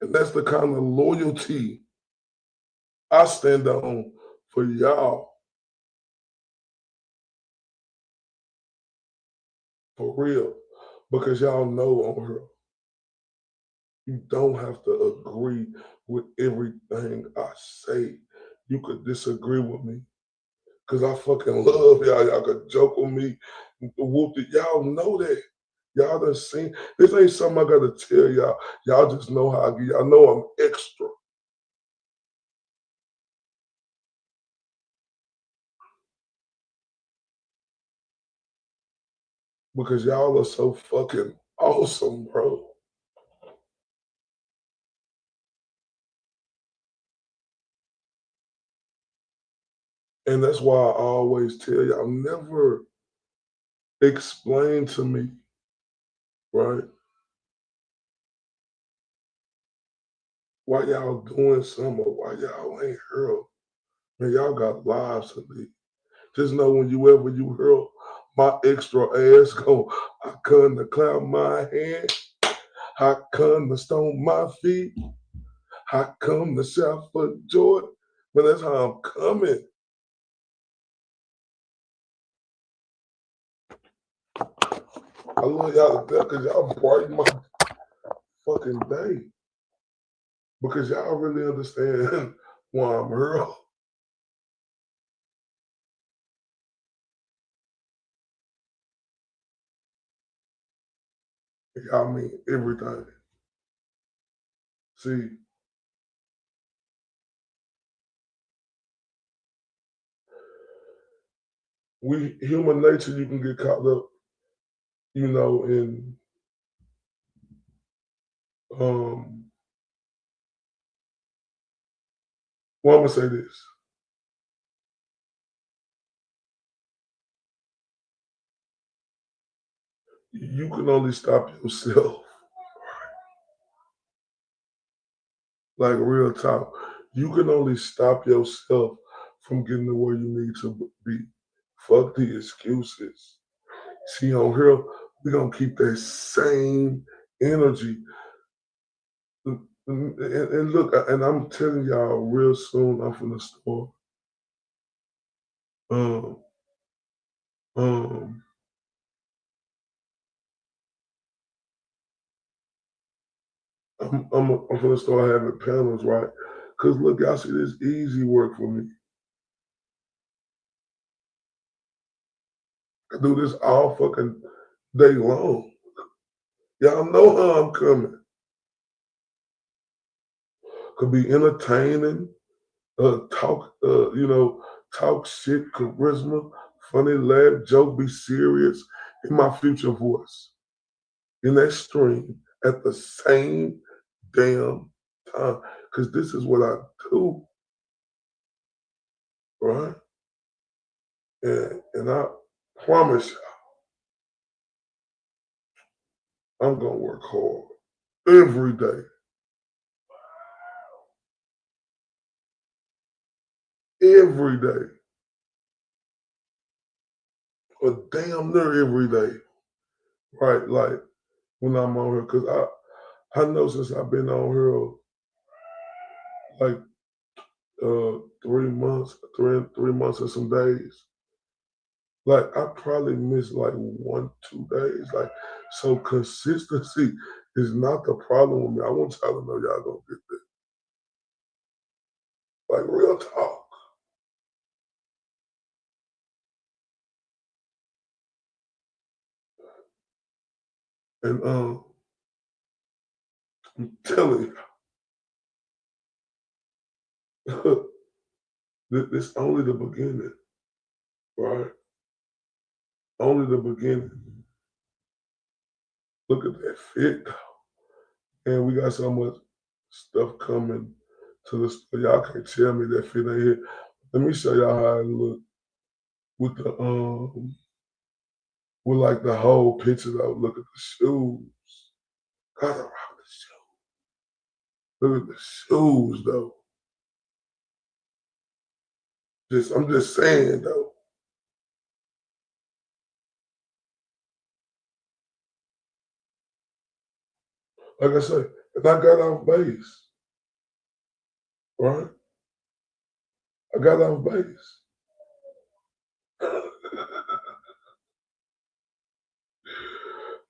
And that's the kind of loyalty I stand on for y'all. For real. Because y'all know on her, you don't have to agree with everything I say. You could disagree with me. Because I fucking love y'all. Y'all could joke with me. Whoop it. Y'all know that. Y'all done seen. This ain't something I gotta tell y'all. Y'all just know how I get. Y'all know I'm extra. Because y'all are so fucking awesome, bro. And that's why I always tell y'all, never explain to me, right, why y'all doing something or why y'all ain't hurl. Man, y'all got lives to lead. Just know when you hurl, my extra ass go, I come to clap my hands, I come to stomp my feet, I come to shout for joy. Man, that's how I'm coming. I love y'all to death because y'all brighten my fucking day. Because y'all really understand why I'm hurl. Y'all mean everything. See, we human nature, you can get caught up, you know, in well, I'm gonna say this. You can only stop yourself. Like real talk. You can only stop yourself from getting to where you need to be. Fuck the excuses. See, on here, we're gonna keep that same energy. And look, and I'm telling y'all real soon, I'm from the store. I'm gonna start having panels, right? Cause look, y'all see this easy work for me. I do this all fucking day long. Y'all know how I'm coming. Could be entertaining, talk, talk shit, charisma, funny, laugh, joke, be serious in my future voice. In that stream at the same damn time. Because this is what I do. Right? And I promise you, I'm gonna work hard every day. Every day. Or damn near every day. Right? Like when I'm on here. Cause I know since I've been on here like 3 months, three months and some days. Like I probably missed like 1, 2 days. Like so consistency is not the problem with me. I want y'all to know y'all gonna get there. Like real talk. And I'm telling you, this only the beginning, right? Only the beginning. Look at that fit, and we got so much stuff coming to the store. Y'all can't tell me that fit ain't here. Let me show y'all how it look with the with like the whole picture though. Look at the shoes. God, I rock the shoes. Look at the shoes though. I'm just saying though. Like I say, And I got off base. Right? I got off base.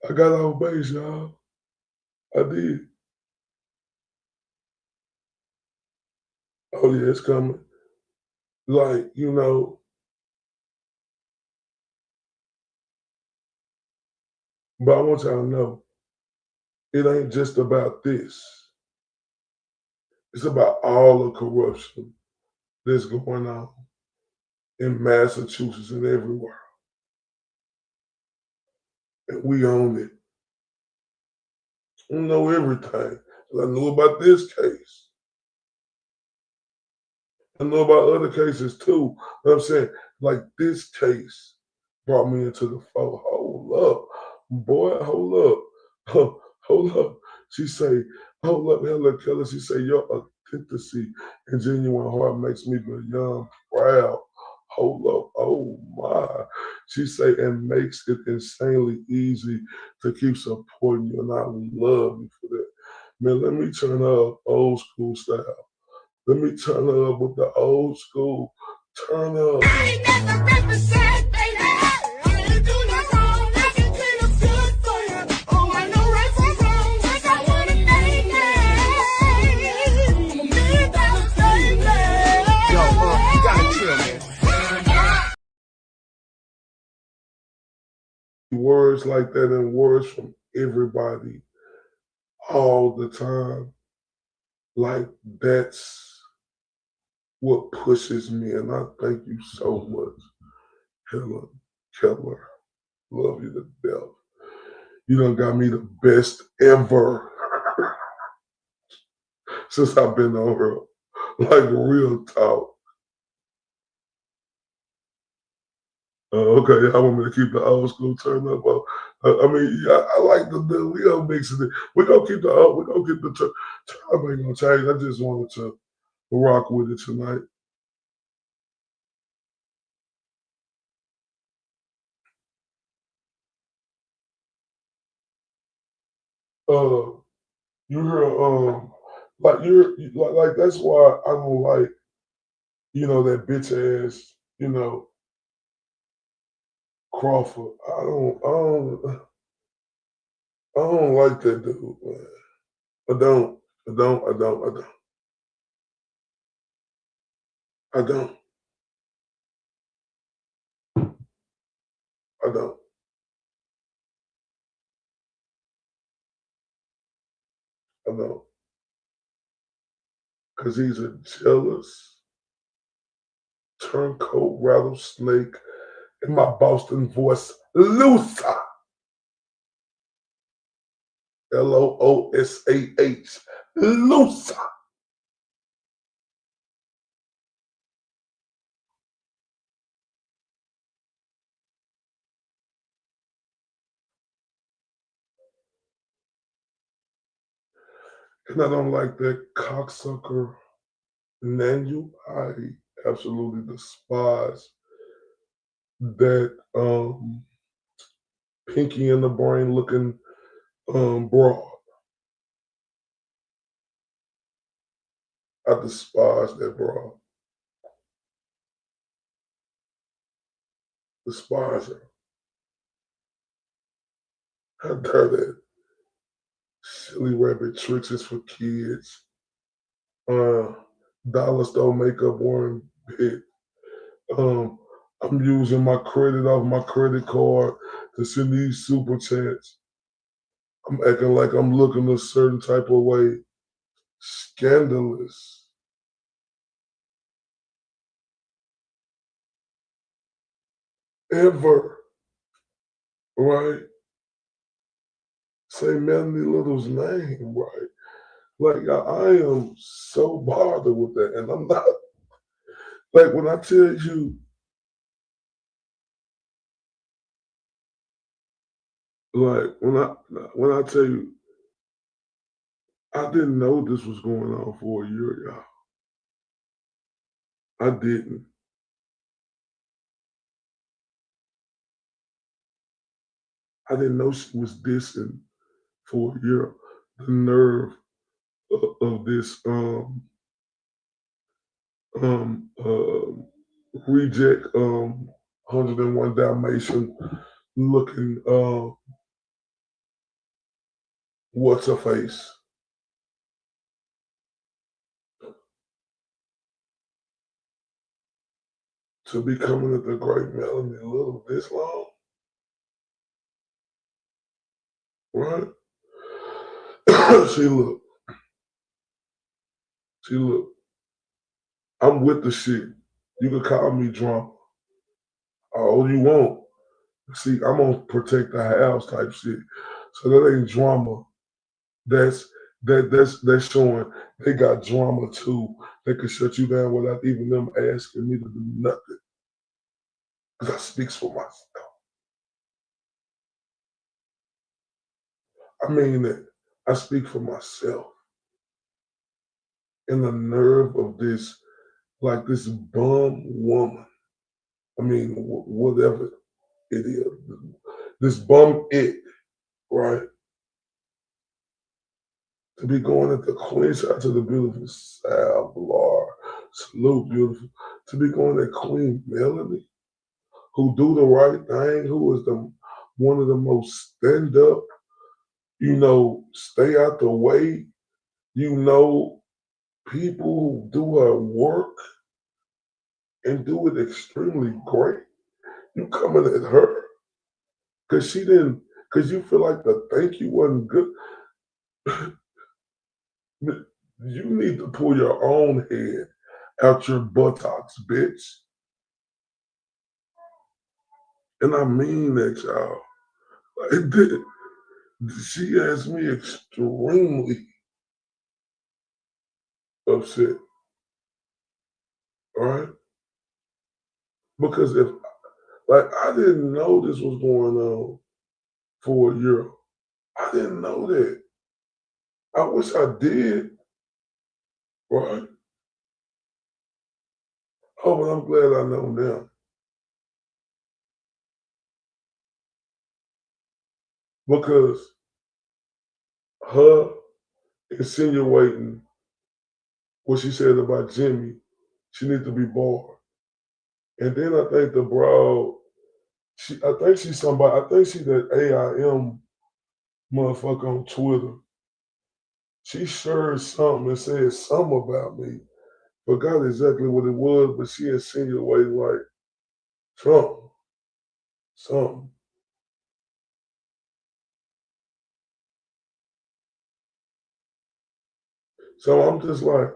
I got off base, y'all. I did. Oh yeah, it's coming. Like, you know, but I want y'all to know, it ain't just about this. It's about all the corruption that's going on in Massachusetts and everywhere. And we own it. I know everything. I know about this case. I know about other cases too. You know what I'm saying? Like this case brought me into the fold. Hold up, boy, hold up. Hold up. She say, hold up, Helen Keller. She say, your authenticity and genuine heart makes me beyond proud. Hold up, oh my. She say, and makes it insanely easy to keep supporting you. And I love you for that. Man, let me turn up old school style. Let me turn up with the old school. Turn up. You gotta chill, man. Words like that and words from everybody all the time. Like that's what pushes me. And I thank you so much, Helen Keller. Love you to death. You done got me the best ever since I've been on her. Like real talk. Okay, I want me to keep the old school turn up. I mean, yeah, I like the we gonna mix it. We gonna keep the we gonna keep the turn ain't gonna change. I just wanted to rock with it tonight. You hear like like that's why I don't like that bitch ass Crawford. I don't like that dude, man. I don't. I don't. I don't. I don't. I don't. I don't. I don't. Because he's a jealous turncoat rattlesnake in my Boston voice, Luther. Loosah. Luther. And I don't like that cocksucker Nanu. I absolutely despise that pinky in the brain looking broad. I despise that broad. Despise her. How dare that? Silly rabbit tricks is for kids. Dollar store makeup wearing bit. I'm using my credit off my credit card to send these super chats. I'm acting like I'm looking a certain type of way. Scandalous. Ever. Right? Say Melanie Little's name, right? Like I am so bothered with that. And I'm not like when I tell you like when I tell you I didn't know this was going on for a year, y'all. I didn't. I didn't know she was dissing for a year. The nerve of this reject 101 Dalmatian looking what's her face. To be coming at the great Melanie Little this long, right? She look. I'm with the shit. You can call me drunk all you want. See, I'm gonna protect the house type shit. So that ain't drama. That's showing they got drama too. They can shut you down without even them asking me to do nothing. Because I speaks for myself. I mean that I speak for myself. And the nerve of this, like this bum woman. I mean, whatever it is. This bum it, right? To be going at the queen, shout out to the beautiful Sal Blar, salute beautiful. To be going at Queen Melanie, who do the right thing, who is the one of the most stand up, stay out the way, people who do her work and do it extremely great. You coming at her because you feel like the thank you wasn't good. You need to pull your own head out your buttocks, bitch. And I mean that, y'all. She has me extremely upset. All right? Because I didn't know this was going on for a year. I didn't know that. I wish I did. Right? Oh, but I'm glad I know now. Because her insinuating what she said about Jimmy, she needs to be barred. And then I think the broad, I think she's that AIM motherfucker on Twitter. She shared something and said something about me. Forgot exactly what it was, but she insinuated like something. So I'm just like,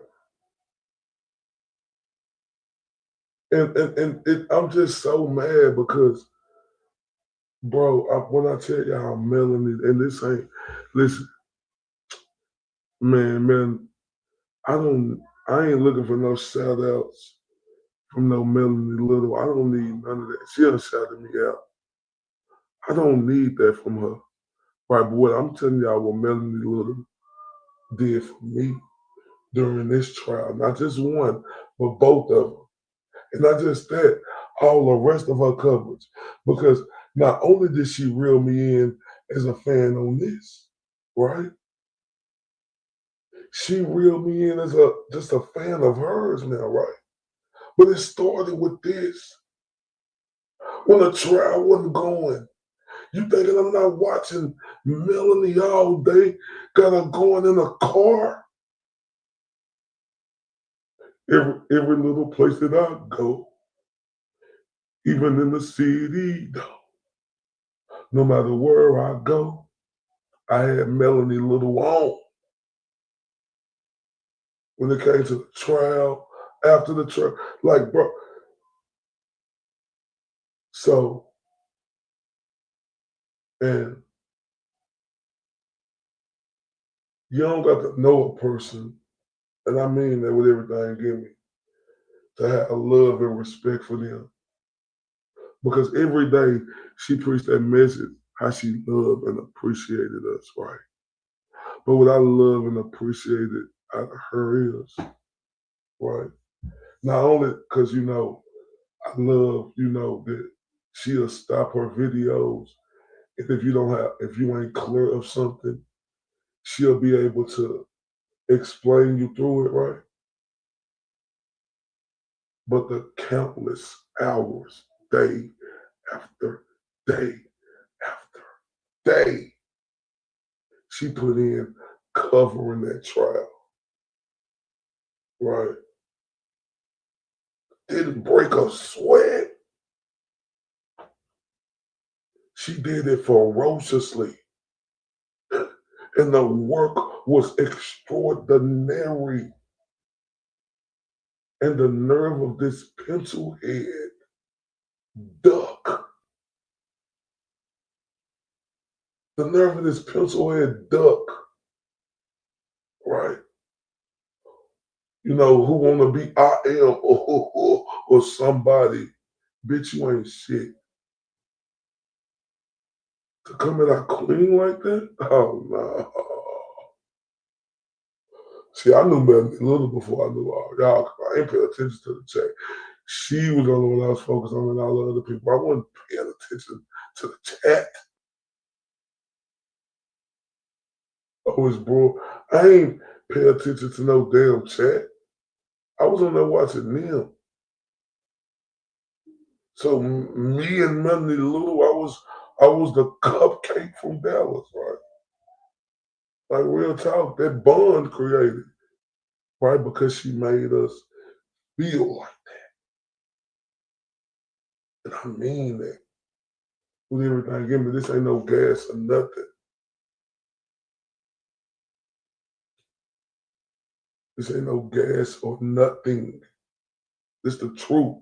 I'm just so mad because, bro, when I tell you how Melanie, and this ain't, listen, man, I ain't looking for no shout outs from no Melanie Little. I don't need none of that. She done shouted me out. I don't need that from her. Right, but what I'm telling y'all what Melanie Little did for me during this trial, not just one, but both of them. And not just that, all the rest of her coverage. Because not only did she reel me in as a fan on this, right? She reeled me in as just a fan of hers now, right? But it started with this. When the trial wasn't going, you thinking I'm not watching Melanie all day? Got her going in a car? Every little place that I go, even in the city, no matter where I go, I had Melanie Little on. When it came to the trial, after the trial, like, bro. So, and you don't got to know a person, and I mean that with everything give me, to have love and respect for them. Because every day she preached that message, how she loved and appreciated us, right? But what I love and appreciated out of her is, right? Not only because, I love, that she'll stop her videos. And if you ain't clear of something, she'll be able to explain you through it, right? But the countless hours, day after day after day, she put in covering that trial, right? Didn't break a sweat. She did it ferociously. And the work was extraordinary. And the nerve of this pencil head duck. The nerve of this pencil head duck, right? You know, who wanna be I am or somebody. Bitch, you ain't shit. To come in out clean like that? Oh no. See, I knew Melanie Little before I knew all y'all. I ain't paying attention to the chat. She was the only one I was focused on, and all the other people. I wasn't paying attention to the chat. Oh, it's bro. I ain't paying attention to no damn chat. I was on there watching them. So me and Melanie Little, I was the cupcake from Dallas, right? Like real talk, that bond created, right? Because she made us feel like that. And I mean that. With everything, give me this ain't no gas or nothing. This ain't no gas or nothing. This the truth.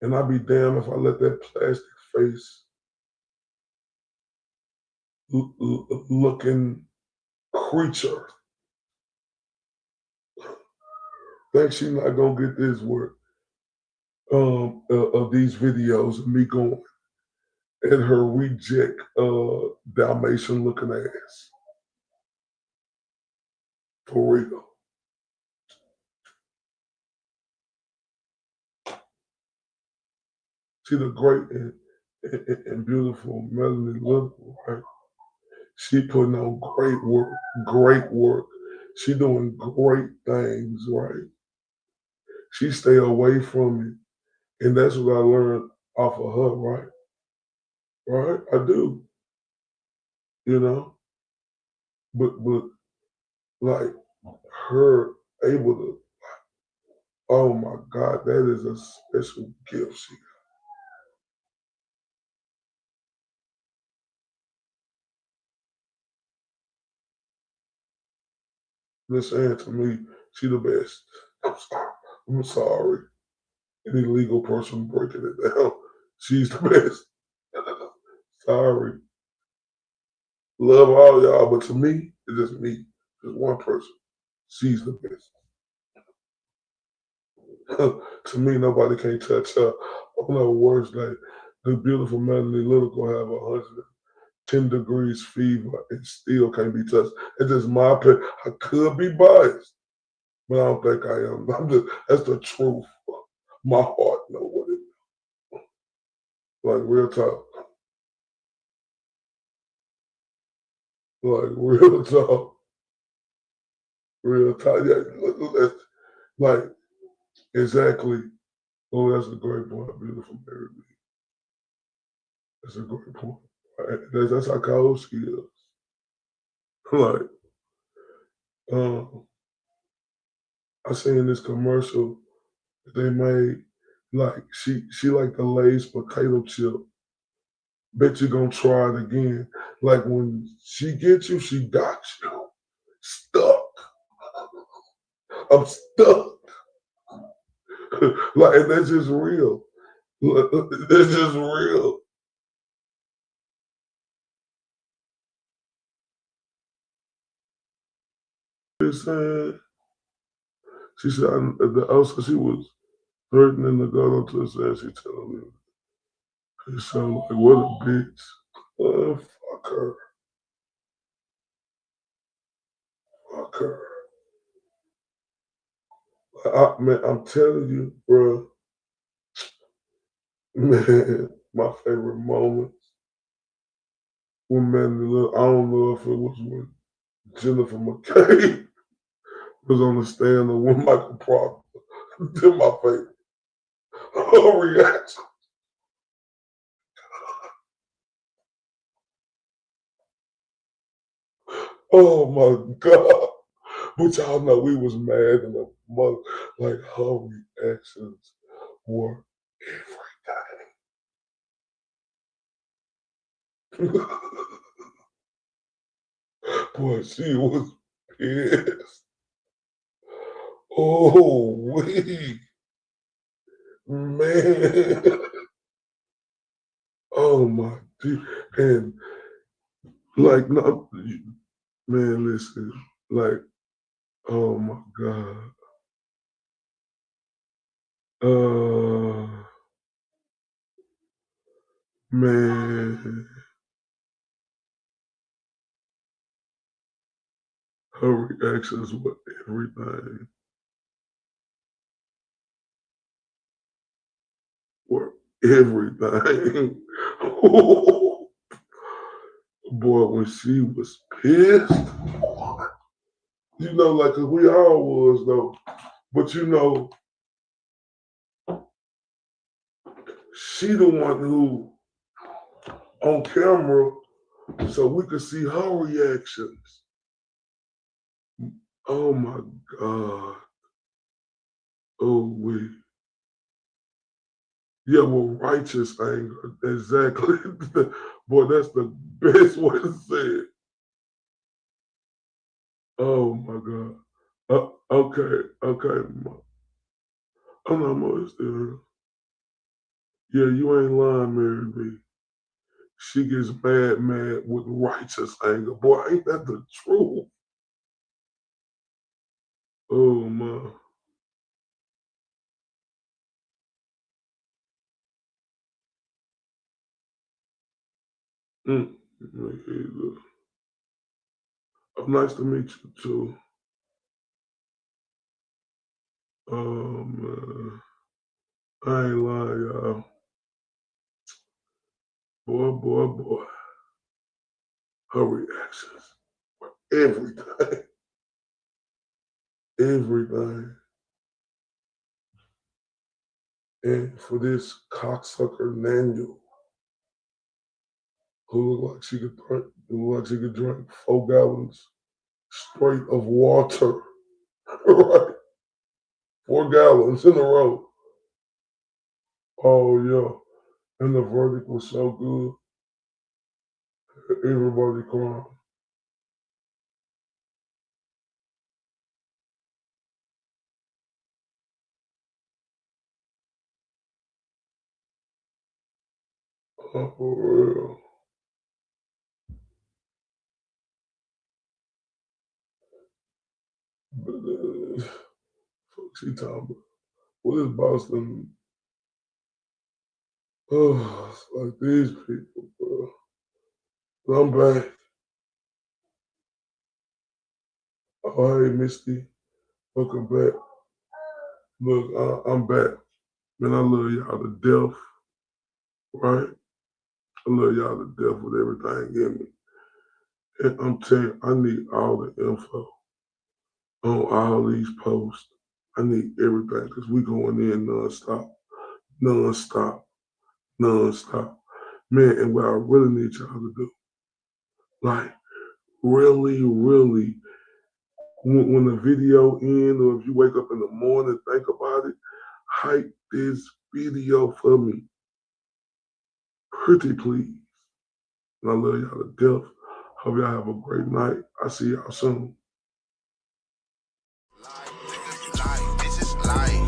And I'd be damned if I let that plastic face looking creature think she's not gonna get this work of these videos of me going at her reject Dalmatian looking ass. For real. See the great and beautiful Melanie Little, right? She putting on great work. She doing great things, right? She stay away from it. And that's what I learned off of her, right? Right? I do. You know? But like her able to, oh my God, that is a special gift she got. Miss Ann, to me, she the best. I'm sorry. Any legal person breaking it down, she's the best. Sorry. Love all y'all, but to me, it's just me. Just one person. She's the best. To me, nobody can touch her. On her worst day, the beautiful Melanie Little gonna have 110 degrees fever and still can't be touched. It's just my opinion. I could be biased, but I don't think I am. That's the truth. My heart knows what it is. Like real talk. Like real talk. Real talk. Yeah, like exactly. Oh, that's a great point. Beautiful Mary. That's a great point. That's how cold she is. Like, I seen this commercial that they made. Like she like the Lay's potato chip. Bet you gonna try it again. Like when she gets you, she got you. Stuck. I'm stuck. Like and that's just real. That's just real. You saying? She said, also she was threatening to go to the side. She telling me, she sounded like, what a bitch. Fuck her. Fuck her. Man, I'm telling you, bro. Man, my favorite moments when Melanie Little, I don't know if it was when Jennifer McKay was on the stand with Michael Proctor. Did my favorite. Her reaction. Oh my God. But y'all know we was mad in the mother. Like her reactions were everything. Boy, she was pissed. Oh, man. Oh my God. And like, no, man, listen, like, oh my God. Man. Her reactions were everything. Were everything. Boy, when she was pissed, you know, like, 'cause we all was though, but you know, she the one who on camera, so we could see her reactions. Oh my God. Oh, yeah, well, righteous anger. Exactly. Boy, that's the best way to say it. Oh my God. Okay. Oh no, Mo, it's still. Yeah, you ain't lying, Mary B. She gets mad with righteous anger. Boy, ain't that the truth? Oh my. Me either. Oh, nice to meet you too. Oh man. I ain't lying, y'all. Boy. Her reactions were everything. Everything. And for this cocksucker Nanu, who looked like she could drink 4 gallons straight of water. Right? 4 gallons in a row. Oh yeah. And the verdict was so good. Everybody crying. Oh, for real. But, fuck she talking about? What is Boston? Oh, it's like these people, bro. But I'm back. Oh, hey, Misty. Welcome back. Look, I'm back. Man, I love y'all to death. Right? I love y'all to death with everything in me. And I'm telling you, I need all the info on all these posts. I need everything because we going in nonstop. Man, and what I really need y'all to do, like, really, when the video ends or if you wake up in the morning, think about it, hype this video for me. Pretty please. And I love y'all to death. Hope y'all have a great night. I'll see y'all soon.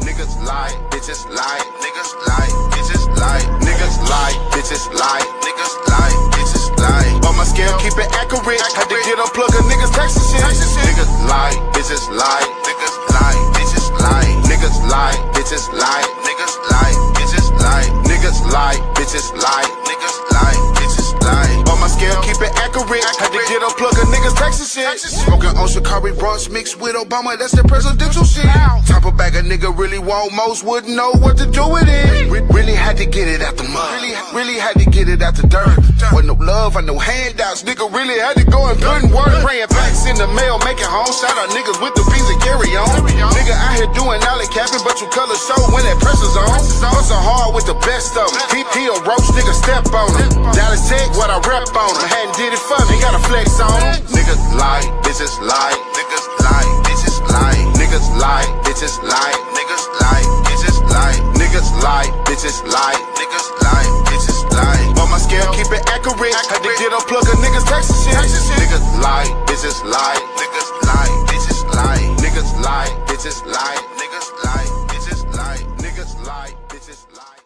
Niggas lie, bitches lie, niggas lie, bitches lie, niggas lie, bitches lie, niggas lie, bitches lie. On my scale, keep it accurate. Had to get unplugged a niggas texting shit. Niggas lie, bitches lie, niggas lie, bitches lie, niggas lie, bitches lie, niggas lie, bitches lie, niggas lie, bitches lie, niggas lie, bitches lie. On my scale, keep it accurate. Had to get unplugged a niggas texting shit. Smoking on Shikari Bronx mix. mixed with Obama, that's the presidential shit. Top of bag a nigga really want most, wouldn't know what to do with it. Really had to get it out the mud. Really had to get it out the dirt. Wasn't no love or no handouts, nigga really had to go and put in work. Praying packs in the mail, making home. Shout out niggas with the beans and carry on. Nigga out here doing alley capping, but you color show when that pressure's on. Hustle hard with the best of them. He a roach, nigga step on him. Dallas Tech, what I rep on him. Hadn't did it for me, gotta flex on him. Niggas lie, bitches lie, niggas lie, bitches lie, niggas lie, bitches lie, niggas lie, bitches lie, niggas lie, bitches lie, niggas lie, bitches lie. On my scale, keep it accurate. Had to get a plug of niggas texting shit. Niggas lie, bitches lie, niggas lie, bitches lie, niggas lie, bitches lie, niggas lie, bitches lie, niggas lie, bitches lie.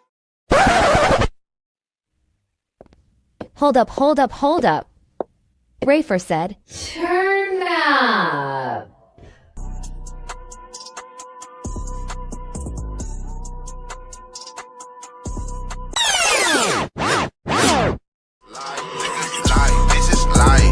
Hold up, hold up, hold up. Rafer said, turn up.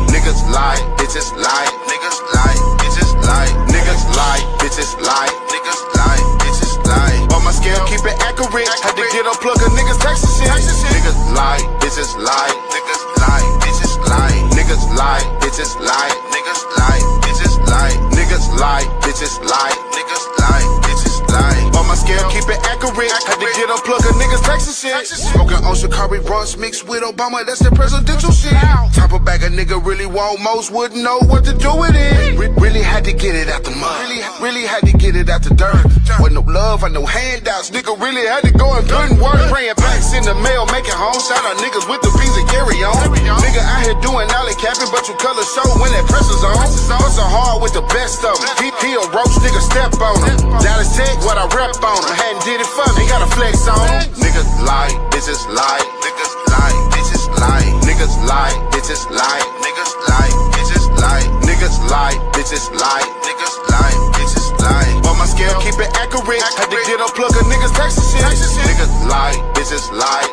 Niggas lie, bitches lie, niggas lie, bitches lie, niggas lie, bitches lie, niggas lie, bitches lie. On my scale, keep it accurate. Had to get a plug of niggas texting shit. Niggas lie, bitches lie, niggas lie, bitches lie, niggas lie, bitches lie, niggas lie, bitches lie, niggas lie, bitches lie, niggas lie, bitches lie. On my scale, keep it accurate. Had to get a plug of niggas texting shit. Smoking on Shikari runs mixed with Obama, that's the presidential shit. Top of bag a nigga really want most, wouldn't know what to do with it. Really had to get it out the mud. Really had to get it out the dirt. Wasn't no love or no handouts, nigga really had to go and put in work. Praying packs in the mail, making home. Shout out niggas with the beans and carry on. Nigga out here doing alley capping, but you color show when that pressure's on. Hustle hard with the best of them. He a roach, nigga step on him. Dallas Tech, what I rep on him. Hadn't did it for me, gotta flex on him. Niggas lie, bitches lie, niggas lie, bitches lie, niggas lie, bitches lie, niggas lie, bitches lie, niggas lie, bitches lie, niggas lie, bitches lie. On my scale, keep it accurate. Had to get a plug of niggas texting shit. Niggas lie, bitches lie,